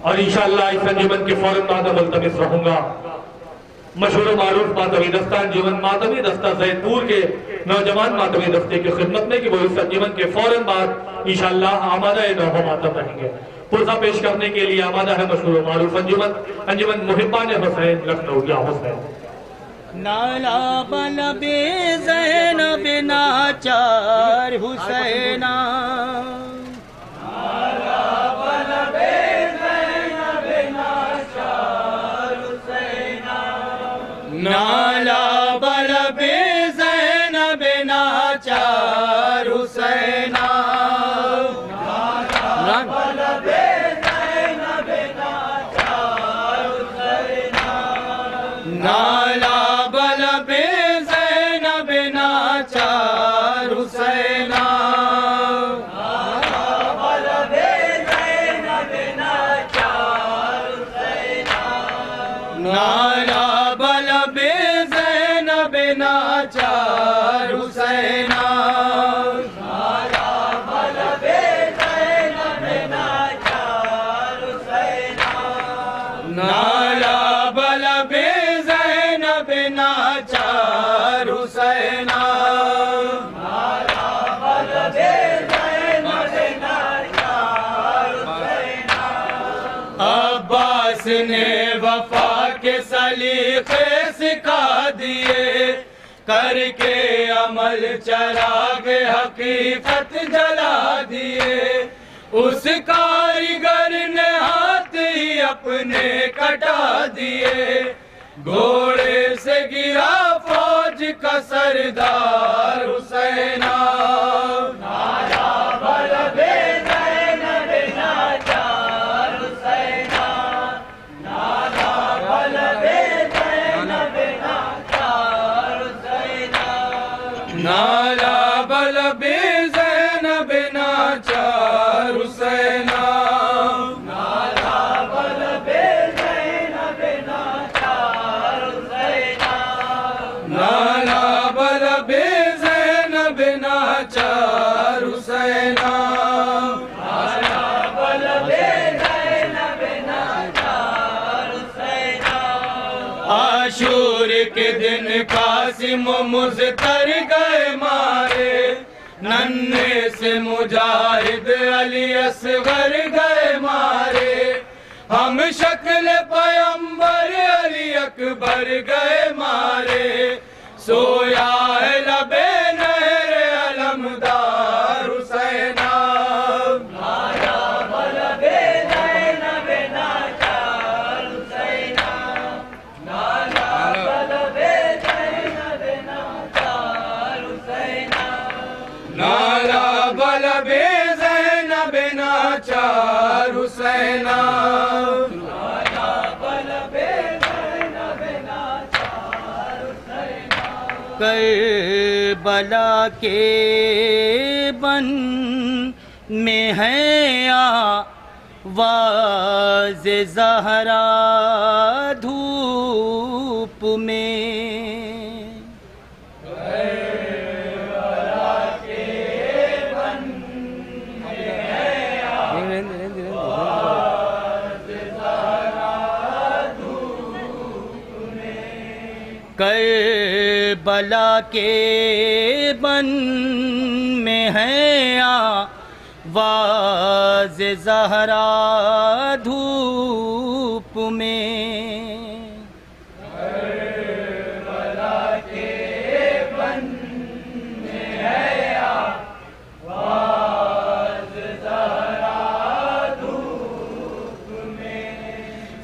اور انشاءاللہ اس انجمن کے فوراً بعد ملتمس رہوں گا مشہور و معروف ماتمی دستہ انجمن ماتمی دستہ زید پور کے نوجوان ماتمی دستے کی خدمت میں کہ وہ اس انجمن کے فوراً بعد انشاءاللہ آمادہ نوحہ ماتم رہیں گے۔ پرسہ پیش کرنے کے لیے آمادہ ہے مشہور و معروف انجمن محبان حسین لکھنؤ یا حسین۔ نالا بلب زینب ناچار حسینہ، نالا بلب زینب ناچار حسینہ، نالا بلب زینب ناچار حسینہ، نالا بلب زینب ناچار حسینہ، نالا بلب زینب ناچار حسینہ، نالا بلب زینب ناچار حسینہ، نالا بلب زینب ناچار حسینہ، نالا بلب زینب ناچار حسینہ، نالا بلب زینب ناچار حسینہ، نالا بلب زینب ناچار حسینہ۔ عباس نے وفا کے سلیقے سکھا دیے، کر کے عمل چراغ حقیقت جلا دیے، اس کاریگر نے ہاتھ ہی اپنے کٹا دیے، گھوڑے سے گرا فوج کا سردار حسینہ، نالا بلب زینب ناچار حسینہ، نالا بلب زینب ناچار حسینہ، نالا بلب زینب ناچار حسینہ، نالا بلب زینب ناچار حسینہ، نالا بلب زینب ناچار حسینہ، نالا بلب زینب ناچار حسینہ۔ عاشور کے دن قاسم و مزتر گئے مارے، ننھے سے مجاہد علی اصغر گئے مارے، ہم شکل پیمبر علی اکبر گئے مارے، سویا ہے لبے نہر علمدار حسینہ، نالا بلب زینب ناچار حسینہ، نالا بلب زینب ناچار حسینہ، نالا بلب زینب ناچار حسینہ، نالا بلب زینب ناچار حسینہ۔ کربلا کے بن میں ہے آواز زہرا دھوپ میں، کربلا کے بن میں ہے آواز زہرا دھوپ میں، کربلا کے بن میں ہے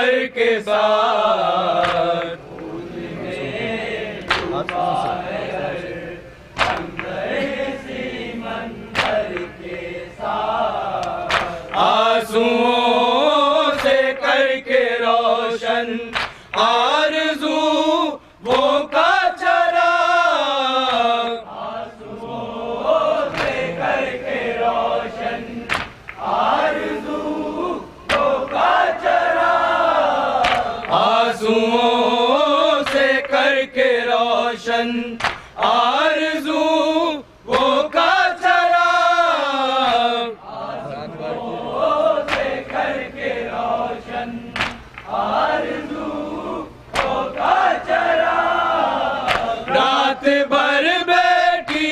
منبر کے ساتھ آنسوؤں سے کر کے روشن آرزو وہ کا چراغ آنسوؤں سے کر کے روشن آرزو وہ کا چراغ آنسوؤں سے کر کے روشن آرزو وہ کا چراغ آنسوؤں سے کر کے روشن آرزو وہ کا چراغ رات بھر بیٹھی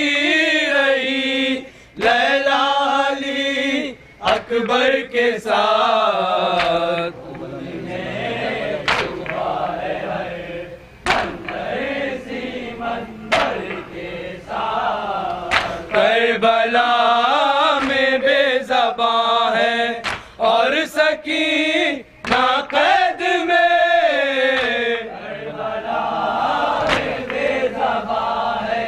رہی لیلا علی اکبر کے ساتھ کربلا میں بے زباں ہے اور سکینہ قید میں کربلا میں بے زباں ہے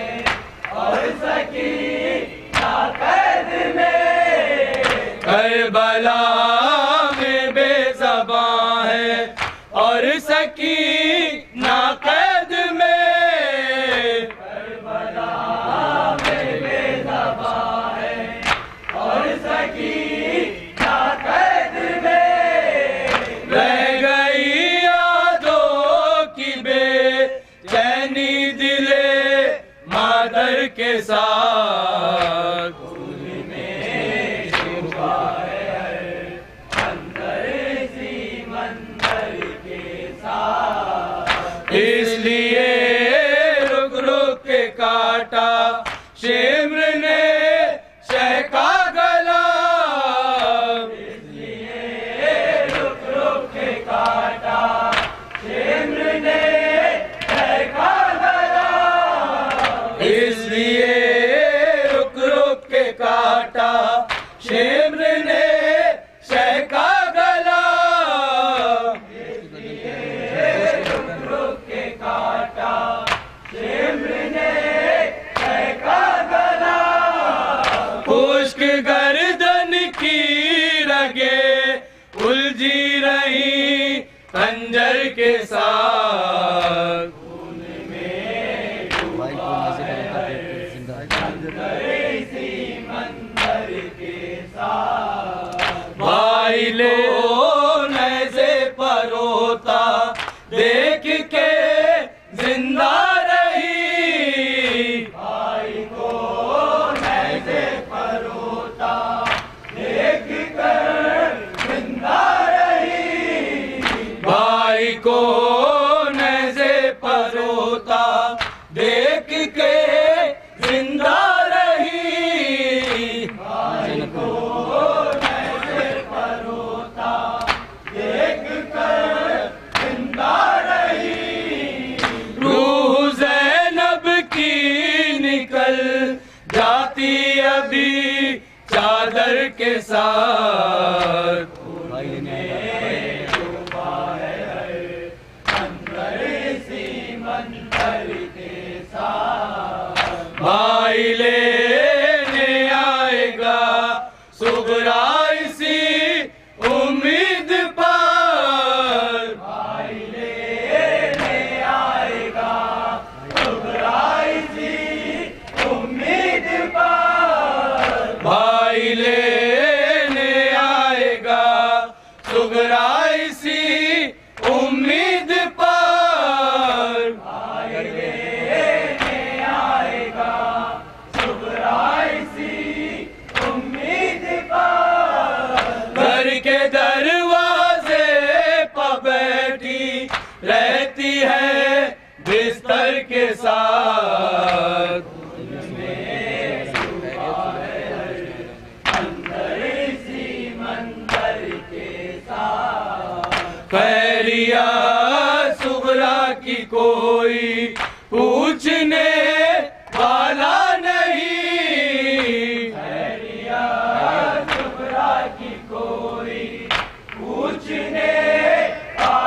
اور سکینہ قید میں کربلا میں بے زباں ہے اور سکینہ قید میں کربلا میں بے زباں ہے اور سکینہ قید میں رہ گئی یادوں کی بے چینی دل مادر کے ساتھ اس لیے رک رک کے کاٹا شمر نے شہ کا گلا اس لیے رک رک کے کاٹا شمر نے شہ کا گلا اس لیے رک رک کے کاٹا شمر نے شہ کا گلا خشک گردن کی رگے الجھی رہی خنجر کے ساتھ بھائی لے نیزے پر روتا دیکھ کے زندہ رہی بھائی کو نیزے پر روتا دیکھ کر زندہ رہی بھائی کو نیزے پر روتا دیکھ کے زندہ رہی بھائی کو نیزے پر روتا دیکھ کر زندہ رہی روح زینب کی نکل جاتی ابھی چادر کے ساتھ بھائی لینے آئے گا صغرا اسی امید پر بھائی لینے آئے گا صغرا اسی امید پر بھائی لینے آئے گا صغرا اسی امید پر بھائی لینے آئے گا صغرا اسی امید پر گھر کے دروازے پہ بیٹھی رہتی ہے بستر کے ساتھ خیریت صغرا کی کوئی پوچھنے والا نہیں خیریت صغرا کی کوئی پوچھنے والا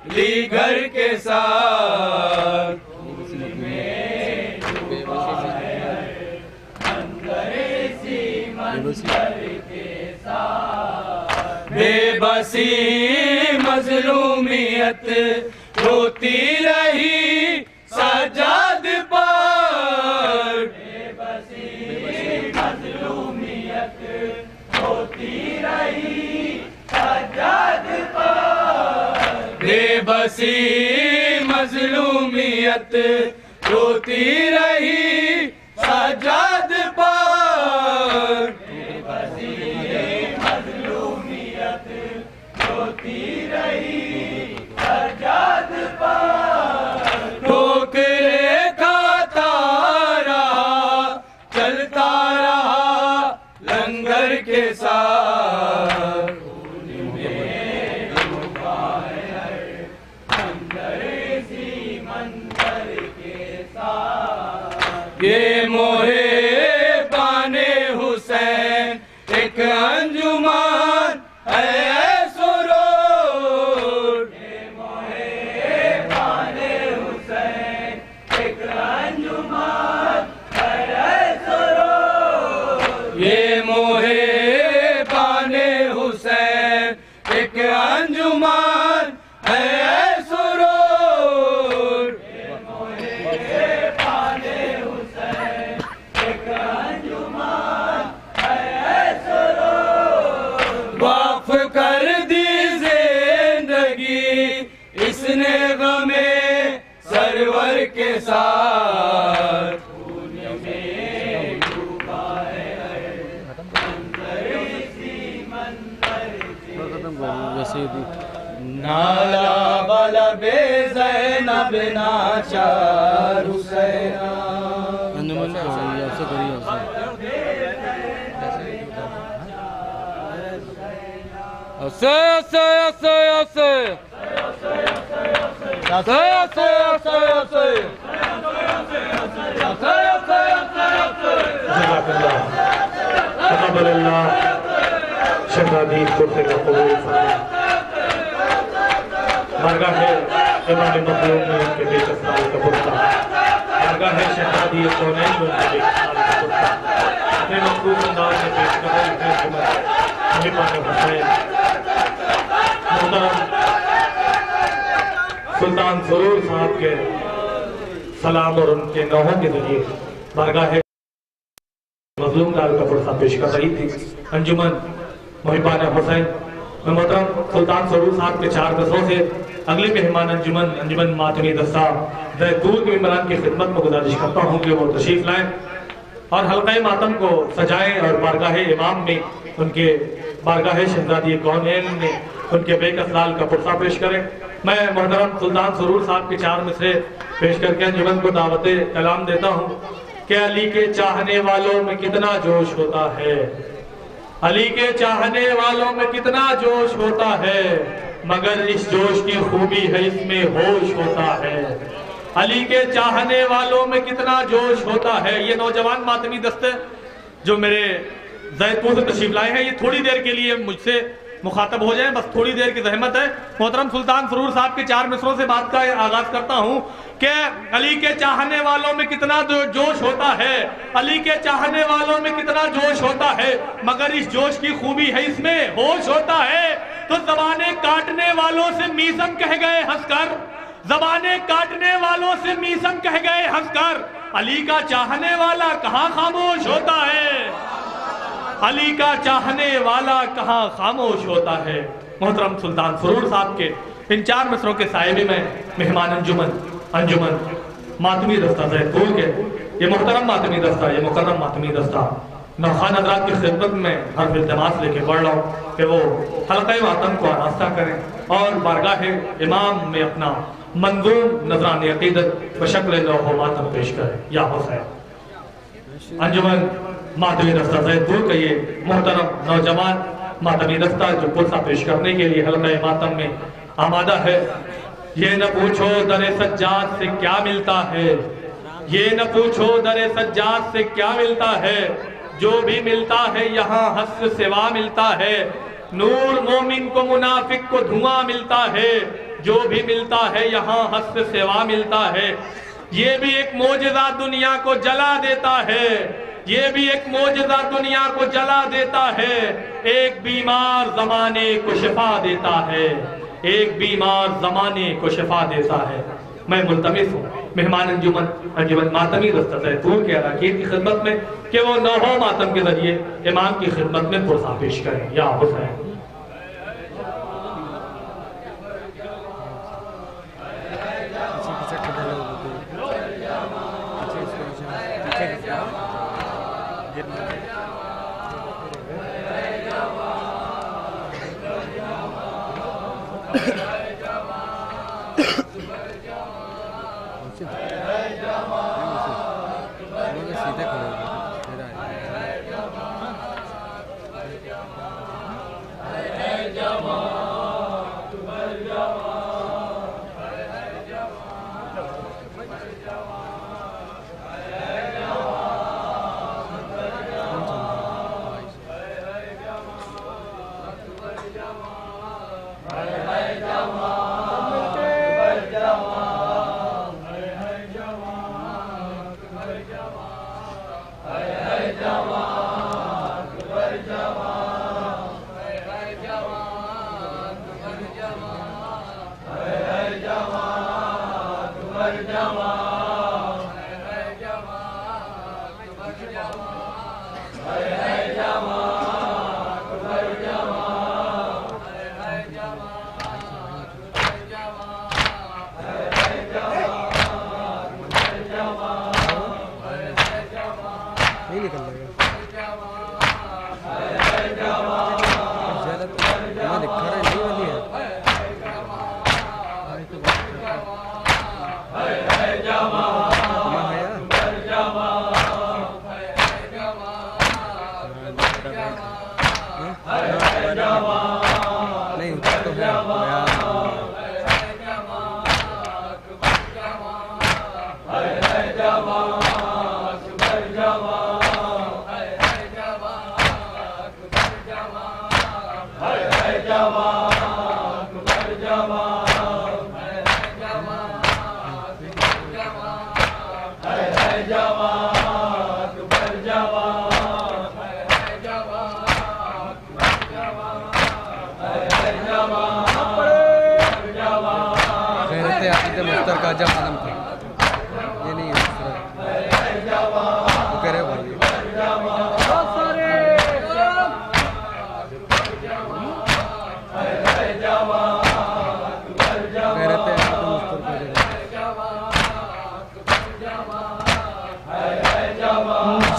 لی گھر کے ساتھ بے بسی مظلومیت روتی رہی سجاد پر بے بسی مظلومیت روتی رہی سجاد پر بے بسی مظلومیت روتی رہی سجاد پر ٹھوکرے کھاتا رہا چلتا رہا لنگر کے ساتھ یہ محبان حسین ایک انجمن ہے سرور یہ محبان حسین ایک انجمن ہے سرور یہ محبان حسین ایک انجمن ہے سرور یہ محبان حسین ایک انجمن ہے سرور وقف کر دی زندگی اس نے غم سرور کے ساتھ نالا بالا بے زینب ناچار حسینہ تقبل اللہ شہادی کرتے کا قبول فرمائے بارگاہ امام مظلوم میں ان کے بے کسال کا برتا بارگاہ شہادی کونین میں ان کے بے کسال کا برتا اپنے مقبول انداز میں پیش کر رہے ہیں محبان حسین محترم سلطان سرور صاحب کے سلام اور ان کے نوحوں کے ذریعے بارگاہ مظلوم لال کا پرسہ پیش کر رہی تھی انجمن محبان حسین میں محترم سلطان سرور صاحب کے 4 مصروں سے اگلی مہمان انجمن ماتمی دستہ زیتون کے ممبران کی خدمت میں گزارش کرتا ہوں کہ وہ تشریف لائیں اور حلقہ ماتم کو سجائیں اور بارگاہ امام میں ان کے بارگاہ شہزادی کونین میں ان کے بے کسال کا پرسہ پیش کریں میں محترم سلطان سرور صاحب کے 4 مصرے پیش کر کے انجمن کو دعوت کلام دیتا ہوں کہ علی کے چاہنے والوں میں کتنا جوش ہوتا ہے علی کے چاہنے والوں میں کتنا جوش ہوتا ہے مگر اس جوش کی خوبی ہے اس میں ہوش ہوتا ہے علی کے چاہنے والوں میں کتنا جوش ہوتا ہے یہ نوجوان ماتمی دستے جو میرے زیتون سے تشریف لائے ہیں یہ تھوڑی دیر کے لیے مجھ سے مخاطب ہو جائیں بس تھوڑی دیر کی زحمت ہے محترم سلطان سرور صاحب کے 4 مصروں سے بات کا آغاز کرتا ہوں کہ علی کے چاہنے والوں میں کتنا جوش ہوتا ہے علی کے چاہنے والوں میں کتنا جوش ہوتا ہے مگر اس جوش کی خوبی ہے اس میں ہوش ہوتا ہے تو زبانیں کاٹنے والوں سے میزم کہہ گئے ہنس کر زبانیں کاٹنے والوں سے میزم کہہ گئے ہنس کر علی کا چاہنے والا کہاں خاموش ہوتا ہے علی کا چاہنے والا کہاں خاموش ہوتا ہے محترم سلطان سرور صاحب کے ان 4 مصروں کے سائے میں مہمان انجمن ماتمی دستہ زیتون کے یہ محترم ماتمی دستہ یہ مکرم ماتمی دستہ نوخان حضرات کی خدمت میں حرف التماس لے کے پڑھ رہا ہوں کہ وہ حلقہ ماتم کو آراستہ کریں اور بارگاہ امام میں اپنا منظوم نذران عقیدت بشکل لوح و ماتم پیش کریں یا حسین انجمن ماتمی دستہ زیتون کا یہ محترم نوجوان ماتمی دستہ جو پرسہ پیش کرنے کے لیے حلقہ ماتم میں آمادہ ہے یہ نہ پوچھو در سجاد سے کیا ملتا ہے یہ نہ پوچھو در سجاد سے کیا ملتا ہے جو بھی ملتا ہے یہاں حسر سوا ملتا ہے نور مومن کو منافق کو دھواں ملتا ہے جو بھی ملتا ہے یہاں حد سے سوا ملتا ہے. یہ بھی ایک معجزہ دنیا کو جلا دیتا ہے, یہ بھی ایک معجزہ دنیا کو جلا دیتا ہے. ایک بیمار زمانے کو شفا دیتا ہے, ایک بیمار زمانے کو شفا دیتا ہے. میں ملتمس ہوں مہمان انجمن ماتمی دستہ زیتون کے اراکین کی خدمت میں کہ وہ نوحہ ماتم کے ذریعے امام کی خدمت میں پرسہ پیش کریں. یا حسین.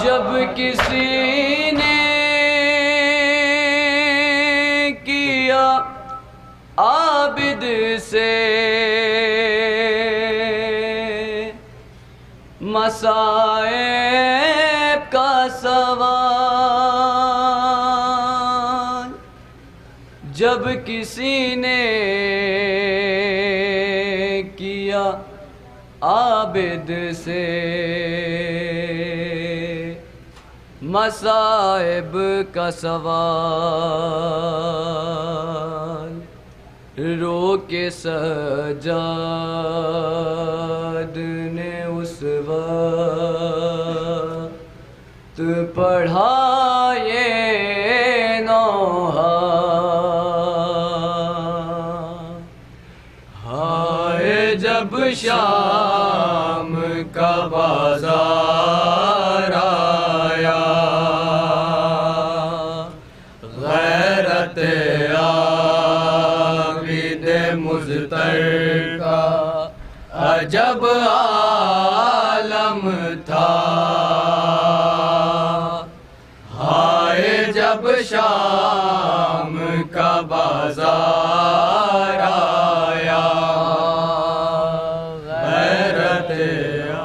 جب کسی نے کیا عابد سے مصائب کا سوال، جب کسی نے کیا عابد سے مصائب کا سوال، رو کے سجاد نے اس وقت پڑھا یہ نوحہ، ہائے جب شام کا بازار آیا، غیرت عابد مضطر کا عجب عالم تھا، ہائے جب شام کا بازار آیا، غیرت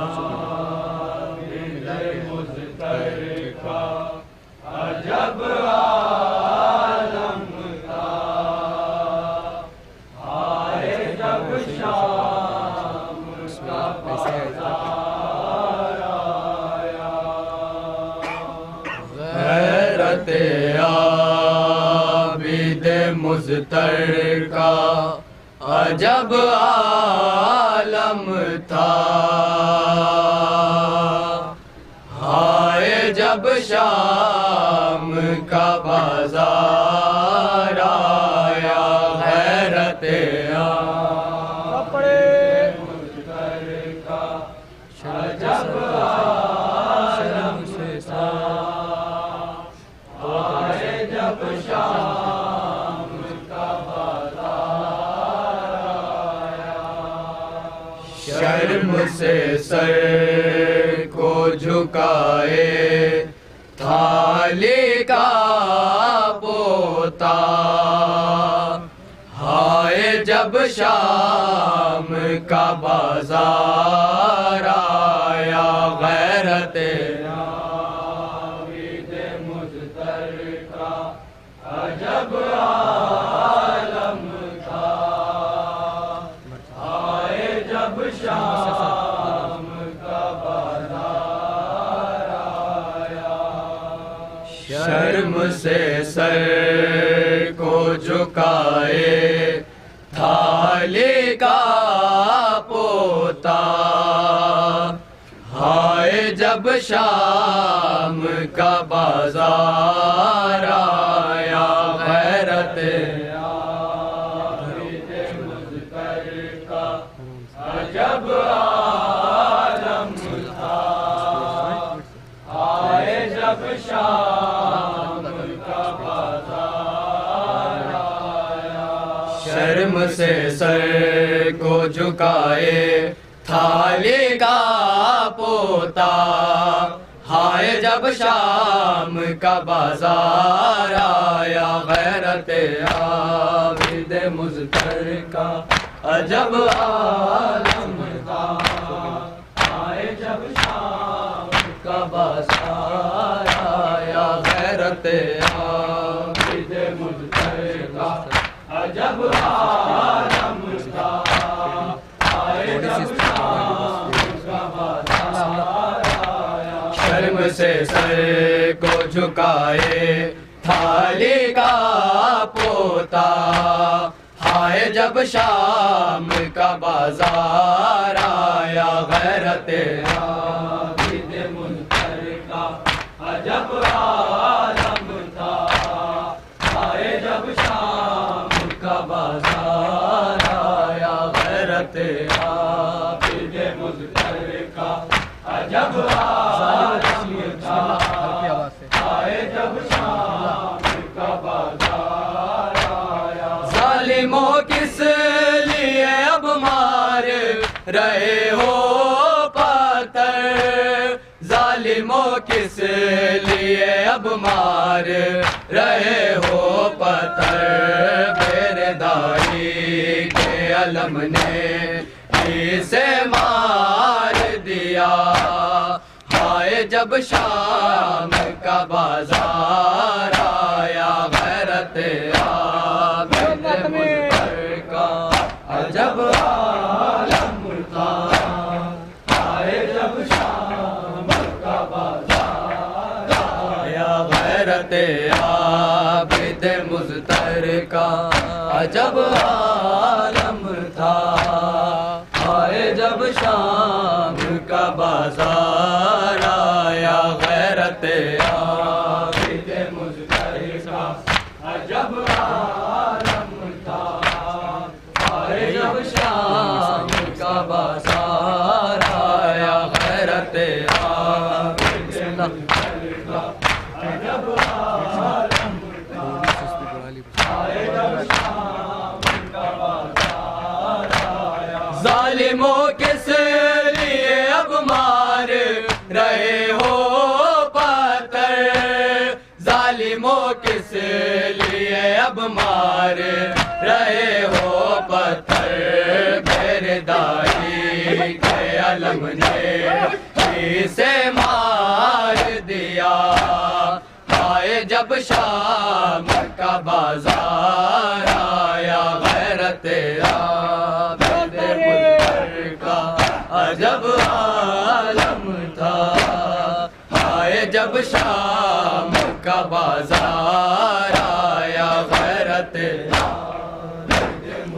عابد مضطر کا عجب عالم تھا، ہائے جب شام کا بازار آیا، غیرت عابد مضطر کا عجب عالم تھا ہائے جب شام کا بازار آیا غیرت عجب عالم تھا ہائے جب شام کا بازار آیا شرم سے سر کو جھکائے تھالی کا پوتا ہائے جب شام کا بازار آیا غیرت عابد مسترقہ عجب عالم تھا ہائے جب شام کا بازار آیا شرم سے سر کو جھکائے تھالی کا پوتا ہائے جب شام کا بازار آیا غیرت عابد مسترقہ عجب عالم تھا ہائے جب شام کا بازار آیا شرم سے سر کو جھکائے تھالی کا پوتا ہائے جب شام کا بازار آیا غیرت عابد مسترقہ عجب عالم تھا ہائے جب شام کا بازار آیا غیرت عابد مسترقہ عجب عالم تھا ہائے جب شام کا بازار آیا شرم سے سر کو جھکائے تھالی کا پوتا ہائے جب شام کا بازار آیا غیرت عابد مسترقہ عجب عالم تھا ہائے جب شام کا بازار آیا غیرت عابد مسترقہ عجب عالم تھا ہائے جب شام کا بازار آیا ظالموں کس لیے اب مار رہے ہو پتھر ظالموں کس لیے اب مار رہے ہو پتھر میرے دائی کے علم نے اسے مار دیا ہائے جب شام کا بازار آیا غیرت عابد مسترقہ عجب عالم تھا ہائے جب شام کا بازار آیا غیرت عابد مسترقہ عجب عالم تھا ہائے جب شام کا بازار آیا غیرت عابد مسترقہ عجب عالم تھا ہائے جب شام کا بازار آیا غیرت عابد مسترقہ عجب عالم تھا ہائے جب شام کا بازار آیا ظالموں کس لیے اب مار رہے ہو پتھر ظالموں کس لیے اب مار رہے ہو پتھر میرے دائی کے علم نے اسے مار دیا ہائے جب شام کا بازار آیا غیرت عابد مسترقہ عجب عالم تھا ہائے جب شام کا بازار آیا غیرت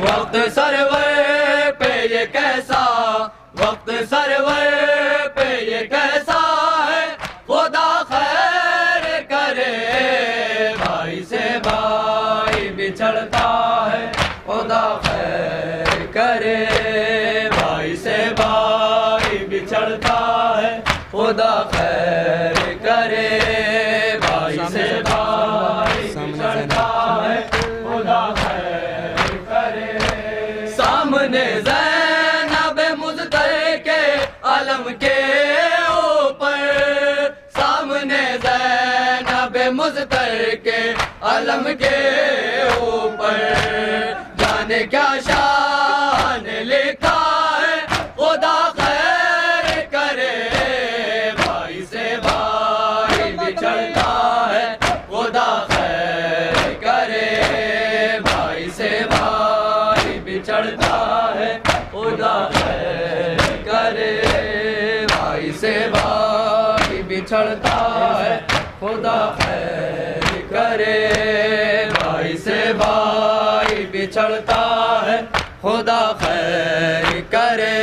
وقت سرور پہ یہ کیسا، وقت سرور پہ یہ کیسا ہے، خدا خیر کرے بھائی سے بھائی بچھڑتا ہے، خدا خیر کرے بھائی سے بھائی بچھڑتا ہے، خدا خیر کرے بھائی سے بھائی بچھڑتا ہے، خدا خیر کرے۔ سامنے زینب مزدر کے علم کے اوپر، سامنے زینب مزدر کے علم کے اوپر، جانے کیا شان لکھا ہے، خدا خیر کرے بھائی سے بھائی بچھڑتا ہے، خدا خیر کرے بھائی سے بھائی بچھڑتا ہے، خدا خیر کرے بھائی سے بھائی بچھڑتا ہے، خدا خیر کرے بھائی سے بھائی بچھڑتا ہے، خدا خیر کرے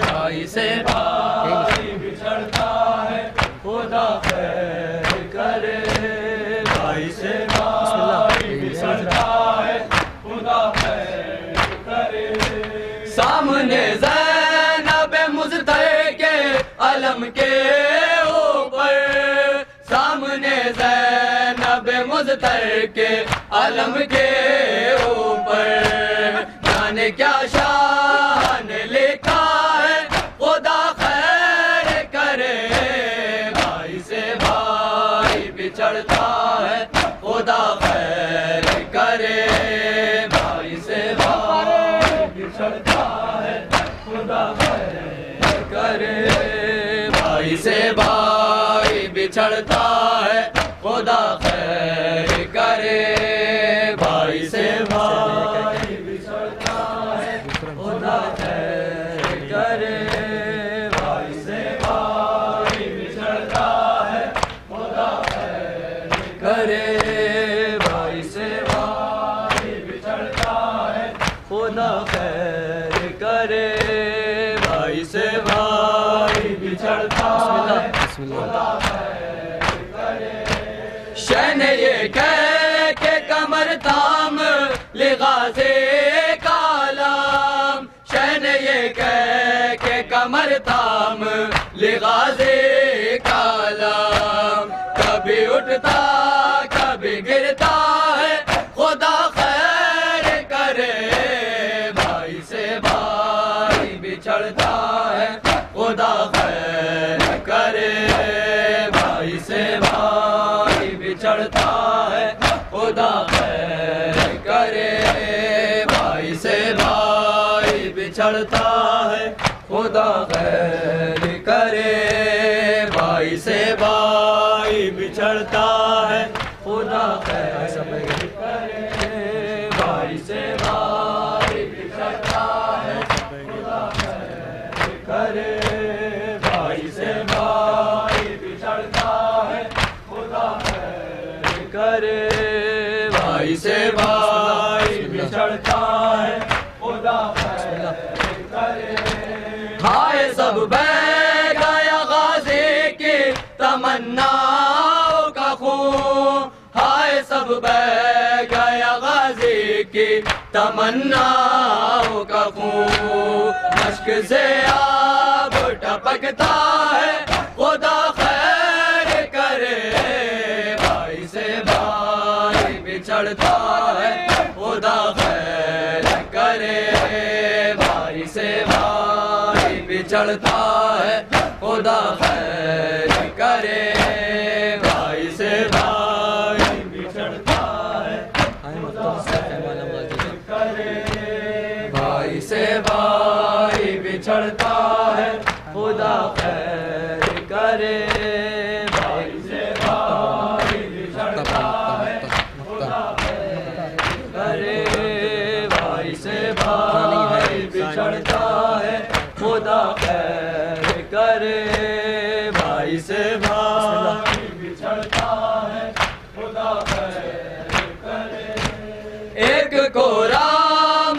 بھائی سے بھائی بچھڑتا ہے، خدا خیر کرے بھائی سے بھائی بچھڑتا ہے، خدا خیر کرے۔ سامنے زینب مزدر کے علم کے اوپر، سامنے زینب مزدر کے علم کے اوپر، جانے کیا شان لکھا ہے، خدا خیر کرے بھائی سے بھائی بچھڑتا ہے، خدا خیر کرے بھائی سے بھائی بچھڑتا ہے، خدا خیر کرے بھائی سے بھائی بچھڑتا ہے، خدا خیر کرے بھائی سے بھائی بچھڑتا ہے، خدا خیر کرے بھائی سے بھائی بچھڑتا ہے، خدا خیر کرے بھائی سے بھائی بچھڑتا ہے، خدا خیر کرے بھائی سے بھائی بچھڑتا ہے، خدا خیر کرے۔ شہ نے یہ کہہ کے کمر تام لغازے کالام، شہ نے یہ کہہ کے کمر تام لغازے کالام، کبھی اٹھتا کبھی گرتا ہے، خدا خیر کرے بھائی سے بھائی بچھڑتا ہے، خدا خیر کرے بھائی سے بھائی بچھڑتا ہے، خدا خیر کرے بھائی سے بھائی بچھڑتا ہے، خدا خیر کرے بھائی سے بھائی بچھڑتا ہے، خدا خیر کرے بھائی سے بھائی بچھڑتا ہے، خدا خیر کرے بھائی سے بھائی بچھڑتا ہے، خدا خیر کرے بھائی سے بھائی بچھڑتا ہے، خدا خیر کرے۔ ہائے سب بہہ گیا غازی کی تمناؤں کا خون، ہائے سب بہہ گیا غازی کی تمناؤں کا خون، مشک سے آب ٹپکتا ہے، خدا خیر کرے بھائی سے بھائی بچھڑتا ہے، خدا خیر کرے بھائی سے بھائی بچھڑتا ہے، خدا خیر کرے بھائی سے بھائی بچھڑتا ہے، کرے بھائی سے بھائی بچھڑتا ہے، خدا خیر کرے بھائی سے بھائی بچھڑتا ہے، خدا خیر کرے بھائی سے بھائی بچھڑتا ہے، خدا خیر کرے بھائی سے بھائی بچھڑتا ہے، خدا خیر کرے۔ ایک کو رام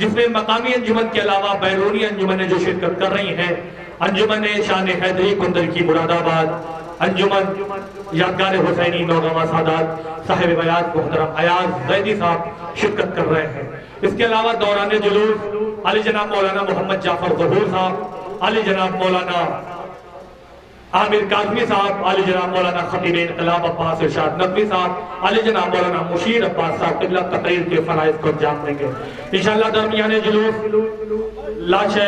جس میں مقامی انجمن کے علاوہ بیرونی انجمنیں جو شرکت کر رہی ہیں، انجمن شان حیدری کندر کی مراد آباد، انجمن یادگار حسینی نوگواں سادات صاحب بیات محترم ایاز زیدی صاحب شرکت کر رہے ہیں۔ اس کے علاوہ دوران جلوس علی جناب مولانا محمد جعفر ظہور صاحب، علی جناب مولانا عامر کاظمی صاحب، علی جناب مولانا خطیب انقلاب عباس ارشاد نقوی صاحب، علی جناب مولانا مشیر عباس صاحب قبلہ تقریر کے فرائض کو انجام دیں گے۔ انشاءاللہ درمیان جلوس لاش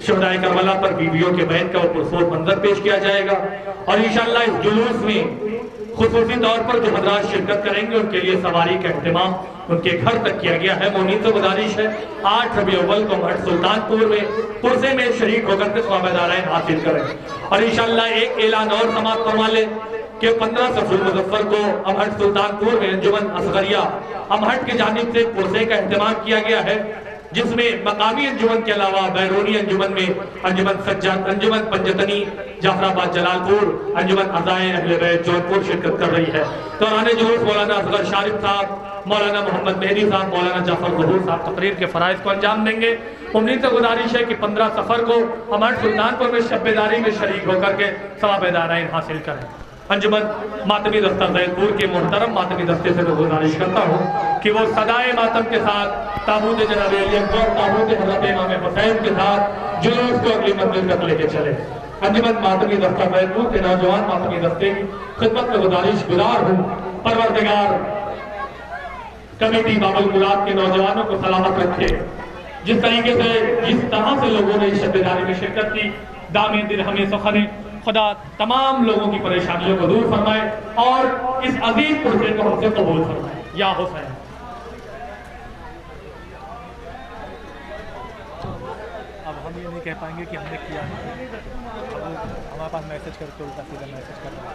شہدائے کربلا پر بیویوں کے بہن کا وہ پرسور منظر پیش کیا جائے گا، اور انشاءاللہ اس جلوس میں خصوصی طور پر جو حضرات شرکت کریں گے ان کے لیے سواری کا اہتمام ان کے گھر تک کیا گیا ہے۔ مونین سے گزارش ہے 8 ربیع اول کو مہٹ سلطان پور میں پرسے میں شریک ہو کر کے ثواب دارین حاصل کریں، اور انشاءاللہ ایک اعلان اور سماعت فرما لیں کہ 15 صفر المظفر کو امہٹ سلطان پور میں انجمن اصغریہ امہٹ کی جانب سے پرسے کا اہتمام کیا گیا ہے، جس میں مقامی انجمن کے علاوہ بیرونی انجمن میں انجمن سجاد، انجمن پنجتنی جعفر آباد جلال پور، انجمن عزائے اہل بیت جون پور شرکت کر رہی ہے۔ دوران جلوس مولانا اصغر شارف صاحب، مولانا محمد مہدی صاحب، مولانا جعفر ظہور صاحب تقریر کے فرائض کو انجام دیں گے۔ امید سے گزارش ہے کہ 15 صفر کو امہٹ سلطان پور میں شب بیداری میں شریک ہو کر کے ثواب دارین حاصل کریں۔ انجمن ماتمی دستہ زید پور کے محترم ماتمی دستے سے میں گزارش کرتا ہوں کہ وہ صدائے ماتم کے ساتھ تابوت جناب علی اکبر، تابوت حضرت امام حسین کے ساتھ جلوس کو اگلی منزل تک لے کے چلے۔ انجمن ماتمی دستہ زید پور کے نوجوان ماتمی دستے کی خدمت میں گزارش گزار ہوں، پروردگار کمیٹی باب المراد کے نوجوانوں کو سلامت رکھے، جس طریقے سے جس طرح سے لوگوں نے اس شب بیداری میں شرکت کی، دامِ دل ہمیں سخنے، خدا تمام لوگوں کی پریشانیوں کو دور فرمائے اور اس عظیم پرسے کو ہم سے قبول فرمائے۔ یا حسین۔ اب ہم یہ نہیں کہہ پائیں گے کہ ہم نے کیا ہے، ہمارے پاس میسج کر کے الٹا سیدھا میسج کرنا ہے۔